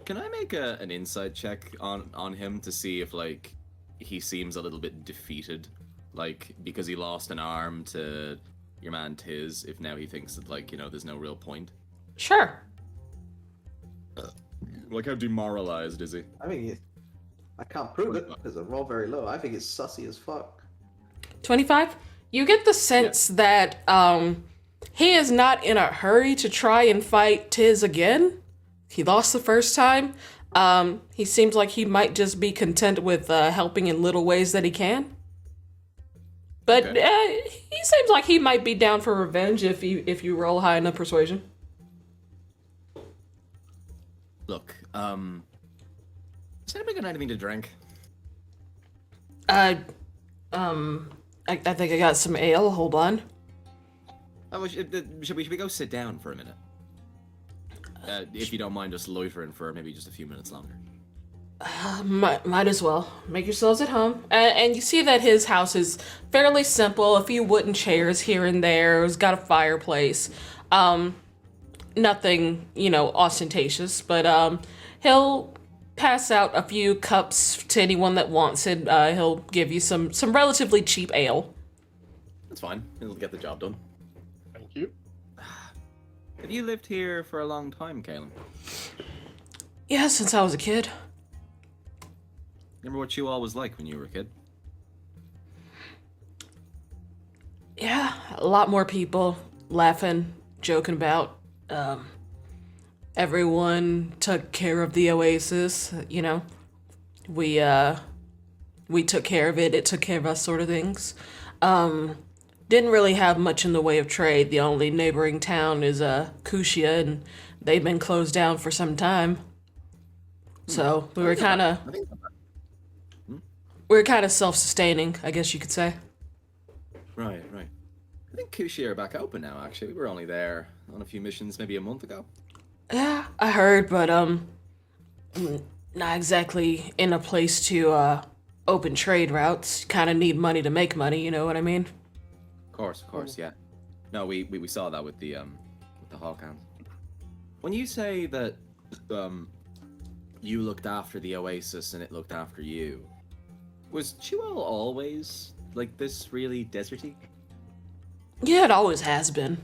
Can I make an insight check on him to see if like he seems a little bit defeated, like because he lost an arm to your man Tiz? If now he thinks that like there's no real point. Sure. Like how demoralized is he? I mean, I can't prove it because I roll very low. I think it's sussy as fuck. 25. You get the sense that he is not in a hurry to try and fight Tiz again. He lost the first time. He seems like he might just be content with helping in little ways that he can. But Okay. he seems like he might be down for revenge if you roll high enough persuasion. Look, has anybody got anything to drink? I think I got some ale. Hold on. Should we go sit down for a minute? If you don't mind us loitering for maybe just a few minutes longer. Might as well. Make yourselves at home. And you see that his house is fairly simple. A few wooden chairs here and there. It's got a fireplace. Nothing, ostentatious. But he'll pass out a few cups to anyone that wants it. He'll give you some relatively cheap ale. That's fine. It'll get the job done. Thank you. Have you lived here for a long time, Kaelin? Yeah, since I was a kid. Remember what Chual was like when you were a kid? Yeah, a lot more people laughing, joking about. Everyone took care of the oasis, We took care of it, it took care of us, sort of things. Didn't really have much in the way of trade. The only neighboring town is Kushia, and they've been closed down for some time. So we were kind of self-sustaining, I guess you could say. Right. I think Kushia are back open now, actually. We were only there on a few missions maybe a month ago. Yeah, I heard, but not exactly in a place to open trade routes. Kind of need money to make money, you know what I mean? Of course, yeah. No, we saw that with the Hawkhounds. When you say that you looked after the oasis and it looked after you, was Chual always like this, really deserty? Yeah, it always has been.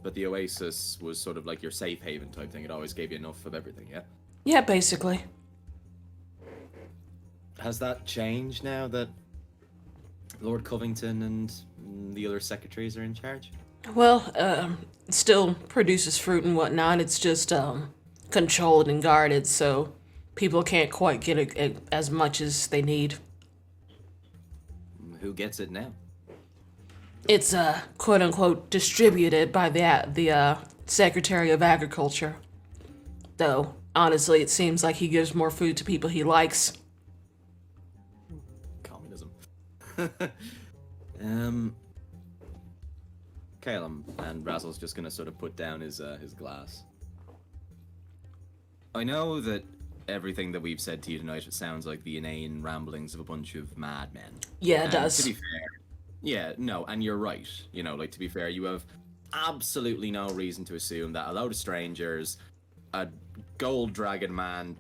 But the oasis was sort of like your safe haven type thing. It always gave you enough of everything, yeah? Yeah, basically. Has that changed now that Lord Covington and the other secretaries are in charge? Well, it still produces fruit and whatnot. It's just controlled and guarded, so people can't quite get it as much as they need. Who gets it now? It's quote unquote distributed by the Secretary of Agriculture. Though honestly, it seems like he gives more food to people he likes. Communism. Calum, and Razzle's just gonna sort of put down his glass. I know that everything that we've said to you tonight sounds like the inane ramblings of a bunch of madmen. Yeah, it And does. To be fair, yeah, no, and you're right. To be fair, you have absolutely no reason to assume that a load of strangers, a gold dragon man,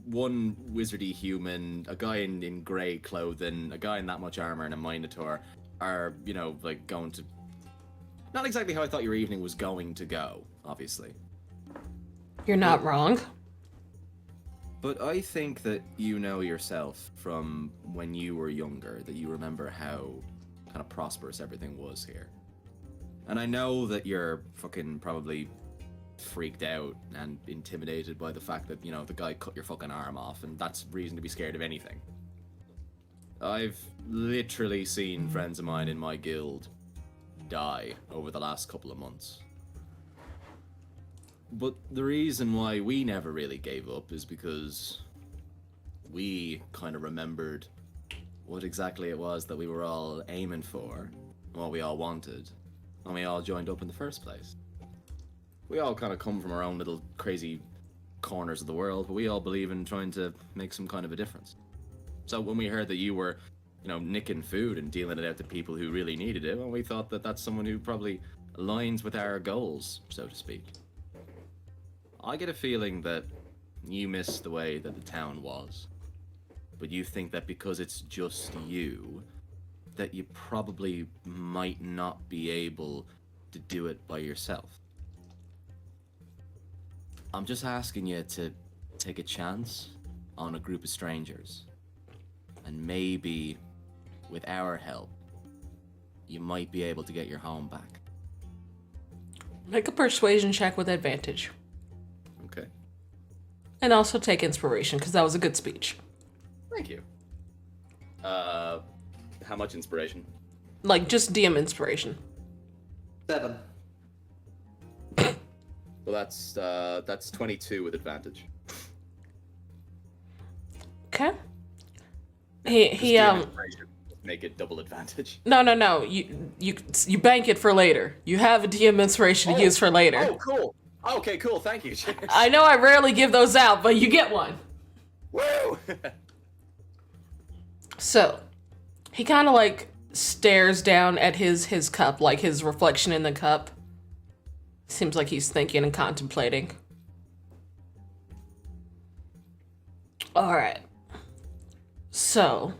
one wizardy human, a guy in grey clothing, a guy in that much armor, and a minotaur are, going to... Not exactly how I thought your evening was going to go, obviously. You're not wrong. But I think that you know yourself from when you were younger, that you remember how kind of prosperous everything was here. And I know that you're fucking probably freaked out and intimidated by the fact that, the guy cut your fucking arm off, and that's reason to be scared of anything. I've literally seen friends of mine in my guild die over the last couple of months. But the reason why we never really gave up is because we kind of remembered what exactly it was that we were all aiming for, what we all wanted, and we all joined up in the first place. We all kind of come from our own little crazy corners of the world, but we all believe in trying to make some kind of a difference. So when we heard that you were, nicking food and dealing it out to people who really needed it, well, we thought that that's someone who probably aligns with our goals, so to speak. I get a feeling that you miss the way that the town was, but you think that because it's just you, that you probably might not be able to do it by yourself. I'm just asking you to take a chance on a group of strangers, and maybe, with our help, you might be able to get your home back. Make a persuasion check with advantage. Okay. And also take inspiration, because that was a good speech. Thank you. How much inspiration? Like, just DM inspiration. 7. Well, that's 22 with advantage. Okay. Just He DM inspiration, make it double advantage. No. You bank it for later. You have a DM inspiration to use for later. Oh, cool. Okay, cool. Thank you. Cheers. I know I rarely give those out, but you get one. Woo! So, he kind of like stares down at his cup, like his reflection in the cup. Seems like he's thinking and contemplating. Alright. So,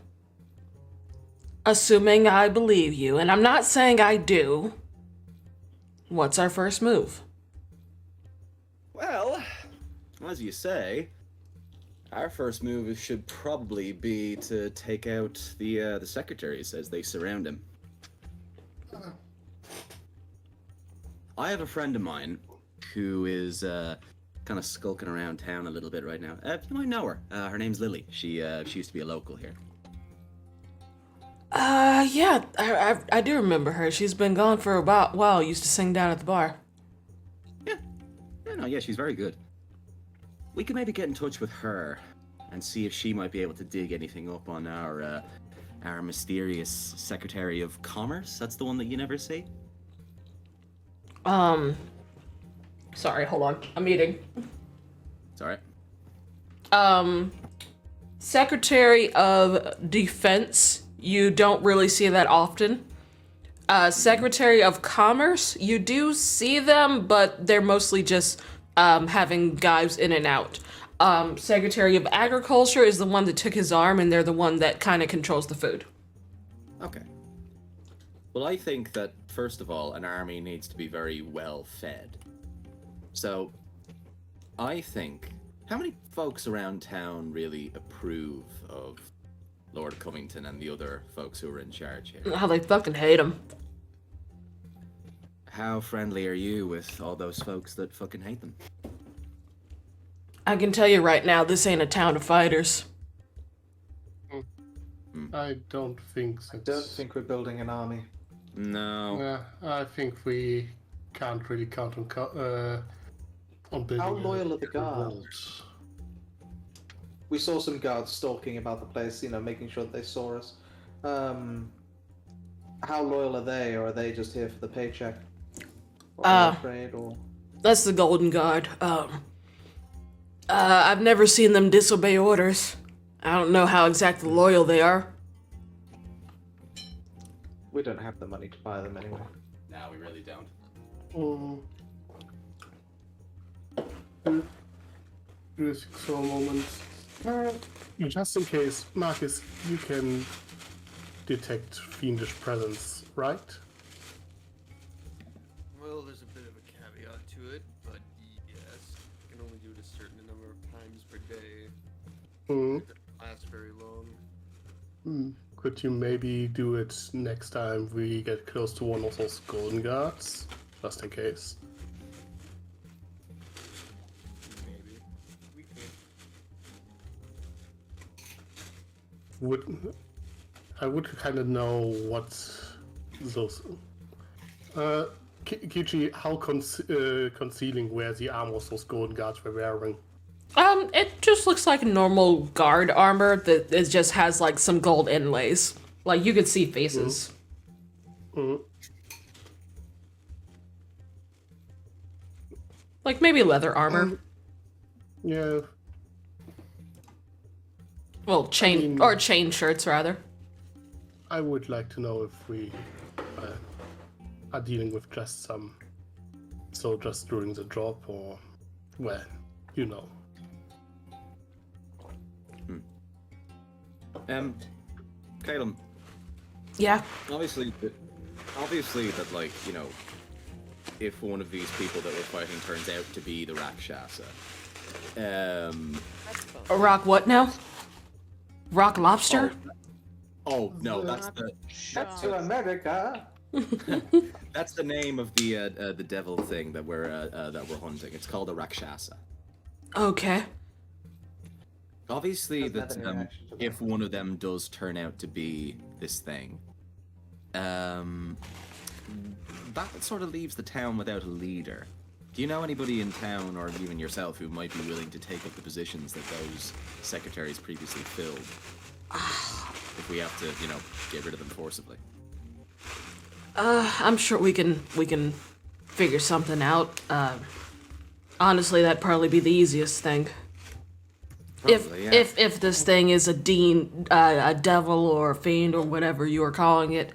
assuming I believe you, and I'm not saying I do, what's our first move? Well, as you say, our first move should probably be to take out the secretaries as they surround him. I have a friend of mine who is kind of skulking around town a little bit right now. You might know her. Her name's Lily. She used to be a local here. Yeah, I do remember her. She's been gone for a while. Used to sing down at the bar. Yeah, she's very good. We could maybe get in touch with her and see if she might be able to dig anything up on our mysterious Secretary of Commerce. That's the one that you never see. Sorry, hold on. I'm eating. It's alright. Secretary of Defense, you don't really see that often. Secretary of Commerce, you do see them, but they're mostly just having guys in and out. Secretary of Agriculture is the one that took his arm, and they're the one that kind of controls the food. Okay. Well, I think that, first of all, an army needs to be very well fed. So, I think... How many folks around town really approve of Lord Covington and the other folks who are in charge here? How they fucking hate him. How friendly are you with all those folks that fucking hate them? I can tell you right now, this ain't a town of fighters. I don't think I don't think we're building an army. No. Yeah, I think we can't really count on building. How loyal are the a guards? revolt. We saw some guards stalking about the place, making sure that they saw us. How loyal are they, or are they just here for the paycheck? Or are they afraid, or... That's the Golden Guard. I've never seen them disobey orders. I don't know how exactly loyal they are. We don't have the money to buy them anyway. No, we really don't. Just for a moment. Just in case, Marcus, you can detect fiendish presence, right? Well, there's a bit of a caveat to it, but yes, I can only do it a certain number of times per day. Hmm. It doesn't last very long. Could you maybe do it next time we get close to one of those golden guards? Just in case. Maybe. We could. I would kind of know what those... Kichi, how concealing were the armor those golden guards were wearing? It just looks like normal guard armor that it just has like some gold inlays. Like you could see faces. Like maybe leather armor. Yeah. Well, chain or chain shirts rather. I would like to know if we are dealing with just some soldiers during the job, or, well, you know. Caleb. Yeah. Obviously that, like, if one of these people that we're fighting turns out to be the Rakshasa, A rock what now? Rock lobster? Oh no, that's That's to America. that's the name of the devil thing that we're hunting. It's called a Rakshasa. Okay. Obviously, Doesn't have that any reaction to if that. one of them does turn out to be this thing, that sort of leaves the town without a leader. Do you know anybody in town, or even yourself, who might be willing to take up the positions that those secretaries previously filled? If we have to, get rid of them forcibly. I'm sure we can figure something out. Honestly, that'd probably be the easiest thing. Probably, yeah. If this thing is a devil or a fiend or whatever you are calling it,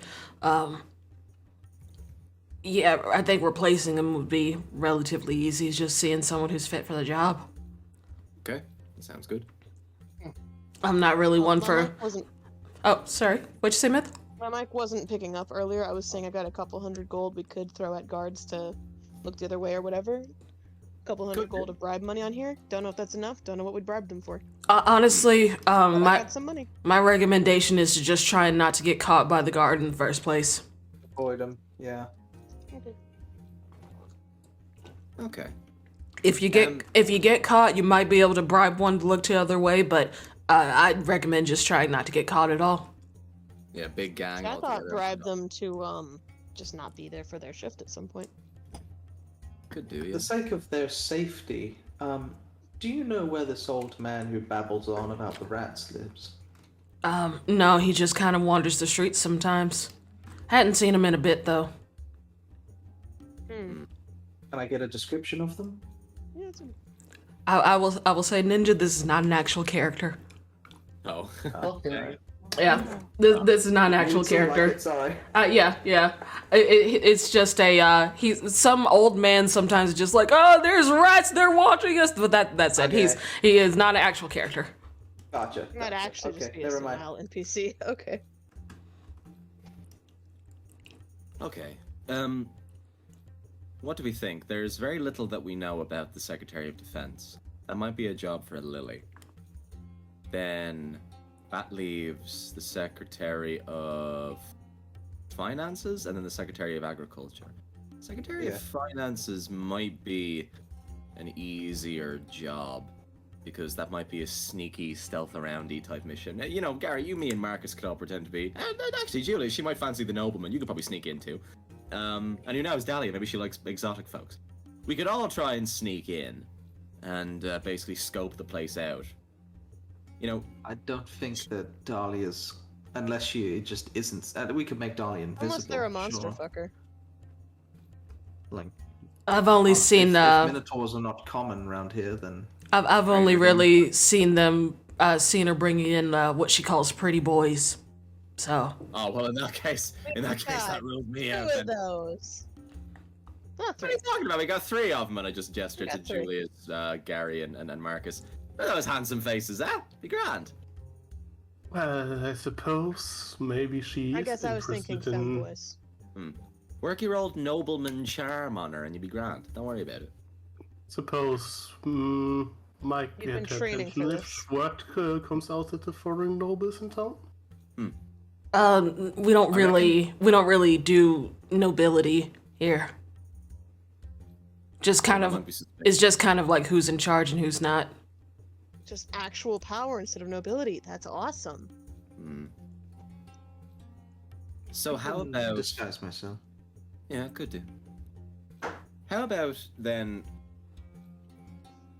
yeah, I think replacing him would be relatively easy. It's just seeing someone who's fit for the job. Okay, that sounds good. I'm not really one My for. mic wasn't. Oh, sorry. What'd you say, Myth? My mic wasn't picking up earlier. I was saying I got a couple hundred gold we could throw at guards to look the other way or whatever. A couple hundred gold of bribe money on here. Don't know if that's enough. Don't know what we'd bribe them for. Honestly, But I my got some money. my recommendation is to just try not to get caught by the guard in the first place. Avoid them. Yeah. Okay. If you get caught, you might be able to bribe one to look the other way, but I'd recommend just trying not to get caught at all. Yeah, big gang. I all thought together. bribe them to just not be there for their shift at some point. Could do, For yeah. the sake of their safety, do you know where this old man who babbles on about the rats lives? No, he just kind of wanders the streets sometimes. Hadn't seen him in a bit though. Hmm. Can I get a description of them? Yeah, it's I will say, Ninja, this is not an actual character. Oh. Okay. Yeah, this is not an actual character. Sorry. Yeah. It's just a he's some old man sometimes just like, oh, there's rats, they're watching us. But that's it. Okay. He is not an actual character. Gotcha. Might gotcha. actually Okay, just be a never mind. senile NPC. Okay. Okay. What do we think? There's very little that we know about the Secretary of Defense. That might be a job for Lily. Then that leaves the Secretary of Finances and then the Secretary of Agriculture. Secretary of Finances might be an easier job because that might be a sneaky, stealth aroundy type mission. Gary, you, me, and Marcus could all pretend to be. And actually, Julie, she might fancy the nobleman. You could probably sneak in too. And who knows, Dahlia, maybe she likes exotic folks. We could all try and sneak in and basically scope the place out. I don't think that Dahlia's, unless she just isn't. We could make Dahlia invisible. Unless they're a monster sure. fucker. Like, I've only seen if minotaurs are not common around here, then I've only really seen her bringing in what she calls pretty boys. So. Oh well, in that case, that got rules me Two out. of Then. those. Not What are three. you talking about? We got 3 of them, and I just gestured We to got 3. Julius, Gary, and Marcus. Look at those handsome faces, Be grand. Well, I suppose maybe she I is guess I was thinking interested in... femboys. Work your old nobleman charm on her, and you'll be grand. Don't worry about it. Suppose might You've been get her training attention for if this. what comes out of the foreign nobles in town. We don't really do nobility here. Just kind of, it's just kind of like who's in charge and who's not. Just actual power instead of nobility. That's awesome. So how can about disguise myself? Yeah, could do. How about then?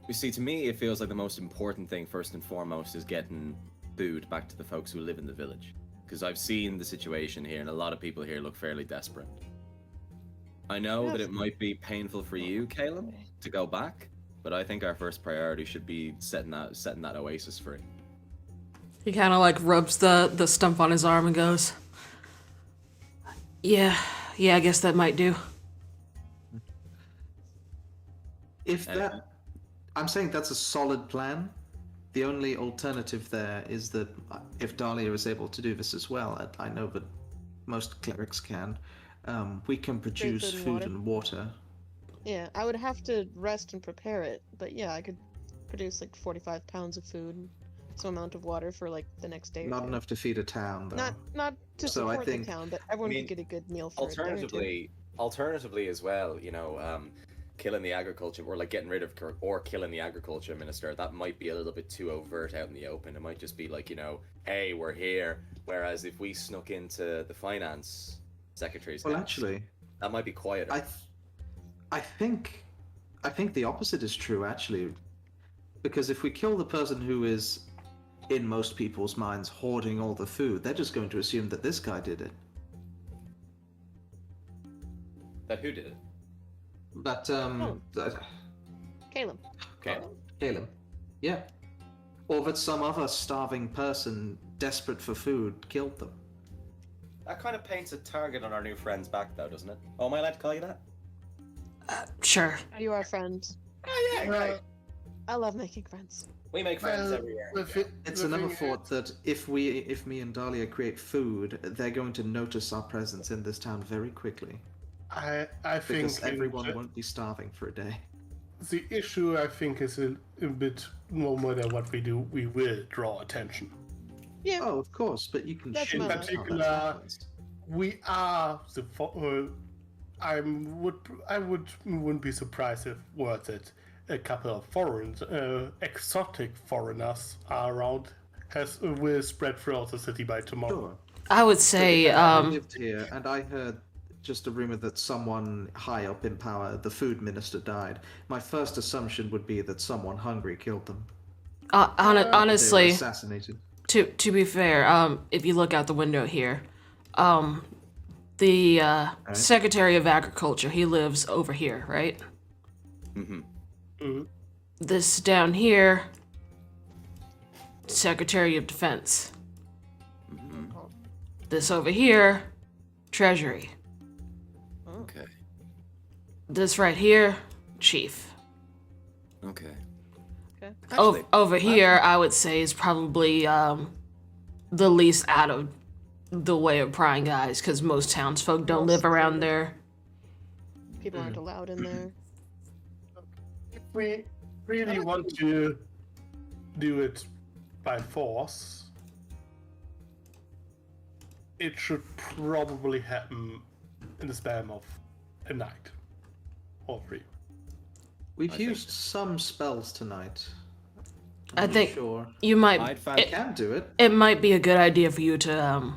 You see, to me, it feels like the most important thing, first and foremost, is getting food back to the folks who live in the village. Because I've seen the situation here, and a lot of people here look fairly desperate. I know that it might be painful for you, Caleb, to go back, but I think our first priority should be setting that oasis free. He kind of like rubs the stump on his arm and goes, Yeah, I guess that might do. If that, I'm saying that's a solid plan. The only alternative there is that if Dahlia is able to do this as well, I know that most clerics can, we can produce food and food water. and water. Yeah, I would have to rest and prepare it, but yeah, I could produce like 45 pounds of food, some amount of water for like the next day. Or Not two. enough to feed a town, though. Not to So I support think- the town, but everyone could get a good meal for a day or two. Alternatively as well, killing the agriculture, or like getting rid of, or killing the agriculture minister, that might be a little bit too overt out in the open. It might just be like, hey, we're here. Whereas if we snuck into the finance secretary's Well, house, actually, that might be quieter. I think the opposite is true, actually, because if we kill the person who is, in most people's minds, hoarding all the food, they're just going to assume that this guy did it. That who did it? That Caleb. Caleb. Yeah. Or that some other starving person, desperate for food, killed them. That kind of paints a target on our new friend's back, though, doesn't it? Oh, am I allowed to call you that? Sure. You are friends. Oh, yeah, great. I love making friends. We make friends every year. It's another thought that if me and Dahlia create food, they're going to notice our presence in this town very quickly. I Because think everyone won't be starving for a day. the issue, I think, is a bit, no matter what we do, we will draw attention. Yeah. Oh, of course, but you can That's shoot my how line. that particular- happens. We are the. I wouldn't be surprised if words that a couple of foreigners, exotic foreigners, are around. Will spread throughout the city by tomorrow. Sure. I would But say, if I lived here and I heard just a rumor that someone high up in power, the food minister, died, my first assumption would be that someone hungry killed them. They were honestly, assassinated. to be fair, if you look out the window here, the Secretary of Agriculture, he lives over here, right? Mm-hmm. This down here, Secretary of Defense. This over here, Treasury. Okay. This right here, Chief. Okay. Okay. Actually, Over here, I would say is probably the least out of the way of prying eyes, because most townsfolk don't live around there. People aren't allowed in there. If we really want to do it by force, it should probably happen in the span of a night or 3. We've I think- used some spells tonight. I I'm not think sure. you might. I'd find I can do it. It might be a good idea for you to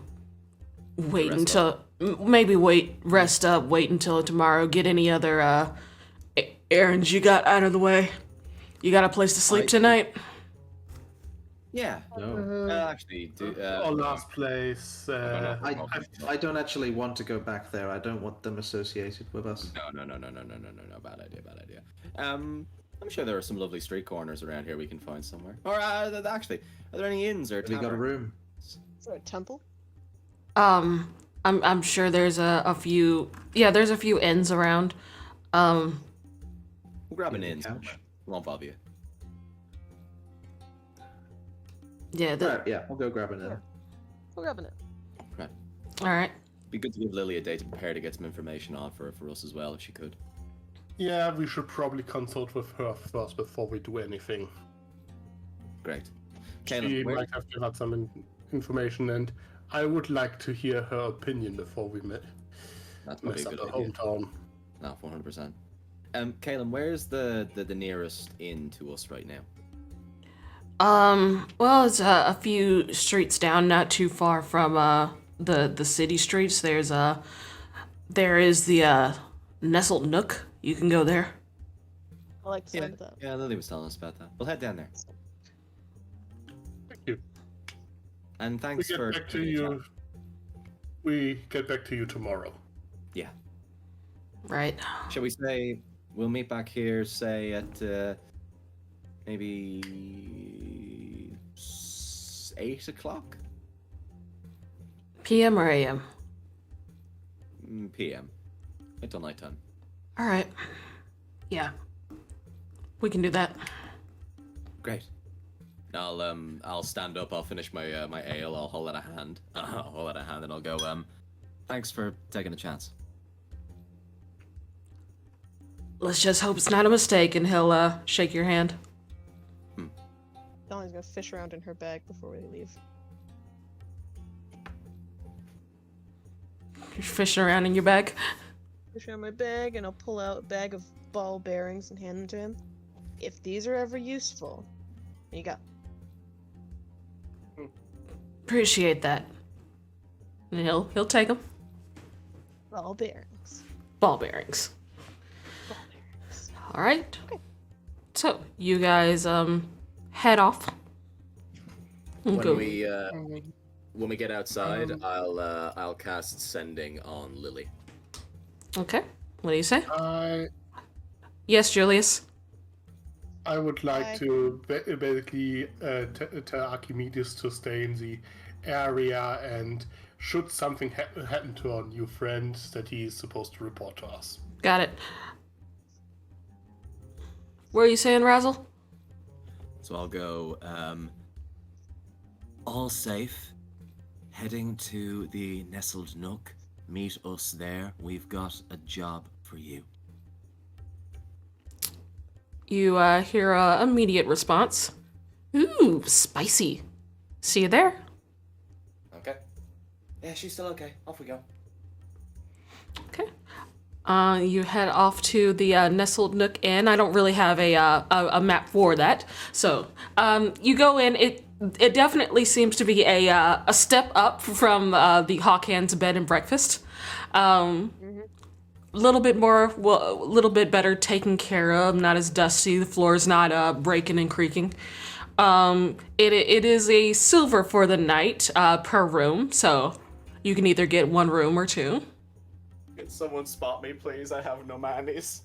wait Rest until maybe rest up, wait until tomorrow, get any other errands you got out of the way. You got a place to sleep tonight? yeah. No. Actually, do. Our last place. I don't actually want to go back there. I don't want them associated with us. No. Bad idea. I'm sure there are some lovely street corners around here we can find somewhere. Or actually, are there any inns or We got a taverns? room. Is there a temple? I'm sure there's a few. Yeah, there's a few inns around. We'll grab an Yeah, inn. couch. somewhere. Won't bother you. Yeah. Right, yeah, we'll go grab it in. We're grabbing it. All right. Be good to give Lily a day to prepare to get some information on for us as well, if she could. Yeah, we should probably consult with her first before we do anything. Great. She Caleb, where, might have to have some information, and I would like to hear her opinion before we that's probably mess a up good the idea. hometown. No, 400%. Caleb, where's the nearest inn to us right now? Well, it's a few streets down, not too far from the city streets. There is the Nestled Nook. You can go there. I like the sound of that. Yeah, Lily was telling us about that. We'll head down there. Thank you. And We thanks get for back to taking the you. time. We get back to you tomorrow. Yeah. Right. Shall we say we'll meet back here, say at maybe 8 o'clock PM or AM? PM. Until nighttime. All right. Yeah. We can do that. Great. I'll stand up. I'll finish my my ale. I'll hold out a hand. I'll hold out a hand, and I'll go. Thanks for taking a chance. Let's just hope it's not a mistake, and he'll shake your hand. Dolly's gonna fish around in her bag before we leave. You're fishing around in your bag. Fish around my bag, and I'll pull out a bag of ball bearings and hand them to him. If these are ever useful, here you go. Appreciate that. And he'll take them. Ball bearings. Ball bearings. Ball bearings. All right. Okay. So you guys head off. When Go. when we get outside, I'll cast sending on Lily. Okay. What do you say? I Yes, Julius. I would like Hi. to basically tell Archimedes to stay in the area, and should something happen to our new friend, that he is supposed to report to us. Got it. What are you saying, Razzle? So I'll go. All safe. Heading to the Nestled Nook. Meet us there. We've got a job for you. You hear a immediate response. Ooh, spicy. See you there. Okay. Yeah, she's still okay. Off we go. Okay. You head off to the Nestled Nook Inn. I don't really have a map for that, so you go in. It definitely seems to be a step up from the Hawkhands bed and breakfast. Little bit more, well, a little bit better taken care of. Not as dusty. The floor's not breaking and creaking. It is a silver for the night per room, so you can either get one room or two. Can someone spot me, please? I have no manies.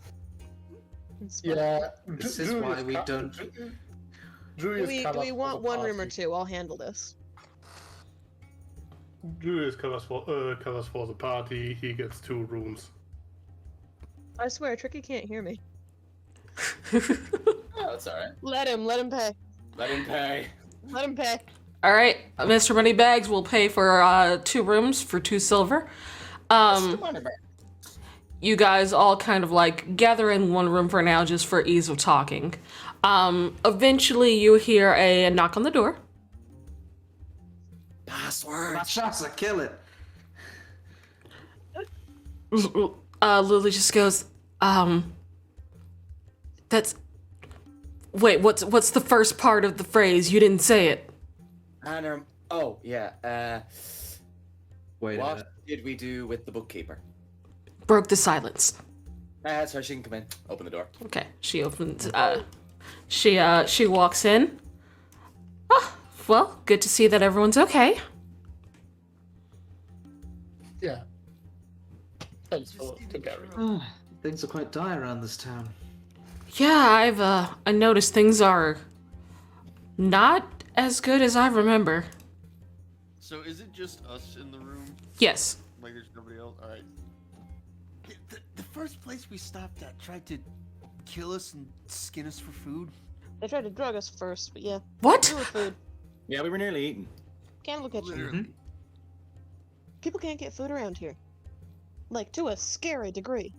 Yeah, This is why we don't. Do we want one room or two? I'll handle this. Julius covers for the party. He gets 2 rooms. I swear, Tricky can't hear me. Oh, that's alright. Let him pay. Let him pay. Let him pay. All right, Mr. Moneybags will pay for 2 rooms for 2 silver. You guys all kind of like gather in one room for now, just for ease of talking. Eventually, you hear a knock on the door. Password. Rakshasa, kill it. Lily just goes, that's. Wait, what's the first part of the phrase? You didn't say it. And oh yeah. Wait a What minute. did we do with the bookkeeper? Broke the silence. So she can come in. Open the door. Okay, she opens. She walks in. Oh, well, good to see that everyone's okay. Yeah. Thanks for Gary. Things are quite dire around this town. Yeah, I noticed things are not as good as I remember. So is it just us in the room? Yes. Like there's nobody else? Alright. The first place we stopped at tried to kill us and skin us for food. They tried to drug us first, but yeah. What? We were food. Yeah, we were nearly eaten. Cannibal kitchen. Literally. People can't get food around here. Like, to a scary degree.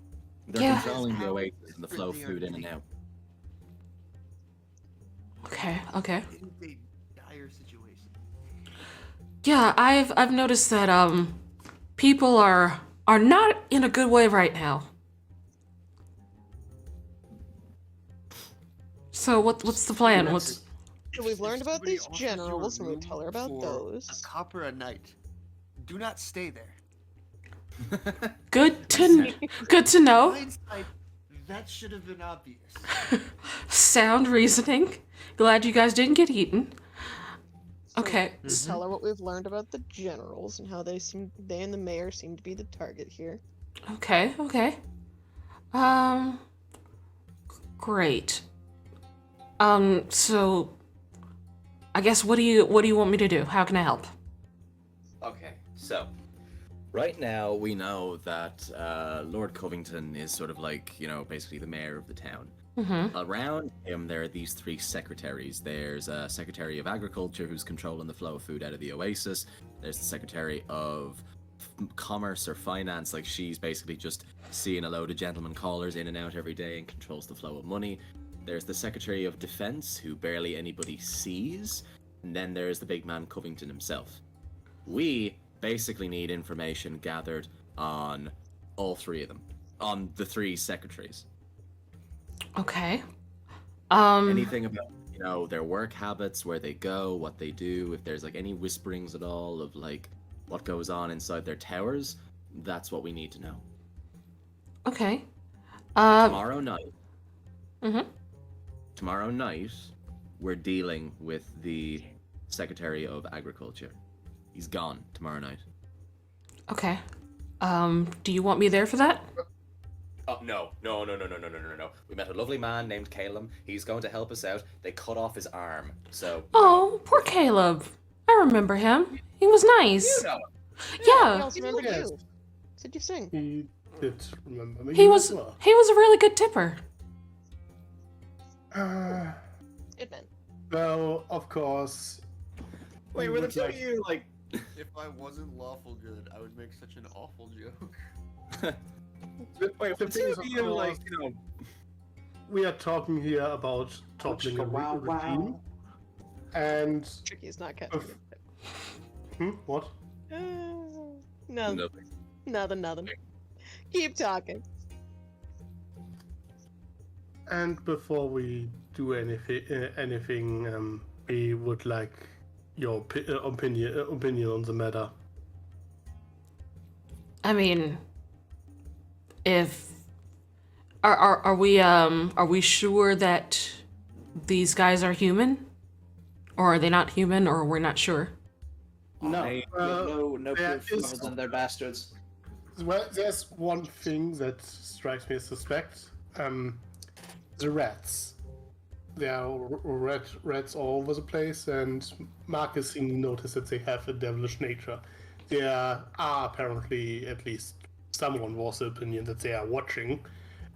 They're Yeah. controlling the oasis and the flow of food in and out. Okay. In a dire situation. Yeah, I've noticed that people are not in a good way right now. So what's the plan? What's So we've learned about Somebody these offers you a generals, and we room tell her about for those. A copper a night. Do not stay there. good to know. Hindsight, that should have been obvious. Sound reasoning. Glad you guys didn't get eaten. So Okay. we tell her what we've learned about the generals and how they and the mayor seem to be the target here. Okay. Great. So I guess what do you want me to do? How can I help? Okay, so right now we know that Lord Covington is sort of like, basically the mayor of the town. Mm-hmm. Around him, there are these 3 secretaries. There's a Secretary of Agriculture who's controlling the flow of food out of the oasis. There's the Secretary of Commerce or Finance, like she's basically just seeing a load of gentlemen callers in and out every day and controls the flow of money. There's the Secretary of Defense, who barely anybody sees. And then there's the big man Covington himself. We basically need information gathered on all 3 of them. On the 3 secretaries. Okay. Anything about, their work habits, where they go, what they do, if there's like any whisperings at all of like what goes on inside their towers, that's what we need to know. Okay. Tomorrow night. Mhm. Tomorrow night, we're dealing with the Secretary of Agriculture. He's gone tomorrow night. Okay. Do you want me there for that? Oh, no. We met a lovely man named Caleb. He's going to help us out. They cut off his arm, so... Oh, poor Caleb. I remember him. He was nice. You know. Yeah. He also remembered Yes. you. Said you sing. He did remember me. He as was well. he was a really good tipper. Good man. Well, of course. Wait, we were the would two of you, like... If I wasn't lawful good, I would make such an awful joke. Wait, the the thing two is, of of you, like, course- We are talking here about toppling a Wow, regime, and Tricky's not cutting. what? Nothing. Nothing. Keep talking. And before we do anything, we would like your opinion on the matter. I mean, if are we sure that these guys are human, or are they not human, or we're not sure? No, I- no there proof is- other than they're bastards. Well, there's one thing that strikes me as suspect. The rats. There are rats all over the place, and Marcus noticed that they have a devilish nature. There are apparently, at least someone was the opinion that they are watching,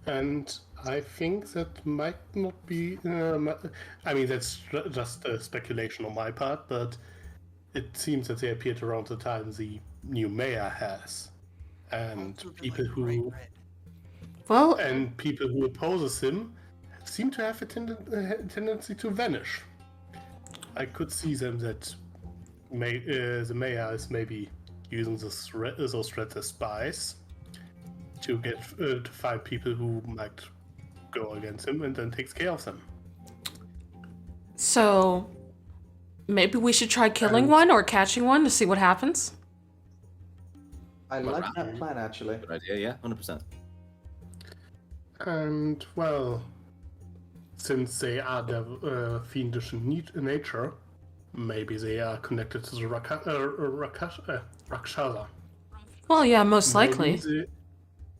and I think that might not be. I mean, that's just a speculation on my part, but it seems that they appeared around the time the new mayor has, and people who Well, opposes him seem to have a tendency to vanish. I could see them that the mayor is maybe using those threats as spies to get to find people who might go against him, and then takes care of them. so maybe we should try killing one or catching one to see what happens. I Well, like right. that plan actually. Good idea, yeah, 100%. And well, since they are fiendish in nature, maybe they are connected to the Rakshasa. Well, yeah, most likely. Maybe they-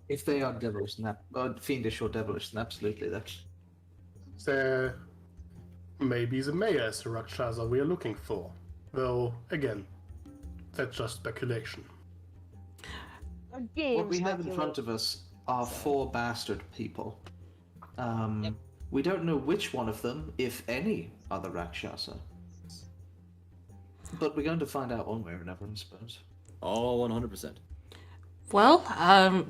If they are devilish, fiendish or devilish, then absolutely that's. Maybe the mayor is the Rakshasa we are looking for. Though, again, that's just speculation. A game What we have in front of us are four bastard people. We don't know which one of them, if any, are the Rakshasa. But we're going to find out one way or another, I suppose. Oh, 100%. Well,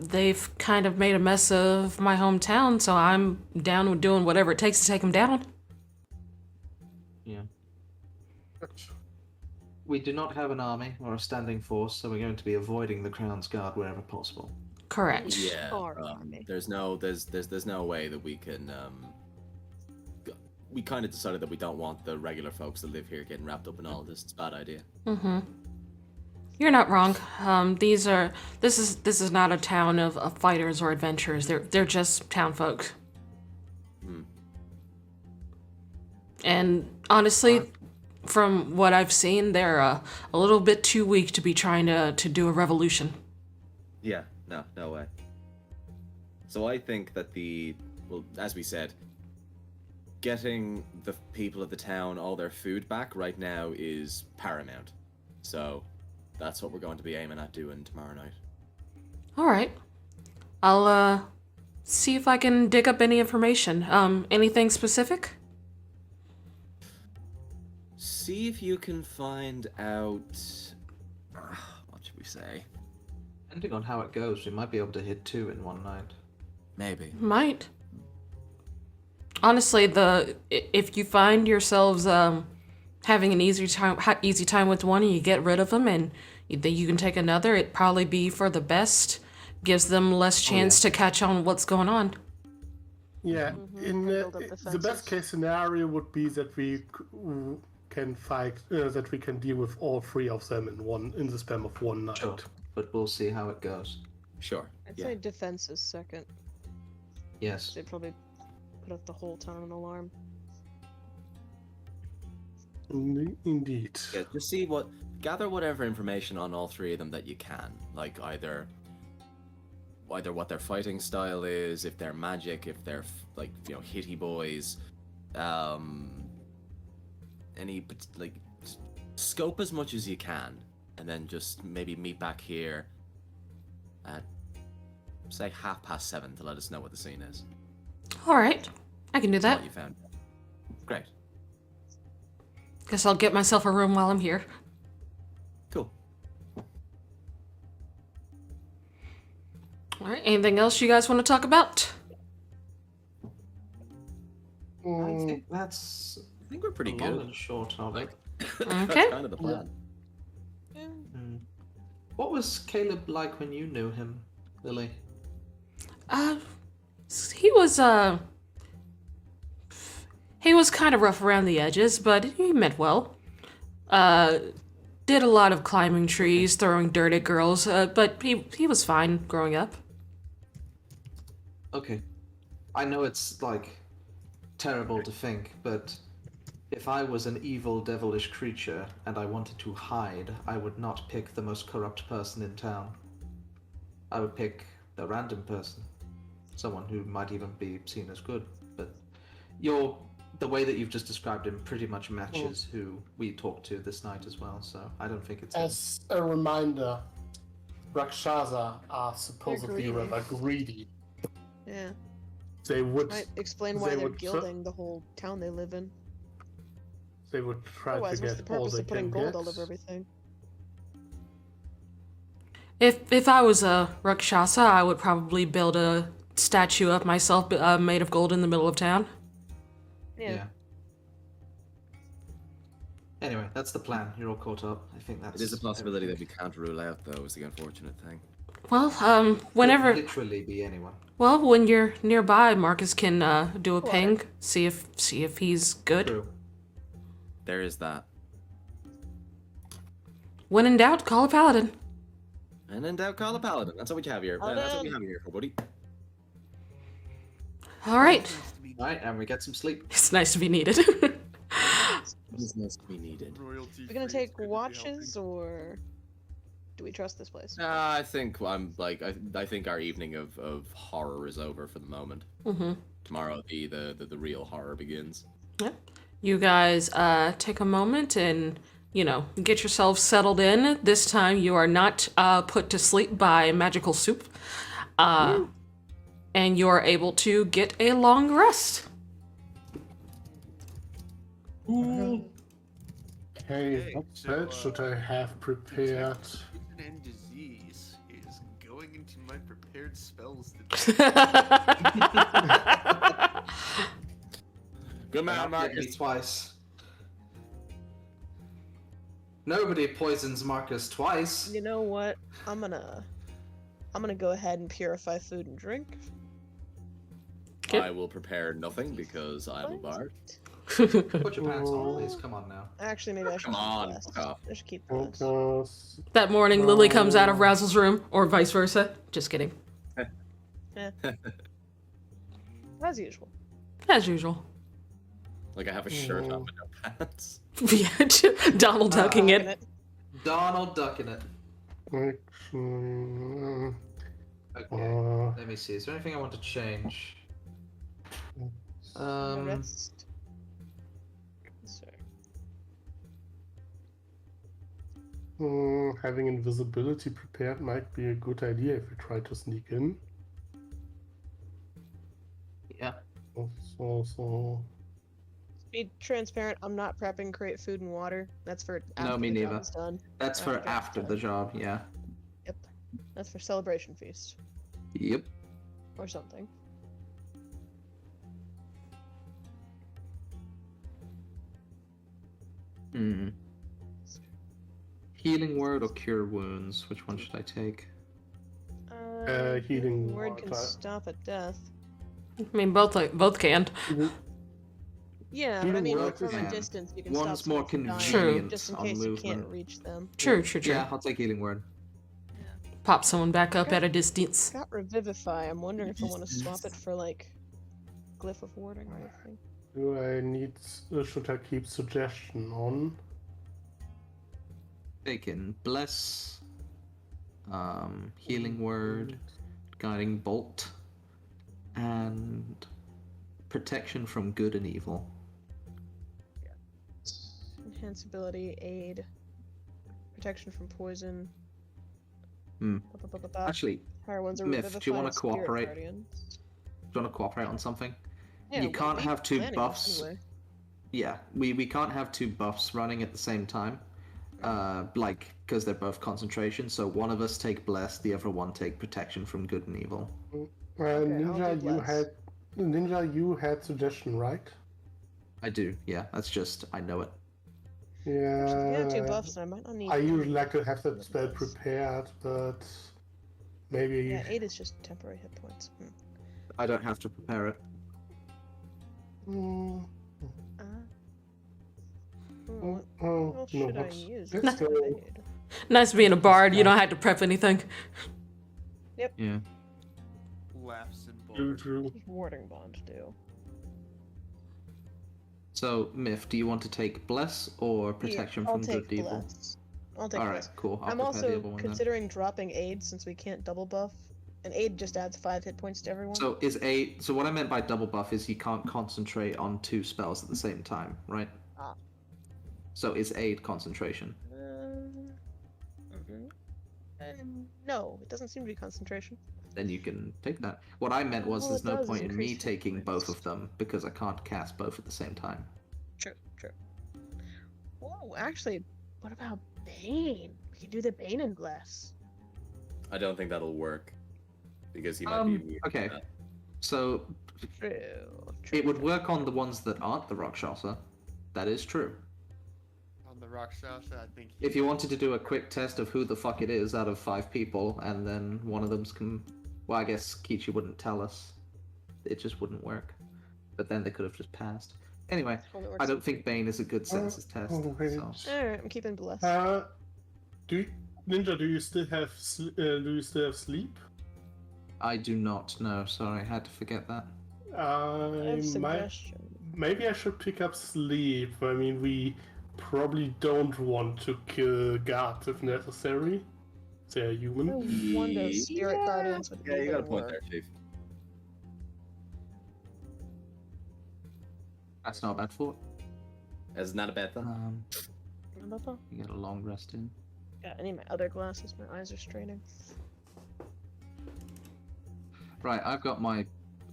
they've kind of made a mess of my hometown, so I'm down with doing whatever it takes to take them down. Yeah. We do not have an army or a standing force, so we're going to be avoiding the Crown's Guard wherever possible. Correct. Yeah, Our army. there's no way that we can, we kind of decided that we don't want the regular folks that live here getting wrapped up in all of this. It's a bad idea. Mm-hmm. You're not wrong. This is not a town of fighters or adventurers. They're just town folk. Hmm. And honestly, from what I've seen, they're a little bit too weak to be trying to do a revolution. Yeah, no way. So I think that as we said, getting the people of the town all their food back right now is paramount. So that's what we're going to be aiming at doing tomorrow night. All right. I'll see if I can dig up any information. Anything specific? See if you can find out. What should we say? Depending on how it goes, we might be able to hit 2 in one night. Maybe. Might. Honestly, if you find yourselves having an easy time with one and you get rid of them and you can take another, it'd probably be for the best. Gives them less chance to catch on what's going on. Yeah, in build up the defenses. best case scenario would be that we can fight, that we can deal with all three of them in the span of one night. Sure, but we'll see how it goes. Sure. I'd Yeah. say defenses second. Yes. They'd probably put up the whole town an alarm. Indeed. Yeah, just gather whatever information on all three of them that you can. Like either what their fighting style is, if they're magic, if they're like, you know, hitty boys, any like scope as much as you can, and then just maybe meet back here at say 7:30 to let us know what the scene is. All right, I can do that. What you found. Great. Guess I'll get myself a room while I'm here. Cool. All right, anything else you guys want to talk about? I think that's I think we're pretty long good. and short of it. Okay. That's kind of the plan. What was Caleb like when you knew him, Lily? He was kind of rough around the edges, but he meant well. Did a lot of climbing trees, throwing dirt at girls, but he was fine growing up. Okay. I know it's, like, terrible to think, but if I was an evil, devilish creature and I wanted to hide, I would not pick the most corrupt person in town. I would pick a random person. Someone who might even be seen as good. But the way that you've just described him pretty much matches who we talked to this night as well, so I don't think it's him. As a reminder, Rakshasa are supposedly greedy. rather greedy. Yeah. They would Might explain why they they're would gilding the whole town they live in. they would try Otherwise, to what's the get all purpose they of putting can gold get. all over everything? If I was a Rakshasa, I would probably build a statue of myself made of gold in the middle of town. Yeah. Anyway, that's the plan. You're all caught up. I think that's... It is a possibility that we can't rule out, though, is the unfortunate thing. Well, Could whenever, literally be anyone. well, when you're nearby, Marcus can do a ping, see if he's good. True. There is that. When in doubt, call a paladin. And in doubt, call a paladin. That's what we have here. That's what we have here for, buddy. All right, Right, and we get some sleep. it's nice to be needed. Business we needed. We're gonna take watches, or do we trust this place? I think I think our evening of horror is over for the moment. Mm-hmm. Tomorrow the real horror begins. You guys take a moment and, get yourselves settled in. This time you are not put to sleep by magical soup. And you're able to get a long rest. Okay, what bed should I have prepared? Poison and disease is going into my prepared spells. Good man, Not hit me Marcus. twice. Nobody poisons Marcus twice. You know what? I'm gonna go ahead and purify food and drink. Okay. I will prepare nothing because I'm a bard. Put your pants on, please. Come on now. Actually, maybe I should Come keep on, glass. fuck off. I should keep glass. Focus. That morning, Lily comes out of Razzle's room, or vice versa. Just kidding. As usual. As usual. Like I have a shirt on but no pants. Yeah, Donald ducking it. Donald ducking it. Actually, Okay. Let me see. Is there anything I want to change? Rest. Sorry. having invisibility prepared might be a good idea if we try to sneak in. Yeah. So. Be transparent. I'm not prepping create food and water. That's for after No, me the neither. job is done. That's for Okay. after the job, yeah. Yep. That's for celebration feast Yep. or something. Hmm. Healing word or cure wounds? Which one should I take? Healing word word, can stop a death. I mean, both can. Yeah, but I Healing mean, word from a can. distance, you can One's stop more someone from dying, convenient just in on case you can't movement. reach them. True. Yeah, I'll take healing word. Pop someone back up at a distance. Got Revivify. I'm wondering if I want to swap it for like Glyph of Warding or anything. Do I need? Should I keep suggestion on? Taken bless, healing word, guiding bolt, and protection from good and evil. Enhance ability, aid, protection from poison. Hmm. Ba, ba, ba, ba, ba. Actually, Higher ones are Myth, do you Revivify wanna and Spirit cooperate? Guardians. Do you want to cooperate on something? Yeah, You can't we have two planning this buffs. anyway. Yeah, we can't have two buffs running at the same time. Like, because they're both concentration, so one of us take bless, the other one take protection from good and evil. Okay, I'll Ninja, do you had suggestion, right? I do, yeah. That's just, I know it. Actually, we have two Yeah. buffs, and I might not need. I usually any like to have that of spell those. prepared, but maybe. Yeah, 8 is just temporary hit points. I don't have to prepare it. Mm, What oh, else no, should I whoops. use? Let's instead of go. aid? Nice being a bard. You don't have to prep anything. Yeah. Laugh symbol. True. What does Warding Bond do? So, Myth, do you want to take bless or protection I'll from take good and evil? bless. I'll take Alright, bless. cool. I'll I'm prepare the also other one then. considering dropping aid since we can't double buff. And aid just adds 5 hit points to everyone. So so what I meant by double buff is you can't concentrate on two spells at the same time, right? Ah. So is aid concentration? No, it doesn't seem to be concentration. Then you can take that. What I meant was All there's it no does is point in me increase hit taking both points. of them because I can't cast both at the same time. True. Oh, actually, what about Bane? We can do the Bane and Bless. I don't think that'll work because he might be immune to Okay. that. So True. it would work on the ones that aren't the Rakshasa. That is true. On the Rakshasa, I think. If you wanted to do a quick test of who the fuck it is out of 5 people, and then one of them's well, I guess Kichi wouldn't tell us. It just wouldn't work. But then they could have just passed. Anyway, Only works I don't if- think Bane is a good senses test. wait. So. Alright, I'm keeping Bless. Ninja, do you still have sleep? I do not know. Sorry, I had to forget that. I have I might. suggestion. Maybe I should pick up sleep. I mean, we probably don't want to kill guards if necessary. They're human. I wonder if Spirit Yeah. Guardians would Yeah, you got a even point work. there, Chief. That's not a bad thought. That's not a bad thing. You get a long rest in. Yeah, I need my other glasses. My eyes are straining. Right, I've got my.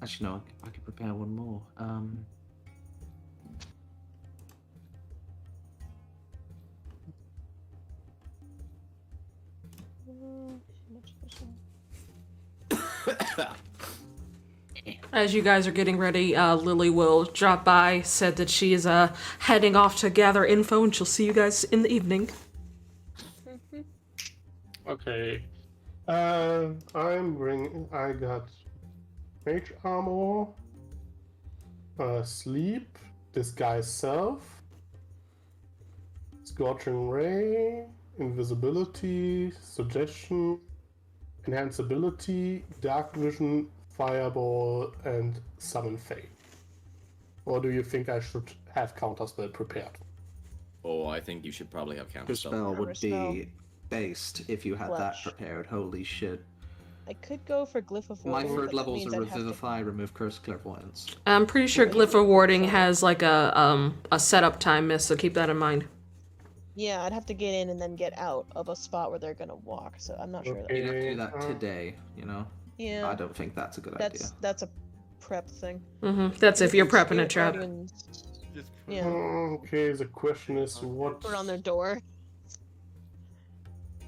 Actually, no, I can prepare one more. As you guys are getting ready, Lily will drop by, said that she is heading off to gather info, and she'll see you guys in the evening. Okay. I got mage armor, sleep, disguise self, scorching ray, invisibility, suggestion, enhanceability, dark vision, fireball, and summon fate. Or do you think I should have counterspell prepared? Oh, I think you should probably have counter Your spell would Counterspell. be based if you had that Flesh. prepared. Holy shit. I could go for Glyph of My Warding, but third that level's means a I'd have to- revivify, remove curse, clairvoyance. I'm pretty sure Glyph of Warding has like a setup time miss, so keep that in mind. Yeah, I'd have to get in and then get out of a spot where they're gonna walk, so I'm not sure that. You'd have to do that Okay, today, you know? Yeah, I don't think that's a good idea. that's a prep thing. That's if you're prepping a Spirit trap. Guardians Just Yeah. Okay, the question is what... put on their door.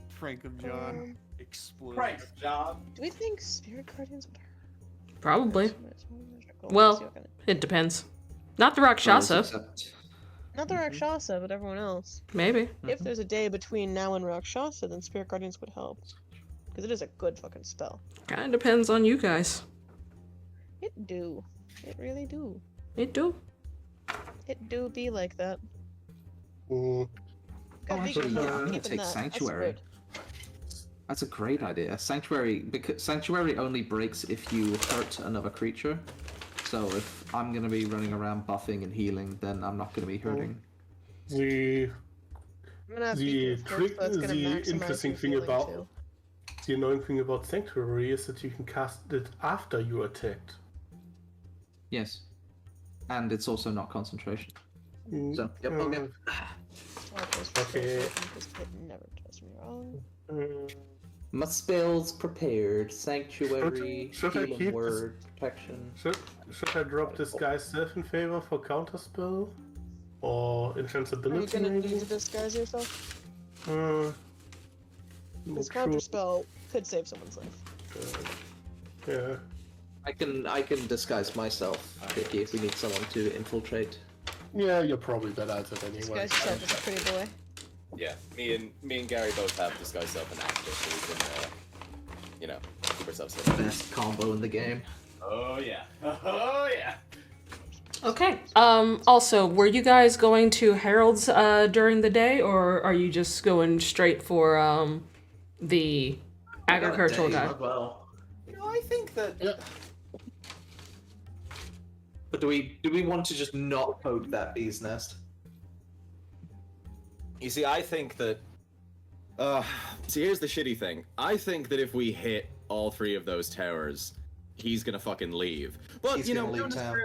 Frank of John Um, explode. Do we think Spirit Guardians would hurt? Probably. Cool, Well, let's see what kind of- It depends. Not the Rakshasa. Except- Not the Rakshasa, but everyone else. Maybe. If there's a day between now and Rakshasa, then Spirit Guardians would help. Because it is a good fucking spell. Kind of depends on you guys. It do. It really do. It do. It do be like that. Mm, Gotta be actually, careful yeah, I'm gonna keeping take that. Sanctuary. That's a great idea. Sanctuary only breaks if you hurt another creature. So if I'm gonna be running around buffing and healing, then I'm not gonna be hurting. the I'm gonna have the beacon of hope, so it's gonna the maximize interesting your thing healing about too. the annoying thing about Sanctuary is that you can cast it after you attacked. Yes. And it's also not concentration. Mm, So, yep, okay. Okay. This pit never does me wrong. My spells prepared. Sanctuary, Should I healing keep word, protection. Should I drop Disguise Self in favor for counterspell? Or Are you insensibility gonna maybe? need to disguise yourself? This True. counter spell could save someone's life. Yeah. I can disguise myself, Vicky, if we need someone to infiltrate. Yeah, you're probably better at it anyway. Disguise yourself as a pretty boy. Yeah, me and Gary both have disguise self and active, so we can, you know, keep ourselves safe. Best combo in the game. Oh yeah. Oh yeah. Okay. Also, were you guys going to Harold's during the day, or are you just going straight for the agricultural guy? Well. You know, I think that. Yeah. But do we want to just not poke that bee's nest? You see, I think that. See, here's the shitty thing. I think that if we hit all three of those towers, he's gonna fucking leave. But He's you know, gonna leave town.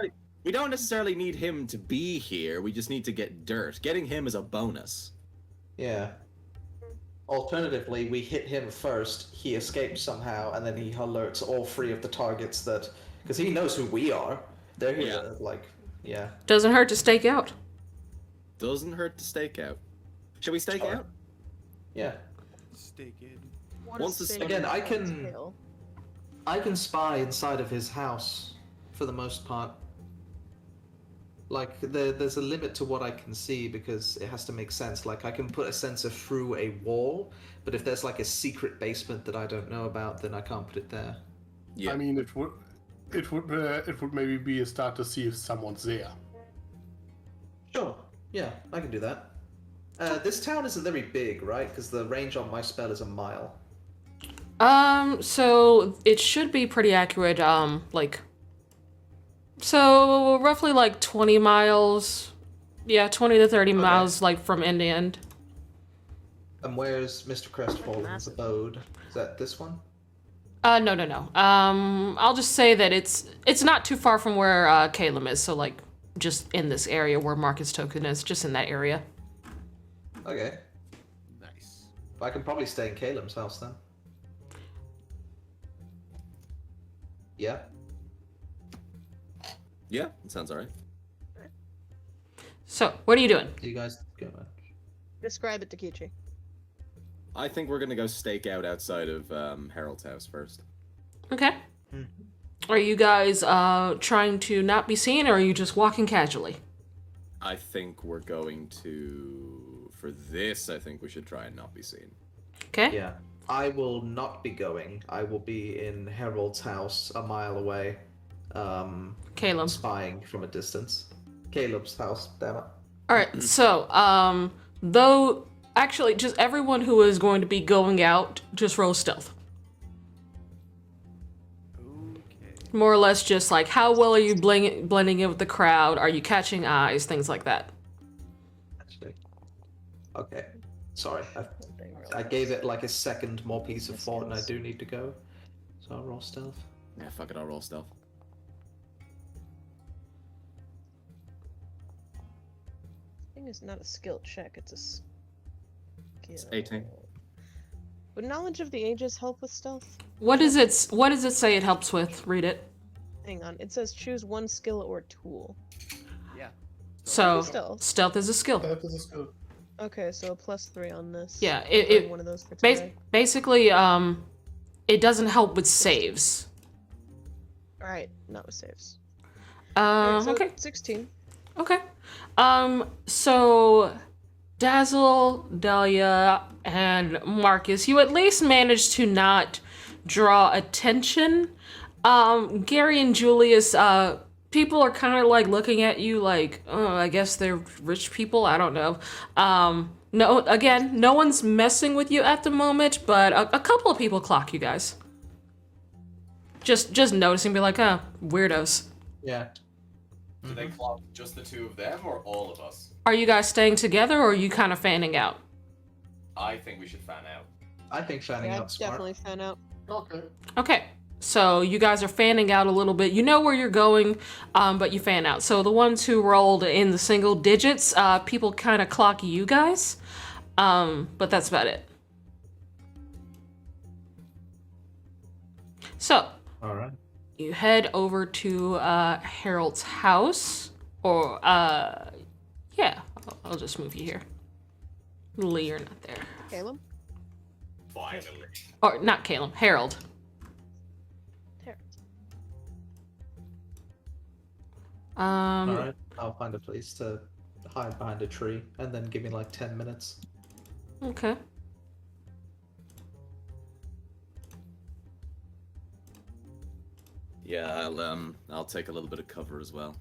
we don't necessarily need him to be here. We just need to get dirt. Getting him is a bonus. Yeah. Alternatively, we hit him first, he escapes somehow, and then he alerts all three of the targets that... Because he knows who we are. They're here, yeah. Doesn't hurt to stake out. Doesn't hurt to stake out. Should we stake Sure. out? Yeah. Stake in. Once the Stake Again, in I the can- tail. I can spy inside of his house, for the most part. Like, there's a limit to what I can see, because it has to make sense. Like, I can put a sensor through a wall, but if there's like a secret basement that I don't know about, then I can't put it there. Yeah. I mean, it would maybe be a start to see if someone's there. Sure. Yeah, I can do that. This town isn't very big, right? Because the range on my spell is a mile. So it should be pretty accurate, so roughly like 20 miles. Yeah, 20 to 30 miles, like, from end to end. And where's Mr. Crestfallen's Massive. abode? Is that this one? No. I'll just say that it's not too far from where Caleb is, so, like, just in this area where Marcus Token is, just in that area. Okay. Nice. I can probably stay in Caleb's house then. Yeah. Yeah, that sounds alright. So, what are you doing? You guys go, man. Describe it to Kichi. I think we're gonna go stake out outside of Harold's house first. Okay. Are you guys trying to not be seen, or are you just walking casually? I think we're going to... For this, I think we should try and not be seen. Okay. Yeah. I will not be going. I will be in Harold's house a mile away. Caleb. Spying from a distance. Caleb's house, damn it. Alright, so, though, actually, just everyone who is going to be going out, just roll stealth. Okay. More or less just like, how well are you blending in with the crowd? Are you catching eyes? Things like that. Actually. Okay. Sorry. I gave it like a second more piece of thought and I do need to go. So I'll roll stealth. Yeah, fuck it, I'll roll stealth. I think it's not a skill check, it's a skill. It's 18. Would knowledge of the ages help with stealth? What does it say it helps with? Read it. Hang on, it says choose one skill or tool. Yeah. So, Stealth. stealth is a skill. That is good. Okay, so a +3 on this. Yeah, Bring one of those for today. basically, it doesn't help with saves. Alright, not with saves. Alright, so Okay. 16. Okay. So Dazzle, Dahlia, and Marcus, you at least managed to not draw attention. Gary and Julius, people are kind of like looking at you like, oh, I guess they're rich people. I don't know. No, again, no one's messing with you at the moment, but a couple of people clock you guys. Just noticing, be like, huh, weirdos. Yeah. Do they clock just the two of them or all of us? Are you guys staying together or are you kind of fanning out? I think we should fan out. I think fanning Yeah, out's smart. definitely fan out. Okay. Okay. So you guys are fanning out a little bit. You know where you're going, but you fan out. So the ones who rolled in the single digits, people kind of clock you guys, but that's about it. So All right. you head over to Harold's house, or yeah, I'll just move you here. Lee, you're not there. Caleb? Finally. Or not Caleb, Harold. All right. I'll find a place to hide behind a tree, and then give me like 10 minutes. Okay. Yeah, I'll take a little bit of cover as well.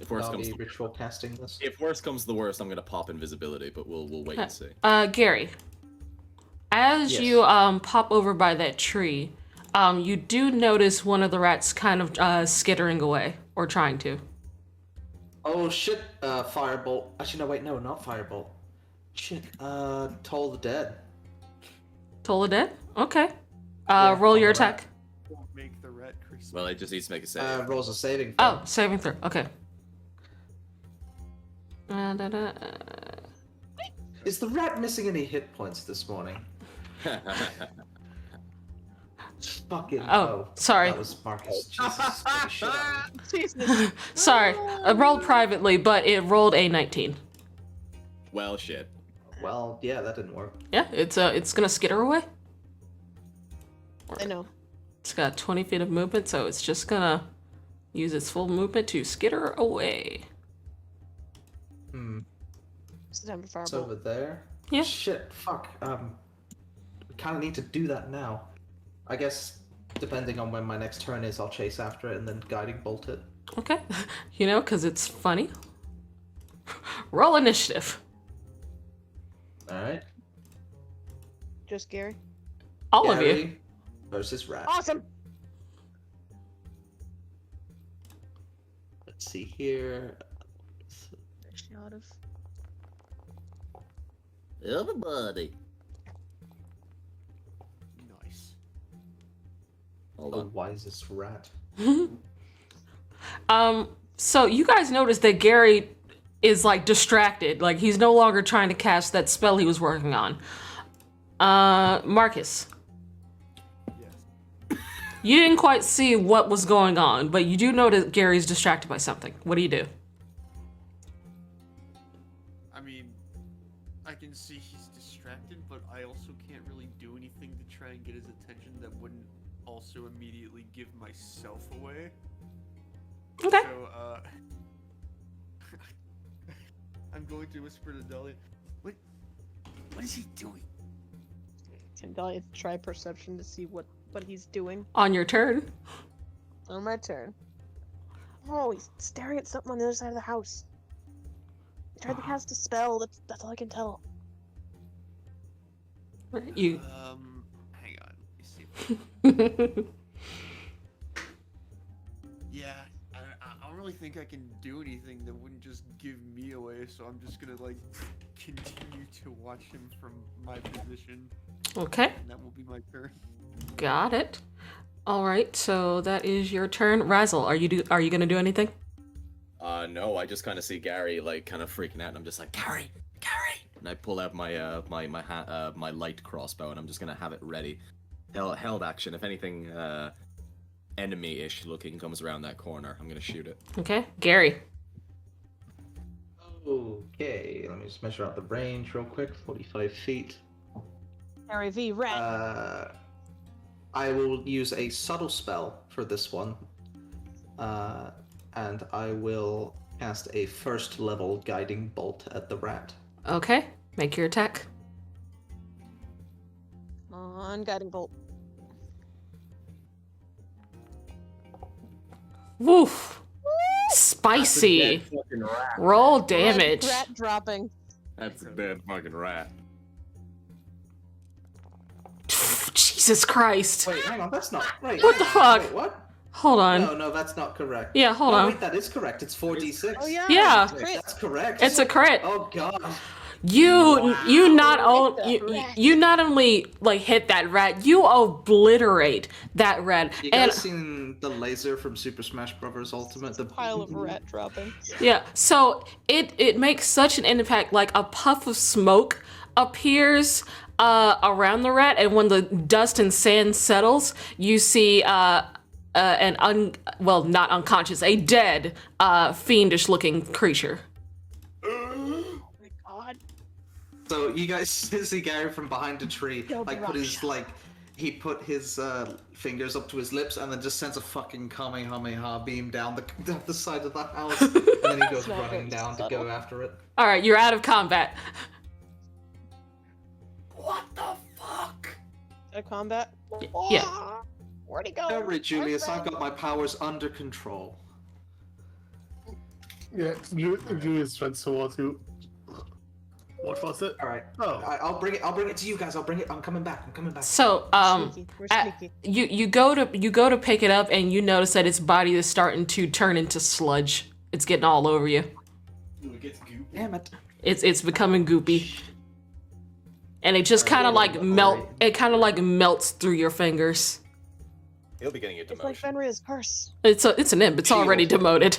If worst I'll comes be to, ritual casting this. if worst comes to the worst, I'm gonna pop invisibility, but we'll wait and see. Gary, as Yes. you pop over by that tree, you do notice one of the rats kind of skittering away, or trying to. Oh shit! Firebolt. Actually, no. Wait, no, not firebolt. Shit. Toll the Dead. Tola dead? Okay. Yeah, Roll on your the rat. attack. Won't make the rat crispy. Well, it just needs to make a save. Rolls a saving. Oh, throw. saving throw. Okay. Da-da. Is the rat missing any hit points this morning? Fucking. Oh, sorry. That was Marcus. Jesus. Get the shit out of me. Jesus. Sorry. I rolled privately, but it rolled a 19. Well, shit. Well, yeah, that didn't work. Yeah, it's gonna skitter away. I know. It's got 20 feet of movement, so it's just gonna use its full movement to skitter away. Hmm. It's time for It's fireball. over there. Yeah. Shit. Fuck. We kind of need to do that now. I guess, depending on when my next turn is, I'll chase after it and then guiding bolt it. Okay. You know, because it's funny. Roll initiative. All right. Just Gary. All of you. Gary versus rat. Awesome. Let's see here. Shot of. Everybody. Nice. Hold The on. wisest rat. So you guys notice that Gary is like distracted. Like he's no longer trying to cast that spell he was working on. Marcus, Yes. you didn't quite see what was going on, but you do notice Gary's distracted by something. What do you do? I mean, I can see he's distracted, but I also can't really do anything to try and get his attention that wouldn't also immediately give myself away. Okay. So, I'm going to whisper to Dahlia, what is he doing? Can Dahlia try perception to see what he's doing On your turn. on my turn? Oh, he's staring at something on the other side of the house. He tried to cast a spell. That's all I can tell. You. Hang on. Let me see. Yeah, I don't really think I can do anything that wouldn't just give me away, so I'm just gonna, like, continue to watch him from my position, Okay. and that will be my turn. Got it. All right. So that is your turn. Razzle, are you gonna do anything? No, I just kind of see Gary like kind of freaking out, and I'm just like, Gary, and I pull out my my light crossbow, and I'm just gonna have it ready, held action. If anything enemy-ish looking comes around that corner, I'm gonna shoot it. Okay. Gary. Okay, let me just measure out the range real quick. 45 feet. Harry V. Rat. I will use a subtle spell for this one. And I will cast a first level guiding bolt at the rat. Okay. Make your attack. On guiding bolt. Woof. That's a Spicy. dead fucking rat. Roll damage. Rat dropping. That's a dead fucking rat. Jesus Christ. Wait, hang on, that's not. Wait, What the hang on, fuck? Wait, what? Hold on. No, that's not correct. Yeah, hold Oh, on. wait, that is correct. It's 4d6. Oh yeah. Yeah. Crit. That's correct. It's a crit. Oh god. You not Hit that you, rat. you not only like hit that rat, you obliterate that rat. You And guys seen the laser from Super Smash Bros. Ultimate? The Pile of rat dropping. yeah, so it makes such an impact. Like a puff of smoke appears around the rat, and when the dust and sand settles, you see not unconscious, a dead fiendish looking creature. Oh my god. So you guys see Gary from behind a tree, Yo, like put his Rakshasa. like he put his fingers up to his lips and then just sends a fucking Kamehameha beam down the side of the house, and then he goes It's not running very down to subtle. go after it. All right, you're out of combat. What the fuck? A combat. Yeah. Where'd he go? Don't worry, Julius, My I've got my powers under control. Yeah, Julius runs towards you. What was it? All right, Oh, I'll bring it to you guys. I'll bring it. I'm coming back. So Sneaky. We're at- sneaky. you go to pick it up, and you notice that its body is starting to turn into sludge. It's getting all over you. It gets goopy. Damn it. It's becoming goopy, and it just kind of like melts through your fingers. He'll be getting a It's demotion. like Fenrir's curse. It's an imp. It's already Shield. demoted.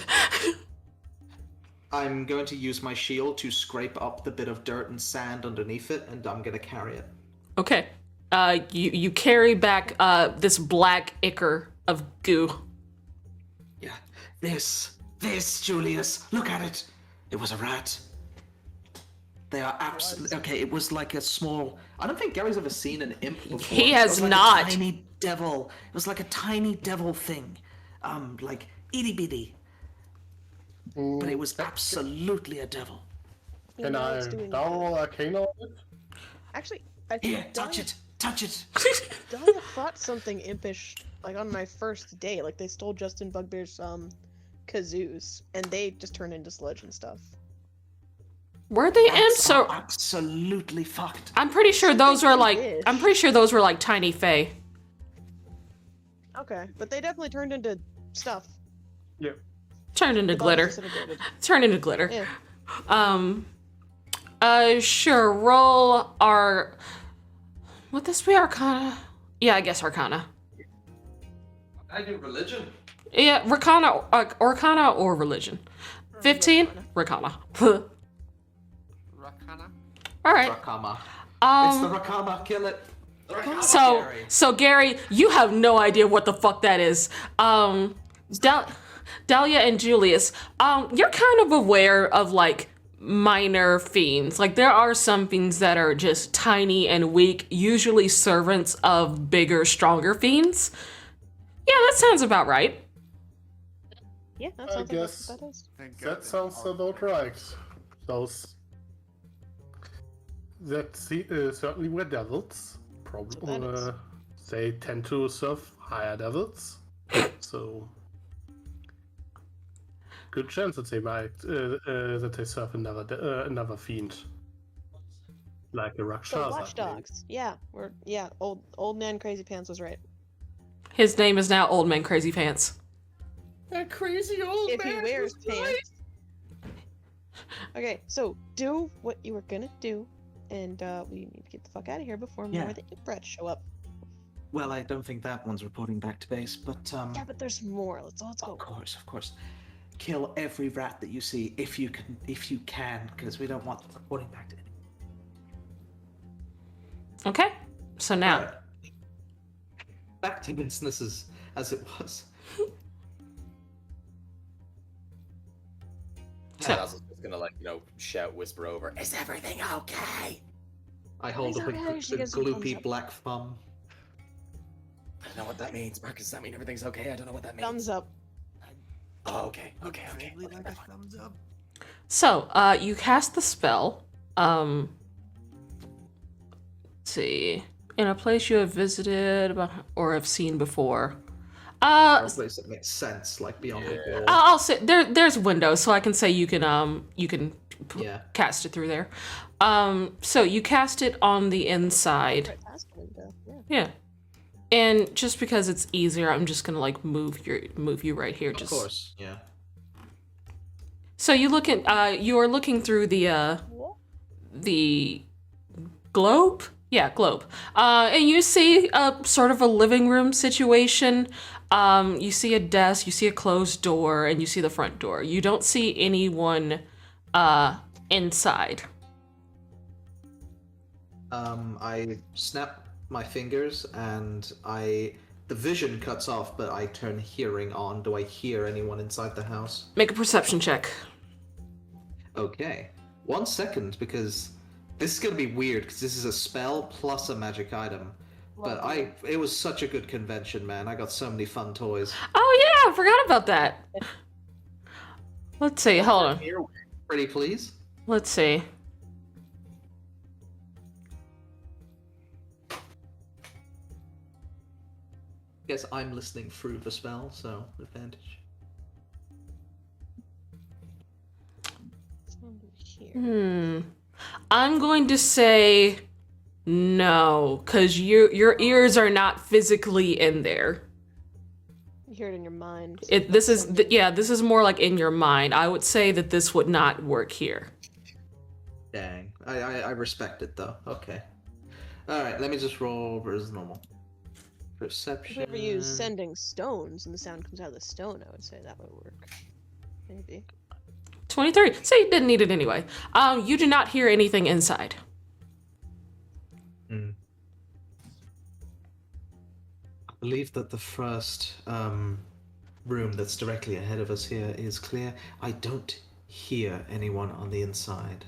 I'm going to use my shield to scrape up the bit of dirt and sand underneath it, and I'm going to carry it. Okay. You carry back this black ichor of goo. Yeah. This, Julius, look at it. It was a rat. They are absolutely okay. It was like a small. I don't think Gary's ever seen an imp before. He It has was like not. A tiny devil. It was like a tiny devil thing, like itty bitty, but it was absolutely a devil. You can know I it's doing roll Arcana on it? Actually, I think Here, touch it. Dahlia fought something impish like on my first day. Like they stole Justin Bugbear's kazoos, and they just turned into sludge and stuff. Were they imps Rats or? are absolutely fucked. I'm pretty sure those were like. Ish. I'm pretty sure those were like tiny fae. Okay, but they definitely turned into stuff. Turned into The bodies glitter. disintegrated. Turned into glitter. Yeah. Sure. Roll our. Would this be Arcana? Yeah, I guess Arcana. I do religion. Yeah, Arcana or religion. 15. Arcana. All Rakana? right. Rakama. It's the Um. Rakama. Kill it. So Gary, you have no idea what the fuck that is. Dahlia and Julius, you're kind of aware of like minor fiends. Like there are some fiends that are just tiny and weak, usually servants of bigger, stronger fiends. Yeah, that sounds about right. Yeah, that I sounds like guess- what that is. Thank God That they sounds are. about right. Those certainly were devils. That Probably is. they tend to serve higher devils, so good chance that they might that they serve another fiend, like a So Rakshasa. maybe. watchdogs. Yeah, old man Crazy Pants was right. His name is now Old Man Crazy Pants. That crazy old If he man wears was right. pants. Okay, so do what you were gonna do, and we need to get the fuck out of here before more Yeah. of the imp rats show up. Well, I don't think that one's reporting back to base, but Yeah, but there's more. Let's go. of course. Kill every rat that you see if you can, because we don't want them reporting back to anyone. Okay. So now, Alright. Back to business as it was. And I was just gonna shout, whisper over, "Is everything okay?" I hold It's up okay, a she gives him thumbs gloopy up. black thumb. I don't know what that means, Marcus. Does that mean everything's okay? I don't know what that means. Thumbs up. Oh, okay. Vaguely like a thumbs up. so you cast the spell. Let's see. In a place you have visited or have seen before. Or a place that makes sense, like beyond the wall. I'll say there's windows, so I can say you can Yeah. cast it through there. So you cast it on the inside. Right past the window. Yeah. Yeah. And just because it's easier, I'm just gonna like move you right here. Of course, yeah. So you are looking through the globe? Yeah, globe. And you see a sort of a living room situation. You see a desk, you see a closed door, and you see the front door. You don't see anyone inside. I snap my fingers and the vision cuts off, but I turn hearing on. Do I hear anyone inside the house? Make a perception check. Okay. 1 second, because this is gonna be weird, because this is a spell plus a magic item. But it was such a good convention, man. I got so many fun toys. Oh yeah, I forgot about that. Let's see, hold on. Pretty please. Let's see. Guess I'm listening through the spell, so advantage. I'm going to say no, because your ears are not physically in there. You hear it in your mind. This is more like in your mind. I would say that this would not work here. Dang. I respect it though. Okay. Alright, let me just roll versus normal. Perception. If we ever use sending stones and the sound comes out of the stone, I would say that would work. Maybe. 23. So you didn't need it anyway. You do not hear anything inside. I believe that the first room that's directly ahead of us here is clear. I don't hear anyone on the inside.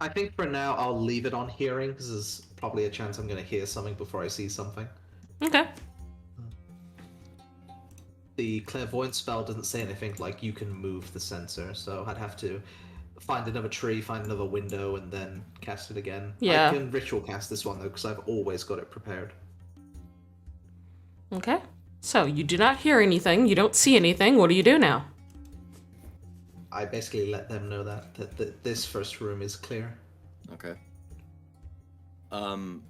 I think for now I'll leave it on hearing, because there's probably a chance I'm going to hear something before I see something. Okay. The clairvoyance spell doesn't say anything like you can move the sensor, so I'd have to find another tree, find another window, and then cast it again. Yeah. I can ritual cast this one though, because I've always got it prepared. Okay. So you do not hear anything. You don't see anything. What do you do now? I basically let them know that this first room is clear. Okay. I'm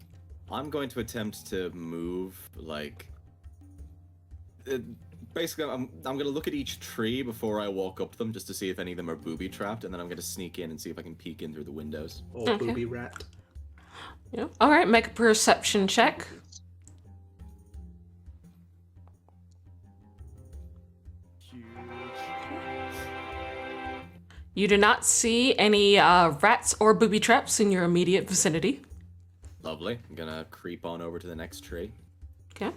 going to attempt to move, like... basically, I'm going to look at each tree before I walk up them, just to see if any of them are booby-trapped, and then I'm going to sneak in and see if I can peek in through the windows. Or Okay. booby-wrapped. Yeah. All right, make a perception check. You do not see any rats or booby traps in your immediate vicinity. Lovely. I'm going to creep on over to the next tree. Okay.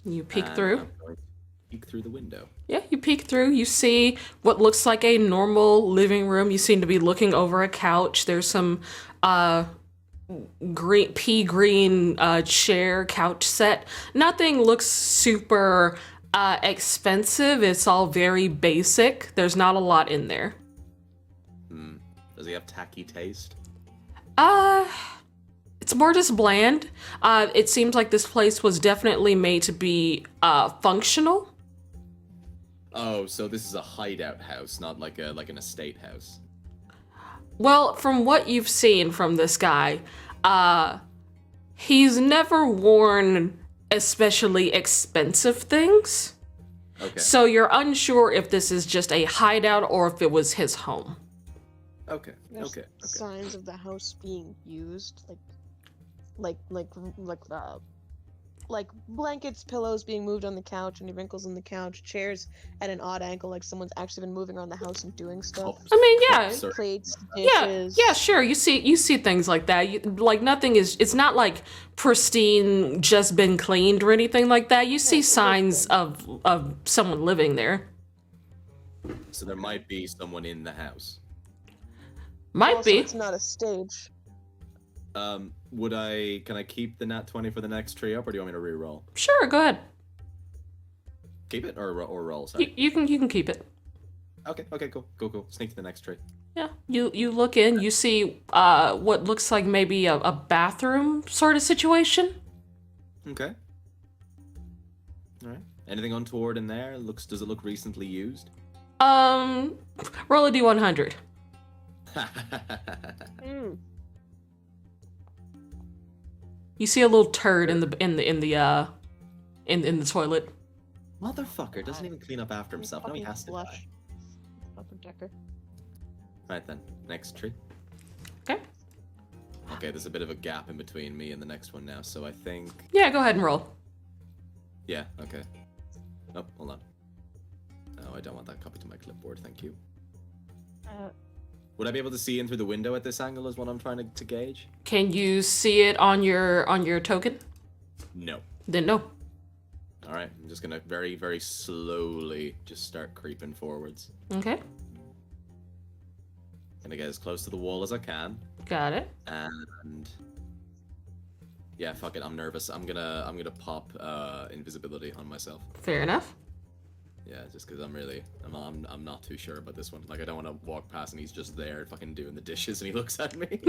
You peek and through. I'm going to peek through the window. Yeah, you peek through. You see what looks like a normal living room. You seem to be looking over a couch. There's some pea green chair couch set. Nothing looks super expensive. It's all very basic. There's not a lot in there. Does he have tacky taste? It's more just bland. It seems like this place was definitely made to be functional. Oh, so this is a hideout house, not like an estate house. Well, from what you've seen from this guy, he's never worn especially expensive things. Okay. So you're unsure if this is just a hideout or if it was his home. Okay. There's Okay. signs of the house being used, like blankets, pillows being moved on the couch, any wrinkles in the couch, chairs at an odd angle, like someone's actually been moving around the house and doing stuff. I mean, yeah. Sorry. Plates, Yeah, dishes. yeah, sure. You see things like that. Like nothing is. It's not like pristine, just been cleaned or anything like that. You see signs of someone living there. So there might be someone in the house. Might Also, be. it's not a stage. Can I keep the nat 20 for the next tree up, or do you want me to re-roll? Sure, go ahead. Keep it or roll? Sorry. You can keep it. Okay. Cool. Sneak to the next tree. Yeah. You look in. You see what looks like maybe a bathroom sort of situation. Okay. All right. Anything untoward in there? Does it look recently used? Roll a d100. You see a little turd in the toilet. Motherfucker doesn't even clean up after himself. No, he has to die. Flush. Upper decker. Right then, next tree. Okay. Okay, there's a bit of a gap in between me and the next one now, so I think... Yeah, go ahead and roll. Yeah, okay. Oh, hold on. No, I don't want that copied to my clipboard, thank you. Would I be able to see in through the window at this angle is what I'm trying to gauge? Can you see it on your token? No. Then no. Alright, I'm just gonna very, very slowly just start creeping forwards. Okay. Gonna get as close to the wall as I can. Got it. And yeah, fuck it, I'm nervous. I'm gonna pop invisibility on myself. Fair enough. Yeah, just because I'm not too sure about this one. Like, I don't want to walk past and he's just there fucking doing the dishes and he looks at me.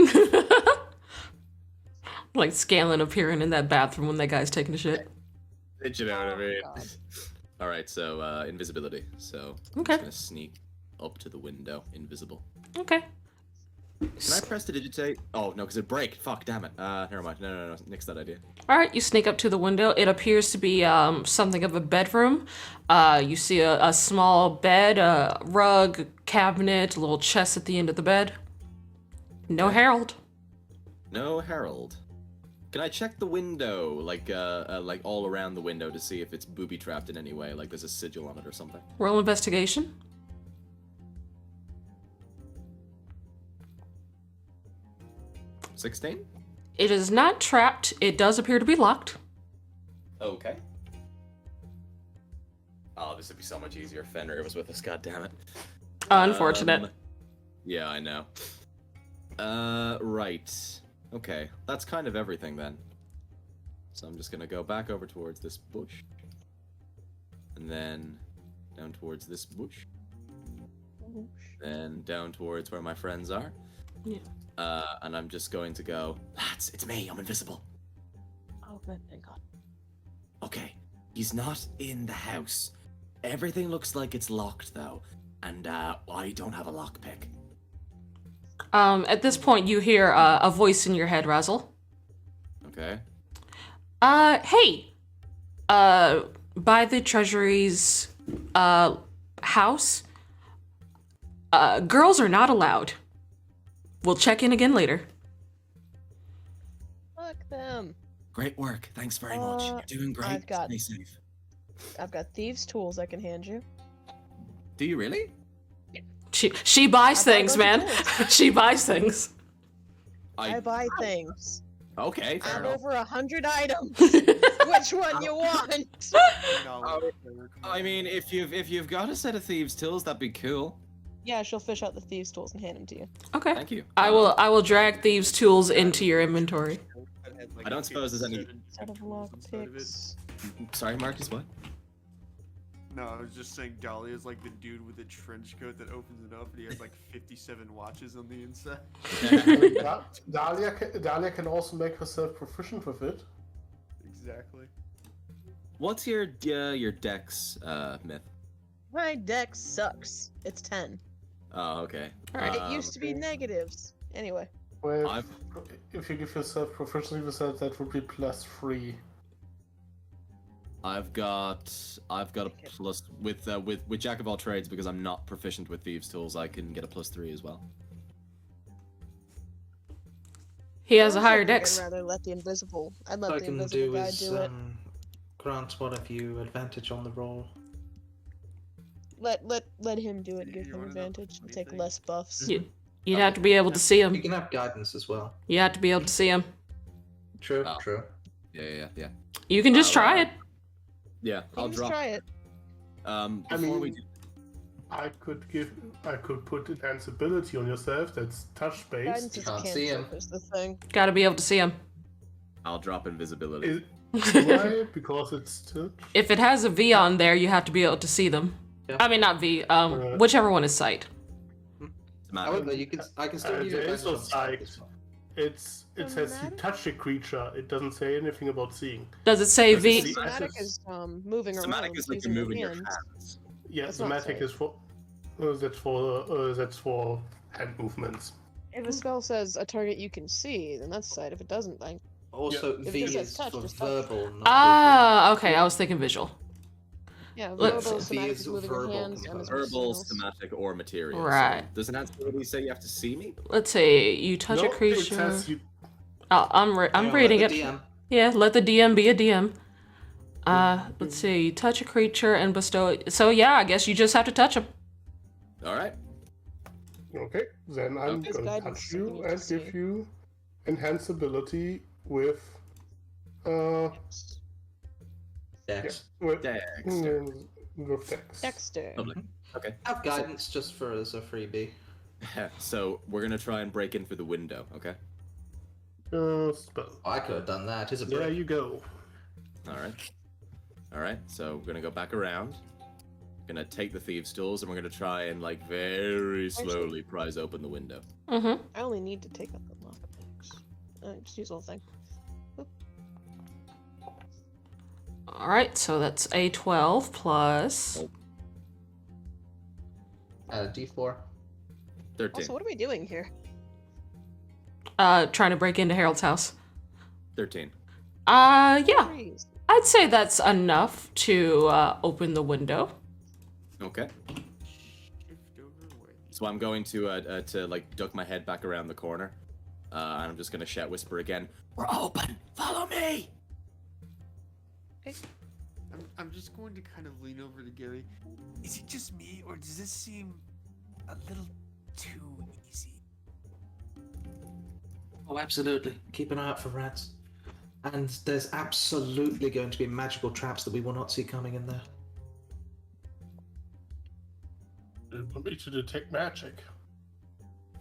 Like Scanlan appearing in that bathroom when that guy's taking a shit. You know what I mean? God. Alright, so invisibility. So I'm Okay. just gonna sneak up to the window, invisible. Okay. Can I press the digitate? Oh no, because it break. Fuck, damn it. Never mind. No. Nix that idea. All right, you sneak up to the window. It appears to be something of a bedroom. You see a small bed, a rug, cabinet, a little chest at the end of the bed. No Harold. No Harold. Can I check the window, like all around the window, to see if it's booby trapped in any way? Like there's a sigil on it or something. Roll investigation. 16? It is not trapped. It does appear to be locked. Okay. Oh, this would be so much easier if Fenrir was with us, goddammit. Unfortunate. Yeah, I know. Right. Okay, that's kind of everything then. So I'm just gonna go back over towards this bush. And then down towards this bush. Then down towards where my friends are. Yeah. And I'm just going to go, lads, it's me, I'm invisible. Oh, good, thank God. Okay, he's not in the house. Everything looks like it's locked though. And I don't have a lockpick. At this point, you hear a voice in your head, Razzle. Okay. Hey! By the Treasury's, house, girls are not allowed. We'll check in again later. Fuck them. Great work. Thanks very much. You're doing great. Stay safe. I've got thieves' tools I can hand you. Do you really? She buys I buy things, those man. tools. She buys things. I buy things. Okay, I fair have enough. over 100 items. Which one you want? I mean, if you've got a set of thieves' tools, that'd be cool. Yeah, she'll fish out the thieves' tools and hand them to you. Okay. Thank you. I will drag thieves' tools into your inventory. I don't suppose there's any- Set of lock picks. Sorry, Marcus. What? No, I was just saying Dahlia is like the dude with the trench coat that opens it up and he has like 57 watches on the inside. Dahlia can also make herself proficient with it. Exactly. What's your dex myth? My deck sucks. It's 10. Oh, okay. It used to be negatives. Anyway. Well, if you give yourself proficiency with that would be +3. I've got a plus with Jack of all trades because I'm not proficient with thieves' tools. I can get a +3 as well. He has a higher dex. I'd rather let the invisible. I'd let What I the can invisible do guy is do it. grant one of you advantage on the roll. Let him do it. Give You him wanna know advantage. funny Take thing? less buffs. You'd have to be able to see You him. can have guidance as well. You have to be able to see him. True, Oh. true. Yeah. You can just try it. Yeah, You I'll can just drop. try it. Before we do. I could put enhanceability on yourself. That's touch based. Guidance is Can't can't see him. is the thing. Gotta be able to see him. I'll drop invisibility. Why? Because it's touch. If it has a V on there, you have to be able to see them. Yeah. I mean, not V. Whichever one is sight. It's a matter. However, I can still use There is no advantage on sight. as well. it says you Somatic? touch a creature. It doesn't say anything about seeing. Does it say Does it V? see- Somatic Access- is moving Somatic around is like using you're your moving your hands. hands. Yeah, That's not somatic safe. is for that's for hand movements. If a spell says a target you can see, then that's sight. If it doesn't, then Also, If it V just says is touch, for just touch. verbal, not Ah, okay. I was thinking visual. yeah, Let's verbal see. somatic These is moving your verbal hands and as Verbal, smells. somatic, or material. Right. So does it absolutely say you have to see me? Let's see. You touch No, a it creature. says you. I'm Hang on, reading let it. the DM. Yeah, let the DM be a DM. Let's see. You touch a creature and bestow it. So yeah, I guess you just have to touch him. All right. Okay, then I'm His gonna guidance touch is you something you and can give see. you enhance ability with Dex. with Dexter. with dex. Dexter. Lovely. Okay. Have guidance just for as a freebie. So we're gonna try and break in through the window. Okay. Spell. Oh, I could have done that. It's a There brick. you go. All right. All right. So we're gonna go back around. Gonna take the thieves' tools and we're gonna try and like very slowly prise open the window. Mm-hmm. I only need to take up the lockpicks. Just use the whole thing. All right. So that's a 12 plus. D4. 13. Also, what are we doing here? Trying to break into Harold's house. 13. Yeah. Trees. I'd say that's enough to open the window. Okay. Shift over away. So I'm going to like duck my head back around the corner, and I'm just gonna shout, whisper again. We're open. Follow me. I'm just going to kind of lean over to Gary. Is it just me, or does this seem a little too easy? Oh, absolutely. Keep an eye out for rats. And there's absolutely going to be magical traps that we will not see coming in there. You want me to detect magic?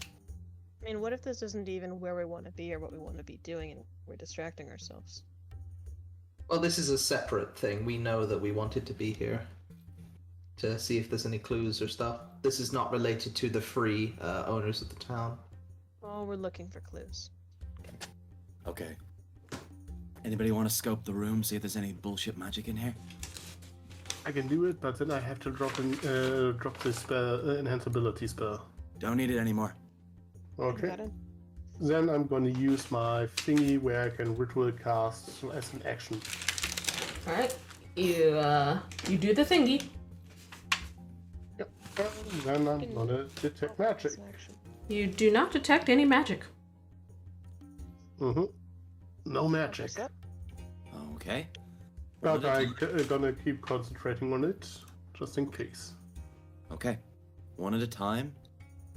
I mean, what if this isn't even where we want to be or what we want to be doing and we're distracting ourselves? Well, this is a separate thing. We know that we wanted to be here to see if there's any clues or stuff. This is not related to the free owners of the town. Oh, we're looking for clues. Okay. Anybody want to scope the room, see if there's any bullshit magic in here? I can do it, but then I have to drop this spell, enhance ability spell. Don't need it anymore. Okay. Got it? Then I'm going to use my thingy where I can ritual cast as an action. All right. You do the thingy. Yep. And then I'm gonna detect magic. It's an action. You do not detect any magic. Mm-hmm. No magic. What's that? Okay. But I'm gonna keep concentrating on it, just in case. Okay. One at a time,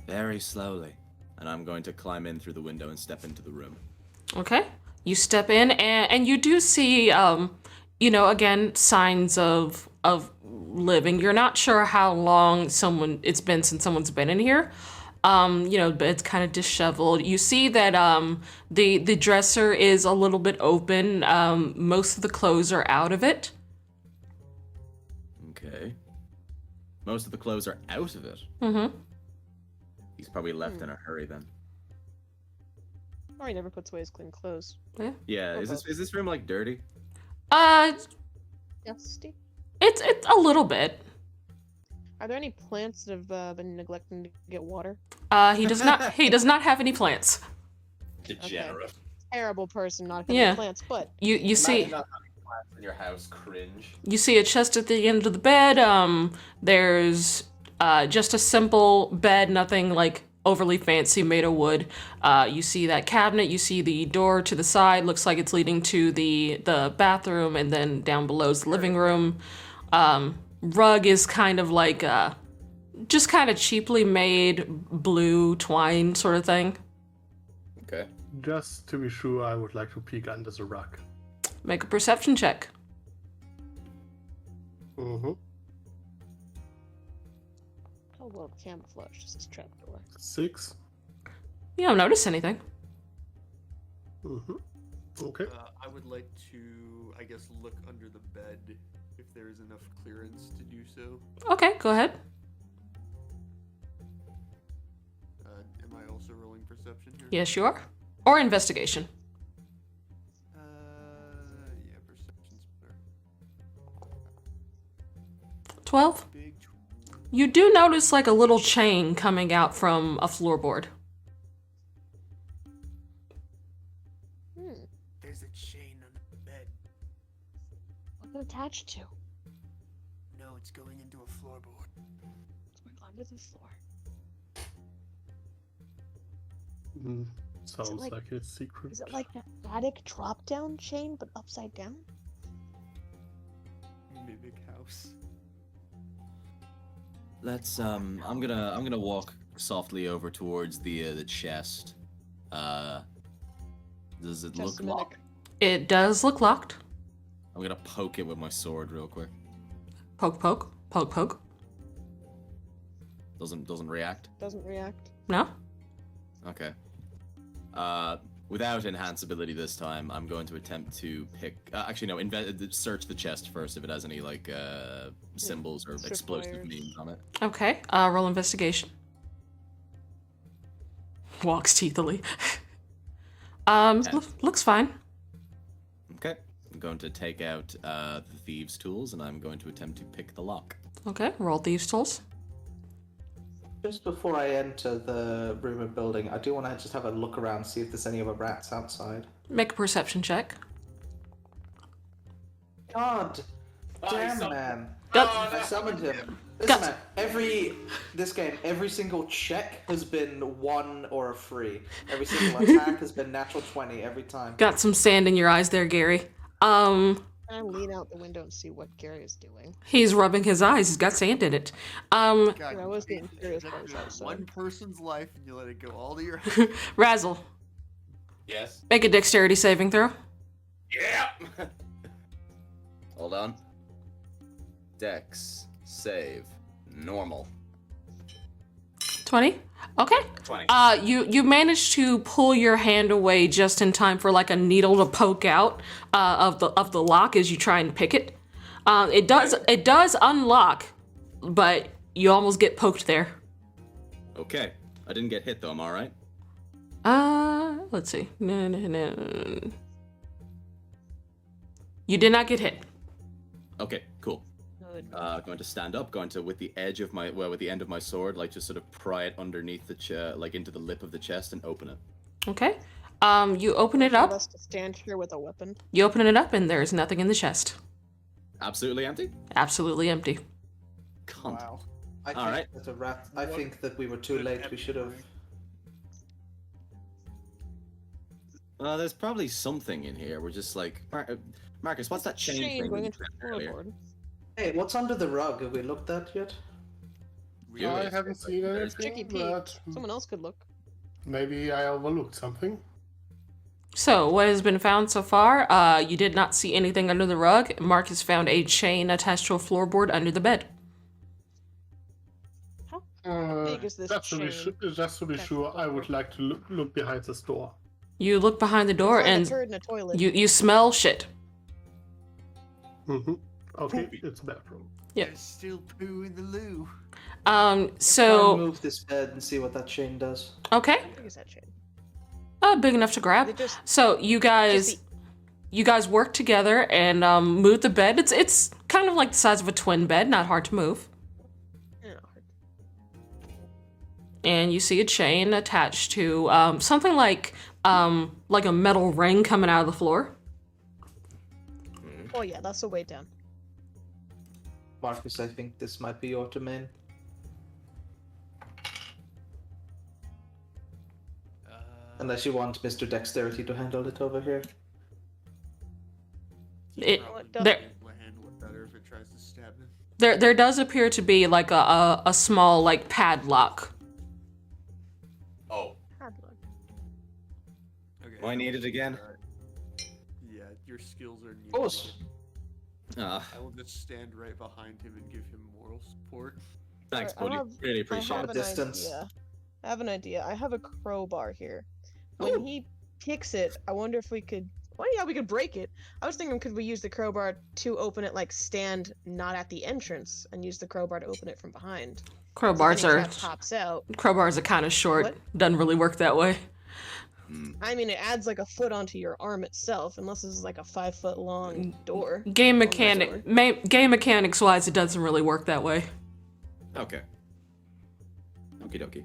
very slowly. And I'm going to climb in through the window and step into the room. Okay. You step in and you do see, again, signs of living. You're not sure how long it's been since someone's been in here. But it's kind of disheveled. You see that the dresser is a little bit open. Most of the clothes are out of it. Okay. Most of the clothes are out of it. Mm-hmm. He's probably left in a hurry then. Or he never puts away his clean clothes. Yeah, is this room like dirty? Dusty. It's a little bit. Are there any plants that have been neglecting to get water? He does not. He does not have any plants. Degenerate. Terrible person not having Yeah. plants, but You see. Imagine not having plants in your house, cringe. You see a chest at the end of the bed. There's just a simple bed, nothing like overly fancy, made of wood. You see that cabinet. You see the door to the side. Looks like it's leading to the bathroom, and then down below is the living room. Rug is kind of like just kind of cheaply made blue twine sort of thing. Okay. Just to be sure, I would like to peek under the rug. Make a perception check. Mm-hmm. oh well, camouflage is this trapdoor. 6. You don't notice anything. Mm-hmm. Okay. I would like to, I guess, look under the bed if there is enough clearance to do so. Okay, go ahead. Am I also rolling perception here? Yes, you are. Or investigation. Yeah, perception's better. 12. Big. You do notice like a little chain coming out from a floorboard. There's a chain on the bed. What's it attached to? No, it's going into a floorboard. Under the floor. Sounds like- like a secret. Is it like an attic drop-down chain, but upside down? Mimic house. Let's I'm gonna walk softly over towards the chest. Does it Just look a minute. locked? It does look locked. I'm gonna poke it with my sword real quick. Poke, poke, poke, poke. Doesn't react. Doesn't react. No? Okay. Without enhance ability this time, I'm going to attempt to pick. Actually, no. Search the chest first if it has any like symbols or explosive Tripwires. means on it. Okay. Roll investigation. Walks teethily. Looks fine. Okay. I'm going to take out the thieves' tools and I'm going to attempt to pick the lock. Okay. Roll thieves' tools. Just before I enter the rumored building, I do want to just have a look around, see if there's any other rats outside. Make a perception check. God damn, man. Got- I summoned him. Listen, Got- man, this game, every single check has been 1 or a 3. Every single attack has been natural 20 every time. Got some sand in your eyes there, Gary. I lean out the window and see what Gary is doing. He's rubbing his eyes. He's got sand in it. God, I you was take being curious what was advantage of outside. one person's life and you let it go all to your. Razzle, Yes. make a dexterity saving throw. Yeah. Hold on. Dex save normal. 20? Okay. 20. You managed to pull your hand away just in time for like a needle to poke out of the lock as you try and pick it. It does unlock, but you almost get poked there. Okay. I didn't get hit though. I'm all right. Let's see. No. You did not get hit. Okay. Cool. Good. Going to stand up. Going to with the end of my sword, like just sort of pry it underneath the like into the lip of the chest and open it. Okay. You open it For up. us to stand here with a weapon. You open it up, and there's nothing in the chest. Absolutely empty. Absolutely empty. Cunt. Wow. I All think right. that a rat. I think that we were too late. We should have. There's probably something in here. We're just like Marcus. What's that chain thing? going you into the said earlier? floorboard. Hey, what's under the rug? Have we looked at yet? Really? I haven't seen Tricky anything, Pete. but Someone else could look. maybe I overlooked something. So, what has been found so far? You did not see anything under the rug. Marcus found a chain attached to a floorboard under the bed. big is this just to be chain? just to be That's sure, I the would like to look behind this door. You look behind the door, It's like a and turd in a toilet. you smell shit. Mm-hmm. Okay, Poopy. it's a bathroom. Yeah. There's still poo in the loo. I'll So move this bed and see what that chain does. okay, How big is that chain? big enough to grab. They just So you guys work together and move the bed. It's kind of like the size of a twin bed, not hard to move. you know, And you see a chain attached to something like a metal ring coming out of the floor. oh yeah, that's the way down. Marcus, I think this might be your domain. Unless you want Mr. Dexterity to handle it over here. It Well, it there Will handle it better if it tries to stab him. there does appear to be like a small like padlock. Oh, Padlock. Okay. do I need it again? Alright. Yeah, your skills are needed. Of course. Ah, I will just stand right behind him and give him moral support. thanks, Alright, buddy. Really I appreciate have it. an Distance. idea. I have an idea. I have a crowbar here. When he kicks it, I wonder if we could. Well, yeah, we could break it. I was thinking, could we use the crowbar to open it, like stand not at the entrance, and use the crowbar to open it from behind? So if Crowbars any are trap pops out. crowbars are kind of short. What? Doesn't really work that way. I mean, it adds like a foot onto your arm itself, unless this is like a 5-foot long door. Game Oh, my mechanic, game mechanics wise, it doesn't really work that way. Okay. Okie dokie.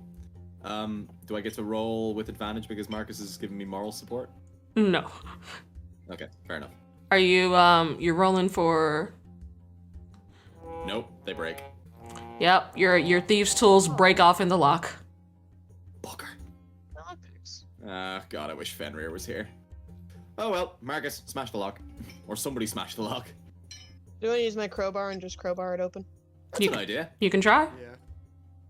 Do I get to roll with advantage because Marcus is giving me moral support? No. Okay, fair enough. Are you you're rolling for? Nope, they break. Yep, your thieves' tools break off in the lock. Bugger. Lockpicks. God, I wish Fenrir was here. Oh well, Marcus, smash the lock. Or somebody smash the lock. Do I use my crowbar and just crowbar it open? That's an idea. You can try. Yeah.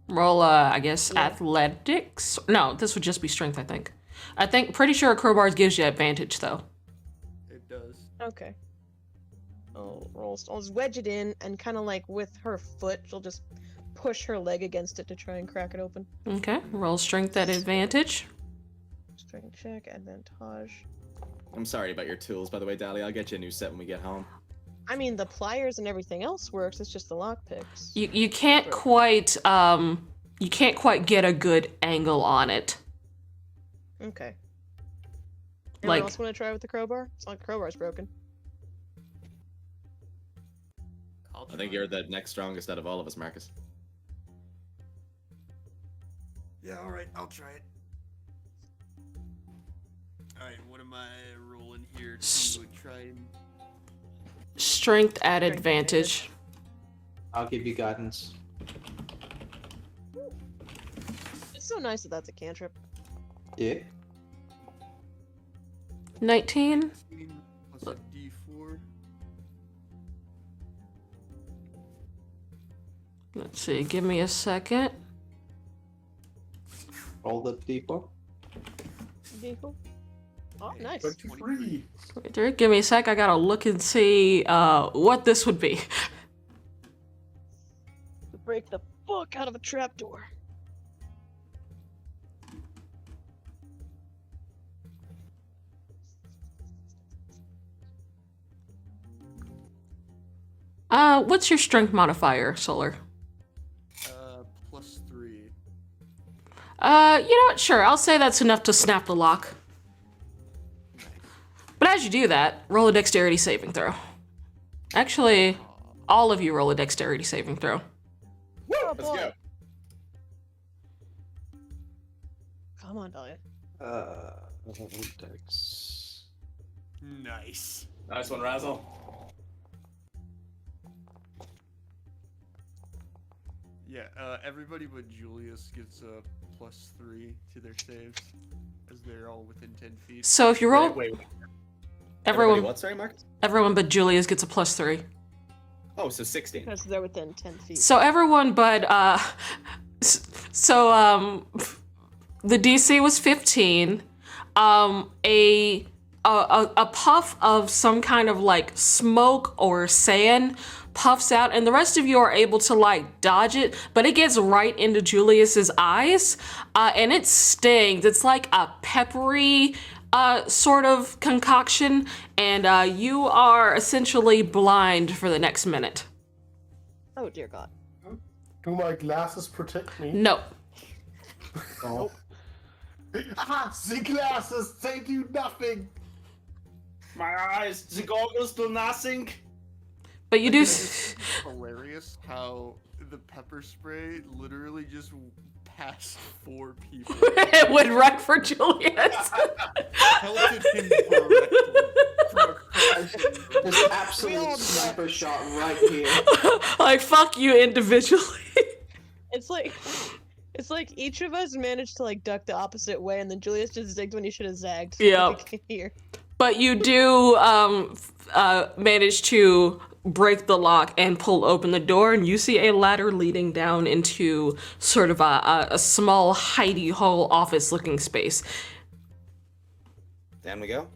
Roll, I guess, athletics. No, this would just be strength, I think. Pretty sure a crowbar gives you advantage, though. It does. Okay. I'll just wedge it in, and kind of like with her foot, she'll just push her leg against it to try and crack it open. Okay, roll strength at advantage. Strength check, advantage. I'm sorry about your tools, by the way, Dally. I'll get you a new set when we get home. I mean, the pliers and everything else works. It's just the lockpicks. You can't quite get a good angle on it. Okay. Anyone Like- else want to try with the crowbar? It's not like the crowbar's broken. I think you're the next strongest out of all of us, Marcus. Yeah, alright, I'll try it. Alright, what am I rolling here to try and... Strength at Strength advantage. I'll give you guidance. It's so nice that that's a cantrip. Yeah. 19. Plus a d4. Let's see, give me a second. Roll the d4. Vehicle. Oh, Okay, nice. 23. Wait there, give me a sec. I gotta look and see what this would be. To break the fuck out of a trapdoor. What's your strength modifier, Solar? Plus 3. You know what? Sure, I'll say that's enough to snap the lock. But as you do that, roll a dexterity saving throw. Actually, all of you roll a dexterity saving throw. Oh, Let's boy. go. Come on, Dahlia. Dex. Nice. Nice one, Razzle. Yeah, everybody but Julius gets a plus 3 to their saves, as they're all within 10 feet. So if you roll, Wait. everyone, What? Sorry, Marcus? everyone but Julius gets a +3. Oh, so 16. Because they're within 10 feet. So everyone but the DC was 15. A puff of some kind of like smoke or sand puffs out, and the rest of you are able to like dodge it, but it gets right into Julius's eyes, and it stings. It's like a peppery sort of concoction, and you are essentially blind for the next minute. Oh, dear God. Do my glasses protect me? No. Oh. Ah, the glasses, they do nothing. My eyes, the goggles do nothing. But you do. It's hilarious how the pepper spray literally just passed 4 people. It went right for Julius. Pelted him directly from across the room. There's We absolute all sniper shot right here. Like, fuck you individually. It's like each of us managed to like duck the opposite way, and then Julius just zigged when he should have zagged. Yep. Here. But you do manage to break the lock and pull open the door, and you see a ladder leading down into sort of a small hidey hole office-looking space. Down we go.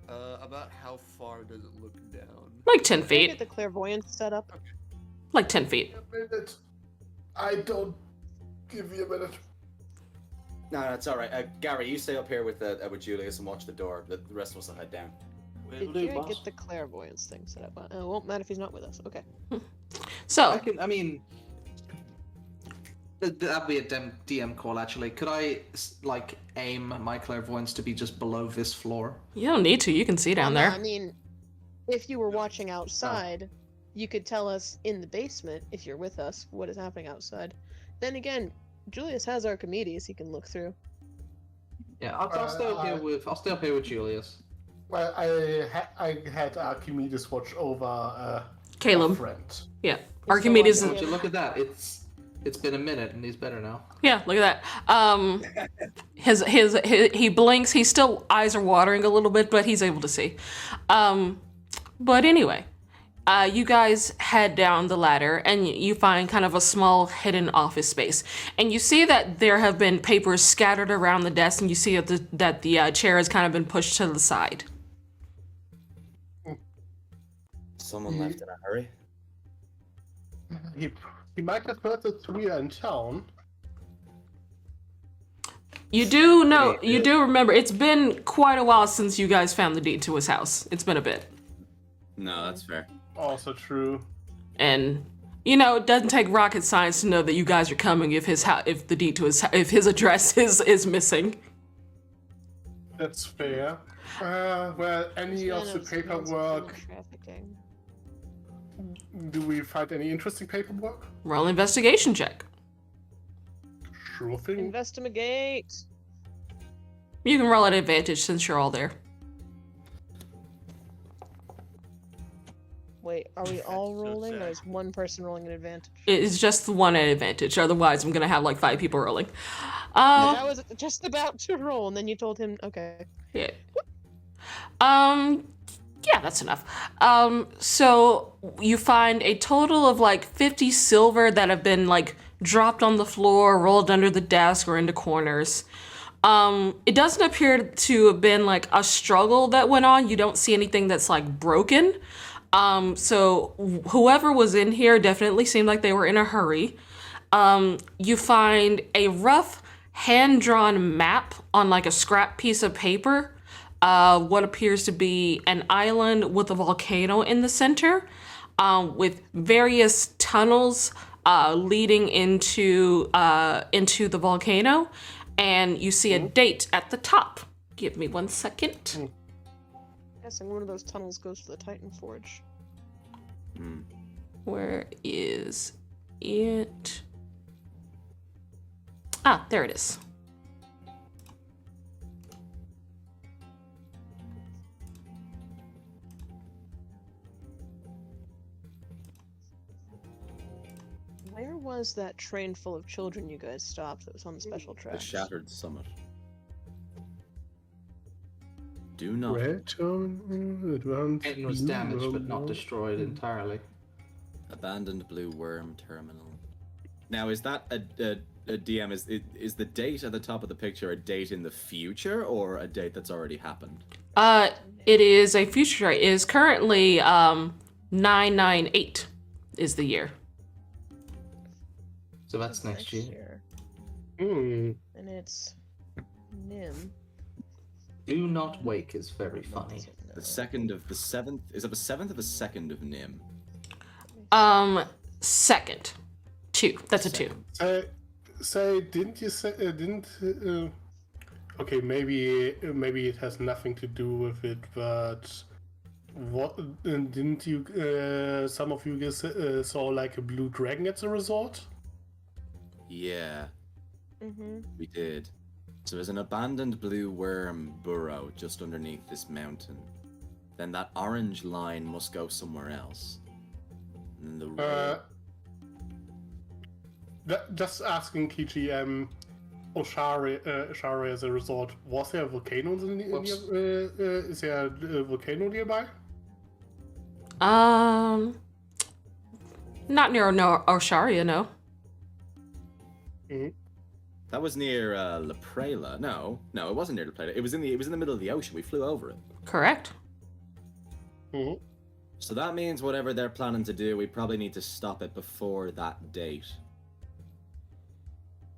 About how far does it look down? Like 10 Can I feet. get the clairvoyance set up? Like 10 feet. A minute. I don't give you a minute. No, it's all right. Gary, you stay up here with Julius and watch the door. The rest of us will head down. Will Did do, you boss. get the clairvoyance thing set up? It won't matter if he's not with us. Okay. So, I mean, That'd be a DM call, actually. Could I, like, aim my clairvoyance to be just below this floor? You don't need to. You can see down Well, no, there. I mean, if you were watching outside, you could tell us in the basement, if you're with us, what is happening outside. Then again, Julius has Archimedes he can look through. Yeah, I'll stay up here with. I'll stay up here with Julius. Well, I had Archimedes watch over a Caleb. friend. Yeah. Archimedes. Yeah. Would you look at that? It's been a minute and he's better now. Yeah, look at that. His he blinks. He still eyes are watering a little bit, but he's able to see. But anyway, you guys head down the ladder and you find kind of a small hidden office space. And you see that there have been papers scattered around the desk, and you see that the chair has kind of been pushed to the side. Someone left in a hurry. He might have heard that we are in town. You do know, you do remember, it's been quite a while since you guys found the deed to his house. It's been a bit. No, that's fair. Also true. And you know, it doesn't take rocket science to know that you guys are coming if if the deed to if his address is missing. That's fair. Well, any of the paperwork. Trafficking. Do we find any interesting paperwork? Roll investigation check. Sure thing. Investigate. You can roll at advantage since you're all there. Wait, are we all so rolling, or sad. is one person rolling an advantage? It's just the one at advantage. Otherwise, I'm gonna have like 5 people rolling. I was just about to roll, and then you told him, okay. Yeah. Yeah, that's enough. So you find a total of like 50 silver that have been like dropped on the floor, rolled under the desk, or into corners. It doesn't appear to have been like a struggle that went on. You don't see anything that's like broken. So whoever was in here definitely seemed like they were in a hurry. You find a rough hand-drawn map on like a scrap piece of paper. What appears to be an island with a volcano in the center, with various tunnels leading into the volcano, and you see a date at the top. Give me 1 second. Guessing one of those tunnels goes to the Titan Forge. Where is it? Ah, there it is. Where was that train full of children you guys stopped that was on the special The tracks? Shattered Summit. Do not. It was damaged but not destroyed entirely. Abandoned Blue Worm Terminal. Now, is that a DM? Is the date at the top of the picture a date in the future or a date that's already happened? It is a future. It is currently 998 is the year. So that's next year. Hmm. And it's Nim. Do not wake is very funny. The second of the seventh. Is it the 7th or the 2nd of Nim? Second. 2. That's a 2. Say, didn't you say? Okay, maybe it has nothing to do with it, but what didn't you? Some of you guys saw like a blue dragon at the resort. Yeah, Mm-hmm. we did. So there's an abandoned blue worm burrow just underneath this mountain. Then that orange line must go somewhere else. And the road. Just asking Kichi, Oshari as a resort, was there a volcano is there a volcano nearby? Not near Osharia, no. Mm-hmm. That was near La Prela. No, it wasn't near La Prela. It was in the middle of the ocean. We flew over it. Correct. Mm-hmm. So that means whatever they're planning to do, we probably need to stop it before that date.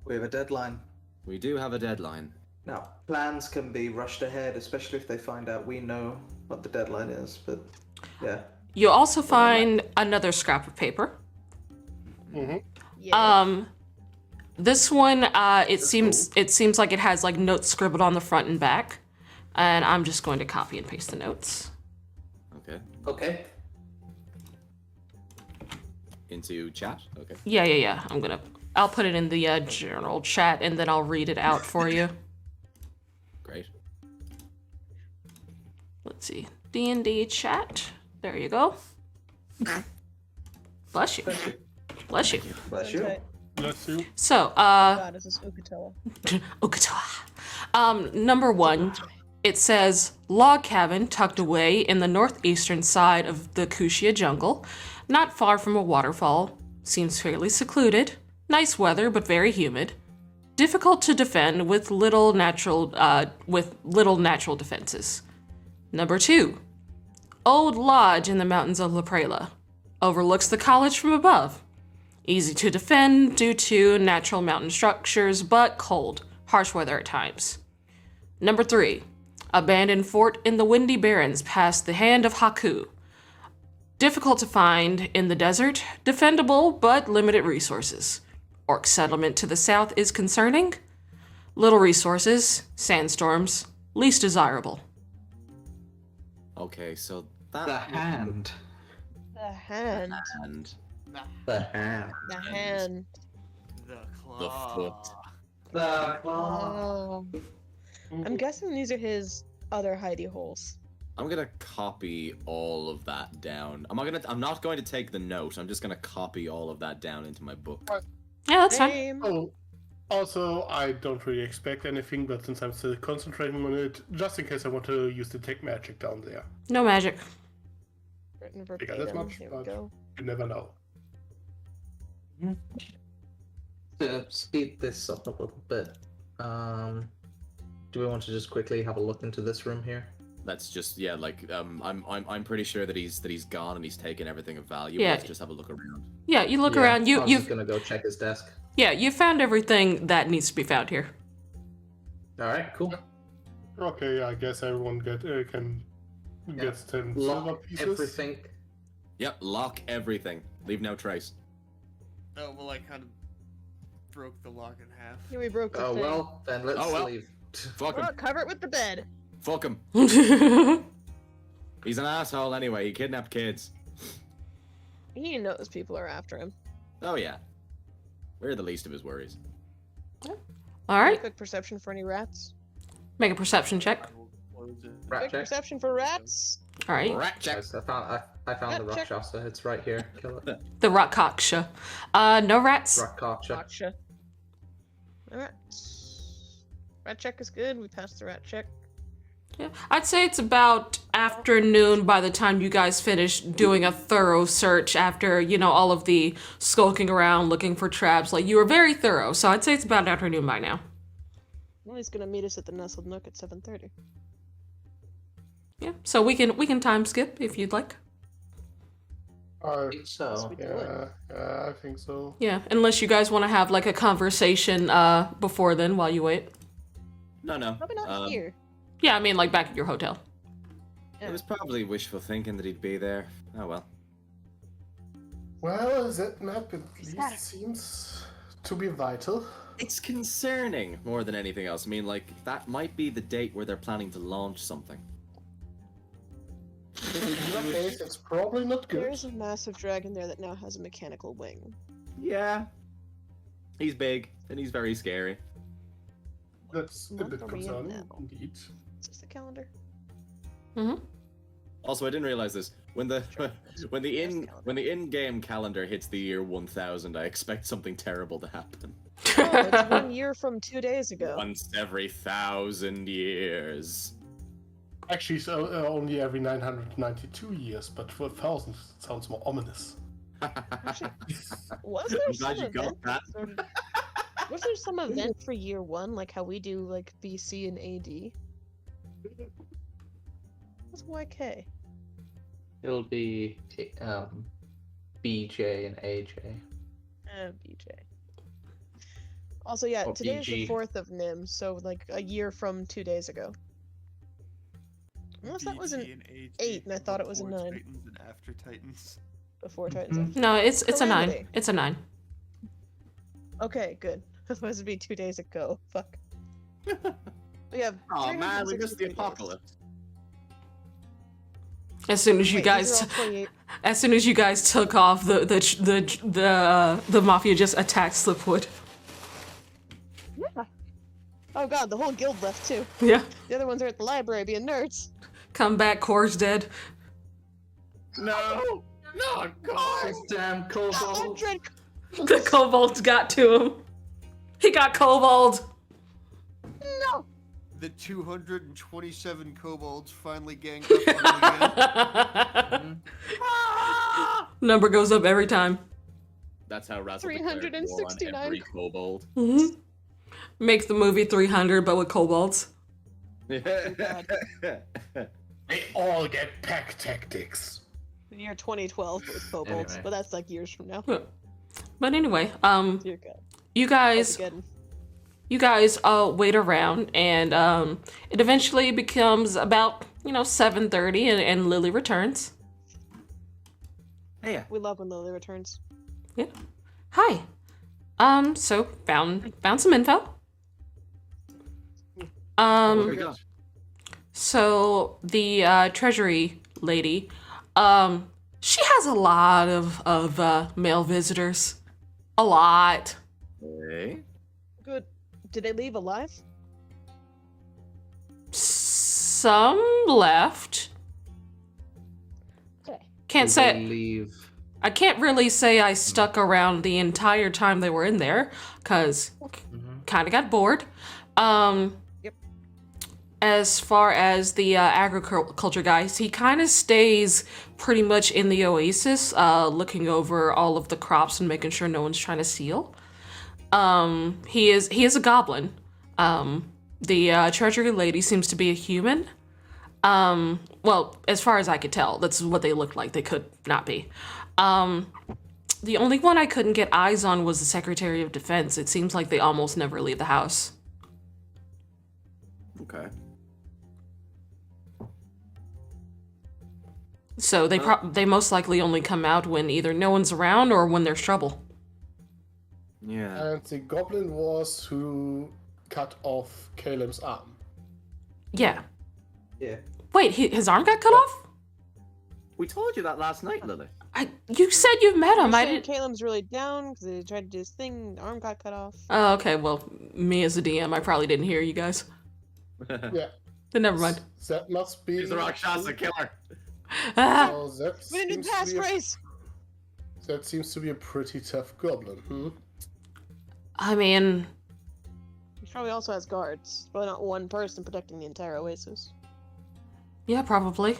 We have a deadline. We do have a deadline. Now, plans can be rushed ahead, especially if they find out we know what the deadline is, but yeah. You also find another scrap of paper. Mm-hmm. Yeah. This one, it seems like it has like notes scribbled on the front and back, and I'm just going to copy and paste the notes. Okay. Okay. Into chat? Okay. Yeah. I'll put it in the general chat, and then I'll read it out for you. Great. Let's see. D&D chat. There you go. Bless you. Bless you. Bless you. Bless you. So, God, this is Ukatoa. Ukatoa. Number 1, it says log cabin tucked away in the northeastern side of the Kushia jungle, not far from a waterfall. Seems fairly secluded. Nice weather, but very humid. Difficult to defend with little natural defenses. Number 2, old lodge in the mountains of La Prela. Overlooks the college from above. Easy to defend due to natural mountain structures, but cold, harsh weather at times. Number 3, abandoned fort in the Windy Barrens past the hand of Haku. Difficult to find in the desert, defendable but limited resources. Orc settlement to the south is concerning. Little resources, sandstorms, least desirable. Okay, so that The hand. The hand. and The hand. The hand. The the claw. foot. The claw. Oh. I'm guessing these are his other hidey holes. I'm gonna copy all of that down. I'm not going to take the note. I'm just gonna copy all of that down into my book. Yeah, that's fine. Same. Oh, also, I don't really expect anything, but since I'm still concentrating on it, just in case I want to use detect magic down there. No magic. Written Figure this verbatim. much, Here we but- go. You never know. To speed this up a little bit, do we want to just quickly have a look into this room here? That's just I'm pretty sure that he's gone and he's taken everything of value. Yeah. Let's just have a look around. Yeah, you look Yeah, around. I was You've just gonna go check his desk. you found everything that needs to be found here. All right, cool. Okay, I guess everyone can get 10 silver Lock pieces. everything. Yep, lock everything. Leave no trace. Oh, well, I kind of broke the lock in half. Here we broke the Oh thing. well, then let's Oh, well. leave. Fuck him. Oh, cover it with the bed. Fuck him. He's an asshole anyway. He kidnapped kids. He knows people are after him. Oh yeah. We're the least of his worries. All right, Quick perception for any rats. make a perception check. I will close it. Rat Quick check. perception for rats. All right, Rat check. Guys, I found the Rat check. Rakshasa. It's right here. Kill it. the Rakshasa. No rats. Rakshasa. Gotcha. Alright. Rat check is good. We passed the rat check. Yeah, I'd say it's about afternoon by the time you guys finish doing a thorough search after, all of the skulking around looking for traps. Like, you were very thorough, so I'd say it's about afternoon by now. Well, he's gonna meet us at the Nestled Nook at 7:30. Yeah, so we can time skip if you'd like. I think so. Yes, we do it. Yeah, I think so. Yeah, unless you guys want to have like a conversation before then while you wait. No. Probably not here. Yeah, I mean like back at your hotel. It was probably wishful thinking that he'd be there. Oh well. Well, that map at Is least that- seems to be vital. It's concerning more than anything else. I mean, like, that might be the date where they're planning to launch something. In that case, it's probably not good. There's a massive dragon there that now has a mechanical wing. Yeah. He's big, and he's very scary. That's a Month bit are we in concerning, now? indeed. Is this the calendar? Also, I didn't realize this. When the in-game calendar hits the year 1000, I expect something terrible to happen. Oh, it's 1 year from 2 days ago. Once every 1000 years. Actually, so only every 992 years, but for 1,000 it sounds more ominous. Actually, was there I'm some glad you got event? that. Was there some event for year 1, like how we do like BC and AD? What's YK? It'll be BJ and AJ. BJ. Also, yeah, Or today's the BG. 4th of Nim, so like a year from 2 days ago. Unless that was an BT and AG 8, and I thought it was a before 9. Titans and after Titans. Before Titans. Mhm. After. No, it's a 9. Calamity. It's a 9. Okay, good. Otherwise, it'd be 2 days ago. Fuck. We have. Oh man, we missed the 363 days. apocalypse. As soon as you Wait, guys, these are all 28. as soon as you guys took off, the mafia just attacked Slipwood. Yeah. Oh god, the whole guild left too. Yeah. The other ones are at the library being nerds. Come back, Core's dead. No! No, God! This damn kobold. 100. The kobolds got to him. He got kobold. No. The 227 kobolds finally ganged up on him again. Number goes up every time. That's how Razzle declared war on 369. every kobold. Mm-hmm. Make the movie 300, but with kobolds. God. They all get pack tactics. The year 2012 with kobolds, Anyway. but that's like years from now. But anyway, Dear God. you guys, Armageddon. wait around, and it eventually becomes about 7:30, and Lily returns. Hey, We love when Lily returns. Yeah. Hi. So found some info. where we go? So the treasury lady, she has a lot of male visitors. A lot. Hey. Good. Did they leave alive? Some left. Okay. Can't Did say they leave? I can't really say I stuck around the entire time they were in there, cause kind of got bored. Yep. As far as the agriculture guys, he kind of stays pretty much in the oasis, looking over all of the crops and making sure no one's trying to steal. He is a goblin. The treasury lady seems to be a human. Well, as far as I could tell, that's what they looked like. They could not be. The only one I couldn't get eyes on was the Secretary of Defense. It seems like they almost never leave the house. Okay. So they most likely only come out when either no one's around or when there's trouble. Yeah. And the goblin was who cut off Caleb's arm. Yeah. Yeah. Wait, his arm got cut off? We told you that last night, Lily. You said you met him. You're I saying didn't. Caleb's really down because he tried to do his thing. The arm got cut off. Oh, okay. Well, me as a DM, I probably didn't hear you guys. Yeah. Then never mind. That must be. He's the Rakshasa killer. Ah, So that We didn't do seems the to be a- passphrase. That seems to be a pretty tough goblin, hmm? I mean, He probably also has guards. Probably not one person protecting the entire oasis. yeah, probably.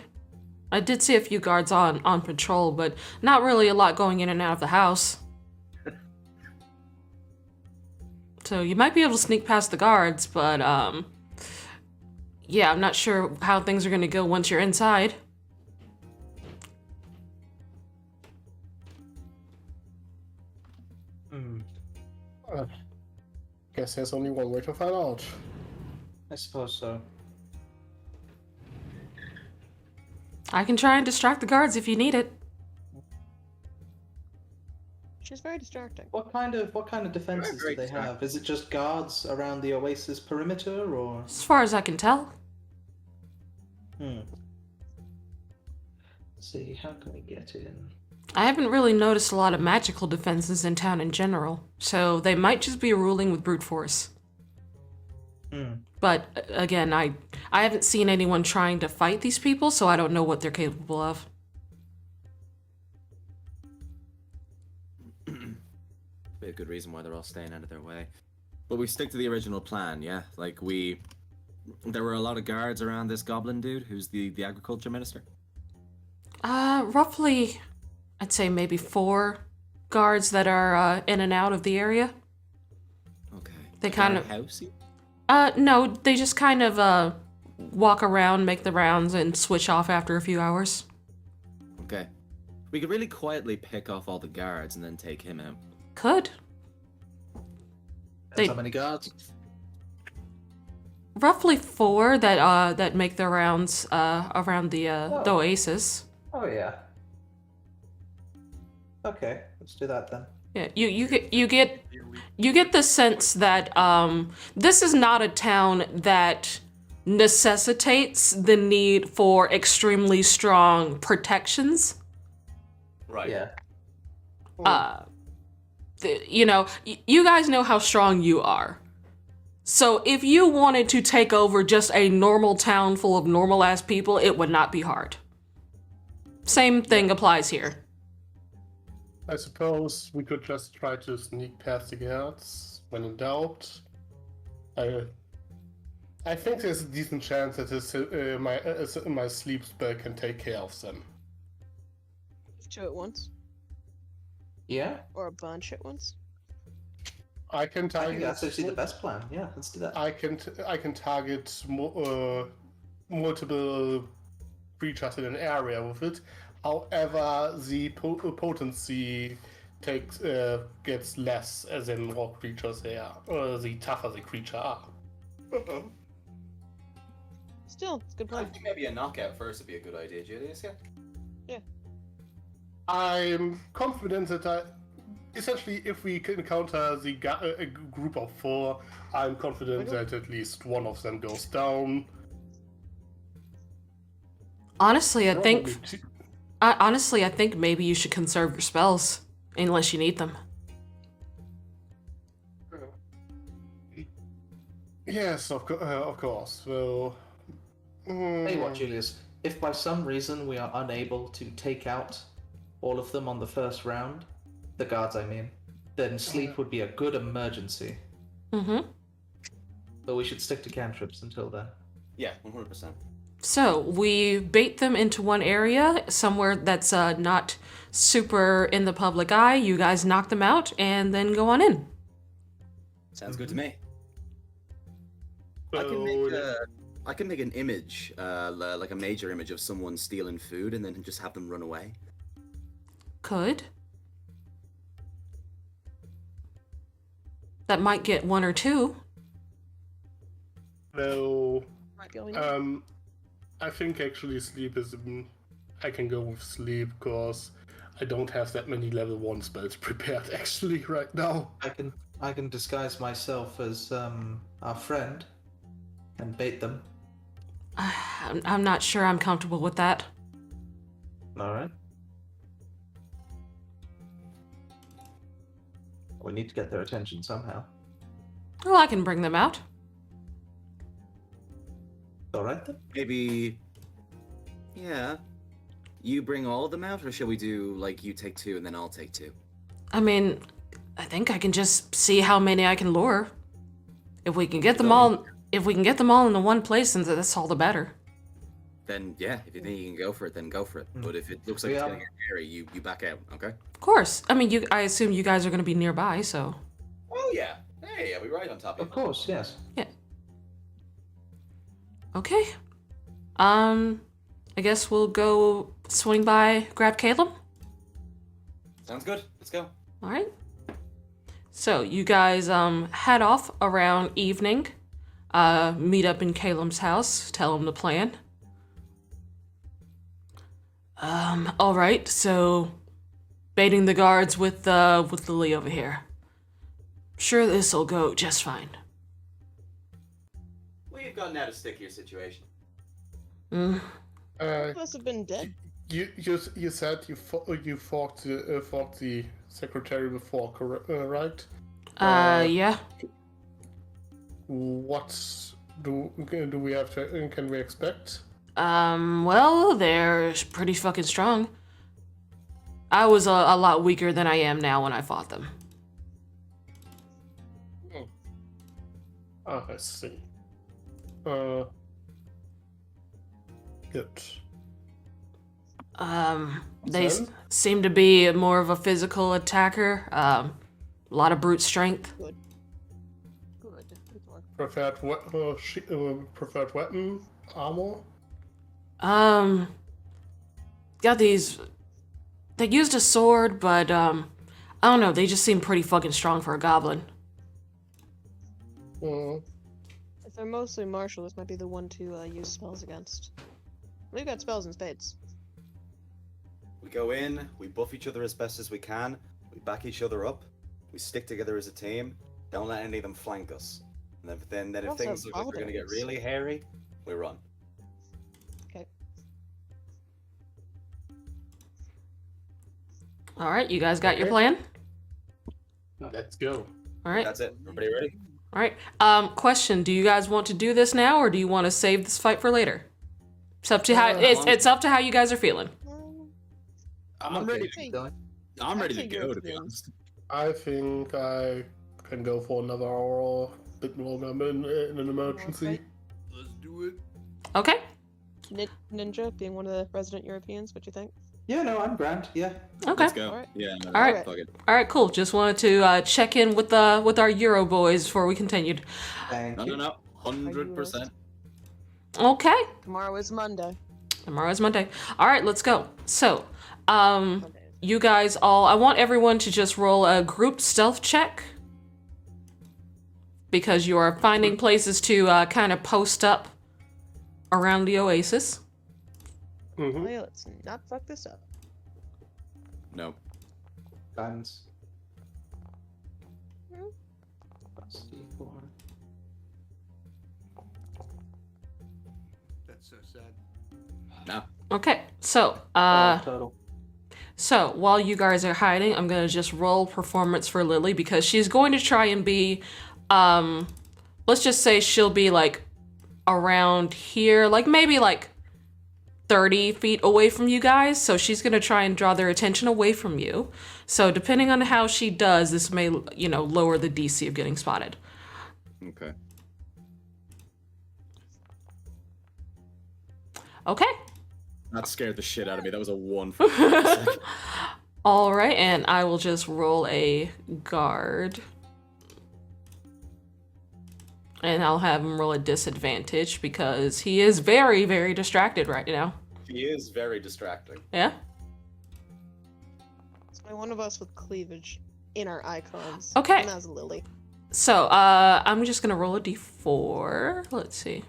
I did see a few guards on patrol, but not really a lot going in and out of the house. So you might be able to sneak past the guards, but yeah, I'm not sure how things are gonna go once you're inside. Guess there's only one way to find out. I suppose so. I can try and distract the guards if you need it. She's very distracting. What kind of defenses Very do they distracting. have? Is it just guards around the oasis perimeter, or? As far as I can tell. Let's see, how can we get in? I haven't really noticed a lot of magical defenses in town in general, so they might just be ruling with brute force. But again, I haven't seen anyone trying to fight these people, so I don't know what they're capable of. Be a good reason why they're all staying out of their way. But we stick to the original plan, yeah? Like, there were a lot of guards around this goblin dude who's the agriculture minister. Roughly, I'd say maybe 4 guards that are in and out of the area. Okay. They Like kind our of- house? No, they just kind of walk around, make the rounds, and switch off after a few hours. Okay. We could really quietly pick off all the guards and then take him out. Could. That's They- how many guards? Roughly 4 that make their rounds around the oasis. Oh yeah. Okay, let's do that then. Yeah, You get the sense that this is not a town that necessitates the need for extremely strong protections. Right. Yeah. You guys know how strong you are. So if you wanted to take over just a normal town full of normal ass people, it would not be hard. Same thing applies here. I suppose we could just try to sneak past the guards when in doubt. I think there's a decent chance that my sleep spell can take care of them. 2 at once, Yeah. or a bunch at once. I can I target. think that's actually the best plan. Yeah, let's do that. I can target multiple creatures in an area with it. However, the potency gets less as in more creatures they are, the tougher the creature are. Still, it's a good I plan. think maybe a knockout first would be a good idea, Julius. Yeah. I'm confident that essentially, if we can encounter a group of 4, I'm confident that at least one of them goes down. Honestly, I think Probably two. I think maybe you should conserve your spells unless you need them. Yes, of course. So, Tell you what, Julius, if by some reason we are unable to take out all of them on the first round, the guards I mean, then sleep would be a good emergency. Mm-hmm. But we should stick to cantrips until then. Yeah, 100%. So we bait them into one area, somewhere that's not super in the public eye. You guys knock them out and then go on in. Sounds good to me. so I can make an image, like a major image of someone stealing food, and then just have them run away. Could. That might get 1 or 2. so Might be all we need. I think actually sleep is. I can go with sleep because I don't have that many level 1 spells prepared actually right now. I can disguise myself as our friend and bait them. I'm not sure I'm comfortable with that. Alright. We need to get their attention somehow. Well, I can bring them out. Alright then. Maybe, yeah. You bring all of them out, or shall we do like you take 2 and then I'll take 2? I mean, I think I can just see how many I can lure. If we can get them all, into one place, then that's all the better. Then yeah, if you think you can go for it, then go for it. But if it looks like We it's are- gonna get hairy, you back out, okay? Of course. I mean, I assume you guys are going to be nearby, so. Oh yeah. Hey, are we right on top Of course, yes. Okay. I guess we'll go swing by, grab Caleb. Sounds good. Let's go. All right. So you guys head off around evening. Meet up in Caleb's house. Tell him the plan. All right. So, baiting the guards with Lily over here. Sure, this'll go just fine. We've gotten out of stickier situation. Mm. Must have been dead. You said you fought the secretary before, right? Yeah. What do we have to? Can we expect? Well, they're pretty fucking strong. I was a lot weaker than I am now when I fought them. I see. Good. They Then? seem to be more of a physical attacker. A lot of brute strength. Good. Good. Good work. Preferred weapon, armor. Got these. They used a sword, but I don't know. They just seem pretty fucking strong for a goblin. If they're mostly martial, this might be the one to use spells against. We've got spells and spades. We go in, we buff each other as best as we can, we back each other up, we stick together as a team, Don't let any of them flank us. And then if Also things look like they're gonna get barbarians. really hairy, we run. Okay. All right, you guys got your Okay. plan? Let's go. All right. That's it. Everybody ready? All right. Question: do you guys want to do this now, or do you want to save this fight for later? It's up to how it's up to how you guys are feeling. I'm okay ready. to keep going. I'm I'd ready to say go. yours To be wins. honest. I think I can go for another hour or a bit longer. I'm in an emergency. Let's do it. Okay. Ninja, being one of the resident Europeans, what you think? Yeah, no, I'm grand. Yeah. Okay. Let's go. Alright. Yeah. No, All right. Fuck it. All right. Cool. Just wanted to check in with our Euro boys before we continued. Thank No, you. no, no. 100%. Okay. Tomorrow is Monday. Tomorrow's Monday. All right. Let's go. So, you guys all. I want everyone to just roll a group stealth check because you are finding places to kind of post up around the oasis. Mm-hmm. Oh, yeah, let's not fuck this up. No. Guns. Hmm. C4. That's so sad. No. Okay. So, Total. So while you guys are hiding, I'm gonna just roll performance for Lily because she's going to try and be, let's just say she'll be like around here, like maybe like 30 feet away from you guys. So she's gonna try and draw their attention away from you. So depending on how she does, this may, you know, lower the DC of getting spotted. Okay. Okay. That scared the shit out of me. That was a 1. All right, and I will just roll a guard. And I'll have him roll a disadvantage because he is very, very distracted right now. He is very distracting. Yeah? It's by one of us with cleavage in our icons. Okay. And that's Lily. So, I'm just gonna roll a d4. Let's see.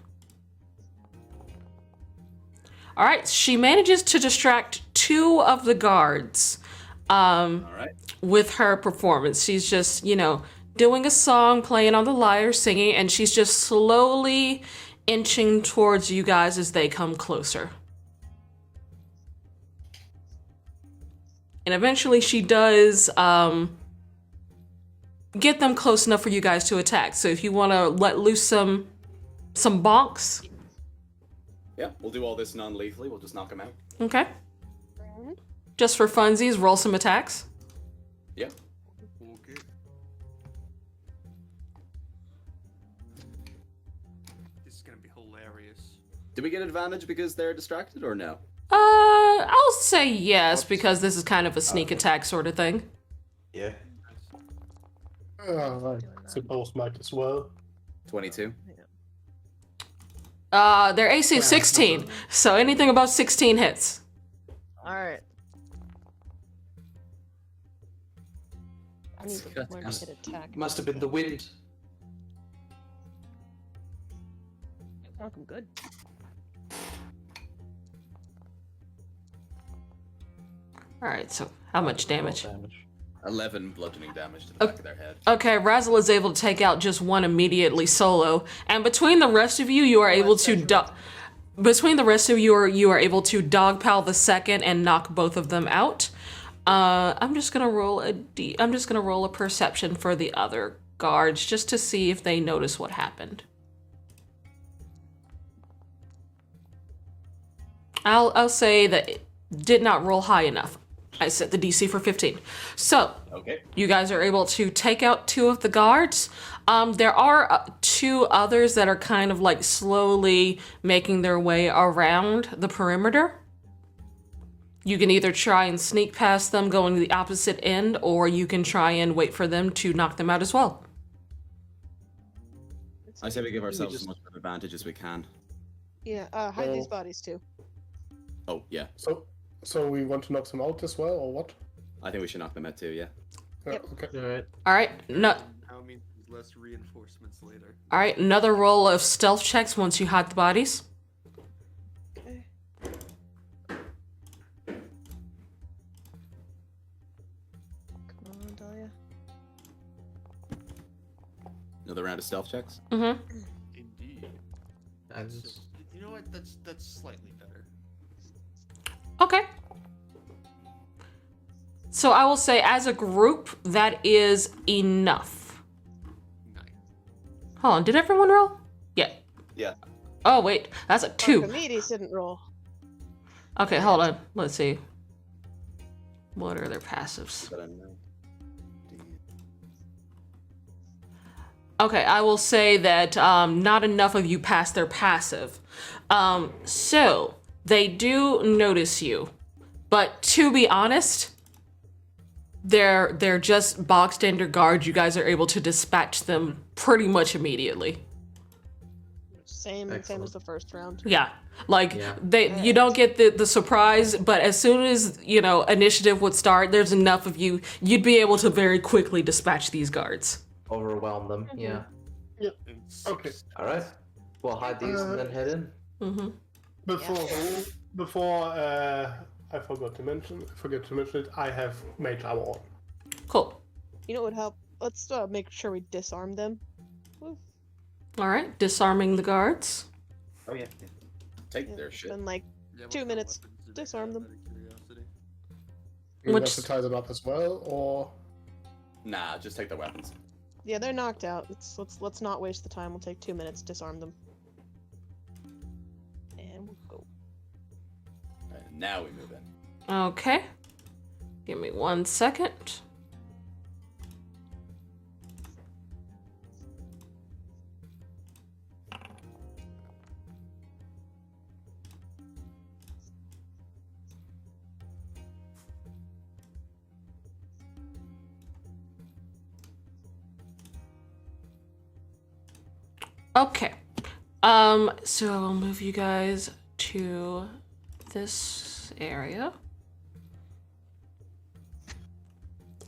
All right, she manages to distract 2 of the guards All right. with her performance. She's just, you know, doing a song, playing on the lyre, singing, and she's just slowly inching towards you guys as they come closer. And eventually she does get them close enough for you guys to attack. So if you want to let loose some bonks. Yeah, we'll do all this non-lethally. We'll just knock him out. Okay. Just for funsies, roll some attacks. Yeah. Okay. This is gonna be hilarious. Do we get advantage because they're distracted or no? I'll say yes because this is kind of a sneak attack sort of thing. Yeah. I suppose might as well. 22. Their AC is 16, so anything above 16 hits. Alright. I need to That's learn good. to hit attack. Must have been the wind. Oh, I'm good. Alright, so how much damage? 11 bludgeoning damage to the back of their head. Okay, Razzle is able to take out just one immediately solo, and between the rest of you, you are able to you are able to dogpile the second and knock both of them out. I'm just gonna roll a perception for the other guards just to see if they notice what happened. I'll say that it did not roll high enough. I set the DC for 15. So, Okay. you guys are able to take out 2 of the guards. There are 2 others that are kind of like slowly making their way around the perimeter. You can either try and sneak past them going to the opposite end, or you can try and wait for them to knock them out as well. I say we give ourselves just- as much of an advantage as we can. Yeah, hide these bodies too. Oh, yeah. So we want to knock them out as well, or what? I think we should knock them out too, yeah. Yeah, Yep. okay. Alright. All right, no. How means less reinforcements later. All right, another roll of stealth checks once you hide the bodies. Okay. Come on, Dahlia. round of stealth checks. Mm-hmm. Indeed. And So, you know what? That's slightly better. Okay. So I will say, as a group, that is enough. Nice. Hold on, did everyone roll? Yeah. Yeah. Oh, wait, that's a 2. Archimedes didn't roll. Okay, hold on. Let's see. What are their passives? But I know. Okay, I will say that not enough of you passed their passive. So, they do notice you. But to be honest, they're just box standard guards. You guys are able to dispatch them pretty much immediately. Same Excellent. as the first round. Yeah. Like Yeah. you don't get the surprise, but as soon as, initiative would start, there's enough of you, you'd be able to very quickly dispatch these guards. overwhelm them. Yeah. Okay. All right. We'll hide these and then head in. Mm-hmm. Before I forgot to mention it. I have mage armor on. Cool. You know what would help? Let's make sure we disarm them. Woo. All right, disarming the guards. Oh yeah. Take Yeah, their shit. Spend like Yeah, what 2 kind of minutes. weapons do they Disarm have, them. out of curiosity? You Which- have to tie them up as well, or Nah, just take the weapons. Yeah, they're knocked out. Let's not waste the time. We'll take 2 minutes. Disarm them. And we'll go. And now we move in. Okay. Give me 1 second. Okay. So I'll move you guys to this area.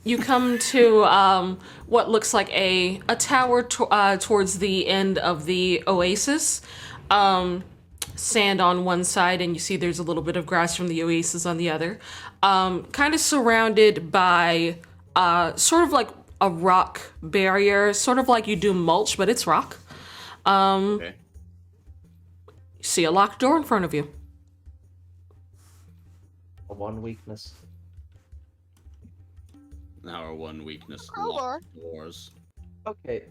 You come to what looks like a tower towards the end of the oasis. Sand on one side, and you see there's a little bit of grass from the oasis on the other. Kind of surrounded by sort of like a rock barrier, sort of like you do mulch, but it's rock. Okay. You see a locked door in front of you. One weakness. Our one weakness. Crowbar. Locked doors. Okay.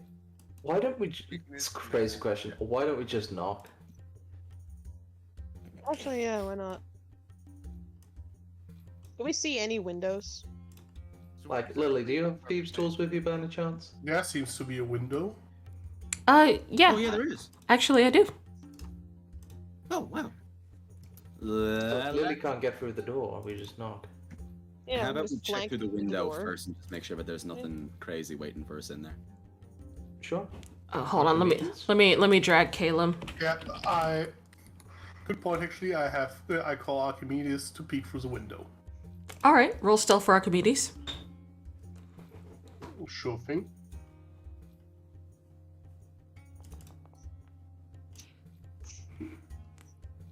Why don't we? It's a crazy question. Why don't we just knock? Actually, yeah, why not? Can we see any windows? So Like, what- Lily, do you have thieves' tools with you by any chance? there seems to be a window. Yeah. Oh yeah, there is. Actually, I do. Oh wow. So if Lily can't get through the door, we just knock. Yeah, How about just we check flank through the the window door. first and just make sure that there's nothing crazy waiting for us in there. Sure. Hold on, let me drag Caleb. Yeah, good point. Actually, I call Archimedes to peek through the window. All right, roll stealth for Archimedes. Sure thing.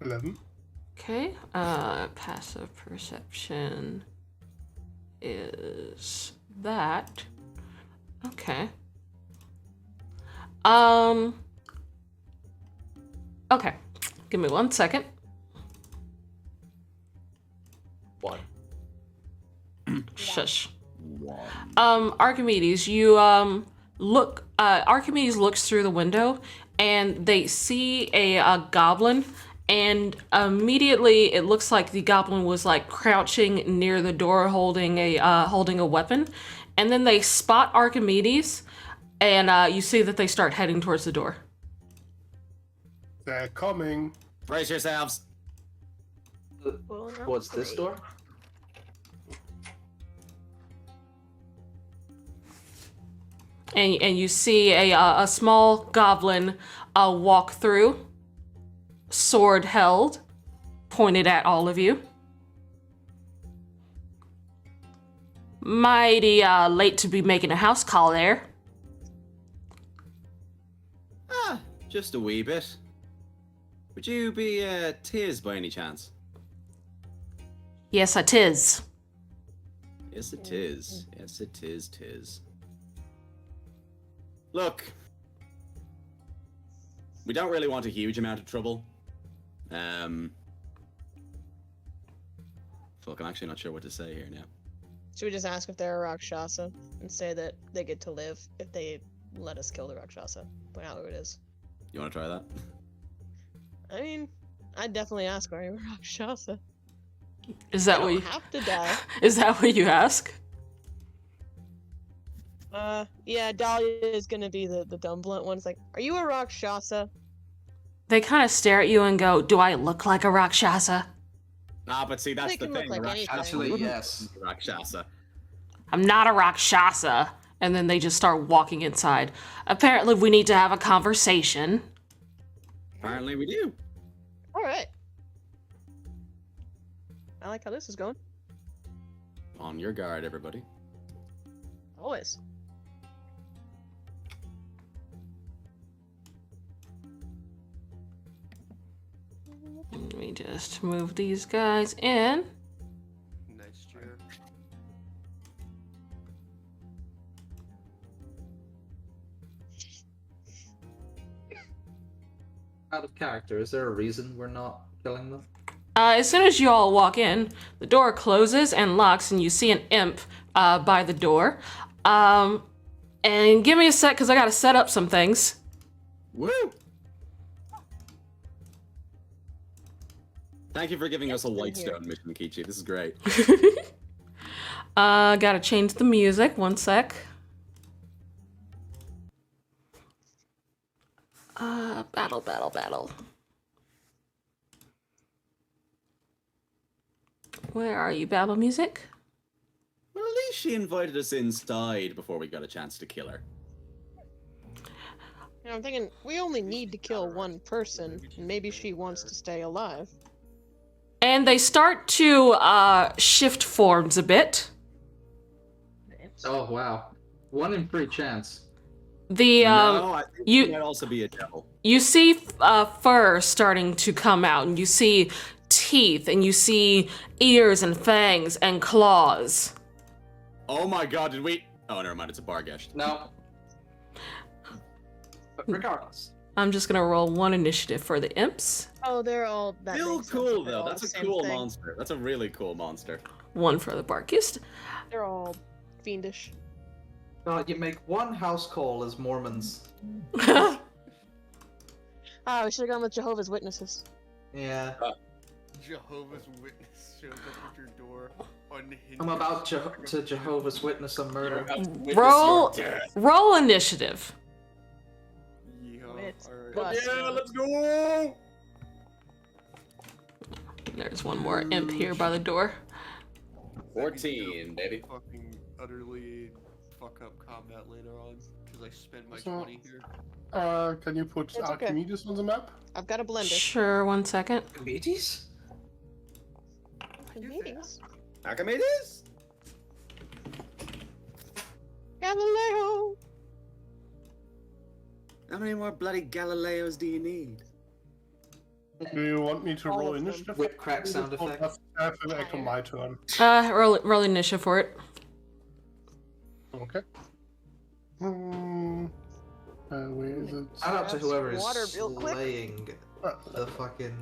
11. Okay. Passive perception is that. Okay. Okay. Give me 1 second. One. Shush. One. Archimedes, you look. Archimedes looks through the window, and they see a goblin, and immediately it looks like the goblin was like crouching near the door, holding a weapon, and then they spot Archimedes, and you see that they start heading towards the door. They're coming. Brace yourselves. Well, not What's this great. door? And you see a small goblin walk through, sword held, pointed at all of you. Mighty late to be making a house call there. Ah, just a wee bit. Would you be Tiz by any chance? Yes, it is. Yes, it is. Yes, it is. Tis. Look, we don't really want a huge amount of trouble. Fuck, I'm actually not sure what to say here now. Should we just ask if they're a Rakshasa and say that they get to live if they let us kill the Rakshasa? Point out who it is. You want to try that? I mean, I'd definitely ask, are you a Rakshasa? Is that I what don't you have to die. is that what you ask? Yeah, Dahlia is gonna be the dumb blunt one. It's like, are you a Rakshasa? They kind of stare at you and go, "Do I look like a Rakshasa?" Nah, but see, that's They the can look thing. like the anything. Rakshasa Actually, wouldn't yes. be Rakshasa. I'm not a Rakshasa. And then they just start walking inside. Apparently, we need to have a conversation. Apparently we do. Alright. I like how this is going. On your guard, everybody. Always. Let me just move these guys in. Nice chair. Out of character, is there a reason we're not killing them? As soon as you all walk in, the door closes and locks, and you see an imp by the door. And give me a sec, because I gotta set up some things. Woo! Thank you for giving us a in here. Whitestone mission, Kichi. This is great. Gotta change the music. One sec. Battle. Where are you, battle music? Well, at least she invited us inside before we got a chance to kill her. You know, I'm thinking, we only need to kill one person, and maybe she wants to stay alive. And they start to shift forms a bit. Oh wow, 1 in 3 chance. The No, I think you- she might also be a devil. you see fur starting to come out, and you see teeth, and you see ears and fangs and claws. Oh my god, did we... Oh, never mind, it's a Bargesh. No. But regardless. I'm just gonna roll one initiative for the imps, Oh, they're all that Still makes sense, cool, they're though. all That's the a same cool thing. monster. That's a really cool monster. one for the Barkist. They're all fiendish. You make one house call as Mormons. Ah, we should have gone with Jehovah's Witnesses. Yeah. Jehovah's Witness shows up at your door, unhinged. I'm about to Jehovah's Witness a murder. Roll initiative. Yeehaw. It's Alright. busted. Yeah, let's go! There's one more imp here by the door. 14, baby. Fucking utterly fuck up combat later on, because I spent my So- 20 here. Can you put It's okay. Archimedes on the map? I've got a blender. Sure, 1 second. Meaties? Meetings. Archimedes? Galileo! How many more bloody Galileos do you need? Do you want me to All roll of them. initiative? Whip crack sound Or effect. have an echo my turn. Roll initiative for it. Okay. Where is it? Shout out to Grab whoever some is water real quick. slaying the fucking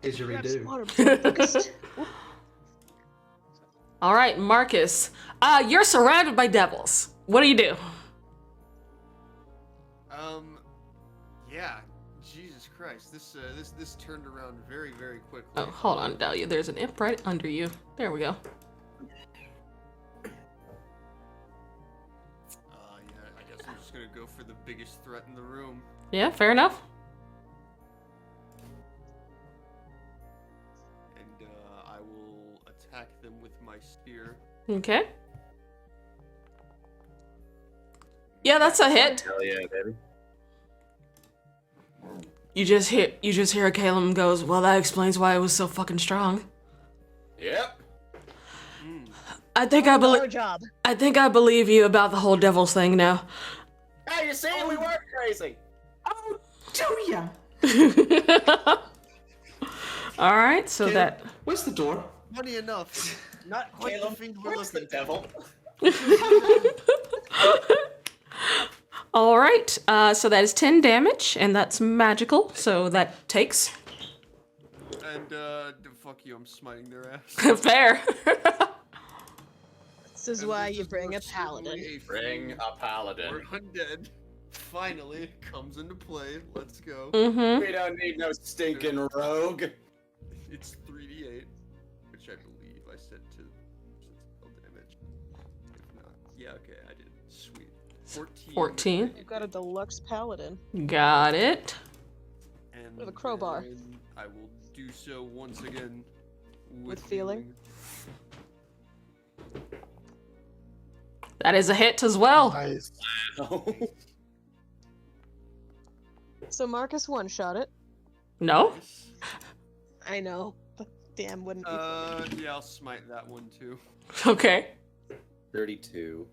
Grab some didgeridoo. water, focused. All right, Marcus. You're surrounded by devils. What do you do? Yeah. Jesus Christ, this turned around very, very quickly. Oh, hold on, Dahlia. There's an imp right under you. There we go. Yeah, I guess I'm just gonna go for the biggest threat in the room. Yeah, fair enough. And, I will attack them with my spear. Okay. Yeah, that's a hit. Hell yeah, baby. You just hear Caleb goes, "Well, that explains why it was so fucking strong." Yep. I think Our job. I think I believe you about the whole devils thing now. Hey, you see, we weren't crazy. Oh, do ya? All right, so Okay. that Where's the door? Funny enough, not quite the thing we're Where's the looking devil? All right, so that is 10 damage, and that's magical, so that takes. And, fuck you, I'm smiting their ass. Fair. This is And why this you is bring a most certainly paladin. a Bring fiend a paladin. or undead finally comes into play. Let's go. Mm-hmm. We don't need no stinking rogue. It's 3d8, which I believe I set to spell damage. If not, yeah, okay, I did. Sweet. 14. 14. You've got a deluxe paladin. Got it. And With a crowbar. then I will do so once again With feeling? That is a hit as well. Nice. So Marcus one-shot it. No? I know. But damn, wouldn't be funny. Yeah, I'll smite that one too. Okay. 32.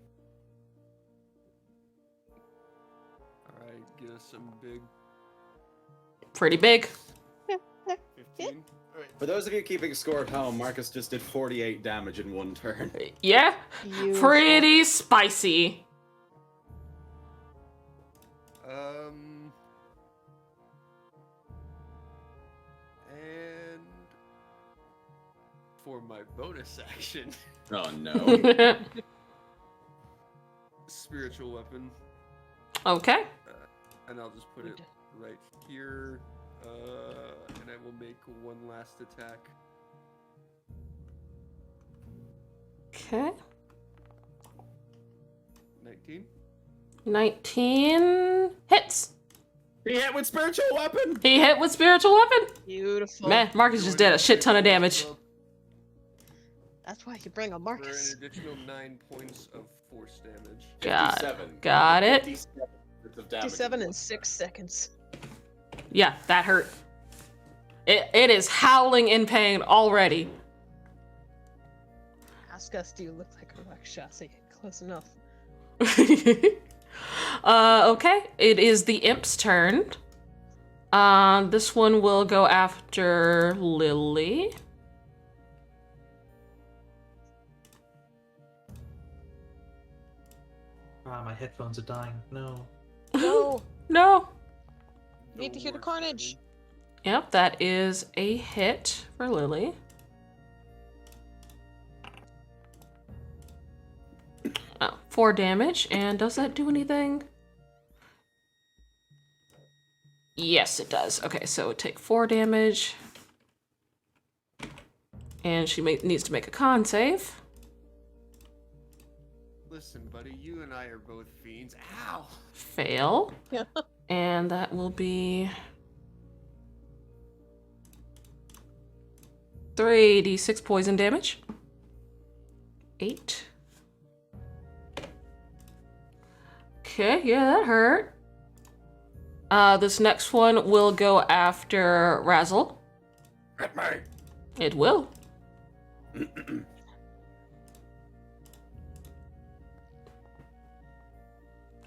Alright, get us some big Pretty big. 15. Alright. For those of you keeping score at home, Marcus just did 48 damage in one turn. Yeah? Beautiful. Pretty spicy. And for my bonus action, Oh no. spiritual weapon, Okay. and I'll just put it right here, and I will make one last attack. Okay. 19. 19 hits. He hit with spiritual weapon. He hit with spiritual weapon. Beautiful. Man, Marcus just did a shit ton of damage. That's why you bring a For Marcus. an additional 9 points of force damage. Got it. 57 of damage. 57 in 6 seconds. Yeah, that hurt. It is howling in pain already. Ask us, do you look like a Rakshasa? Close enough. Okay, it is the imp's turn. This one will go after Lily. Ah, my headphones are dying. No. No! No. Need to hear the carnage. Yep, that is a hit for Lily. Oh, 4 damage, and does that do anything? Yes, it does. Okay, so take 4 damage. And she needs to make a con save. Listen, buddy, you and I are both fiends. Ow! Fail. Yeah. And that will be 3d6 poison damage. 8. Okay, yeah, that hurt. This next one will go after Razzle. Hit me. It will.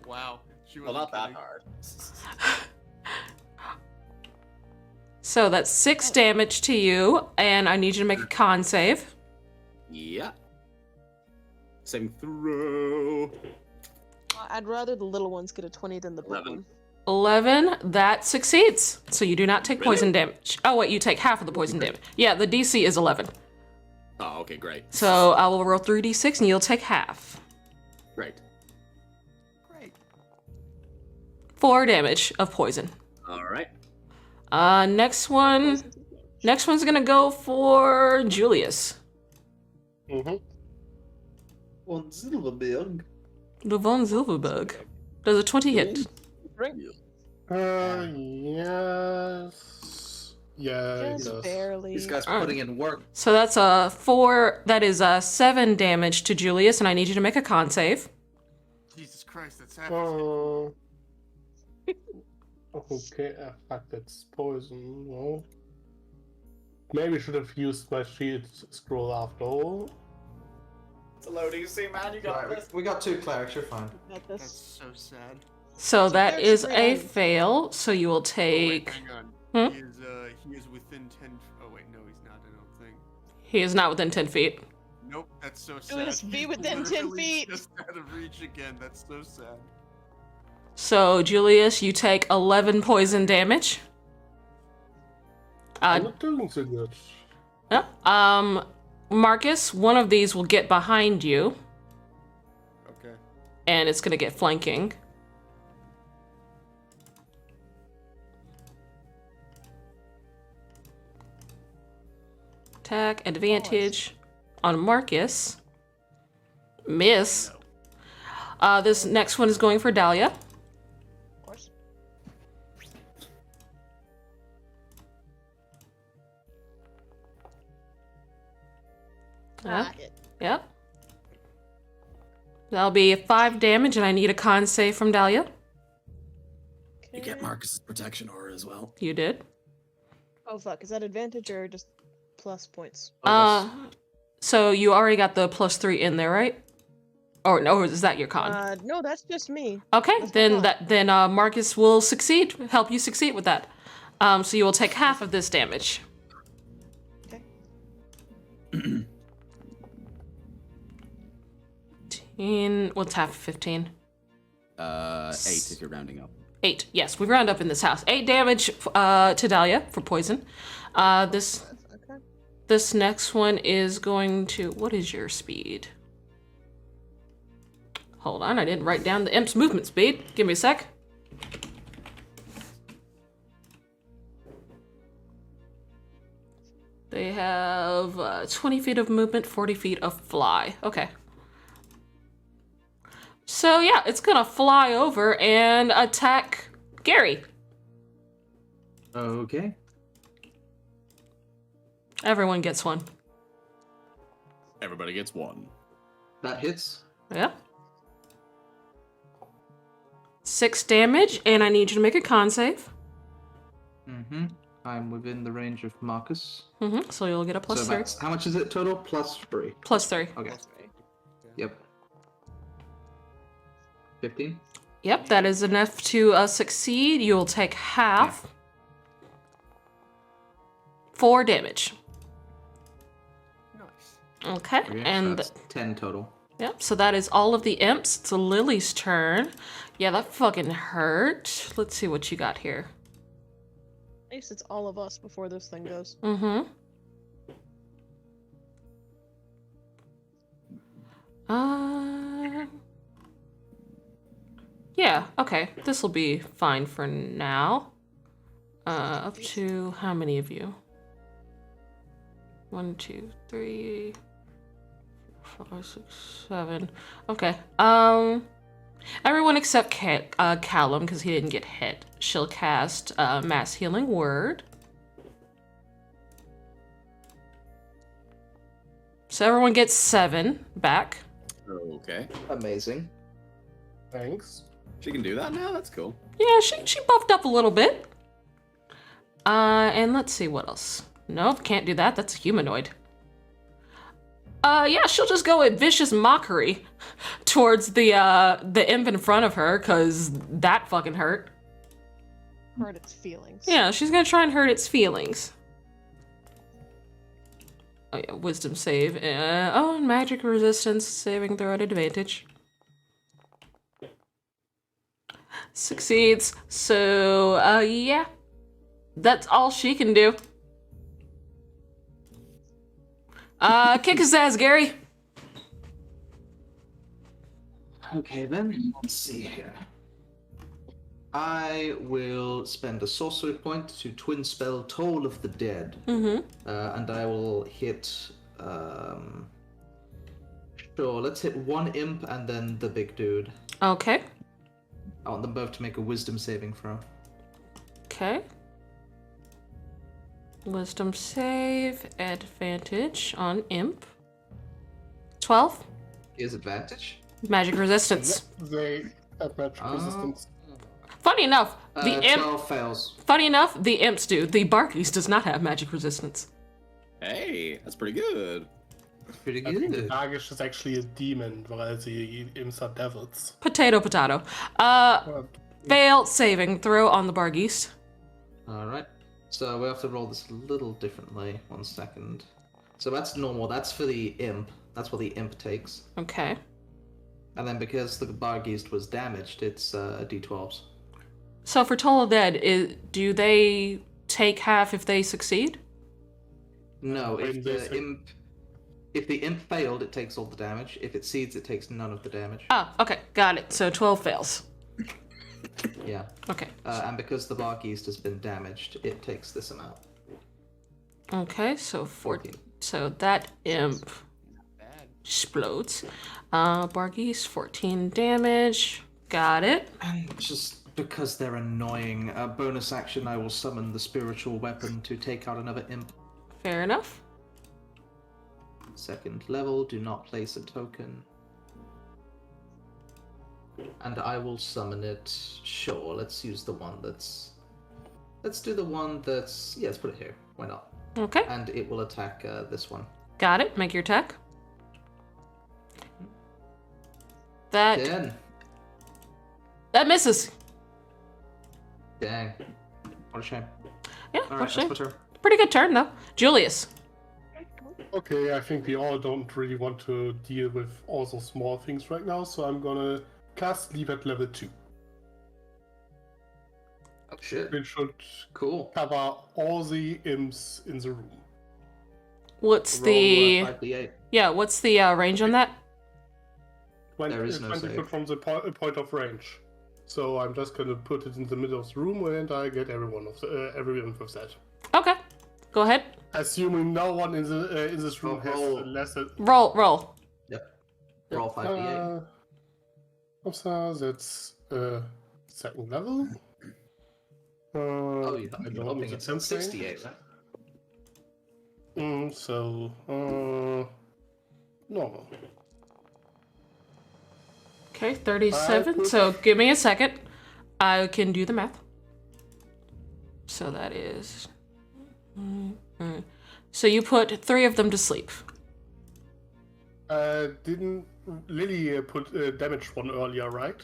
Wow. She Well, wasn't not that kidding. hard. So that's 6 damage to you, and I need you to make a con save. Yeah. Same throw. I'd rather the little ones get a 20 than the big 11. one. 11, that succeeds. So you do not take poison damage. Oh, wait, you take half of the poison damage. Yeah, the DC is 11. Oh, okay, great. So I will roll 3d6 and you'll take half. Great. Great. 4 damage of poison. All right. Next one's gonna go for Julius. Mm-hmm. One Silverberg. The von Silverberg. Does a 20 hit? Yes. Yeah, it Just does. barely. These guys Alright. putting in work. So that's a 4, that is 7 damage to Julius, and I need you to make a con save. Jesus Christ, that's happening. Oh. Okay, fuck, that's poison. Well, maybe should have used my shield scroll after all. It's a low DC, man. You got Right, this. we got 2 clerics, you're fine. Got That's this. so sad. So that there's is three a items. fail, so you will Oh, wait, take... hang on. Hmm? He is within 10. Oh wait, no, he's not. I don't think. He is not within 10 feet. Nope, that's so sad. Julius, be He's within 10 literally feet. Just out of reach again. That's so sad. So, Julius, you take 11 poison damage. I'm not doing so good. Yeah. Marcus, one of these will get behind you, Okay. and it's gonna get flanking. Attack advantage on Marcus. Miss. This next one is going for Dahlia. Of course. Yeah. Hit. Yep. That'll be 5 damage, and I need a con save from Dahlia. You get Marcus's protection aura as well. You did. Oh fuck, is that advantage or just plus points? So you already got the +3 in there, right? Or no, is that your con? No, that's just me. Okay, that's my then Marcus will succeed. Help you succeed with that. So you will take half of this damage. Okay. 10. What's half of 15? 8 if you're rounding up. 8. Yes, we round up in this house. 8 damage to Dahlia for poison. This Okay. this next one is going to. What is your speed? Hold on, I didn't write down the imp's movement speed. Give me a sec. They have 20 feet of movement, 40 feet of fly. Okay. So yeah, it's gonna fly over and attack Gary. Okay. Everyone gets one. Everybody gets 1. That hits. Yeah. 6 damage, and I need you to make a con save. Mm-hmm. I'm within the range of Marcus. So you'll get a +3. that's, how much is it total? +3. +3. Okay. Yep. 15? Yep, that is enough to succeed. You'll take half. 4 damage. Nice. Okay, Okay, so and that's 10 total. yep, so that is all of the imps. It's Lily's turn. Yeah, that fucking hurt. Let's see what you got here. At least it's all of us before this thing goes. Yeah, okay. This will be fine for now. Up to how many of you? 1, 2, 3, 4, 6, 7. Okay. Everyone except Callum, because he didn't get hit. She'll cast Mass Healing Word. So everyone gets 7 back. Okay. Amazing. Thanks. She can do that now? That's cool. Yeah, she buffed up a little bit. And let's see what else. Nope, can't do that. That's a humanoid. Yeah, she'll just go with Vicious Mockery towards the imp in front of her, cause that fucking hurt. Hurt its feelings. Yeah, she's gonna try and hurt its feelings. Oh yeah, wisdom save. Oh, and magic resistance saving throw at advantage. Succeeds. So, yeah. That's all she can do. Kick his ass, Gary. Okay, then. Let's see here. I will spend a sorcery point to twin spell Toll of the Dead. And I will hit. Sure, let's hit one imp and then the big dude. Okay. I want them both to make a wisdom saving throw. Okay. Wisdom save, advantage on imp. 12. Here's advantage. Magic resistance. They have magic resistance. Funny enough, the 12 fails. Funny enough, the imps do. The Barkies does not have magic resistance. Hey, that's pretty good. Pretty I think the good. Dagish is actually a demon, while the imps are devils. Potato, potato. Fail saving throw on the Bargeist. Alright. So we have to roll this a little differently. 1 second. So that's normal. That's for the imp. That's what the imp takes. Okay. And then because the Bargeist was damaged, it's d12s. So for Toll of Dead, do they take half if they succeed? No, When if they the imp failed, it takes all the damage. If it seeds, it takes none of the damage. Ah, okay, got it. So 12 fails. Yeah. Okay. And because the Bargeist has been damaged, it takes this amount. Okay, so 14. So that imp Bad. explodes. Bargeese, 14 damage. Got it. And just because they're annoying, bonus action, I will summon the spiritual weapon to take out another imp. Fair enough. Second level, do not place a token. And I will summon it. Sure, let's use the one that's... Let's do the one that's... Yeah, let's put it here. Why not? Okay, And it will attack this one. got it. Make your attack. That 10. misses. Dang. What a shame. Yeah, Alright, actually, that's my turn. pretty good turn though. Julius. Okay, I think we all don't really want to deal with all those small things right now, so I'm gonna cast Sleep at level 2. Oh shit. Which should Cool. cover all the imps in the room. What's Roll, the 5d8. yeah? What's the range on that? There is no 20 save. foot from the point of range. So I'm just gonna put it in the middle of the room, and I get every imp of that. Okay, go ahead. Assuming no one in this room has Roll. less than. Roll. Yep. Roll 5d8. That's second level. Oh, you're I don't hoping need the it's 10th 68, right? Normal. Okay, 37. So give me a second. I can do the math. So that is. So you put 3 of them to sleep. Didn't Lily put damage one earlier, right?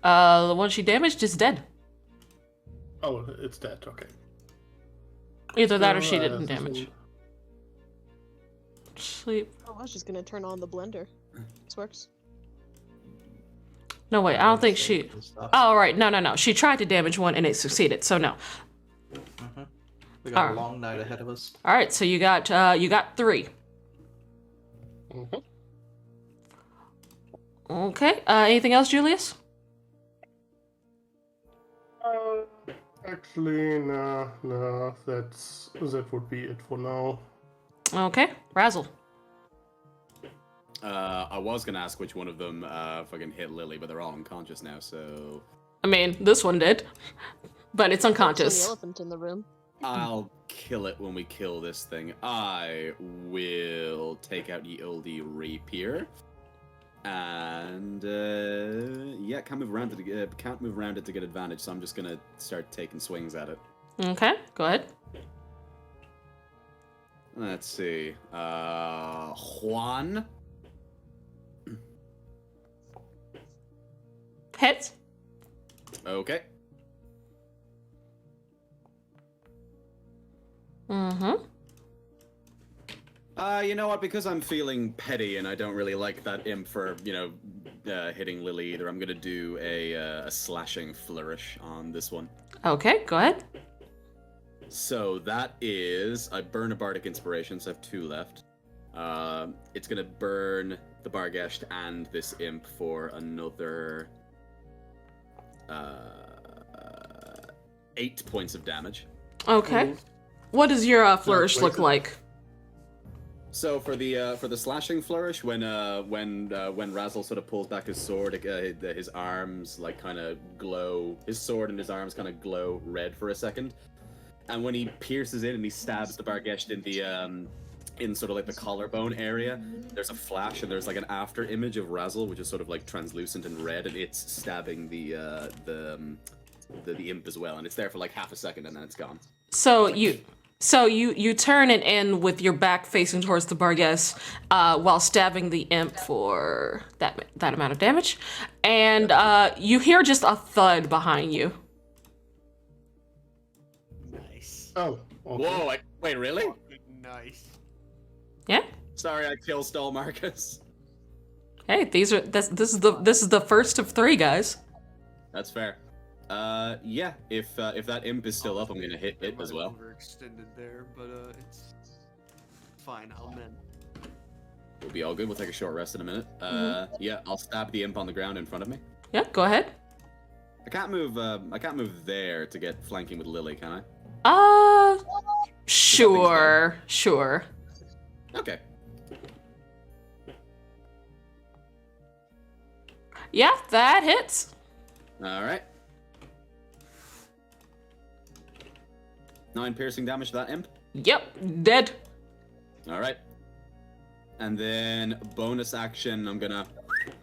The one she damaged is dead. Oh, it's dead. Okay. Either that or she So, didn't this damage. Sleep. Oh, I was just gonna turn on the blender. This works. No, wait, I don't think she. And stuff. Oh, right. No. She tried to damage one and it succeeded, so no. We got a Alright. long night ahead of us. All right, so you got 3. Mhm. Okay. Anything else, Julius? Actually, no. That would be it for now. Okay. Razzle. I was gonna ask which one of them fucking hit Lily, but they're all unconscious now, so I mean, this one did, but it's The unconscious. elephant in the room. I'll kill it when we kill this thing. I will take out the oldie rapier, and yeah, can't move around it to get advantage. So I'm just gonna start taking swings at it. Okay. Go ahead. Let's see, Juan. Hits. Okay. Mm-hmm. You know what? Because I'm feeling petty and I don't really like that imp for, hitting Lily either, I'm gonna do a slashing flourish on this one. Okay. Go ahead. So that is, I burn a bardic inspiration, so I have 2 left. It's gonna burn the Bargesht and this imp for another 8 points of damage. Okay. What does your flourish look like? So for the slashing flourish, when Razzle sort of pulls back his sword, his arms like kind of glow. His sword and his arms kind of glow red for a second, and when he pierces in and he stabs the Bargesht in the in sort of like the collarbone area, there's a flash and there's like an after image of Razzle, which is sort of like translucent and red, and it's stabbing the imp as well, and it's there for like half a second and then it's gone. So you turn and end with your back facing towards the Barges, while stabbing the imp for that amount of damage, and you hear just a thud behind you. Nice. Oh. Okay. Whoa! Wait, really? Nice. Yeah. Sorry, I kill stall Marcus. Hey, this is the first of 3, guys. That's fair. Yeah. If that imp is still up, I'm gonna hit I it might as have well. Overextended there, but it's fine. I'll mend. We'll be all good. We'll take a short rest in a minute. Yeah, I'll stab the imp on the ground in front of me. Yeah, go ahead. I can't move. I can't move there to get flanking with Lily, can I? Sure. Okay. Yeah, that hits. All right. 9 piercing damage to that imp. Yep, dead. All right. And then bonus action, I'm gonna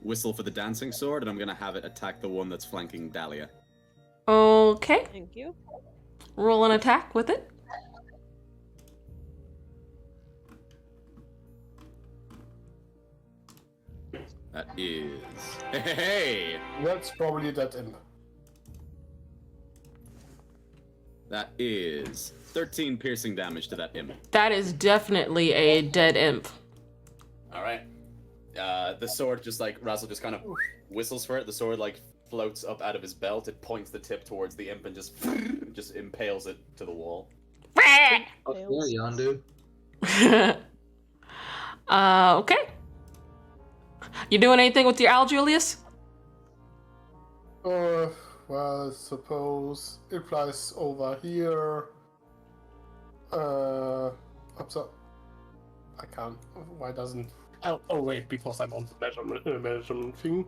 whistle for the dancing sword, and I'm gonna have it attack the one that's flanking Dahlia. Okay. Thank you. Roll an attack with it. That is. Hey! That's probably that imp. That is 13 piercing damage to that imp. That is definitely a dead imp. All right. The sword just like Razzle just kind of whistles for it. The sword like floats up out of his belt. It points the tip towards the imp and just impales it to the wall. Oh, yeah, Yandu. Okay. You doing anything with your owl, Julius? Well, I suppose it flies over here. So I can't. Why doesn't? Oh wait, because I'm on the measurement thing.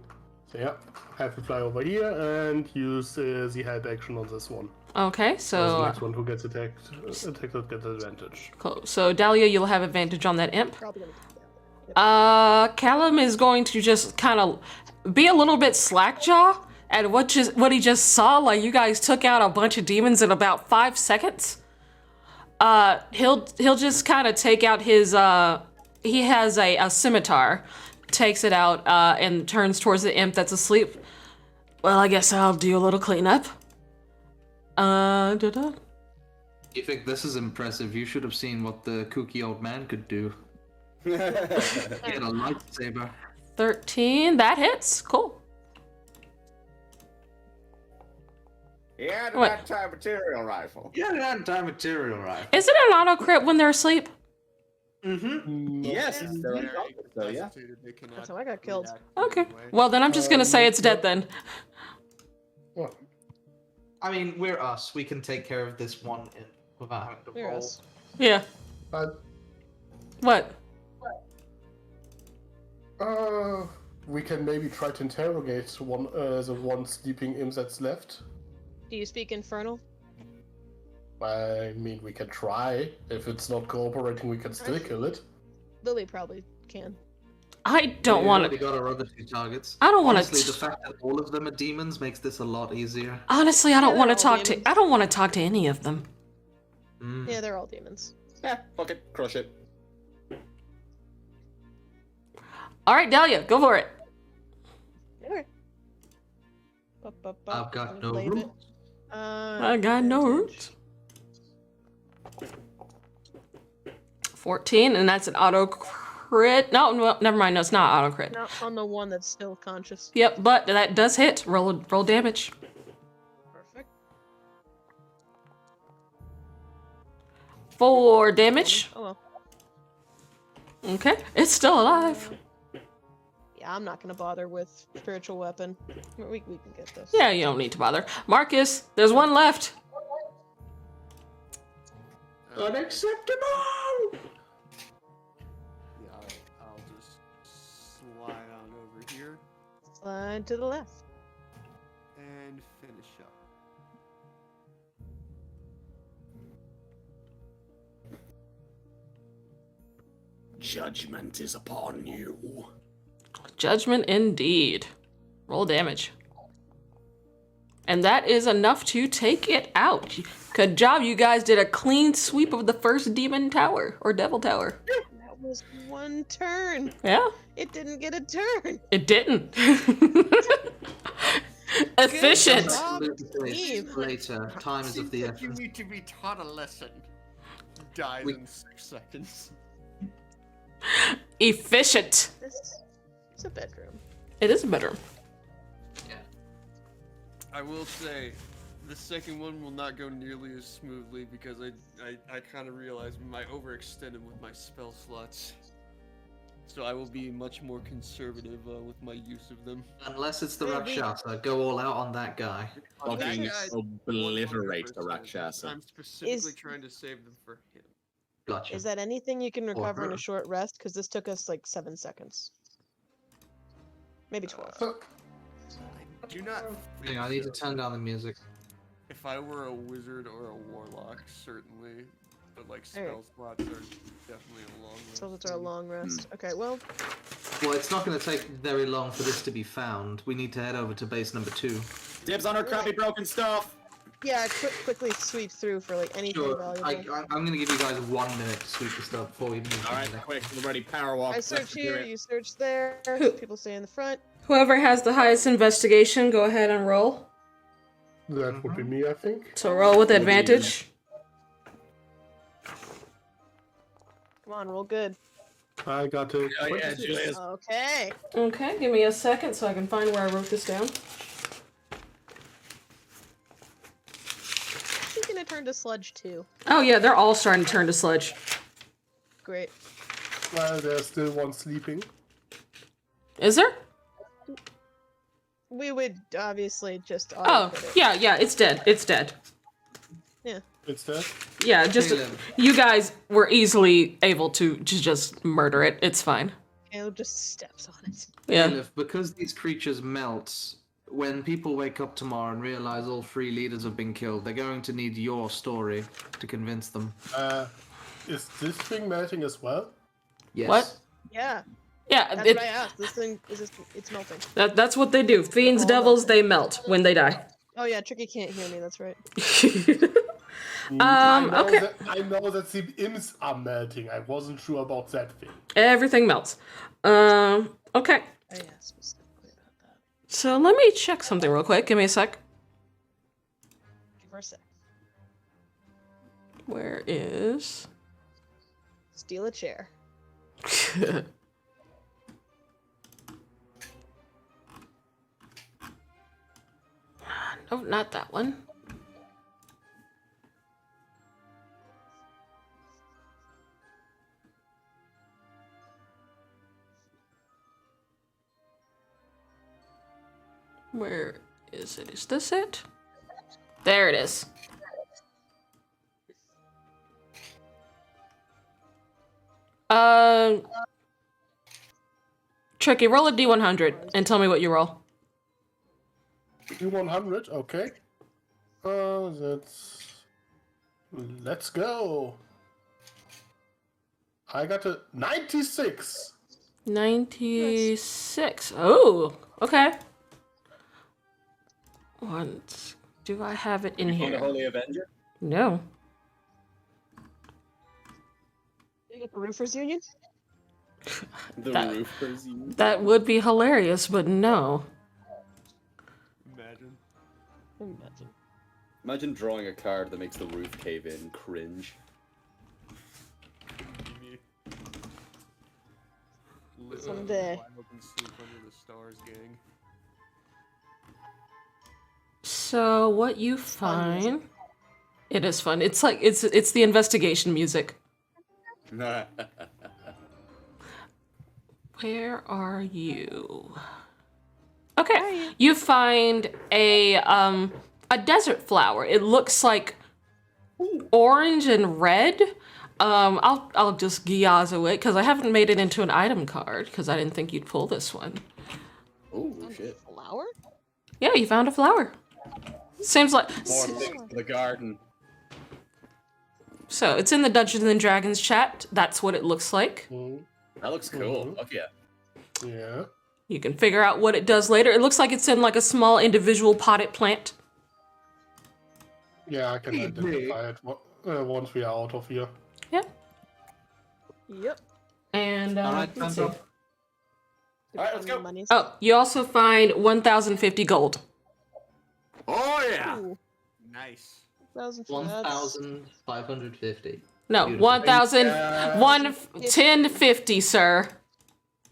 So yeah, have to fly over here and use the help action on this one. Okay, The so next one who gets attacked will get advantage. cool. So Dahlia, you'll have advantage on that imp. Probably gonna keep that. Callum is going to just kind of be a little bit slackjaw at what he just saw. Like, you guys took out a bunch of demons in about 5 seconds. He'll just kind of take out his he has a scimitar, takes it out and turns towards the imp that's asleep. Well, I guess I'll do a little cleanup. Da-da. You think this is impressive? You should have seen what the kooky old man could do. He had a lightsaber. 13, that hits. Cool. He had What? anti-material rifle. Yeah, an anti-material rifle. Is it an auto crit when they're asleep? Yes, they're Very unconscious, so yeah. incapacitated, they cannot That's how I got killed. react Okay. anyway. Well, then I'm just gonna say it's dead then. Well, I mean, we're us. We can take care of this one without having to We're roll. us. Yeah. but What? we can maybe try to interrogate the one sleeping imp that's left. Do you speak Infernal? I mean, we can try. If it's not cooperating, we can still kill it. Lily probably can. I don't We want already to. got our other 2 targets. I don't wanna Honestly, t- the fact that all of them are demons makes this a lot easier. Honestly, I don't Yeah, want to they're all talk to. demons. I don't want to talk to any of them. Mm. Yeah, they're all demons. Yeah, fuck it, crush it. All right, Dahlia, go for it. Okay. I've got no Blade room. it. I got no advantage. roots. 14, and that's an auto crit. No, never mind. No, it's not auto crit. Not on the one that's still conscious. Yep, but that does hit. Roll damage. Perfect. 4 damage. Oh well. Okay, it's still alive. Yeah, I'm not gonna bother with spiritual weapon. We can get this. Yeah, you don't need to bother. Marcus, there's one left. Unacceptable! Yeah, I'll just slide on over here Slide to the left. and finish up. Judgment is upon you. Judgment indeed. Roll damage. And that is enough to take it out. Good job, you guys did a clean sweep of the first demon tower, or devil tower. That was one turn. Yeah, It didn't get a turn. it didn't. Efficient. job. Later, time is of Seems the like you essence. need to be taught a lesson. Dies We- in 6 seconds. Efficient. This It's a bedroom. It is a bedroom. I will say, the second one will not go nearly as smoothly because I kind of realized I overextended with my spell slots. So I will be much more conservative with my use of them. Unless it's the Yeah, Rakshasa, go all out on that guy. On that Fucking guy, obliterate the 100%. Rakshasa. I'm specifically Is- trying to save them for him. Gotcha. Is that anything you can recover in her. a short rest? Because this took us like 7 seconds. Maybe 12. Do not. Hang on, I need to turn down the music. If I were a wizard or a warlock, certainly. But like spell Alright. slots are definitely a long rest. So it's our long rest. Okay, well, Well, it's not going to take very long for this to be found. We need to head over to base number 2. Dibs on our crappy broken stuff! yeah, quickly sweep through for like anything Sure, valuable. I'm going to give you guys 1 minute to sweep the stuff before we move. Alright, quick, we're ready. Power walk. I Let's search do here, it. you search there. People stay in the front. Whoever has the highest investigation, go ahead and roll. That would be me, I think. So roll with advantage. Come on, roll good. I got a Oh, yeah, 26. Julius. Okay. Okay, give me a second so I can find where I wrote this down. She's gonna turn to sludge too. Oh yeah, they're all starting to turn to sludge. Great. Well, there's still one sleeping. Is there? We would obviously just Oh, auto-hit it. yeah, it's dead. It's dead. It's dead. Yeah, just Caleb. you guys were easily able to just murder it. It's fine. Caleb just steps on it. Yeah. Caleb, because these creatures melt, when people wake up tomorrow and realize all 3 leaders have been killed, they're going to need your story to convince them. Is this thing melting as well? Yes. What? Yeah, Yeah, that's what I asked. This thing is it's melting. that's what they do. Fiends, all devils, they melt when they die. Oh yeah, Tricky can't hear me. That's right. Okay. I know that the imps are melting. I wasn't sure about that thing. Everything melts. Okay. I asked specifically about that. So let me check something real quick. Give me a sec. Give her a sec. Where is... Steal a chair. No, not that one. Where is it? Is this it? There it is. Tricky, roll a D100 and tell me what you roll. D100, okay. Let's go. I got a 96. 96. Oh, okay. Once. Do I have it in On the here? Holy Avenger? No. Did you get the Roofers Union? The That- roofers. You... That would be hilarious, but no. Imagine. Imagine. Imagine drawing a card that makes the roof cave in. Cringe. Me. Someday. Wide open sleep under the stars, gang. So what you find? It is fun. It's like it's the investigation music. Where are you? Okay, you find a desert flower. It looks like orange and red. I'll just gyazo it because I haven't made it into an item card because I didn't think you'd pull this one. Oh shit! Flower? Yeah, you found a flower. Seems like More things for the garden. so. It's in the Dungeons and Dragons chat. That's what it looks like. That looks cool. Mhm. Fuck yeah. Yeah. You can figure out what it does later. It looks like it's in like a small individual potted plant. Yeah, I can Hey, identify it once we are out of here. Yep. Yep. And Alright, let's thumbs see. up. Alright, let's go. Monies. Oh, you also find 1,050 gold. Oh yeah. Ooh, Nice. 1,000 1,550. No, Beautiful. 1,000, 1050, sir.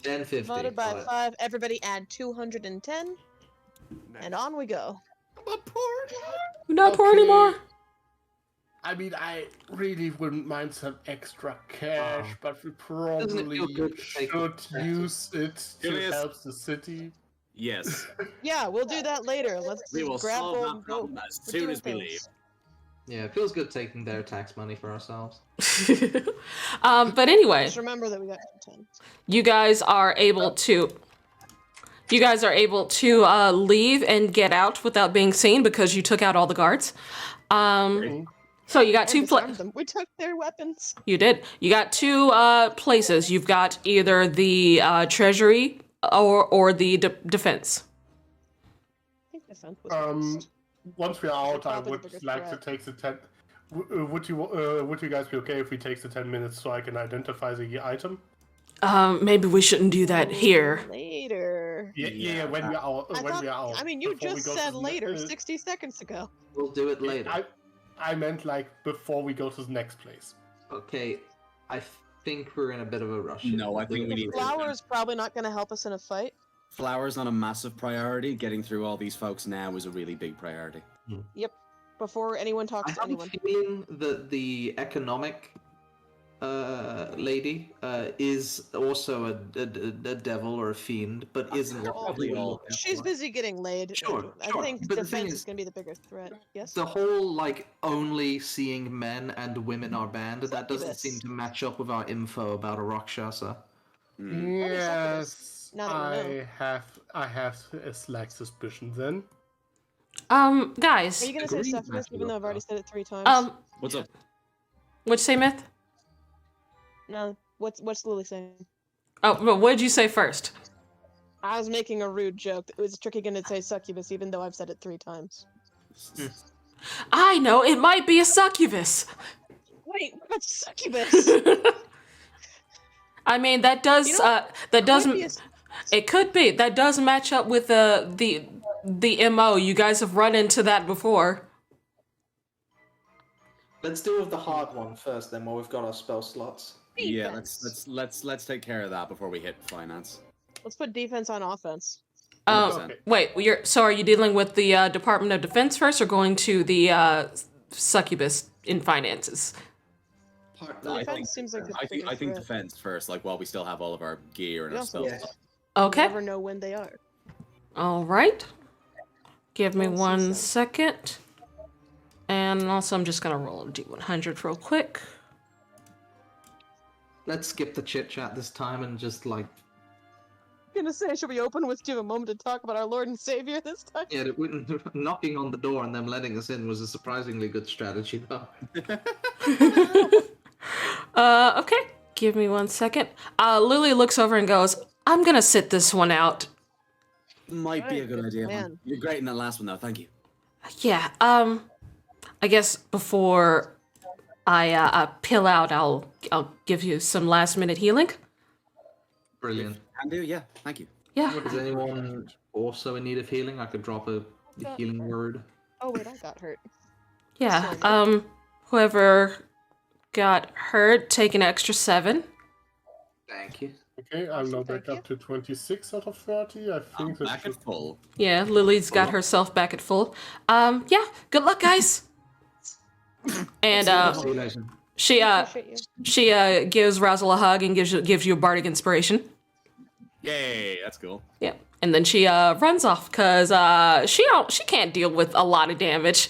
1050. Divided by Alright. 5, everybody add 210, and on we go. I'm poor. Not poor anymore. I mean, I really wouldn't mind some extra cash, but we Doesn't it probably feel good to take should the use it to Julius. help the city. Yes. Yeah, we'll do that later. Let's We will grab solve gold that and go. problem as We're soon doing as we leave. things. Yeah, it feels good taking their tax money for ourselves. But anyway, Just remember that we got 10. you guys are able to leave and get out without being seen because you took out all the guards. So you got And two disarmed them. We took their weapons. You did. You got two places. You've got either the treasury or the defense. I think defense was first. Once we are out, I Probably the would biggest like threat. to take the 10. Would you guys be okay if we take the 10 minutes so I can identify the item? Maybe we shouldn't do that here. Later. Yeah. When we are out. I mean, you before we just go to said the later, 60 seconds ago. We'll do it later. I meant like before we go to the next place. Okay, I think we're in a bit of a rush. here. No, I think we The need flower is probably not going to help us in a fight. Flour's not a massive priority. Getting through all these folks now is a really big priority. Yep. Before anyone I talks to have a anyone. feeling that the economic lady is also a devil or a fiend, but isn't what Probably we all. look at. She's busy getting laid. Sure, I sure. think But the thing defense is is- going to be the bigger threat. Yes? The whole like only seeing men and women are banned, that doesn't Succubus. seem to match up with our info about a Rakshasa. Yes, Now that we know. I have a slight suspicion then. Guys. Are you going to say Agreed, succubus Matthew, even though I've already though. said it 3 times? What's up? What'd you say, Myth? No. What's Lily saying? Oh, but what'd you say first? I was making a rude joke. It was tricky going to say succubus even though I've said it 3 times. I know, it might be a succubus. Wait, what's succubus? I mean, that does, You know, that does, Could be a- it could be. That does match up with the MO. You guys have run into that before. Let's deal with the hard one first, then, while we've got our spell slots. Yeah, Defense. let's take care of that before we hit finance. Let's put defense on offense. 100%. Wait, are you dealing with the Department of Defense first or going to the succubus in finances? No, I Defense think seems like the I think biggest threat. defense first, like while we still have all of our gear and our Yes. spells. Yes. Okay. Never know when they are. All right. Give me Don't see 1 some. second. And also, I'm just going to roll a D100 real quick. Let's skip the chit chat this time and just like I'm gonna say, should we open with give a moment to talk about our Lord and Savior this time? yeah, knocking on the door and them letting us in was a surprisingly good strategy, though. Okay. Give me 1 second. Lily looks over and goes, I'm going to sit this one out. Might be a Right, good good idea. plan. Man. You're great in that last one, though. Thank you. Yeah, I guess before I pill out, I'll give you some last minute healing. Brilliant. Can do. Yeah. Thank you. Yeah. Is anyone also in need of healing? I could drop a healing word. Oh wait, I got hurt. Yeah. Sorry. Whoever got hurt, take an extra 7. Thank you. Okay, I'm now Awesome, back thank up to 26 out of 30. I think that Back should... at full. Yeah, Lily's got herself back at full. Yeah, good luck, guys. And See you later. she Appreciate you. she gives Razzle a hug and gives you a bardic inspiration. Yay! That's cool. Yeah, and then she runs off because she can't deal with a lot of damage.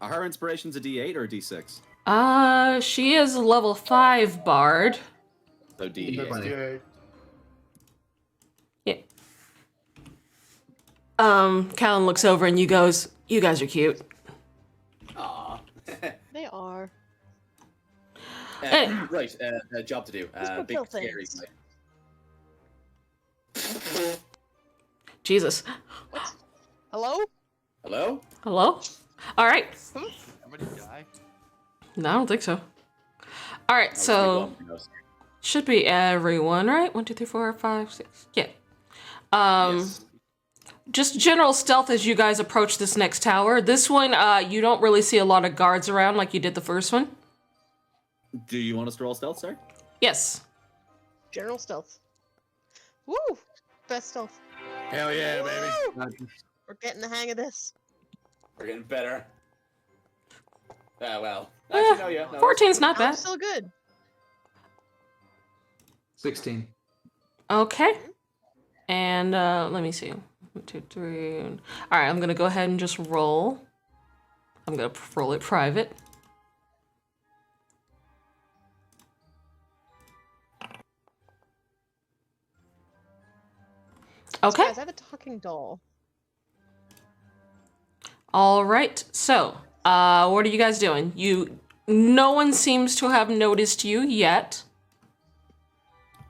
Are her inspirations a D8 or a D6? She is a level 5 bard. So D8. Funny. Yeah, Yeah. Callan looks over and you guys are cute. Aw. They are. Hey. Right. Job to do. Let's go Big kill scary. things. Jesus. Hello? Hello? Hello? All right. Somebody die? No, I don't think so. All right, so should be everyone, right? 1, 2, 3, 4, 5, 6. Yeah. Yes. Just general stealth as you guys approach this next tower. This one, you don't really see a lot of guards around like you did the first one. Do you want us to roll stealth, sir? Yes. General stealth. Woo! Best stealth. Hell yeah, Woo! baby. We're getting the hang of this. We're getting better. Ah, well. Actually, no, yeah. No, 14's not I'm bad. still good. 16. Okay. And let me see. 1, 2, 3. All right, I'm gonna go ahead and just roll. I'm gonna roll it private. Okay. Guys, I have a talking doll. All right. So, what are you guys doing? No one seems to have noticed you yet.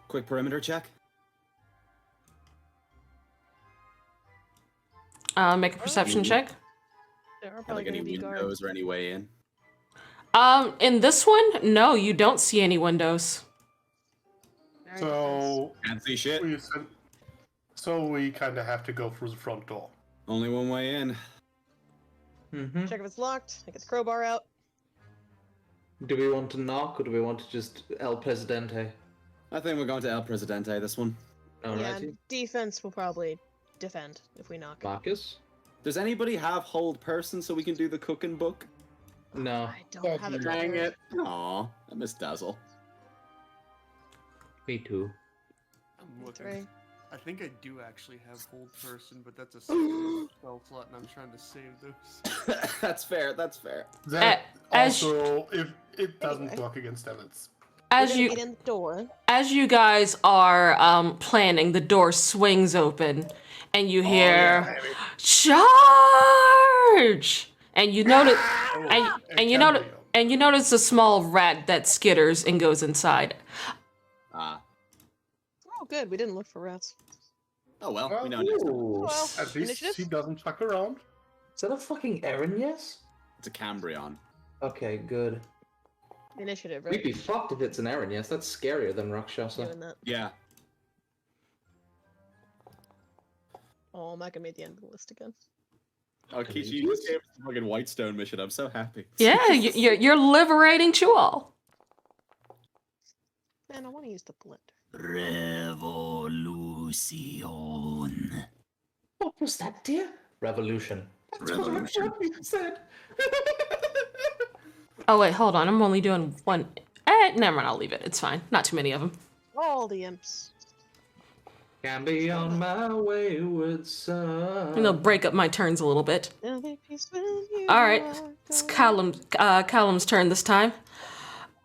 Quick perimeter check. Make a perception check. There are Have probably like any gonna be guards. windows or any way in? In this one, no, you don't see any windows. Very So Can't see shit. we kind of have to go through the front door. Only one way in. Mm-hmm. Check if it's locked. Take its crowbar out. Do we want to knock or do we want to just El Presidente? I think we're going to El Presidente this one. Yeah, Alrighty. defense will probably defend if we knock. Marcus? Does anybody have hold person so we can do the cooking book? No. I don't have it. Dang prepared. it. Aw, I miss Dazzle. Me too. I'm looking. 3. I think I do actually have hold person, but that's a spell slot, and I'm trying to save those. That's fair, that's fair. That as- also, if it doesn't Anyway. block against devils. As We're gonna you get in the door. as you guys are planning, the door swings open, and you hear charge. And you notice, and you notice a small rat that skitters and goes inside. Ah. Oh, good. We didn't look for rats. Oh well, we know next time. Ooh. Well, At least initiative? he doesn't fuck around. Is that a fucking Aaron, yes? It's a Cambrion. Okay, good. Initiative, We'd right? be fucked if it's an Aaron, yes? That's scarier than Rakshasa. Doing that. Yeah. Oh, Micah made the end of the list again. Oh, Kichi, you just gave us the fucking Whitestone mission. I'm so happy. Yeah, you're liberating Chual. Man, I want to use the blender. Revolution. What was that, dear? Revolution. Revolution. What you said. Oh wait, hold on. I'm only doing one. Never mind. I'll leave it. It's fine. Not too many of them. All the imps. Can be on my wayward son. And they'll break up my turns a little bit. There'll be peace when you All right, are it's gone. Callum's turn this time.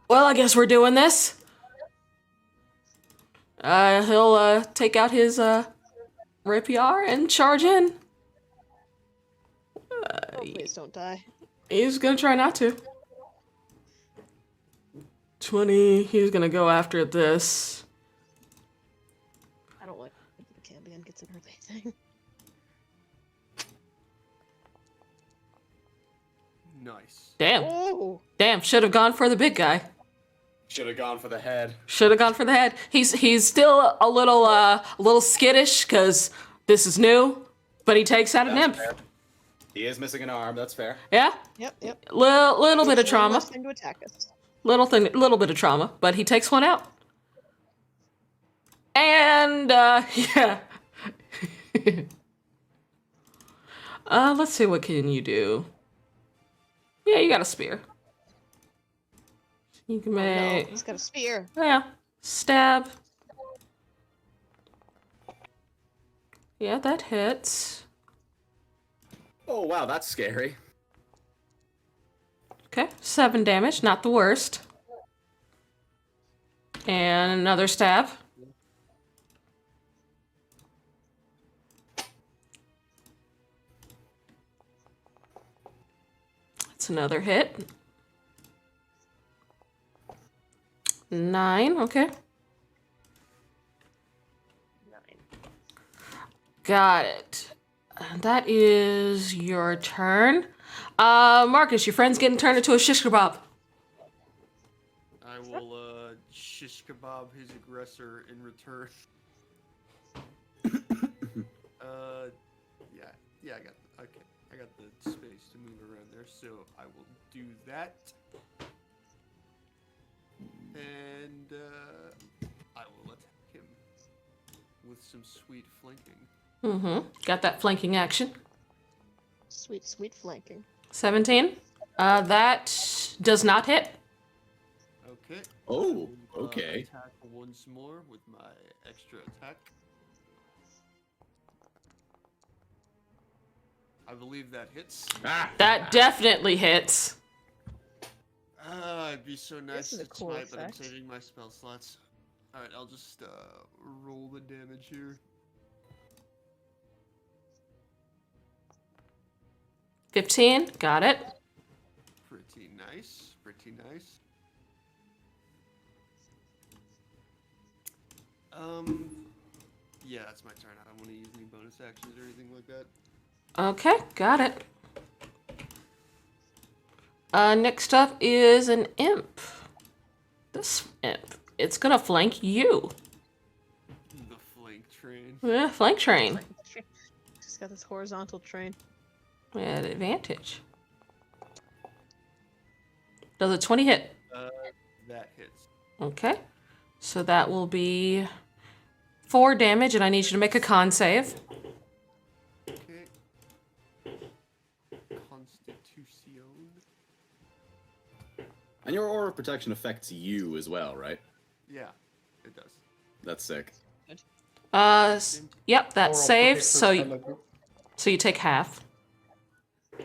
Well, I guess we're doing this. He'll take out his rapier and charge in. Oh, please don't die. He's gonna try not to. 20. He's gonna go after this. I don't like if the Cambion gets in her thing. Nice. Damn. Oh! Damn. Should have gone for the big guy. Should have gone for the head. Should have gone for the head. He's still a little skittish because this is new, but he takes out an imp. Fair. He is missing an arm. That's fair. Yeah. Yep. Little bit of It's one trauma. less thing to attack us. Little bit of trauma, but he takes one out. And yeah. Let's see, what can you do? Yeah, you got a spear. You can Oh, no, make he's got a spear. yeah, stab. Yeah, that hits. Oh wow, that's scary. Okay, 7 damage, not the worst. And another stab. That's another hit. 9, okay. 9. Got it. That is your turn. Marcus, your friend's getting turned into a shish kebab. I will shish kebab his aggressor in return. Yeah, I got the space to move around there, so I will do that. And I will attack him with some sweet flanking. Mm-hmm. Got that flanking action. Sweet, sweet flanking. 17. That does not hit. Okay. Oh, I will, okay. Attack once more with my extra attack. I believe that hits. That definitely hits. It'd be so nice This is to a cool smite, but I'm effect. saving my spell slots. Alright, I'll just roll the damage here. 15. Got it. Pretty nice. Pretty nice. Yeah, that's my turn. I don't want to use any bonus actions or anything like that. Okay, got it. Next up is an imp. This imp. It's gonna flank you. The flank train. Yeah, flank train. Just got this horizontal train. At advantage. Does a 20 hit? That hits. Okay. So that will be 4 damage, and I need you to make a con save. Okay. Constitution. And your aura of protection affects you as well, right? Yeah, it does. That's sick. Yep, that Oral saves. protection So you take half.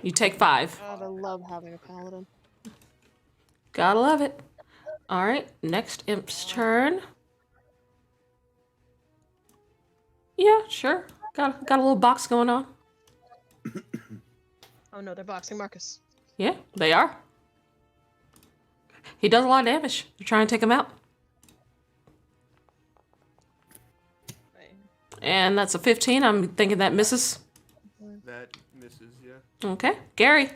You take 5. God, I love having a paladin. Gotta love it. All right, next imp's turn. Yeah, sure. Got a little box going on. Oh no, they're boxing Marcus. Yeah, they are. He does a lot of damage. You're trying to take him out. Right. And that's a 15. I'm thinking that misses. That misses, yeah. Okay, Gary.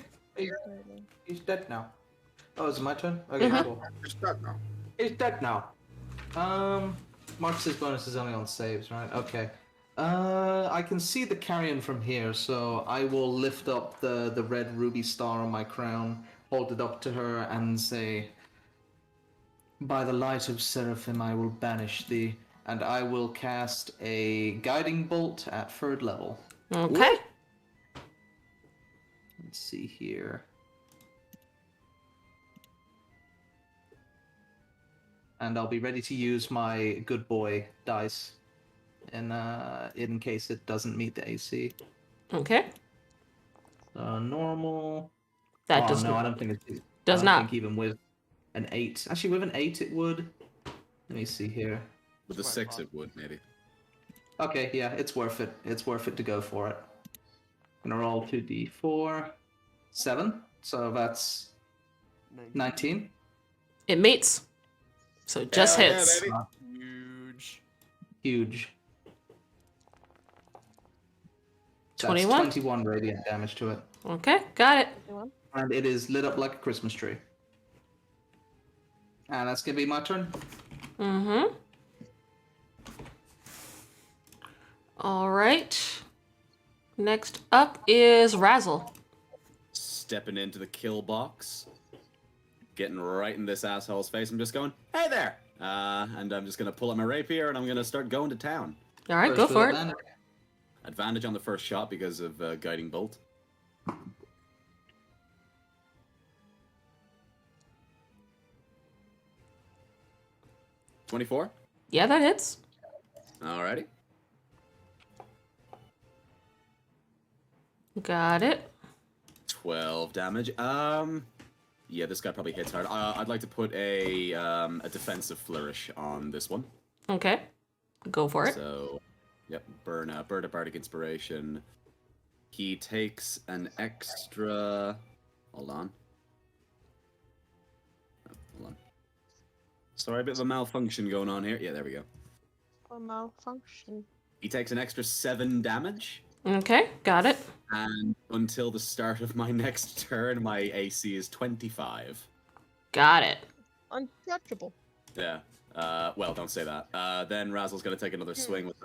He's dead now. Oh, is it my turn? Okay, cool. It's dead now. He's dead now. Marcus's bonus is only on saves, right? Okay. I can see the carrion from here, so I will lift up the red ruby star on my crown, hold it up to her, and say, "By the light of Seraphim, I will banish thee, and I will cast a guiding bolt at 3rd level." Okay. Let's see here. And I'll be ready to use my good boy dice in case it doesn't meet the AC. Okay. Normal. That oh does no, not. I don't think it Does I don't not. think even with an 8. Actually, with an 8 it would. Let me see here. With a Quite 6 possible. it would, maybe. Okay, yeah, it's worth it. It's worth it to go for it. Gonna roll 2d4. 7. So that's 19. It meets. So just Hell yeah, hits. baby. Huge. Huge. That's 21? 21 radiant damage to it. Okay, got it. Anyone? And it is lit up like a Christmas tree. And that's gonna be my turn. Mm-hmm. All right. Next up is Razzle. Stepping into the kill box. Getting right in this asshole's face. I'm just going, "Hey there!" And I'm just gonna pull out my rapier and I'm gonna start going to town. All right, go First for with it. advantage. Advantage on the first shot because of guiding bolt. $24. Yeah, that hits. Alrighty. Got it. 12 damage. Yeah, this guy probably hits hard. I'd like to put a defensive flourish on this one. Okay. Go for it. So, yep, burn a bardic inspiration. He takes an extra. Hold on. Oh, hold on. Sorry, a bit of a malfunction going on here. Yeah, there we go. A malfunction. He takes an extra 7 damage. Okay, got it. And until the start of my next turn, my AC is 25. Got it. Untouchable. Yeah. Well, don't say that. Then Razzle's gonna take another swing with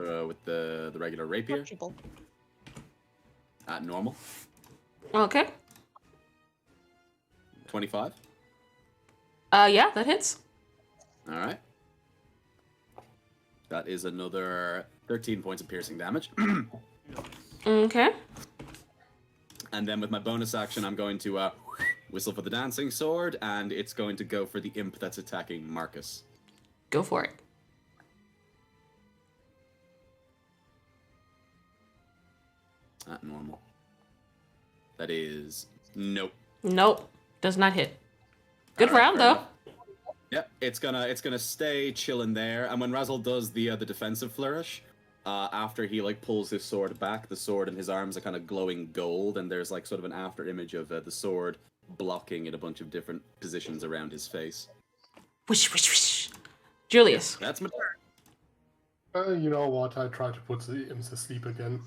the regular rapier Touchable. at normal. Okay. 25. Yeah, that hits. All right. That is another 13 points of piercing damage. Okay. And then with my bonus action, I'm going to whistle for the dancing sword, and it's going to go for the imp that's attacking Marcus. Go for it. At normal. That is nope. Nope. Does not hit. Good All right, round fair though. enough. Yep, it's gonna stay chilling there. And when Razzle does the defensive flourish, after he like pulls his sword back, the sword and his arms are kind of glowing gold, and there's like sort of an after image of the sword blocking in a bunch of different positions around his face. Whoosh, whoosh, whoosh. Julius. That's my turn. You know what? I try to put the imps asleep again.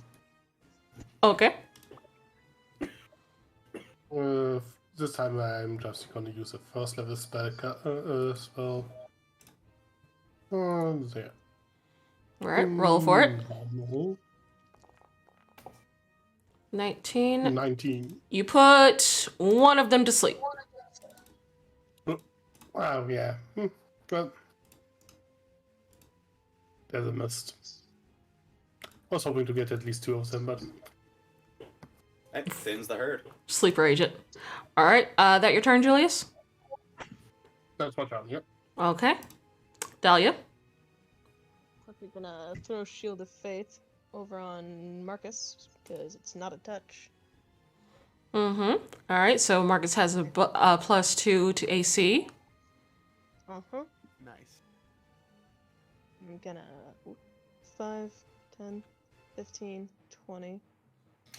Okay. This time I'm just gonna use a first level spell. Spell. There. Alright, roll for it. Normal. 19. 19. You put one of them to sleep. Wow, yeah. Well, there's a mist. I was hoping to get at least 2 of them, but Hey, thins the herd. Sleeper agent. Alright, that your turn, Julius? that's my turn, yep. Okay. Dahlia. We're gonna throw Shield of Faith over on Marcus, because it's not a touch. Mm-hmm. Alright, so Marcus has a +2 to AC. Uh-huh. Nice. I'm gonna 5, 10, 15, 20,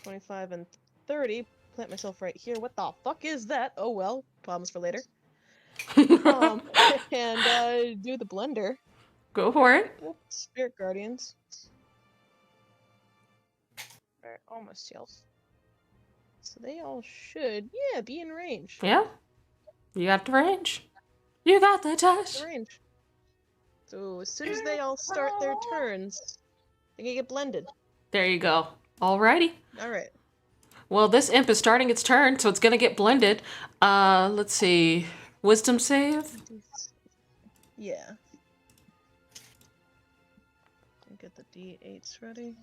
25, and 30. Plant myself right here. What the fuck is that? Oh well, problems for later. And do the blender. Go for it. Oop, Spirit Guardians. Alright, almost health. So they all should, yeah, be in range. Yeah. You got the range. You got the touch. The range. So as soon as they all start their turns, they can get blended. There you go. Alrighty. Alright. Well, this imp is starting its turn, so it's gonna get blended. Let's see. Wisdom save? Yeah. Get the D8s ready.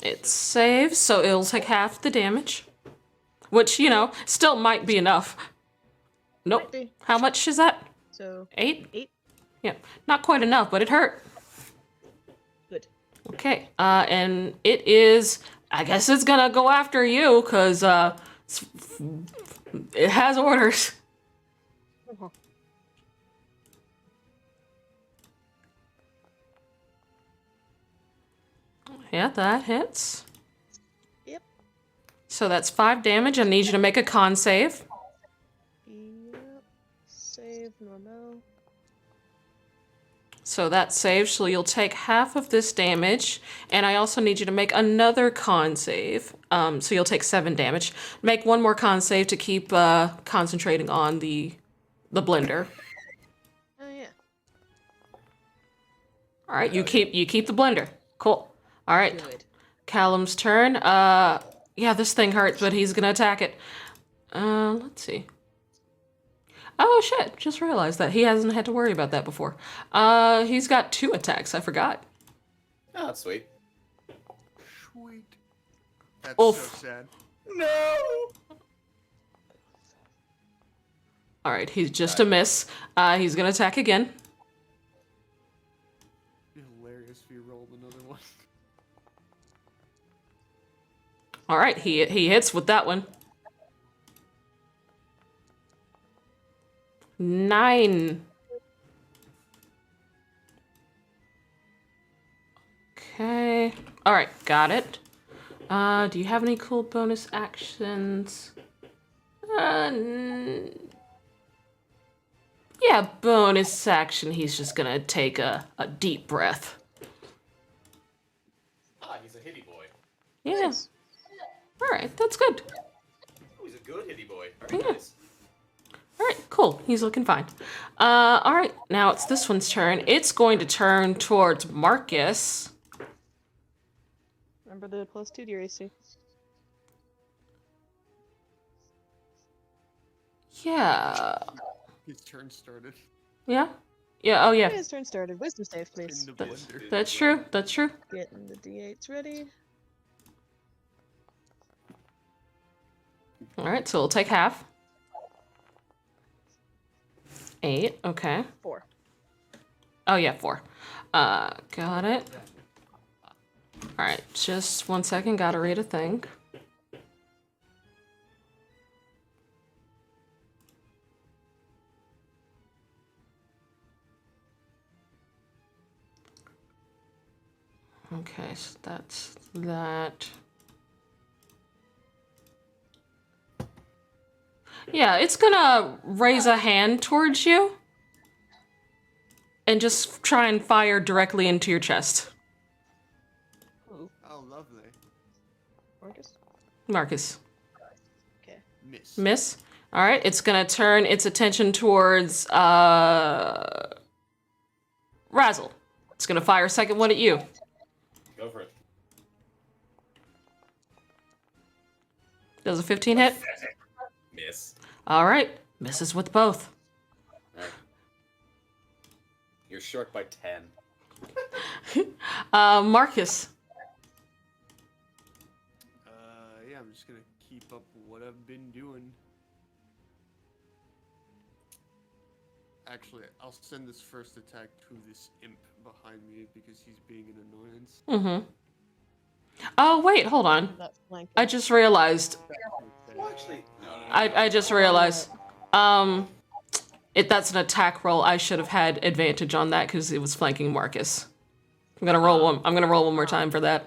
It saves, so it'll take half the damage. Which, you know, still might be enough. Nope. Might be. How much is that? So 8? 8. Yeah. Not quite enough, but it hurt. Good. Okay. And it is... I guess it's gonna go after you, because, it has orders. Yeah, that hits. Yep. So that's 5 damage. I need you to make a con save. Yep. Save normal. So that saves, so you'll take half of this damage. And I also need you to make another con save. So you'll take 7 damage. Make one more con save to keep concentrating on the blender. Oh yeah. All right, you keep the blender. Cool. All right, Good. Callum's turn. Yeah, this thing hurts, but he's gonna attack it. Let's see. Oh shit, just realized that he hasn't had to worry about that before. He's got 2 attacks, I forgot. Oh, that's sweet. Sweet. That's Oof. so sad. No! All right, he's just a miss. He's gonna attack again. It'd be hilarious if you rolled another one. All right, he hits with that one. 9. Okay. All right, got it. Do you have any cool bonus actions? Yeah, bonus action. He's just gonna take a deep breath. Ah, he's a hitty boy. Yeah. Nice. All right, that's good. Oh, he's a good hitty boy. Very Yeah. nice. All right, cool. He's looking fine. All right, now it's this one's turn. It's going to turn towards Marcus. Remember the +2 to your AC. Yeah. His turn started. Yeah. Yeah. Oh yeah. His turn started. Wisdom save, In please. the That's, blender. that's true. That's true. Getting the d8s ready. All right. So we'll take half. 8. Okay. 4. Oh yeah, 4. Got it. All right. Just 1 second. Gotta read a thing. Okay, so that's that. Yeah, it's gonna raise a hand towards you and just try and fire directly into your chest. Ooh, Oh, lovely. Marcus. Marcus. Okay. Miss. Miss. All right, it's gonna turn its attention towards Razzle. It's gonna fire a second one at you. Go for it. Does a 15 hit? Miss. All right, misses with both. Alright. You're short by 10. Marcus. Yeah, I'm just gonna keep up what I've been doing. Actually, I'll send this first attack to this imp behind me because he's being an annoyance. Mm-hmm. Oh wait, hold on. That flank. I just realized. Well, actually, no. I just realized. That's an attack roll. I should have had advantage on that because it was flanking Marcus. I'm gonna roll one more time for that.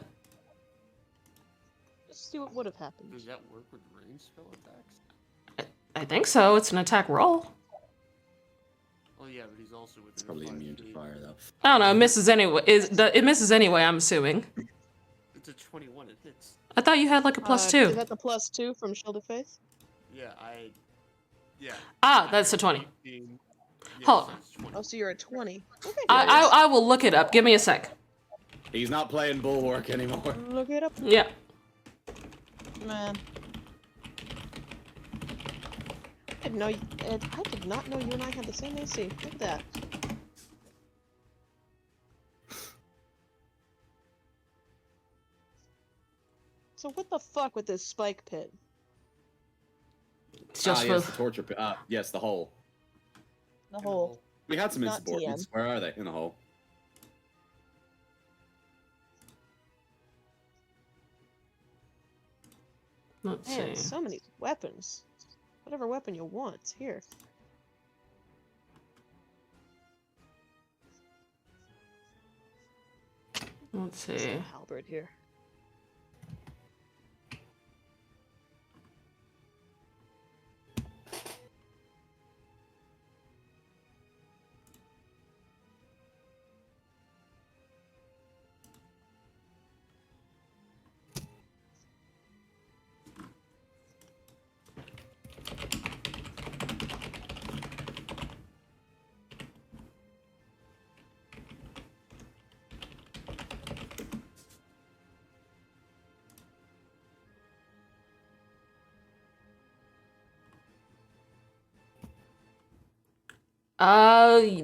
Let's see what would have happened. Does that work with range spell attacks? I think so. It's an attack roll. Oh yeah, but he's also within Probably 5 immune to feet. fire, though. I don't know. It misses anyway. It misses anyway. I'm assuming. It's a 21. It hits. I thought you had like a plus Is 2. that the +2 from Shield of Faith? Yeah, Yeah. Ah, that's a 20. 18. Yeah, Hold so on. it's 20. Oh, so you're at 20. Okay. I will look it up. Give me a sec. He's not playing Bulwark anymore. Look it up, Yeah. man. I didn't know. I did not know you and I had the same AC. Look at that. So what the fuck with this spike pit? It's just yes, for. the torture pit. Yes, the hole. The whole. We had some Not insubordinates. TM. Where are they? In the hole. Let's Man, see. so many weapons. Whatever weapon you want, it's here. Let's There's see. a halberd here.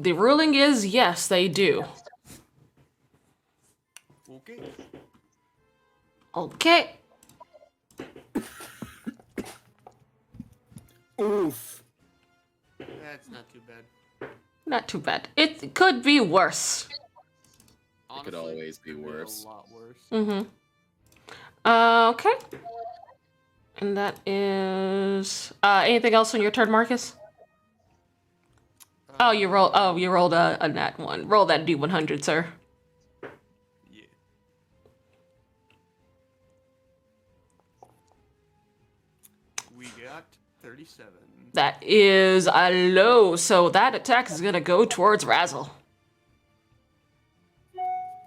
The ruling is yes, they do. Okay. Okay. Oof. That's not too bad. Not too bad. It could be worse. It could Honestly, always be could worse. A lot worse. Mm-hmm. Okay. And that is anything else on your turn, Marcus? Oh, you rolled a nat 1. Roll that D100, sir. Yeah. We got 37. That is a low, so that attack is gonna go towards Razzle.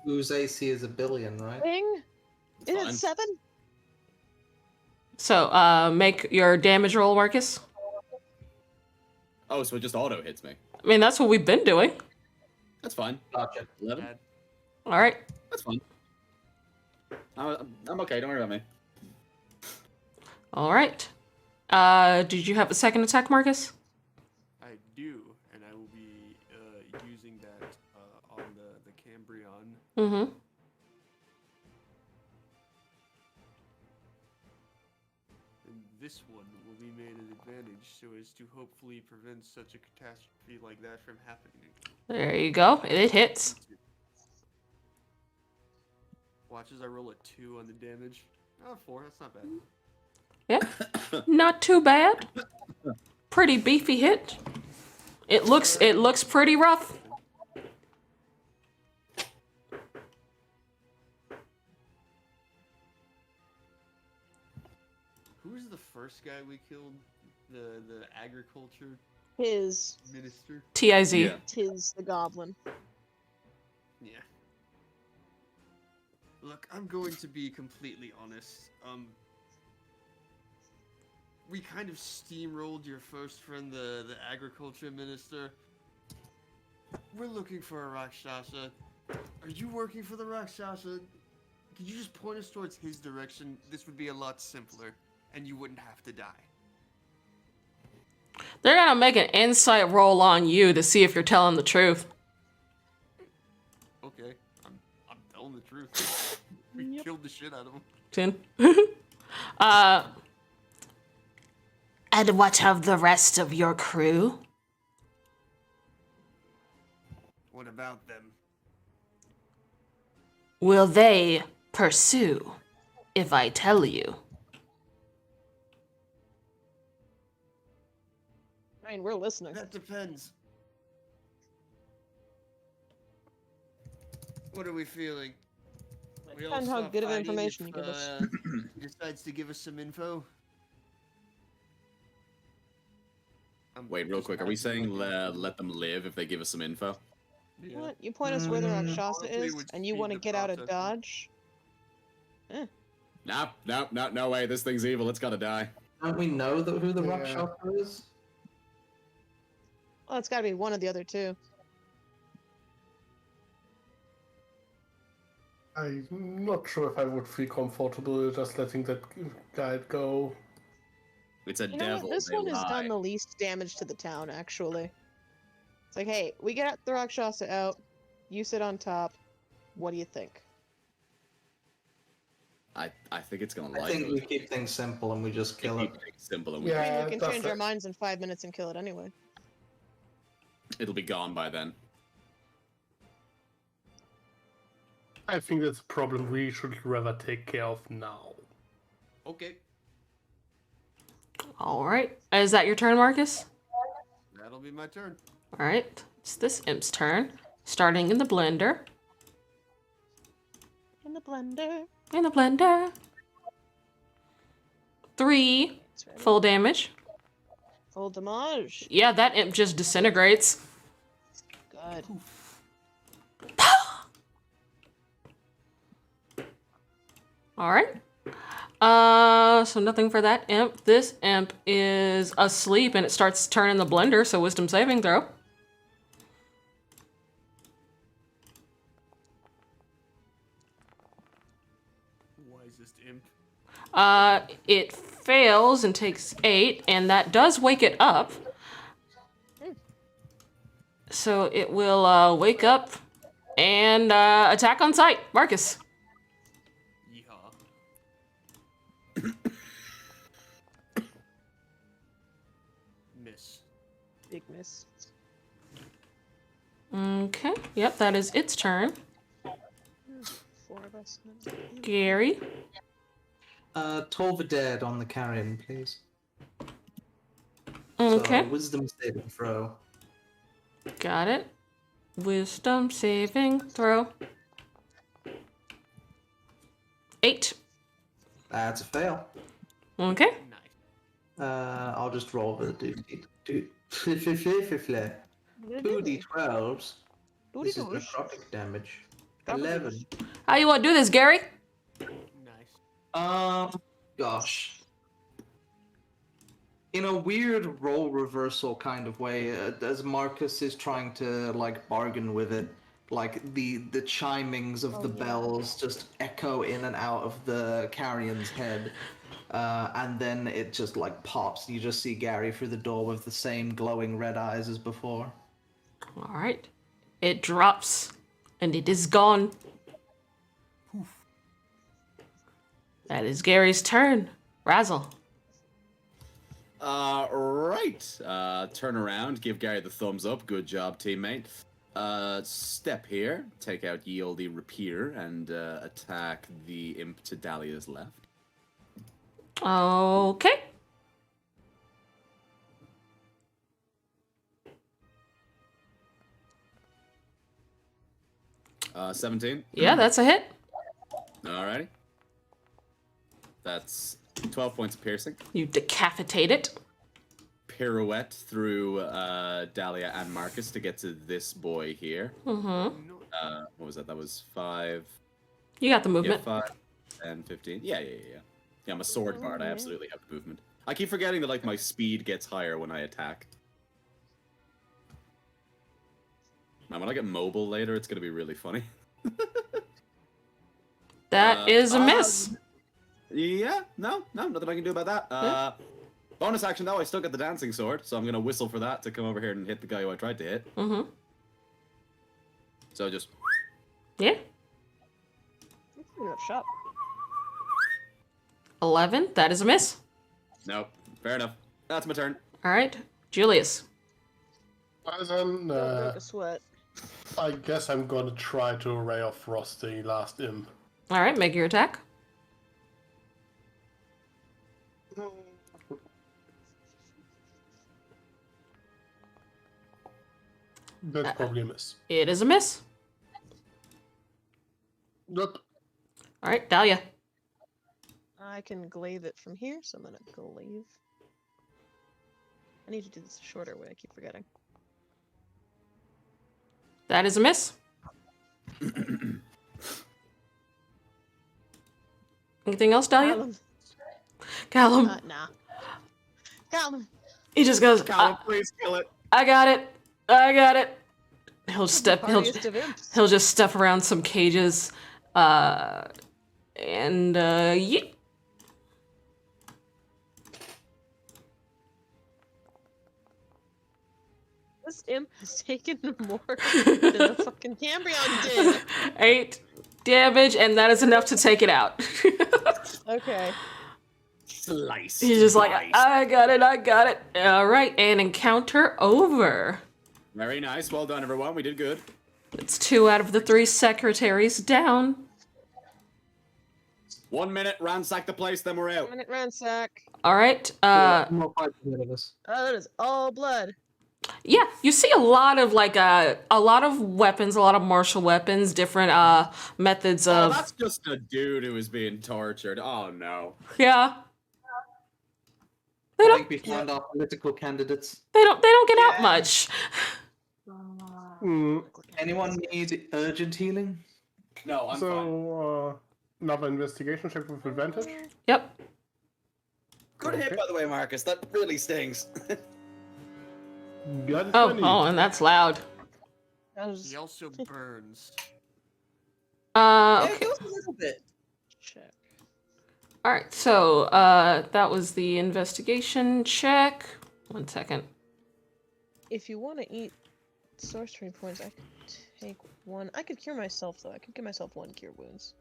Whose AC is a billion, right? Thing? Is Fine. it 7? So, make your damage roll, Marcus. Oh, so it just auto hits me. I mean, that's what we've been doing. That's fine. Gotcha. 11. Bad. All right. That's fine. I'm okay. Don't worry about me. All right. Did you have a second attack, Marcus? I do, and I will be using that on the Cambrion. Mm-hmm. And this one will be made an advantage so as to hopefully prevent such a catastrophe like that from happening. There you go. It hits. Watch as I roll a 2 on the damage. Oh, 4, that's not bad. Yeah. Not too bad. Pretty beefy hit. It looks pretty rough. Who was the first guy we killed? The agriculture His. minister? TIZ. Yeah. Tis the goblin. Yeah. Look, I'm going to be completely honest. We kind of steamrolled your first friend, the agriculture minister. We're looking for a Rakshasa. Are you working for the Rakshasa? Could you just point us towards his direction? This would be a lot simpler, and you wouldn't have to die. They're gonna make an insight roll on you to see if you're telling the truth. Okay, I'm telling the truth. We killed the shit out of him. And what of the rest of your crew? What about them? Will they pursue if I tell you? I mean, we're listening. That depends. What are we feeling? We all Depends how stop good of fighting information if, you give us. he decides to give us some info. Wait, real quick. Are we saying let them live if they give us some info? Yeah. What? You point us where the Rakshasa Honestly, is, would and you speed want to the get out of process. Dodge? No way. This thing's evil. It's gotta die. Don't we know who the Yeah. Rakshasa is? Well, it's got to be one of the other two. I'm not sure if I would feel comfortable just letting that guy go. It's a You know devil. what? This they one has lie. done the least damage to the town, actually. It's like, hey, we get the Rakshasa out. You sit on top. What do you think? I think it's gonna I like think us. we keep things simple and we just kill Keep it. things simple and we I mean, Yeah, we can that's change our it. minds in 5 minutes and kill it anyway. it'll be gone by then. I think that's a problem we should rather take care of now. Okay, All right. Is that your turn, Marcus? that'll be my turn. All right. It's this imp's turn. Starting in the blender. In the blender. In the blender. 3 It's ready. full damage. Full damage. Yeah, that imp just disintegrates. Good. All right. So nothing for that imp. This imp is asleep and it starts turning the blender, so wisdom saving throw. Wisest imp. It fails and takes 8, and that does wake it up. So it will wake up and attack on sight. Marcus. Yeehaw. Miss. Big miss. Okay. Yep, that is its turn. 4 of us. Gary. Toll the dead on the carrion, please. Okay. So, wisdom saving throw. Got it. Wisdom saving throw. 8. That's a fail. Okay. Nice. I'll just roll the 2d12s. This is necrotic damage. 11. How you want to do this, Gary? Nice. Gosh. In a weird role reversal kind of way, as Marcus is trying to like bargain with it, like the chimings of the bells just echo in and out of the carrion's head, and then it just like pops. You just see Gary through the door with the same glowing red eyes as before. All right. It drops, and it is gone. That is Gary's turn. Razzle. Right. Turn around, give Gary the thumbs up. Good job, teammate. Step here, take out ye olde rapier, and attack the imp to Dahlia's left. Okay. Uh, 17. Yeah, that's a hit. Alrighty. That's 12 points of piercing. You decapitate it. Pirouette through Dahlia and Marcus to get to this boy here. Mm-hmm. What was that? That was 5. You got the Yeah, movement. 5 and 15. Yeah. Yeah, I'm a sword bard. I absolutely have the movement. I keep forgetting that like my speed gets higher when I attack. Now, when I get mobile later, it's gonna be really funny. That is a miss. Yeah, no, nothing I can do about that. Bonus action though, I still got the dancing sword, so I'm gonna whistle for that to come over here and hit the guy who I tried to hit. Mm-hmm. So just Yeah. That's a good shot. 11. That is a miss. no, fair enough. That's my turn. All right. Julius. Then, Don't break a sweat. I guess I'm gonna try to Ray of Frost the last imp. All right. Make your attack. That's probably a miss. It is a miss. Nope. All right. Dahlia. I can glaive it from here, so I'm gonna glaive. I need to do this a shorter way. I keep forgetting. That is a miss. Anything else, Dahlia? Callum. Nah. Callum. He just goes, Callum, please kill it. I got it. I got it. He'll step. Partiest of imps. He'll just step around some cages, and yeah. This imp has taken more than the fucking Cambrion did. 8 damage, and that is enough to take it out. Okay. Slice. He's just like, I got it. I got it. All right, and encounter over. Very nice. Well done, everyone. We did good. It's 2 out of the 3 secretaries down. 1 minute, ransack the place, then we're out. Minute ransack. All right. More fight ahead of us. Oh, that is all blood. Yeah, you see a lot of weapons, a lot of martial weapons, different methods Oh, of that's just a dude who is being tortured. Oh no. yeah. They I don't think we found our political candidates. they don't get out much. Anyone need urgent healing? No, I'm fine. So, another investigation check with advantage. Yep. Good hit, by the way, Marcus. That really stings. Got it, Oh, 20. and that's loud. That was He also burns. Okay. It goes a little bit. check. All right. So, that was the investigation check. 1 second. If you want to eat sorcery points, I could take 1. I could cure myself though. I could give myself 1 cure wounds.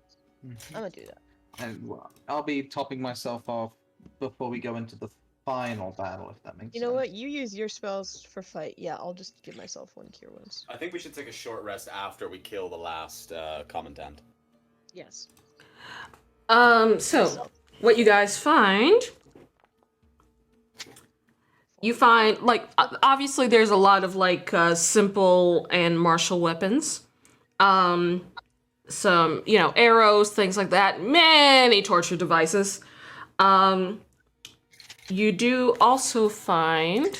I'm gonna do that. And well, I'll be topping myself off before we go into the final battle, if that makes sense. You know what? You use your spells for fight. Yeah, I'll just give myself 1 cure wounds. I think we should take a short rest after we kill the last commandant. Yes. So what you guys find? You find obviously there's a lot of simple and martial weapons. Some arrows, things like that. Many torture devices. You do also find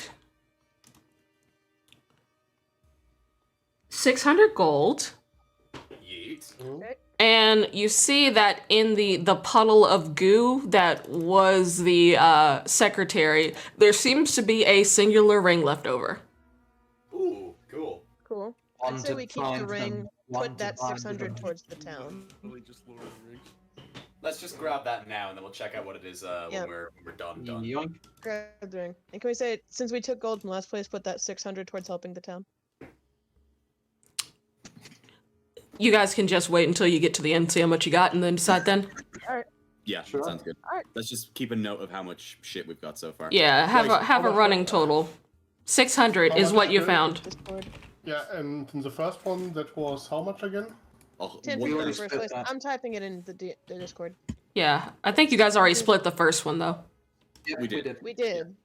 600 gold. Yeet. And you see that in the puddle of goo that was the secretary, there seems to be a singular ring left over. Ooh, cool. Cool. One I'd say to we keep the find ring, them, one put to that bind 600 them. towards the town. Really just Lord of the Rings. Let's just grab that now, and then we'll check out what it is Yeah. when we're done. Yoink. Grab the ring. And can we say, since we took gold from last place, put that 600 towards helping the town? you guys can just wait until you get to the end, see how much you got, and then decide then. Yeah, Sure. sounds good. Alright. Let's just keep a note of how much shit we've got so far. Yeah, have Right. a have a How running much- total. 600 How is much what you is it? found. Discord. Yeah, and in the first one, that was how much again? Oh, 10 one for already the first split place. that. I'm typing it in the Discord. Yeah, I think you guys already split the first one though. Yeah, We did. We did.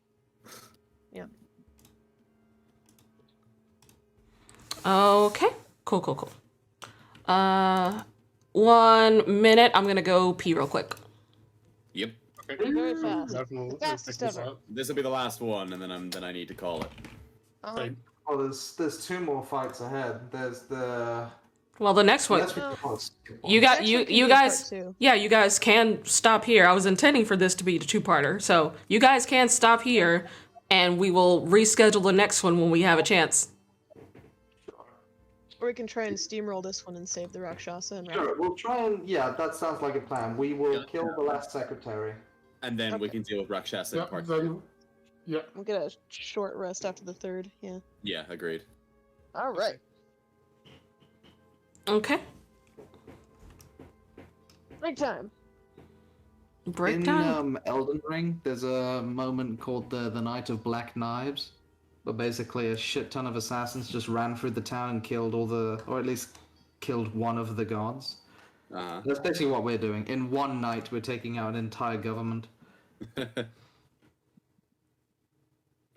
Okay, cool. 1 minute. I'm gonna go pee real quick. Yep. Okay. Very fast. Definitely The fastest check this ever. out. This will be the last one, and then I need to call it. Right. Oh, there's 2 more fights ahead. There's the. Well, the next one, Let's be honest. you got Next you one can you be a part guys. 2. Yeah, you guys can stop here. I was intending for this to be a two-parter, so you guys can stop here, and we will reschedule the next one when we have a chance. Or we can try and steamroll this one and save the Rakshasa and wrap Sure, it. we'll try and that sounds like a plan. We will Yeah. kill the last secretary. And then we Okay. can deal with Rakshasa Yeah, in part then, yeah. We'll get a short rest after the third. Yeah. Yeah, agreed. All right. Okay. Break time. Break In time. Elden Ring, there's a moment called the Night of Black Knives, where basically a shit ton of assassins just ran through the town and killed or at least killed one of the gods. Uh-huh. That's basically what we're doing. In one night, we're taking out an entire government.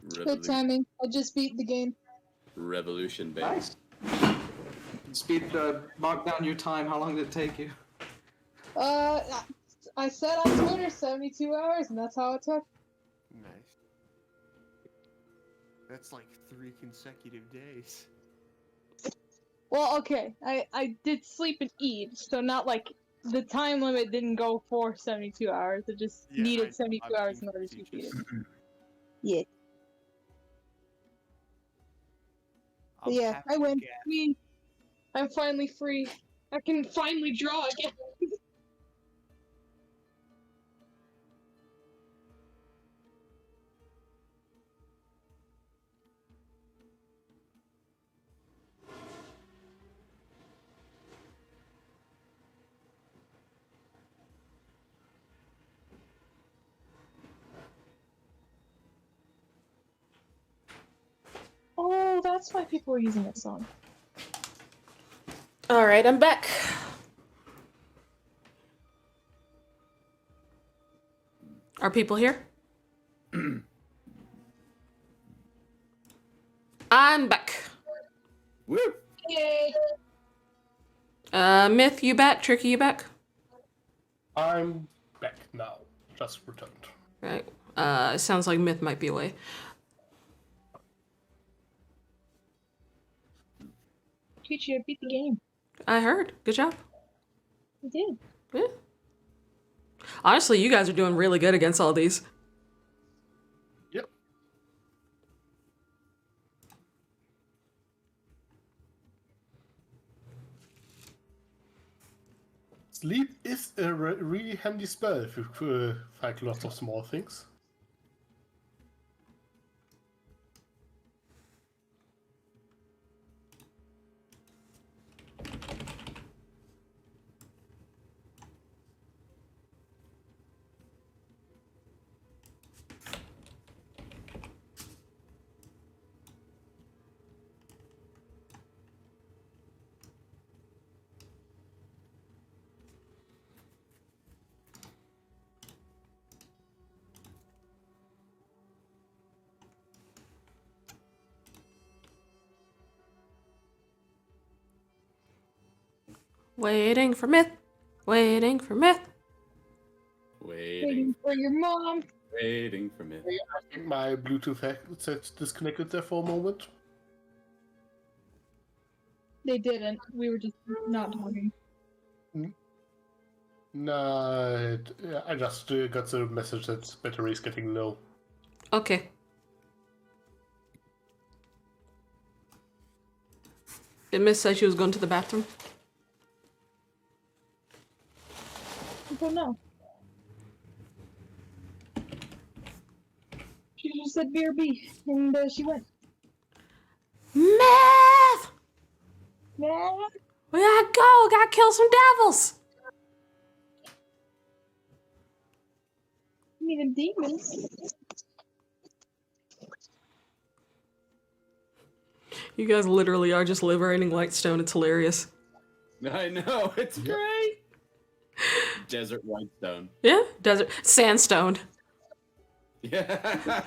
Good timing. I just beat the game. Revolution, baby. Nice. Speed, mark down your time. How long did it take you? I said on Twitter 72 hours, and that's how it took. Nice. That's like 3 consecutive days. Well, okay. I did sleep and eat, so not like the time limit didn't go for 72 hours. It just Yeah, needed 72 I've hours seen in order to beat teachers. it. Yeah. I'm Yeah, happy I win. again. Me. I'm finally free. I can finally draw again. Oh, that's why people are using that song. All right, I'm back. Are people here? I'm back. Woo! Yay! Myth, you back? Tricky, you back? I'm back now. Just returned. Right. It sounds like Myth might be away. Peachy, I beat the game. I heard. Good job. I did. Yeah. Honestly, you guys are doing really good against all these. Yep. Sleep is a really handy spell if you fight lots of small things. Waiting for Myth. Waiting for Myth. Waiting, for your mom. waiting for me. I think my Bluetooth headset disconnected there for a moment. They didn't. We were just not talking. No, I just got the message that battery is getting low. Okay. Did Miss say she was going to the bathroom? I don't know. She just said BRB, and she went. Myth! Yeah. We gotta go. Gotta kill some devils. I mean, demons. You guys literally are just liberating Whitestone. It's hilarious. I know, it's great. Desert Whitestone. Yeah, desert sandstone. Yeah.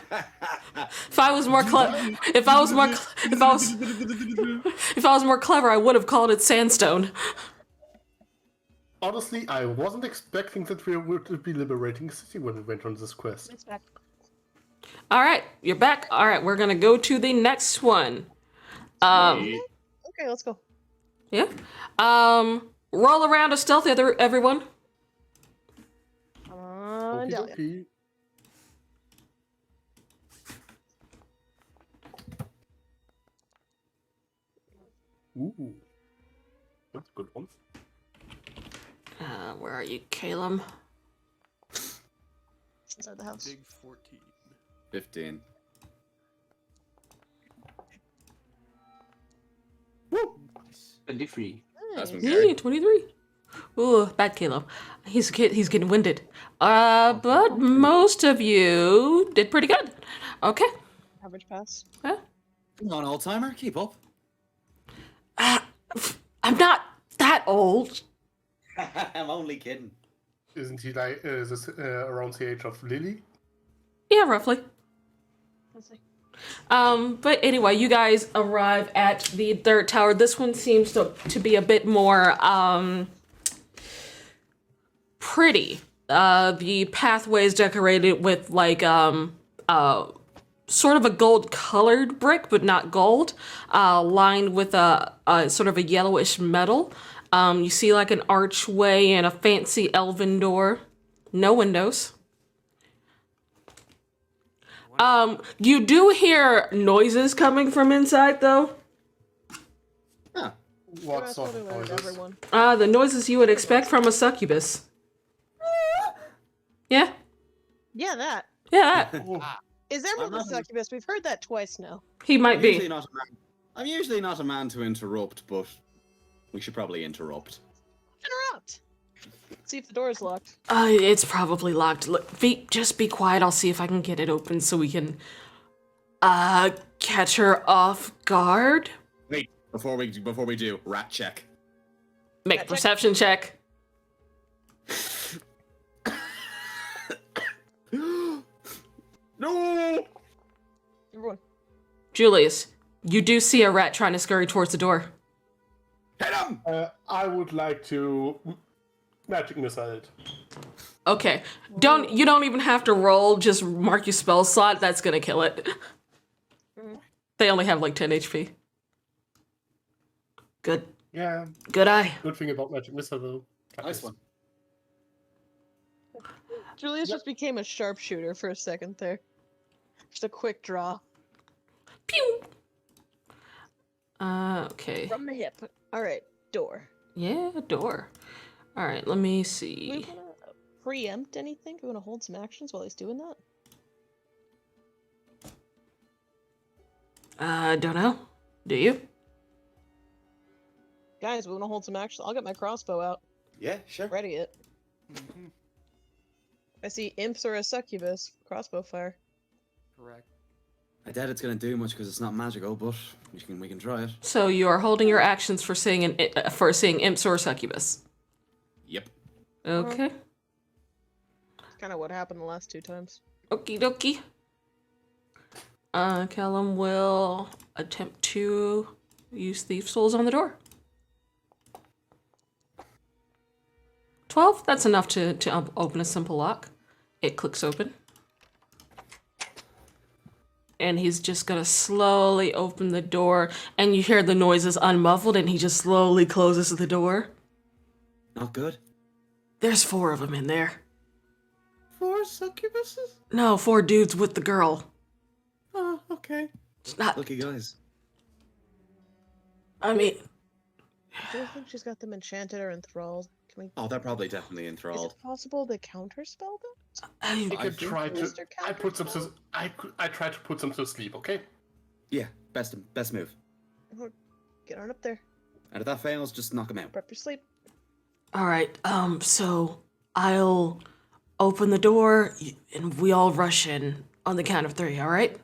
If I was more clever, if I was more clever, I would have called it sandstone. Honestly, I wasn't expecting that we would be liberating a city when we went on this quest. It's back. All right, you're back. All right, we're gonna go to the next one. Okay, let's go. Yeah. Roll around a stealth, everyone. Come on, Okie Delia. dokie. Ooh. That's a good one. Where are you, Caleb? Inside the house. Big 14. 15. Nice. 23. That's Nice. been good. 23. Ooh, bad Caleb. He's getting winded. But most of you did pretty good. Okay. Average pass. Yeah. Come on, old timer, keep up. I'm not that old. I'm only kidding. Isn't he like around the age of Lily? Yeah, roughly. Let's see. But anyway, you guys arrive at the third tower. This one seems to be a bit more, pretty. The pathway is decorated with, like, sort of a gold-colored brick, but not gold, lined with a sort of a yellowish metal. You see, like, an archway and a fancy elven door. No windows. You do hear noises coming from inside, though. What That's sort what of we learned, noises? everyone. The noises you would expect from a succubus. Yeah? Yeah, that. Yeah, Is everyone I'm a not- succubus? We've heard that twice now. he might I'm usually be. not a man. I'm usually not a man to interrupt, but we should probably interrupt. Interrupt. See if the door is locked. It's probably locked. Look, just be quiet. I'll see if I can get it open so we can, catch her off guard. Wait, before we do, rat check. Make a perception check. No! Everyone. Julius, you do see a rat trying to scurry towards the door. Hit him! I would like to magic missile it. Okay. You don't even have to roll, just mark your spell slot, that's gonna kill it. They only have like 10 HP. Good. Yeah, Good eye. good thing about magic missile though. Nice one. Julius just became a sharpshooter for a second there. Just a quick draw. Pew! Okay. From the hip. Alright, door. Yeah, door. Alright, let me Do we see. want to preempt anything? Do we want to hold some actions while he's doing that? Don't know. Do you? Guys, we want to hold some action. I'll get my crossbow out. Yeah, sure. Ready it. I see imps or a succubus. Crossbow fire. Correct. I doubt it's gonna do much because it's not magical, but we can try it. So you are holding your actions for seeing imps or succubus. Yep. Okay. That's kind of what happened the last 2 times. Okie dokie. Callum will attempt to use Thief Souls on the door. 12? That's enough to open a simple lock. It clicks open. And he's just gonna slowly open the door, and you hear the noises unmuffled, and he just slowly closes the door. Not good. There's 4 of them in there. 4 succubuses? No, 4 dudes with the girl. Oh, okay. It's not. Lucky guys. I mean, Do you think she's got them enchanted or enthralled? Can we? Oh, they're probably definitely Is enthralled. it possible to counterspell them? I could think try to. Mr. I put some. Counterspell? I try to put them to sleep. Okay. Yeah, best move. Get on up there. And if that fails, just knock him out. Prep your sleep. All right. So I'll open the door and we all rush in on the count of 3. All right.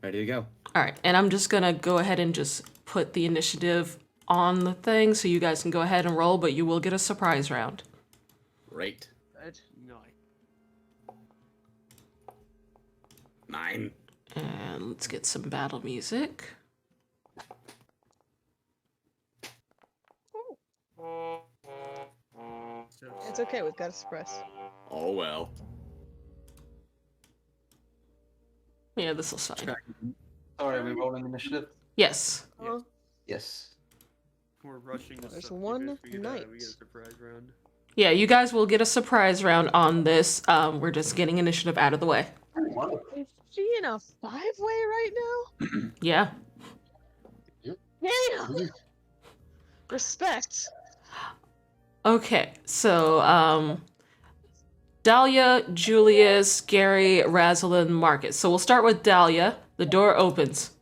Ready to go. All right. And I'm just gonna go ahead and just put the initiative on the thing so you guys can go ahead and roll, but you will get a surprise round. Great. Good. 9. And let's get some battle music. It's okay, we've got a surprise. Oh well. Yeah, this will fine. Sorry, are we rolling initiative? Yes. Oh, Yes. We're rushing this. There's up one because we get night. a surprise round. Yeah, you guys will get a surprise round on this. We're just getting initiative out of the way. is she in a 5-way right now? Yeah. Damn! Respect. Okay, so Dahlia, Julius, Gary, Razalin, Marcus. So we'll start with Dahlia. The door opens.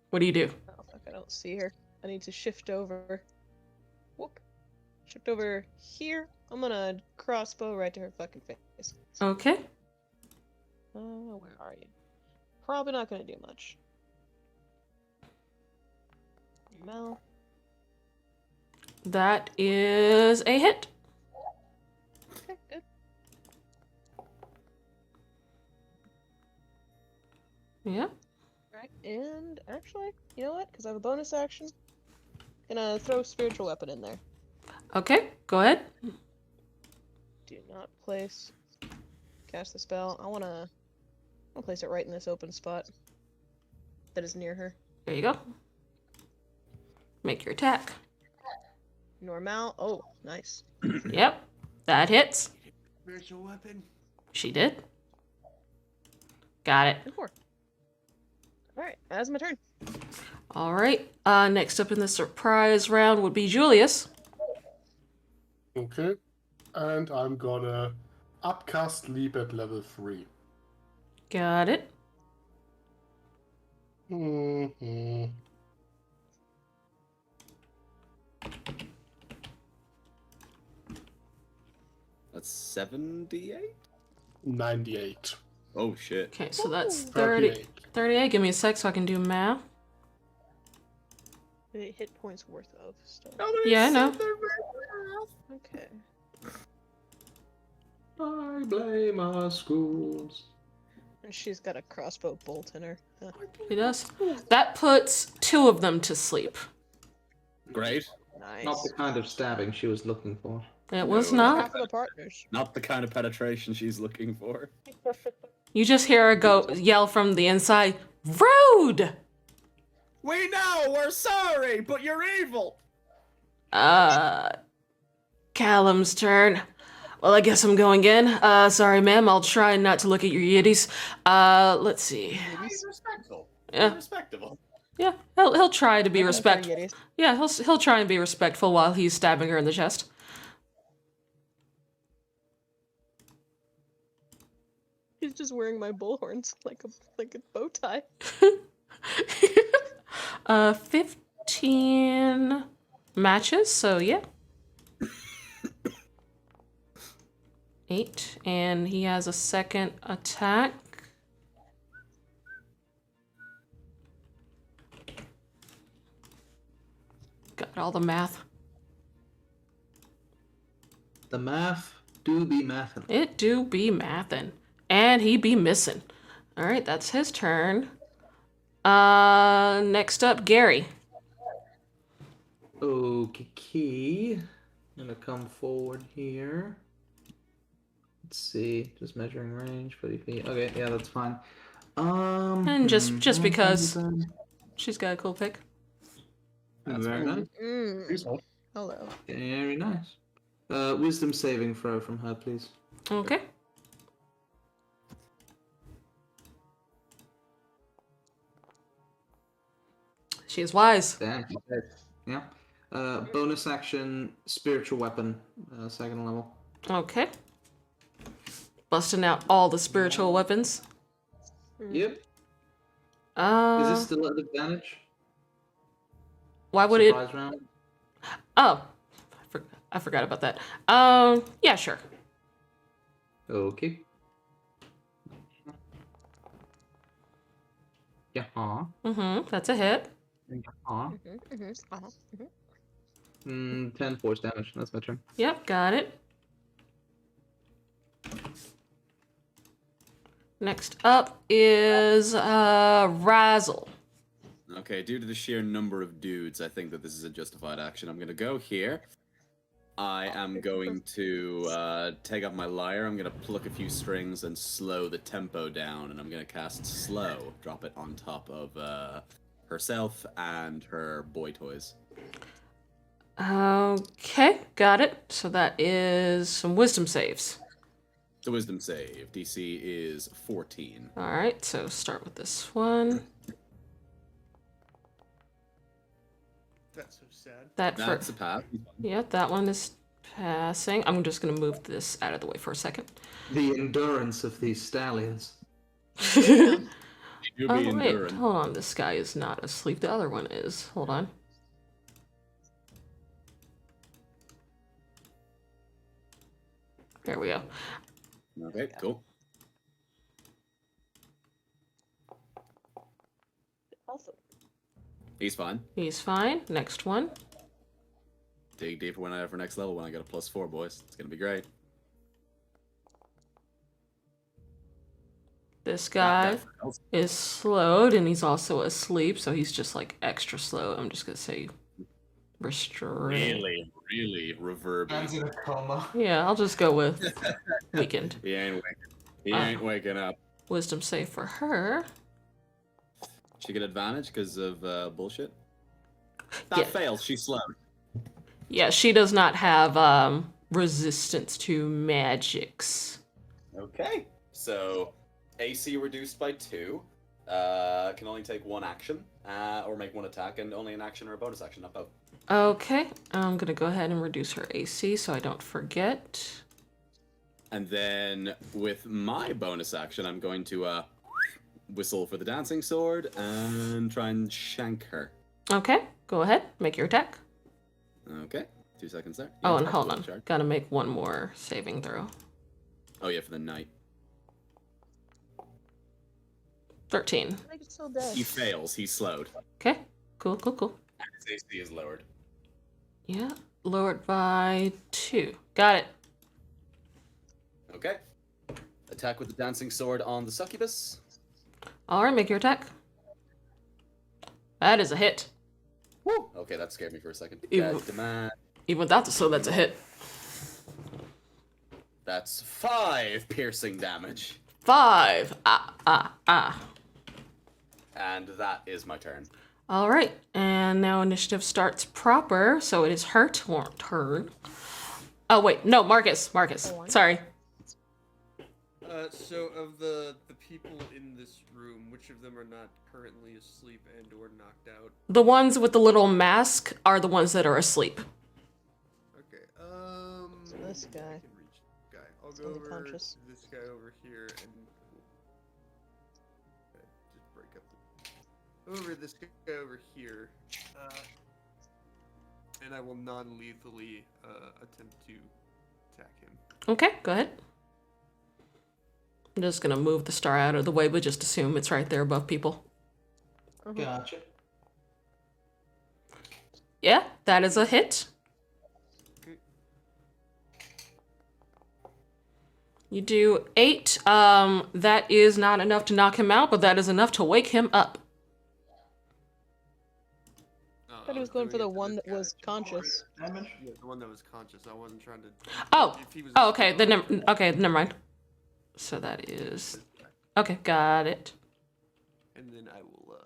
What do you do? Oh fuck, I don't see her. I need to shift over. Whoop. Shift over here. I'm gonna crossbow right to her fucking face. Okay. Where are you? Probably not gonna do much. Mel. That is a hit. Okay, good. Yeah. Right, and actually, you know what? Because I have a bonus action, gonna throw spiritual weapon in there. Okay, go ahead. Do not cast the spell. I wanna place it right in this open spot that is near her. There you go. Make your attack. Normal. Oh, nice. Yep. That hits. Spiritual weapon. She did. Got it. And 4. All right, that's my turn. All right. Next up in the surprise round would be Julius. Okay. And I'm gonna upcast leap at level 3. Got it. Mm-hmm. That's 78? 98. Oh shit. Okay, so that's 30. 38. Give me a sec so I can do math. 8 hit points worth of stuff. Yeah, I know. Okay. I blame our schools. And she's got a crossbow bolt in her. Huh. He does. That puts 2 of them to sleep. Great. Nice. Not the kind of stabbing she was looking for. It was No. not. Half of the partners. Not the kind of penetration she's looking for. You just hear her go yell from the inside, "Rude!" We know, we're sorry, but you're evil. Callum's turn. Well, I guess I'm going in. Sorry, ma'am. I'll try not to look at your yiddies. Let's see. He's respectful. Yeah. Respectable. Yeah, he'll try to be I'm not respectful. very yiddies. Yeah, he'll try and be respectful while he's stabbing her in the chest. He's just wearing my bullhorns like a bow tie. 15 matches, so yeah. 8, and he has a second attack. Got all the math. The math do be mathin'. It do be mathin'. And he be missing. Alright, that's his turn. Next up, Gary. Okay. Gonna come forward here. Let's see. Just measuring range, 40 feet. Okay, yeah, that's fine. And just because she's got a cool pick. Very nice. Hello. Very nice. Wisdom saving throw from her, please. Okay. She is wise. Damn. Yeah. Bonus action, spiritual weapon, 2nd level. Okay. Busting out all the spiritual weapons. Yep. Is this still at advantage? Why would it? Surprise round? Oh, I forgot about that. Yeah, sure. Okay. Yeah. That's a hit. Uh-huh. 10 force damage. That's my turn. Yep, got it. Next up is Razzle. Okay, due to the sheer number of dudes, I think that this is a justified action. I'm gonna go here. I am going to take up my lyre. I'm gonna pluck a few strings and slow the tempo down, and I'm gonna cast Slow. Drop it on top of herself and her boy toys. Okay, got it. So that is some wisdom saves. The wisdom save. DC is 14. All right, so start with this one. That's so sad. That's a pass. Yeah, that one is passing. I'm just gonna move this out of the way for a second. The endurance of these stallions. You do Oh be wait, enduring. hold on. This guy is not asleep. The other one is. Hold on. There we go. Okay, cool. Awesome. He's fine. He's fine. Next one. Dig deeper when I have for next level when I got a +4, boys. It's gonna be great. This guy is slowed and he's also asleep, so he's just like extra slow. I'm just gonna say restrained. Really reverb. Man's in a coma. Yeah, I'll just go with weakened. He ain't waking up. Wisdom save for her. She get advantage because of bullshit. That Yeah. fails. She's slow. Yeah, she does not have resistance to magics. Okay. So AC reduced by 2. Can only take 1 action or make 1 attack, and only an action or a bonus action, not both. Okay, I'm gonna go ahead and reduce her AC so I don't forget. And then with my bonus action, I'm going to whistle for the dancing sword and try and shank her. Okay, go ahead, make your attack. Okay, 2 seconds there. Oh, Yeah, and that's hold full on, charge. gotta make one more saving throw. Oh yeah, for the knight. I13. think it's still dead. He fails. He's slowed. Okay, cool. And his AC is lowered. Yeah, lowered by 2. Got it. Okay. Attack with the dancing sword on the succubus. All right, make your attack. That is a hit. Woo! Okay, that scared me for a second. Even- Dead demand. Even without the sword, that's a hit. That's 5 piercing damage. 5. And that is my turn. All right, and now initiative starts proper, so it is her turn. Oh wait, no, Marcus. Sorry. So of the people in this room, which of them are not currently asleep and or knocked out? The ones with the little mask are the ones that are asleep. Okay. This guy. I can reach this guy. I'll go over Unconscious. to this guy over here and just break up. Over this guy over here, and I will non-lethally attempt to attack him. Okay, go ahead. I'm just gonna move the star out of the way, but just assume it's right there above people. Gotcha. Yeah, that is a hit. Okay. You do 8. That is not enough to knock him out, but that is enough to wake him up. I thought he was going for the one that was conscious. Damage? Yeah, the one that was conscious. I wasn't trying to. Oh. If he was Oh, okay. asleep, Then never mind. So that is okay. Got it. And then I will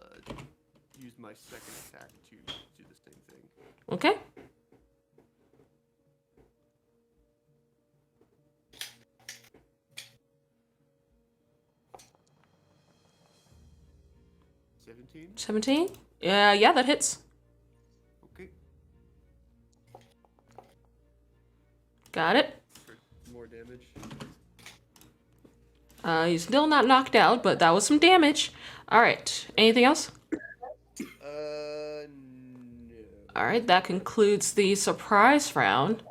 use my second attack to do the same thing. Okay. $17. 17. Yeah, that hits. Okay. Got it. For more damage. He's still not knocked out, but that was some damage. All right. Anything else? No. All right, that concludes the surprise round.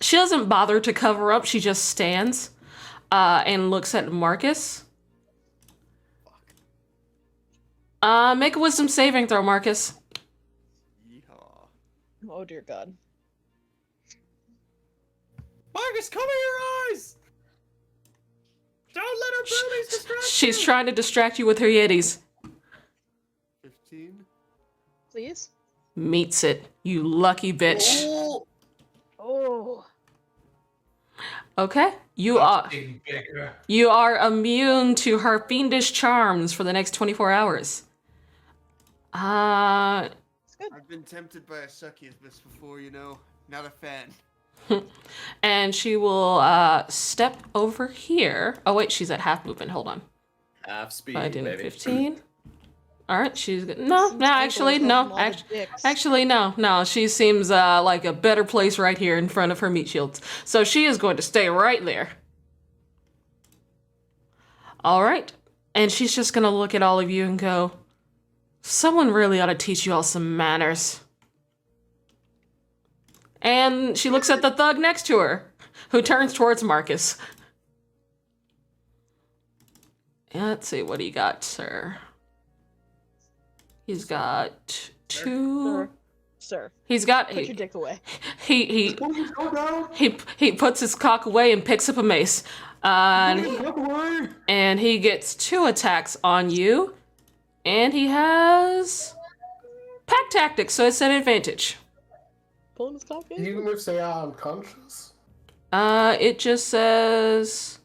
She doesn't bother to cover up. She just stands and looks at Marcus. Make a wisdom saving throw, Marcus. Yeehaw. Oh dear God. Marcus, cover your eyes! Don't let her boobies distract She's you! trying to distract you with her yetis. 15. Please? Meets it, you lucky bitch. Oh! Oh. Okay, you are immune to her fiendish charms for the next 24 hours. It's good. I've been tempted by a succubus before, you know. Not a fan. And she will step over here. Oh wait, she's at half movement. Hold on. Half speed, 5, baby. 15. All right, she's good. No, Seems actually, angles no. off all the dicks. Actually, no. She seems like a better place right here in front of her meat shields. So she is going to stay right there. All right. And she's just going to look at all of you and go, someone really ought to teach you all some manners. And she looks at the thug next to her, who turns towards Marcus. Let's see, what do you got, sir? He's got 2. Sir, He's got put your dick away. he puts his cock away and picks up a mace. And he gets 2 attacks on you. And he has pack tactics, so it's an advantage. Pulling his cock in? Even if they are unconscious? It just says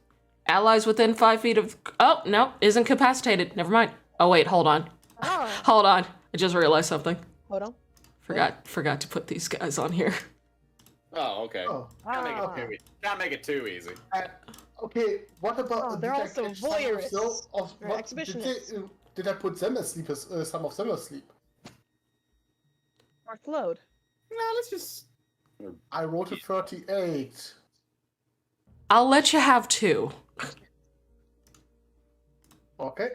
allies within 5 feet of. Oh no, is incapacitated. Never mind. Oh wait, hold on. Ah. Hold on. I just realized something. Hold on. Forgot to put these guys on here. Oh, okay. Oh. Can't make it too easy. Okay, what about... Oh, they're did I also catch some voyeurists. of They're what, exhibitionists. did I put them asleep, some of them asleep? Mark load. No, let's just... I rolled a 38. I'll let you have 2. Okay.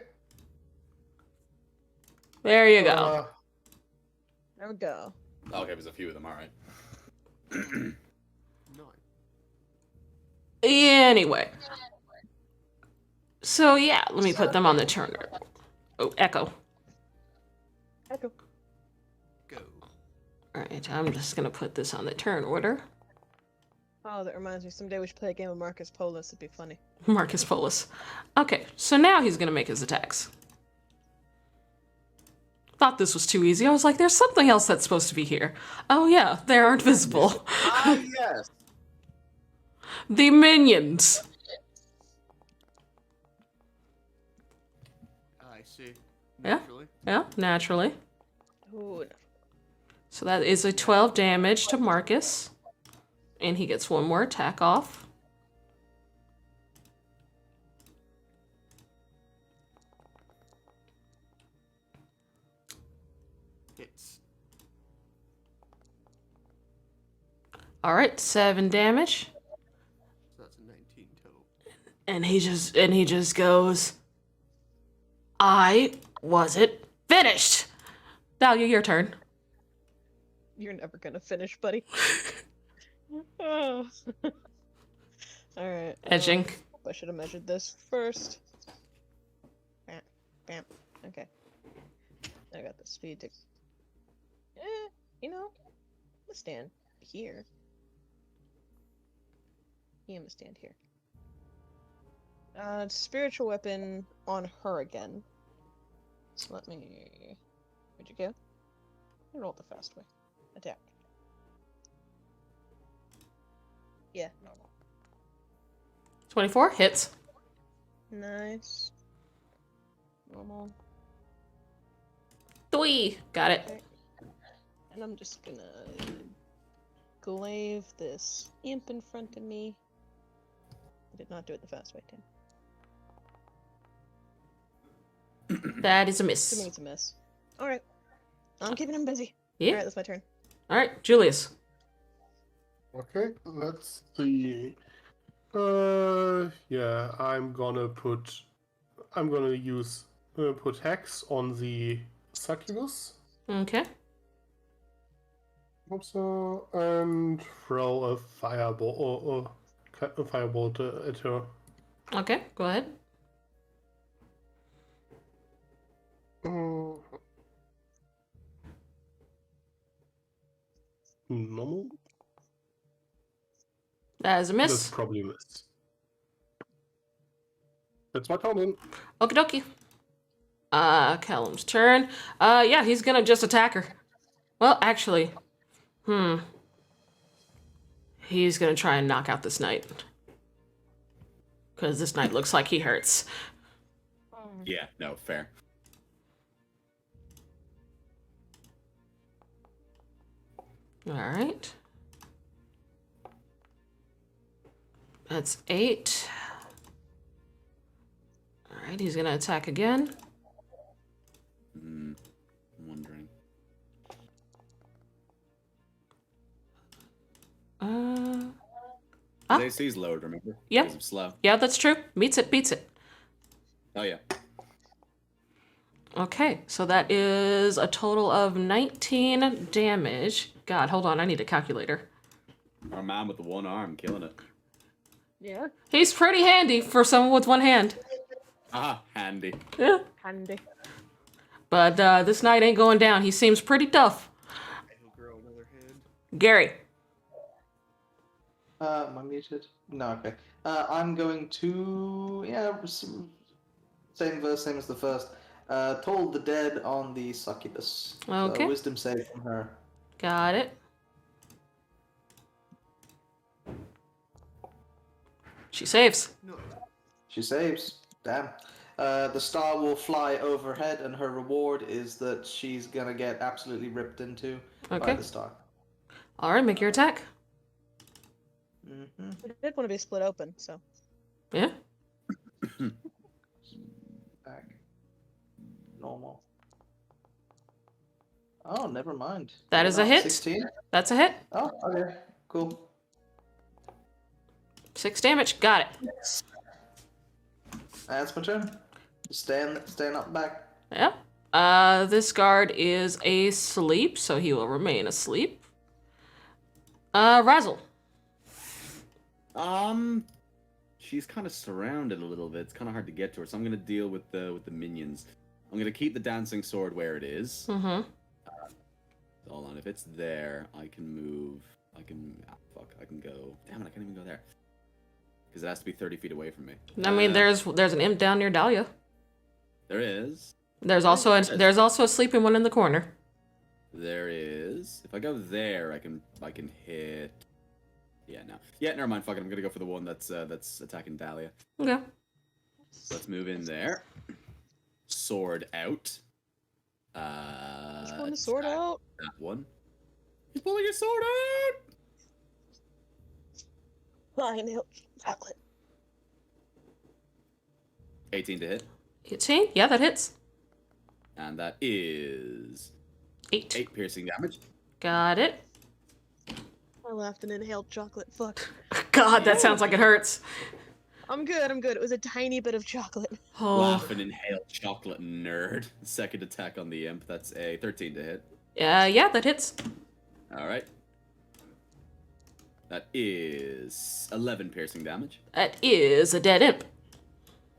There you go. There we go. Okay, there's a few of them, alright. 9. Anyway. So yeah, let me put them on the turn. Oh, echo. Echo. Go. Alright, I'm just gonna put this on the turn order. Oh, that reminds me. Someday we should play a game of Marcus Polis. It'd be funny. Marcus Polis. Okay, so now he's gonna make his attacks. Thought this was too easy. I was like, there's something else that's supposed to be here. Oh yeah, they aren't visible. Ah, yes! The minions. I see. Yeah. Naturally. Yeah, naturally. Ooh. So that is a 12 damage to Marcus. And he gets 1 more attack off. Hits. All right, 7 damage. So that's a 19 total. And he just goes, I wasn't finished. Dahlia, your turn. You're never gonna finish, buddy. Oh. Alright. Edging. I should have measured this first. Bam. Bam. Okay. I got the speed to... you know, I'm gonna stand here. Yeah, I'm gonna stand here. Spiritual weapon on her again. So let me... Where'd you go? I rolled the fast way. Attack. Yeah, normal. 24 hits. Nice. Normal. 3. Got it. Okay. And I'm just gonna glaive this imp in front of me. I did not do it the fast way, Tim. That is a Assuming miss. it's a miss. Alright. I'm keeping him busy. Yeah. Alright, that's my turn. All right, Julius. Okay, let's see. Yeah, I'm gonna use put hex on the succubus. Okay. Hope so. And throw a fireball or a firebolt at her. Okay, go ahead. Normal? That is a That's miss. probably a miss. That's my turn. Okie dokie. Callum's turn. Yeah, he's gonna just attack her. Well, actually, he's gonna try and knock out this knight. Because this knight looks like he hurts. Yeah, no, fair. Alright. That's 8. Alright, he's gonna attack again. I'm wondering. His AC's lowered, remember? Yeah. Because I'm slow. Yeah, that's true. Beats it, beats it. Oh, yeah. Okay, so that is a total of 19 damage. God, hold on, I need a calculator. Our man with the one arm killing it. Yeah. He's pretty handy for someone with one hand. Ah, handy. Yeah. Handy. But this knight ain't going down. He seems pretty tough. He'll grow another hand. Gary. Am I muted? No, okay. I'm going to same verse, same as the first. Told the dead on the succubus. Okay. Wisdom save from her. Got it. She saves. No. She saves. Damn. The star will fly overhead, and her reward is that she's gonna get absolutely ripped into by Okay. the star. All right, make your attack. Mm-hmm. We did want to be split open, so. Yeah. Back. Normal. Oh, never mind. That is a Not hit. 16? That's a hit. Oh, okay. Cool. 6 damage. Got it. That's my turn. Staying up back. Yep. This guard is asleep, so he will remain asleep. Razzle. She's kind of surrounded a little bit. It's kind of hard to get to her, so I'm gonna deal with the minions. I'm gonna keep the dancing sword where it is. Mm-hmm. Hold on, if it's there, I can move. I can go. Damn it, I can't even go there. Because it has to be 30 feet away from me. I mean, there's an imp down near Dahlia. There is. There's also a sleeping one in the corner. There is. If I go there, I can hit. Yeah, no. Yeah, never mind. Fuck it. I'm gonna go for the one that's attacking Dahlia. Okay. So let's move in there. Sword out. Just pulling the sword attack out. That one. He's pulling his sword out. Fine, chocolate. 18 to hit. 18? Yeah, that hits. And that is 8. 8 piercing damage. Got it. I laughed and inhaled chocolate. Fuck. God, that sounds like it hurts. I'm good. It was a tiny bit of chocolate. Oh. Laugh and inhale chocolate, nerd. Second attack on the imp. That's a 13 to hit. Yeah, that hits. All right. That is 11 piercing damage. That is a dead imp.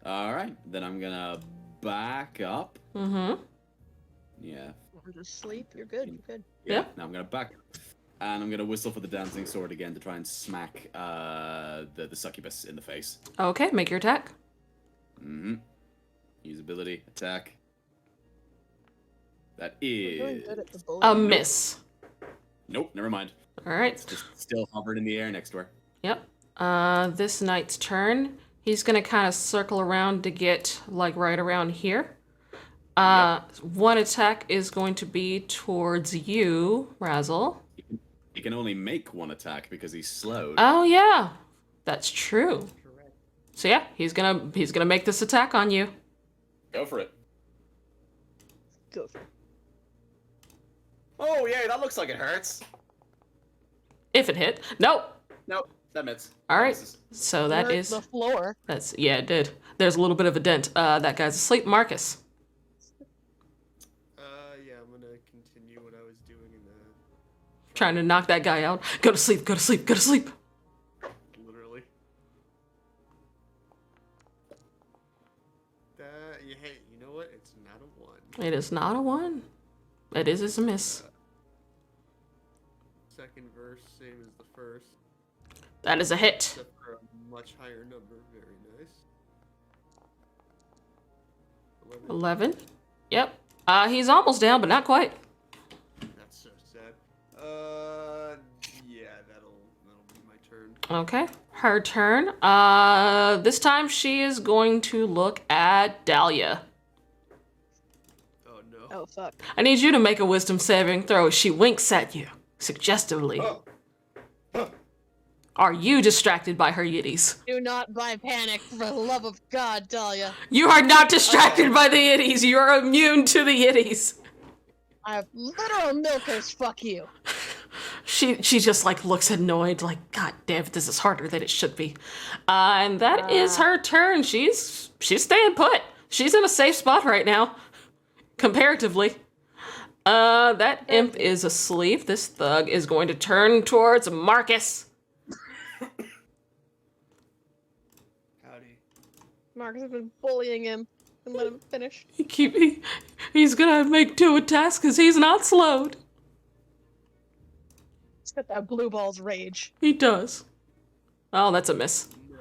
All right. Then I'm gonna back up. Mm-hmm. Yeah. Or just sleep. You're good. You're good. Yeah. Now I'm gonna back up. And I'm gonna whistle for the dancing sword again to try and smack the succubus in the face. Okay, make your attack. Mm-hmm. Use ability, attack. That We're doing is good at the bullying. A miss. Nope, never mind. All right. It's just still hovering in the air next to her. Yep. This knight's turn. He's gonna kind of circle around to get like right around here. One attack is going to be towards you, Razzle. He can only make one attack because he's slowed. Oh yeah, that's true. So yeah, he's gonna make this attack on you. Go for it. Go for it. Oh yeah, that looks like it hurts. If it hit. Nope. Nope, that misses. All right. So that Hurt is the floor. yeah, it did. There's a little bit of a dent. That guy's asleep. Marcus. Yeah, I'm gonna continue what I was doing in the. trying to knock that guy out. Go to sleep, go to sleep, go to sleep. Literally. Hey, you know what? It's not a 1. It is not a 1. It is a miss. Second verse, same as the first, That is a hit. except for a much higher number. Very nice. 11. Yep. He's almost down, but not quite. That's so sad. Yeah, that'll be my turn. Okay. Her turn. This time she is going to look at Dahlia. Oh no. Oh fuck. I need you to make a wisdom saving throw as she winks at you, suggestively. Are you distracted by her yiddies? Do not buy panic, for the love of God, Dahlia. You are not distracted by the yiddies. You are immune to the yiddies. I have literal milkers, fuck you. She just like looks annoyed, like, God damn it, this is harder than it should be. And that is her turn. She's staying put. She's in a safe spot right now, comparatively. That imp is asleep. This thug is going to turn towards Marcus. Howdy. Marcus has been bullying him and let him finish. He's gonna make 2 attacks because he's not slowed. He's got that blue balls rage. He does. Oh, that's a miss. No.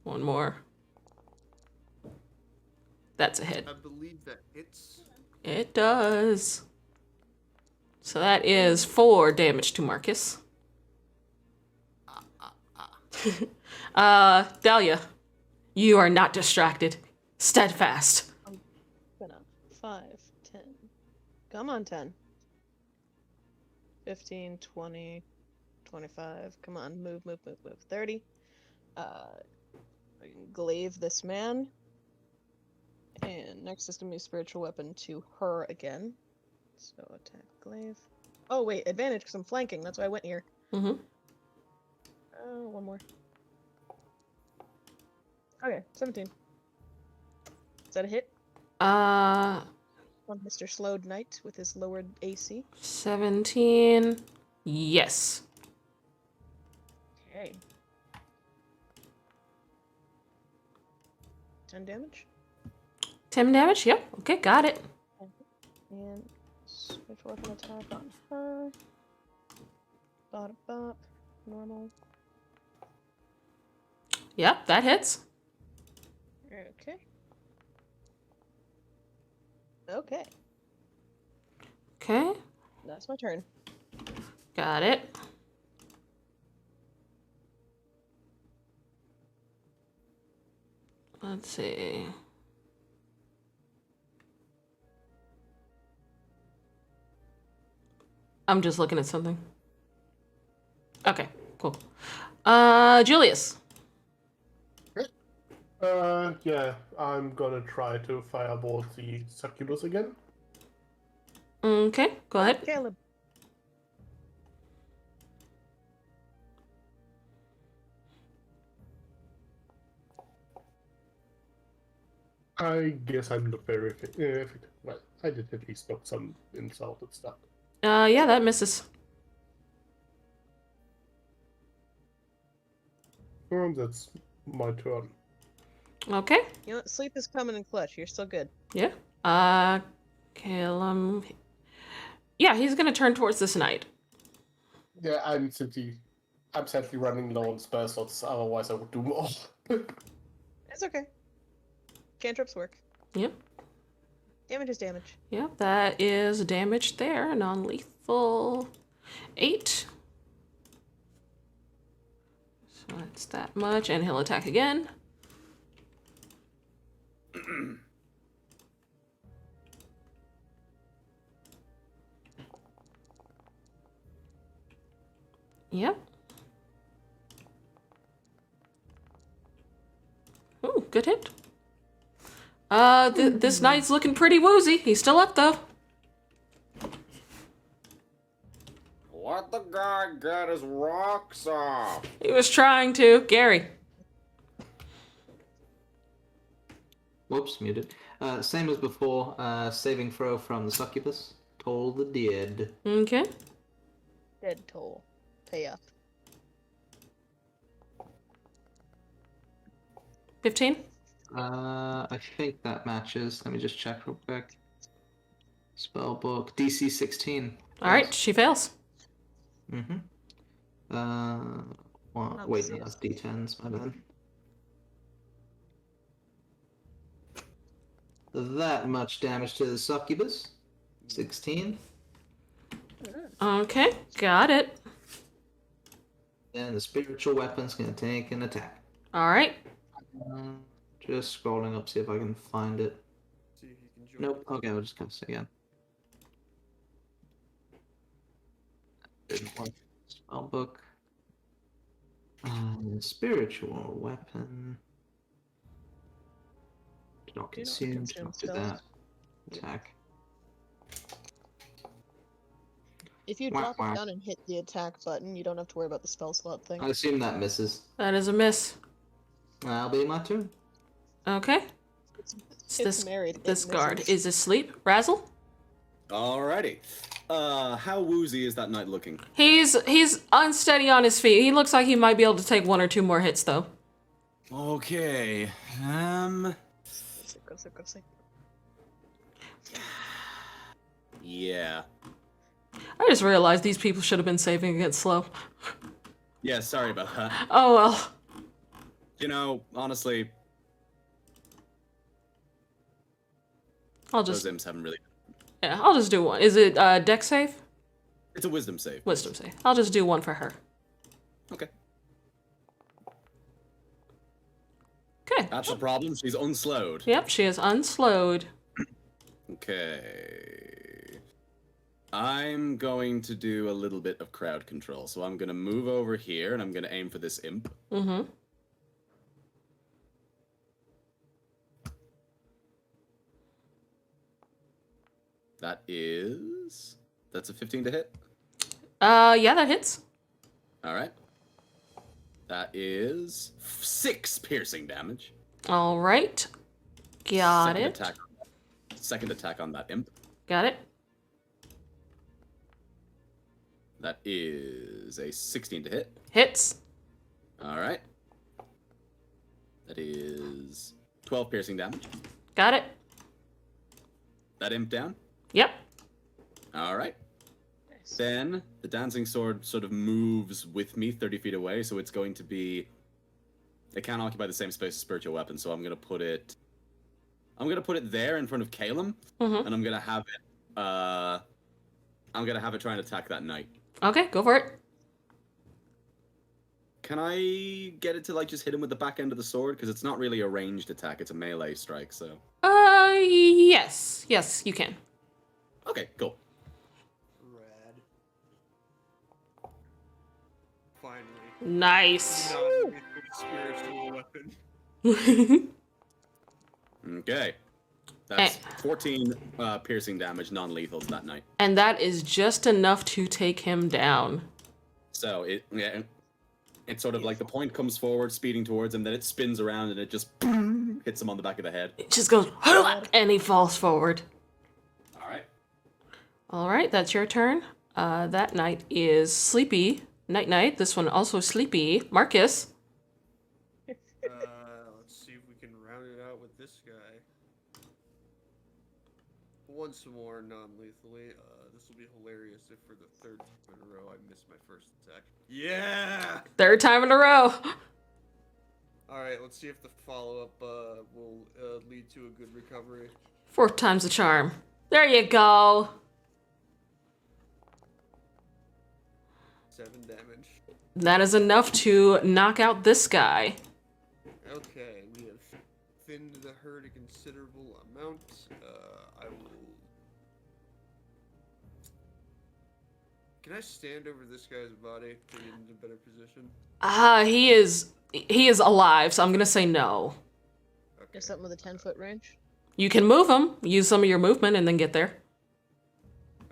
1 more. That's a hit. I believe that hits. It does. So that is 4 damage to Marcus. Dahlia, you are not distracted. Steadfast. I'm gonna 5, 10. Come on, 10. 15, 20, 25. Come on, move. 30. I can glaive this man. And next is gonna be spiritual weapon to her again. So attack glaive. Oh wait, advantage because I'm flanking. That's why I went here. Mm-hmm. 1 more. Okay, 17. Is that a hit? Uh, On Mr. Slowed Knight with his lowered AC. 17. Yes. Okay. 10 damage. 10 damage? Yep. Okay, got it. And spiritual weapon attack on her. Bop. Normal. Yep, that hits. Okay. Okay. Okay, That's my turn. got it. Let's see. I'm just looking at something. Okay, cool. Julius. Yeah, I'm gonna try to fireball the succubus again. Okay, go ahead. Caleb. I guess I'm not very effective. Well, I did at least knock some insulted stuff. Yeah, that misses. That's my turn. Okay, You know what? Sleep is coming in clutch. You're still good. yeah. Kill him. Yeah, he's gonna turn towards this knight. Yeah, I'm sadly running low on spell slots, otherwise I would do more. It's okay. Cantrips work. Yep. Damage is damage. Yep, that is damage there. Non-lethal. 8. So that's that much, and he'll attack again. Yep. Ooh, good hit. This knight's looking pretty woozy. He's still up, though. Let the guy get his rocks off. He was trying to. Gary. Whoops, muted. Same as before, saving throw from the succubus. Toll the dead. Okay. Dead toll. Pay up. 15? I think that matches. Let me just check real quick. Spellbook DC 16. All right, she fails. Mm-hmm. Well, Not wait, six. no, that's D10s. My bad. That much damage to the succubus. 16. Okay, got it. And the spiritual weapon's gonna take an attack. All right. Just scrolling up, see if I can find it. See if you can join. Nope. Okay, I'll just cast it again. Didn't work. Spellbook. Spiritual weapon. Do not consume. Do not do that. Attack. If you Whack, drop whack. it down and hit the attack button, you don't have to worry about the spell slot thing. I assume that misses. That is a miss. That'll be my turn. Okay. It's This married. it this guard misses. is asleep. Razzle? Alrighty. How woozy is that knight looking? He's unsteady on his feet. He looks like he might be able to take 1 or 2 more hits though. Okay. Go sick, go sick. Yeah. I just realized these people should have been saving against slow. Yeah, sorry about that. Oh well. You know, honestly, I'll those just imps haven't really... yeah, I'll just do one. Is it dex save? It's a wisdom save. Wisdom save. I'll just do one for her. Okay. Okay. That's the problem. She's unslowed. Yep, she is unslowed. Okay. I'm going to do a little bit of crowd control. So I'm going to move over here and I'm going to aim for this imp. Mm-hmm. That's a 15 to hit. Yeah, that hits. All right. That is 6 piercing damage. All right. Got Second it. Second attack on that imp. Got it. That is a 16 to hit. Hits. All right. That is 12 piercing damage. Got it. That imp down. Yep. All right. Nice. Then the dancing sword sort of moves with me 30 feet away, so it's going to be... It can't occupy the same space as spiritual weapon, so I'm gonna put it there in front of Calum, Mm-hmm. and I'm gonna have it try and attack that knight. Okay, go for it. Can I get it to like just hit him with the back end of the sword? Because it's not really a ranged attack, it's a melee strike, so... Yes. Yes, you can. Okay, cool. Rad. Finally. Nice. Spiritual weapon. Okay. That's 14 piercing damage, non-lethal to that knight. And that is just enough to take him down. So it's sort of like the point comes forward, speeding towards him, then it spins around and it just hits him on the back of the head. It just goes, and he falls forward. All right. All right, that's your turn. That knight is sleepy. Night. This one also sleepy. Marcus. Let's see if we can round it out with this guy. Once more non-lethally. This will be hilarious if for the 3rd time in a row I miss my first attack. Yeah! 3rd time in a row. Alright, let's see if the follow-up will lead to a good recovery. 4th time's the charm. There you go. 7 damage. That is enough to knock out this guy. Okay, we have thinned the herd a considerable amount. I will... Can I stand over this guy's body to get into a better position? He is alive, so I'm gonna say no. Okay. Is something with a 10-foot range? You can move him, use some of your movement, and then get there.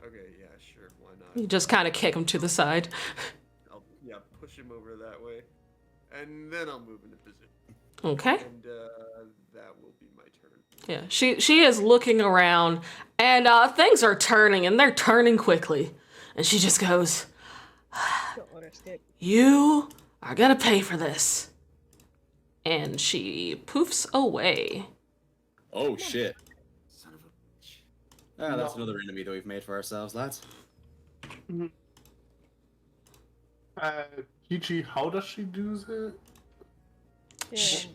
Okay, yeah, sure, why You not? just kind of kick him to the side. I'll, push him over that way. And then I'll move into position. Okay. And, that will be my turn. Yeah, she is looking around, and things are turning, and they're turning quickly. And she just goes, Don't let her escape. You are gonna pay for this. And she poofs away. Oh shit! Son of a bitch. Ah, that's No. another enemy that we've made for ourselves, lads. Gigi, how does she do that? Yes.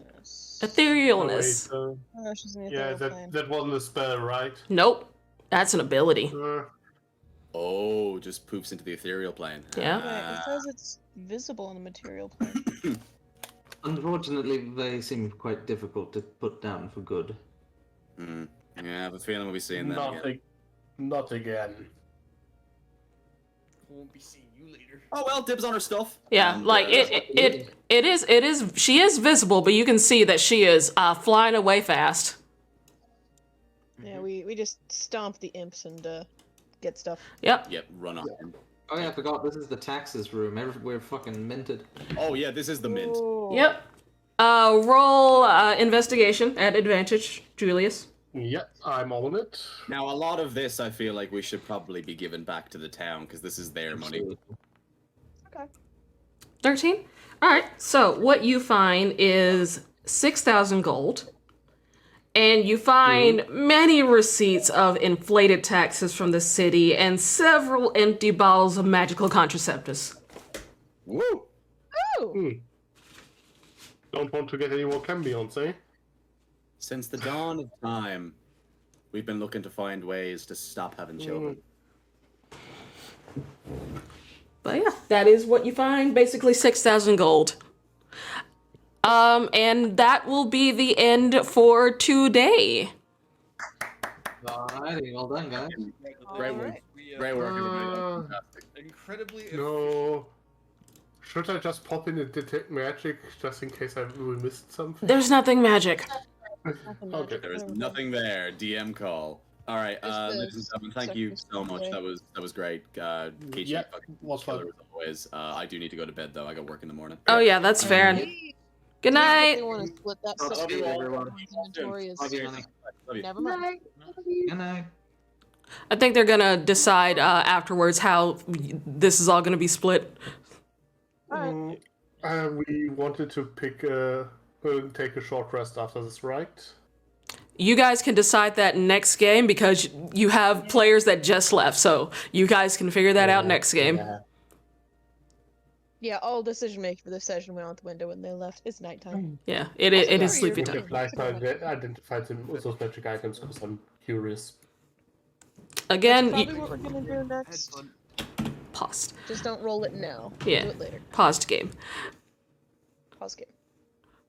Etherealness. Oh, Oh, she's in the yeah, ethereal plane. that wasn't a spell, right? Nope. That's an ability. Oh, just poofs into the ethereal plane. Yeah. Yeah, it says it's visible in the material plane. Unfortunately, they seem quite difficult to put down for good. Yeah, I have a feeling we'll be seeing them again. Not again. Won't be seeing you later. Oh well, dibs on her stuff. Yeah, And, like it is she is visible, but you can see that she is flying away fast. Yeah, we just stomp the imps and get stuff. Yep. Yep, run off him. Oh yeah, I forgot. This is the taxes room. We're fucking minted. Oh yeah, this is the mint. Ooh. Yep. Roll investigation at advantage, Julius. Yep, I'm on it. Now, a lot of this, I feel like we should probably be giving back to the town because this is their money. Okay. 13? Alright, so what you find is 6,000 gold. And you find many receipts of inflated taxes from the city and several empty bottles of magical contraceptives. Woo! Ooh. Don't want to get any more cambions, eh? Since the dawn of time, we've been looking to find ways to stop having children. But yeah, that is what you find. Basically 6,000 gold. And that will be the end for today. Alrighty, well done, guys. Great work. Alright. Great work, everybody. Incredibly No. Should I just pop in and detect magic just in case we missed something? There's nothing magic. Nothing Okay. magic, There is whatever. nothing there. DM call. All right, Just the ladies and gentlemen, thank you so much. sacrifice That was great. Keisha, Yeah, fucking was fun. killer as always. I do need to go to bed though. I got work in the morning. Oh yeah, that's fair. Good night. They want to split that Love stuff. you, everyone. Inventory is Love you, honey. Love you. never mind. Good night. I think they're gonna decide afterwards how this is all gonna be split. Alright. We wanted to take a short rest after this, right? You guys can decide that next game because you have players that just left, so you guys can figure that out next game. Yeah, all decision making for this session went out the window when they left. It's nighttime. Yeah, it is Sorry, sleepy you're- time. If lifetime identified those magic items because I'm curious. Again, Probably what we're gonna do next. paused. Just don't roll it now. Yeah. Do it later. Paused game. Pause game.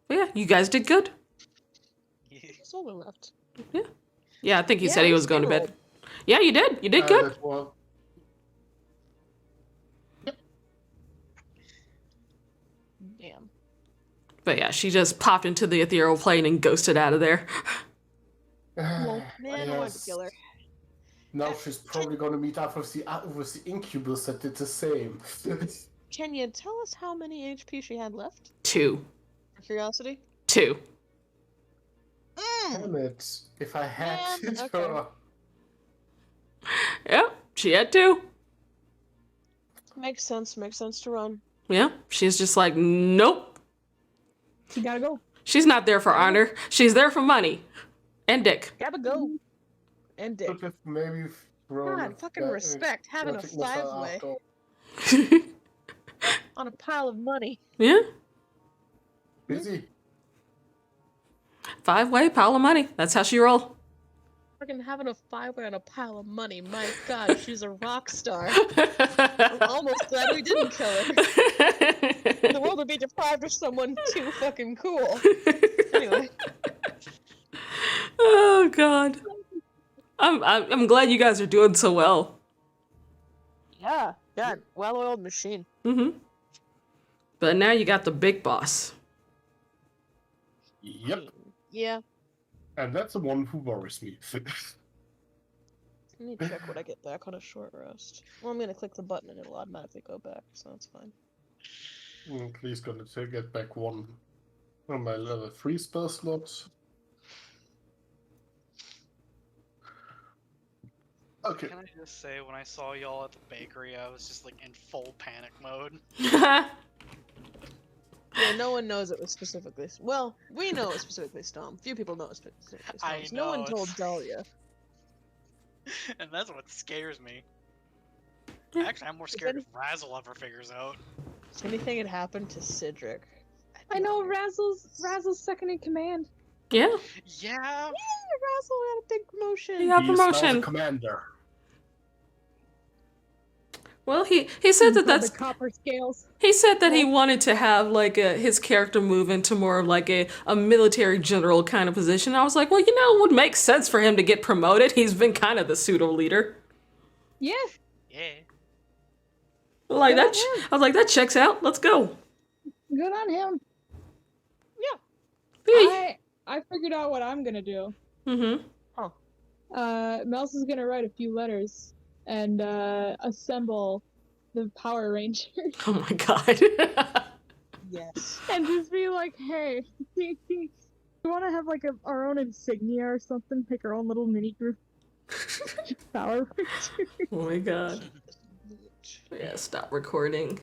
But yeah, you guys did good. Solar left. Yeah, I think he Yeah, said he we was going to bed. rolled. Yeah, you did. You did good. Damn. But yeah, she just popped into the ethereal plane and ghosted out of there. Man, I want to kill her. Now she's probably gonna meet up with the incubus that did the same. Can you tell us how many HP she had left? 2. For curiosity? 2. Damn it! If I had Man, it, okay. Yep, she had 2. Makes sense. Makes sense to run. Yeah, she's just like, nope. You gotta go. She's not there for honor. She's there for money. And dick. Gotta go. And dick. Could have maybe thrown God, fucking that, respect having a magic missile 5-way after. on a pile of money. Yeah. Busy. 5-way, pile of money. That's how she roll. Fucking having a 5-way on a pile of money. My God, she's a rock star. I'm almost glad we didn't kill her. The world would be deprived of someone too fucking cool. Anyway. Oh God. I'm glad you guys are doing so well. Yeah. God, well-oiled machine. Mm-hmm. But now you got the big boss. Yep. Yeah. And that's the one who worries me. Let me check what I get back on a short rest. Well, I'm gonna click the button and it'll automatically go back, so that's fine. Please gonna get back one on my level 3 spell slot. Okay. Can I just say, when I saw y'all at the bakery, I was just like in full panic mode. Yeah, no one knows it was specifically. Well, we know it was specifically Stom. Few people know it was specifically Stom. I No one know, told it's- Dahlia. And that's what scares me. Yeah. Actually, I'm more scared if Razzle ever figures out. If anything had happened to Cedric. I know Razzle's second in command. Yeah, Yeah. Razzle got a big promotion. he got He's now the promotion. commander. Well, he said that Called that's the copper scales. he said that he wanted to have like his character move into more of like a military general kind of position. I was like, well, you know, it would make sense for him to get promoted. He's been kind of the pseudo leader. Yeah. Yeah. Like Good that. on him. I was like, that checks out. Let's go. Good on him. Mm-hmm. I figured out what I'm gonna do. Mouse is gonna write a few letters and assemble the Power Rangers Oh my god. Yes. and just be like, hey, we want to have like our own insignia or something, like our own little mini group. Power Rangers. Oh my god. Yeah, stop recording.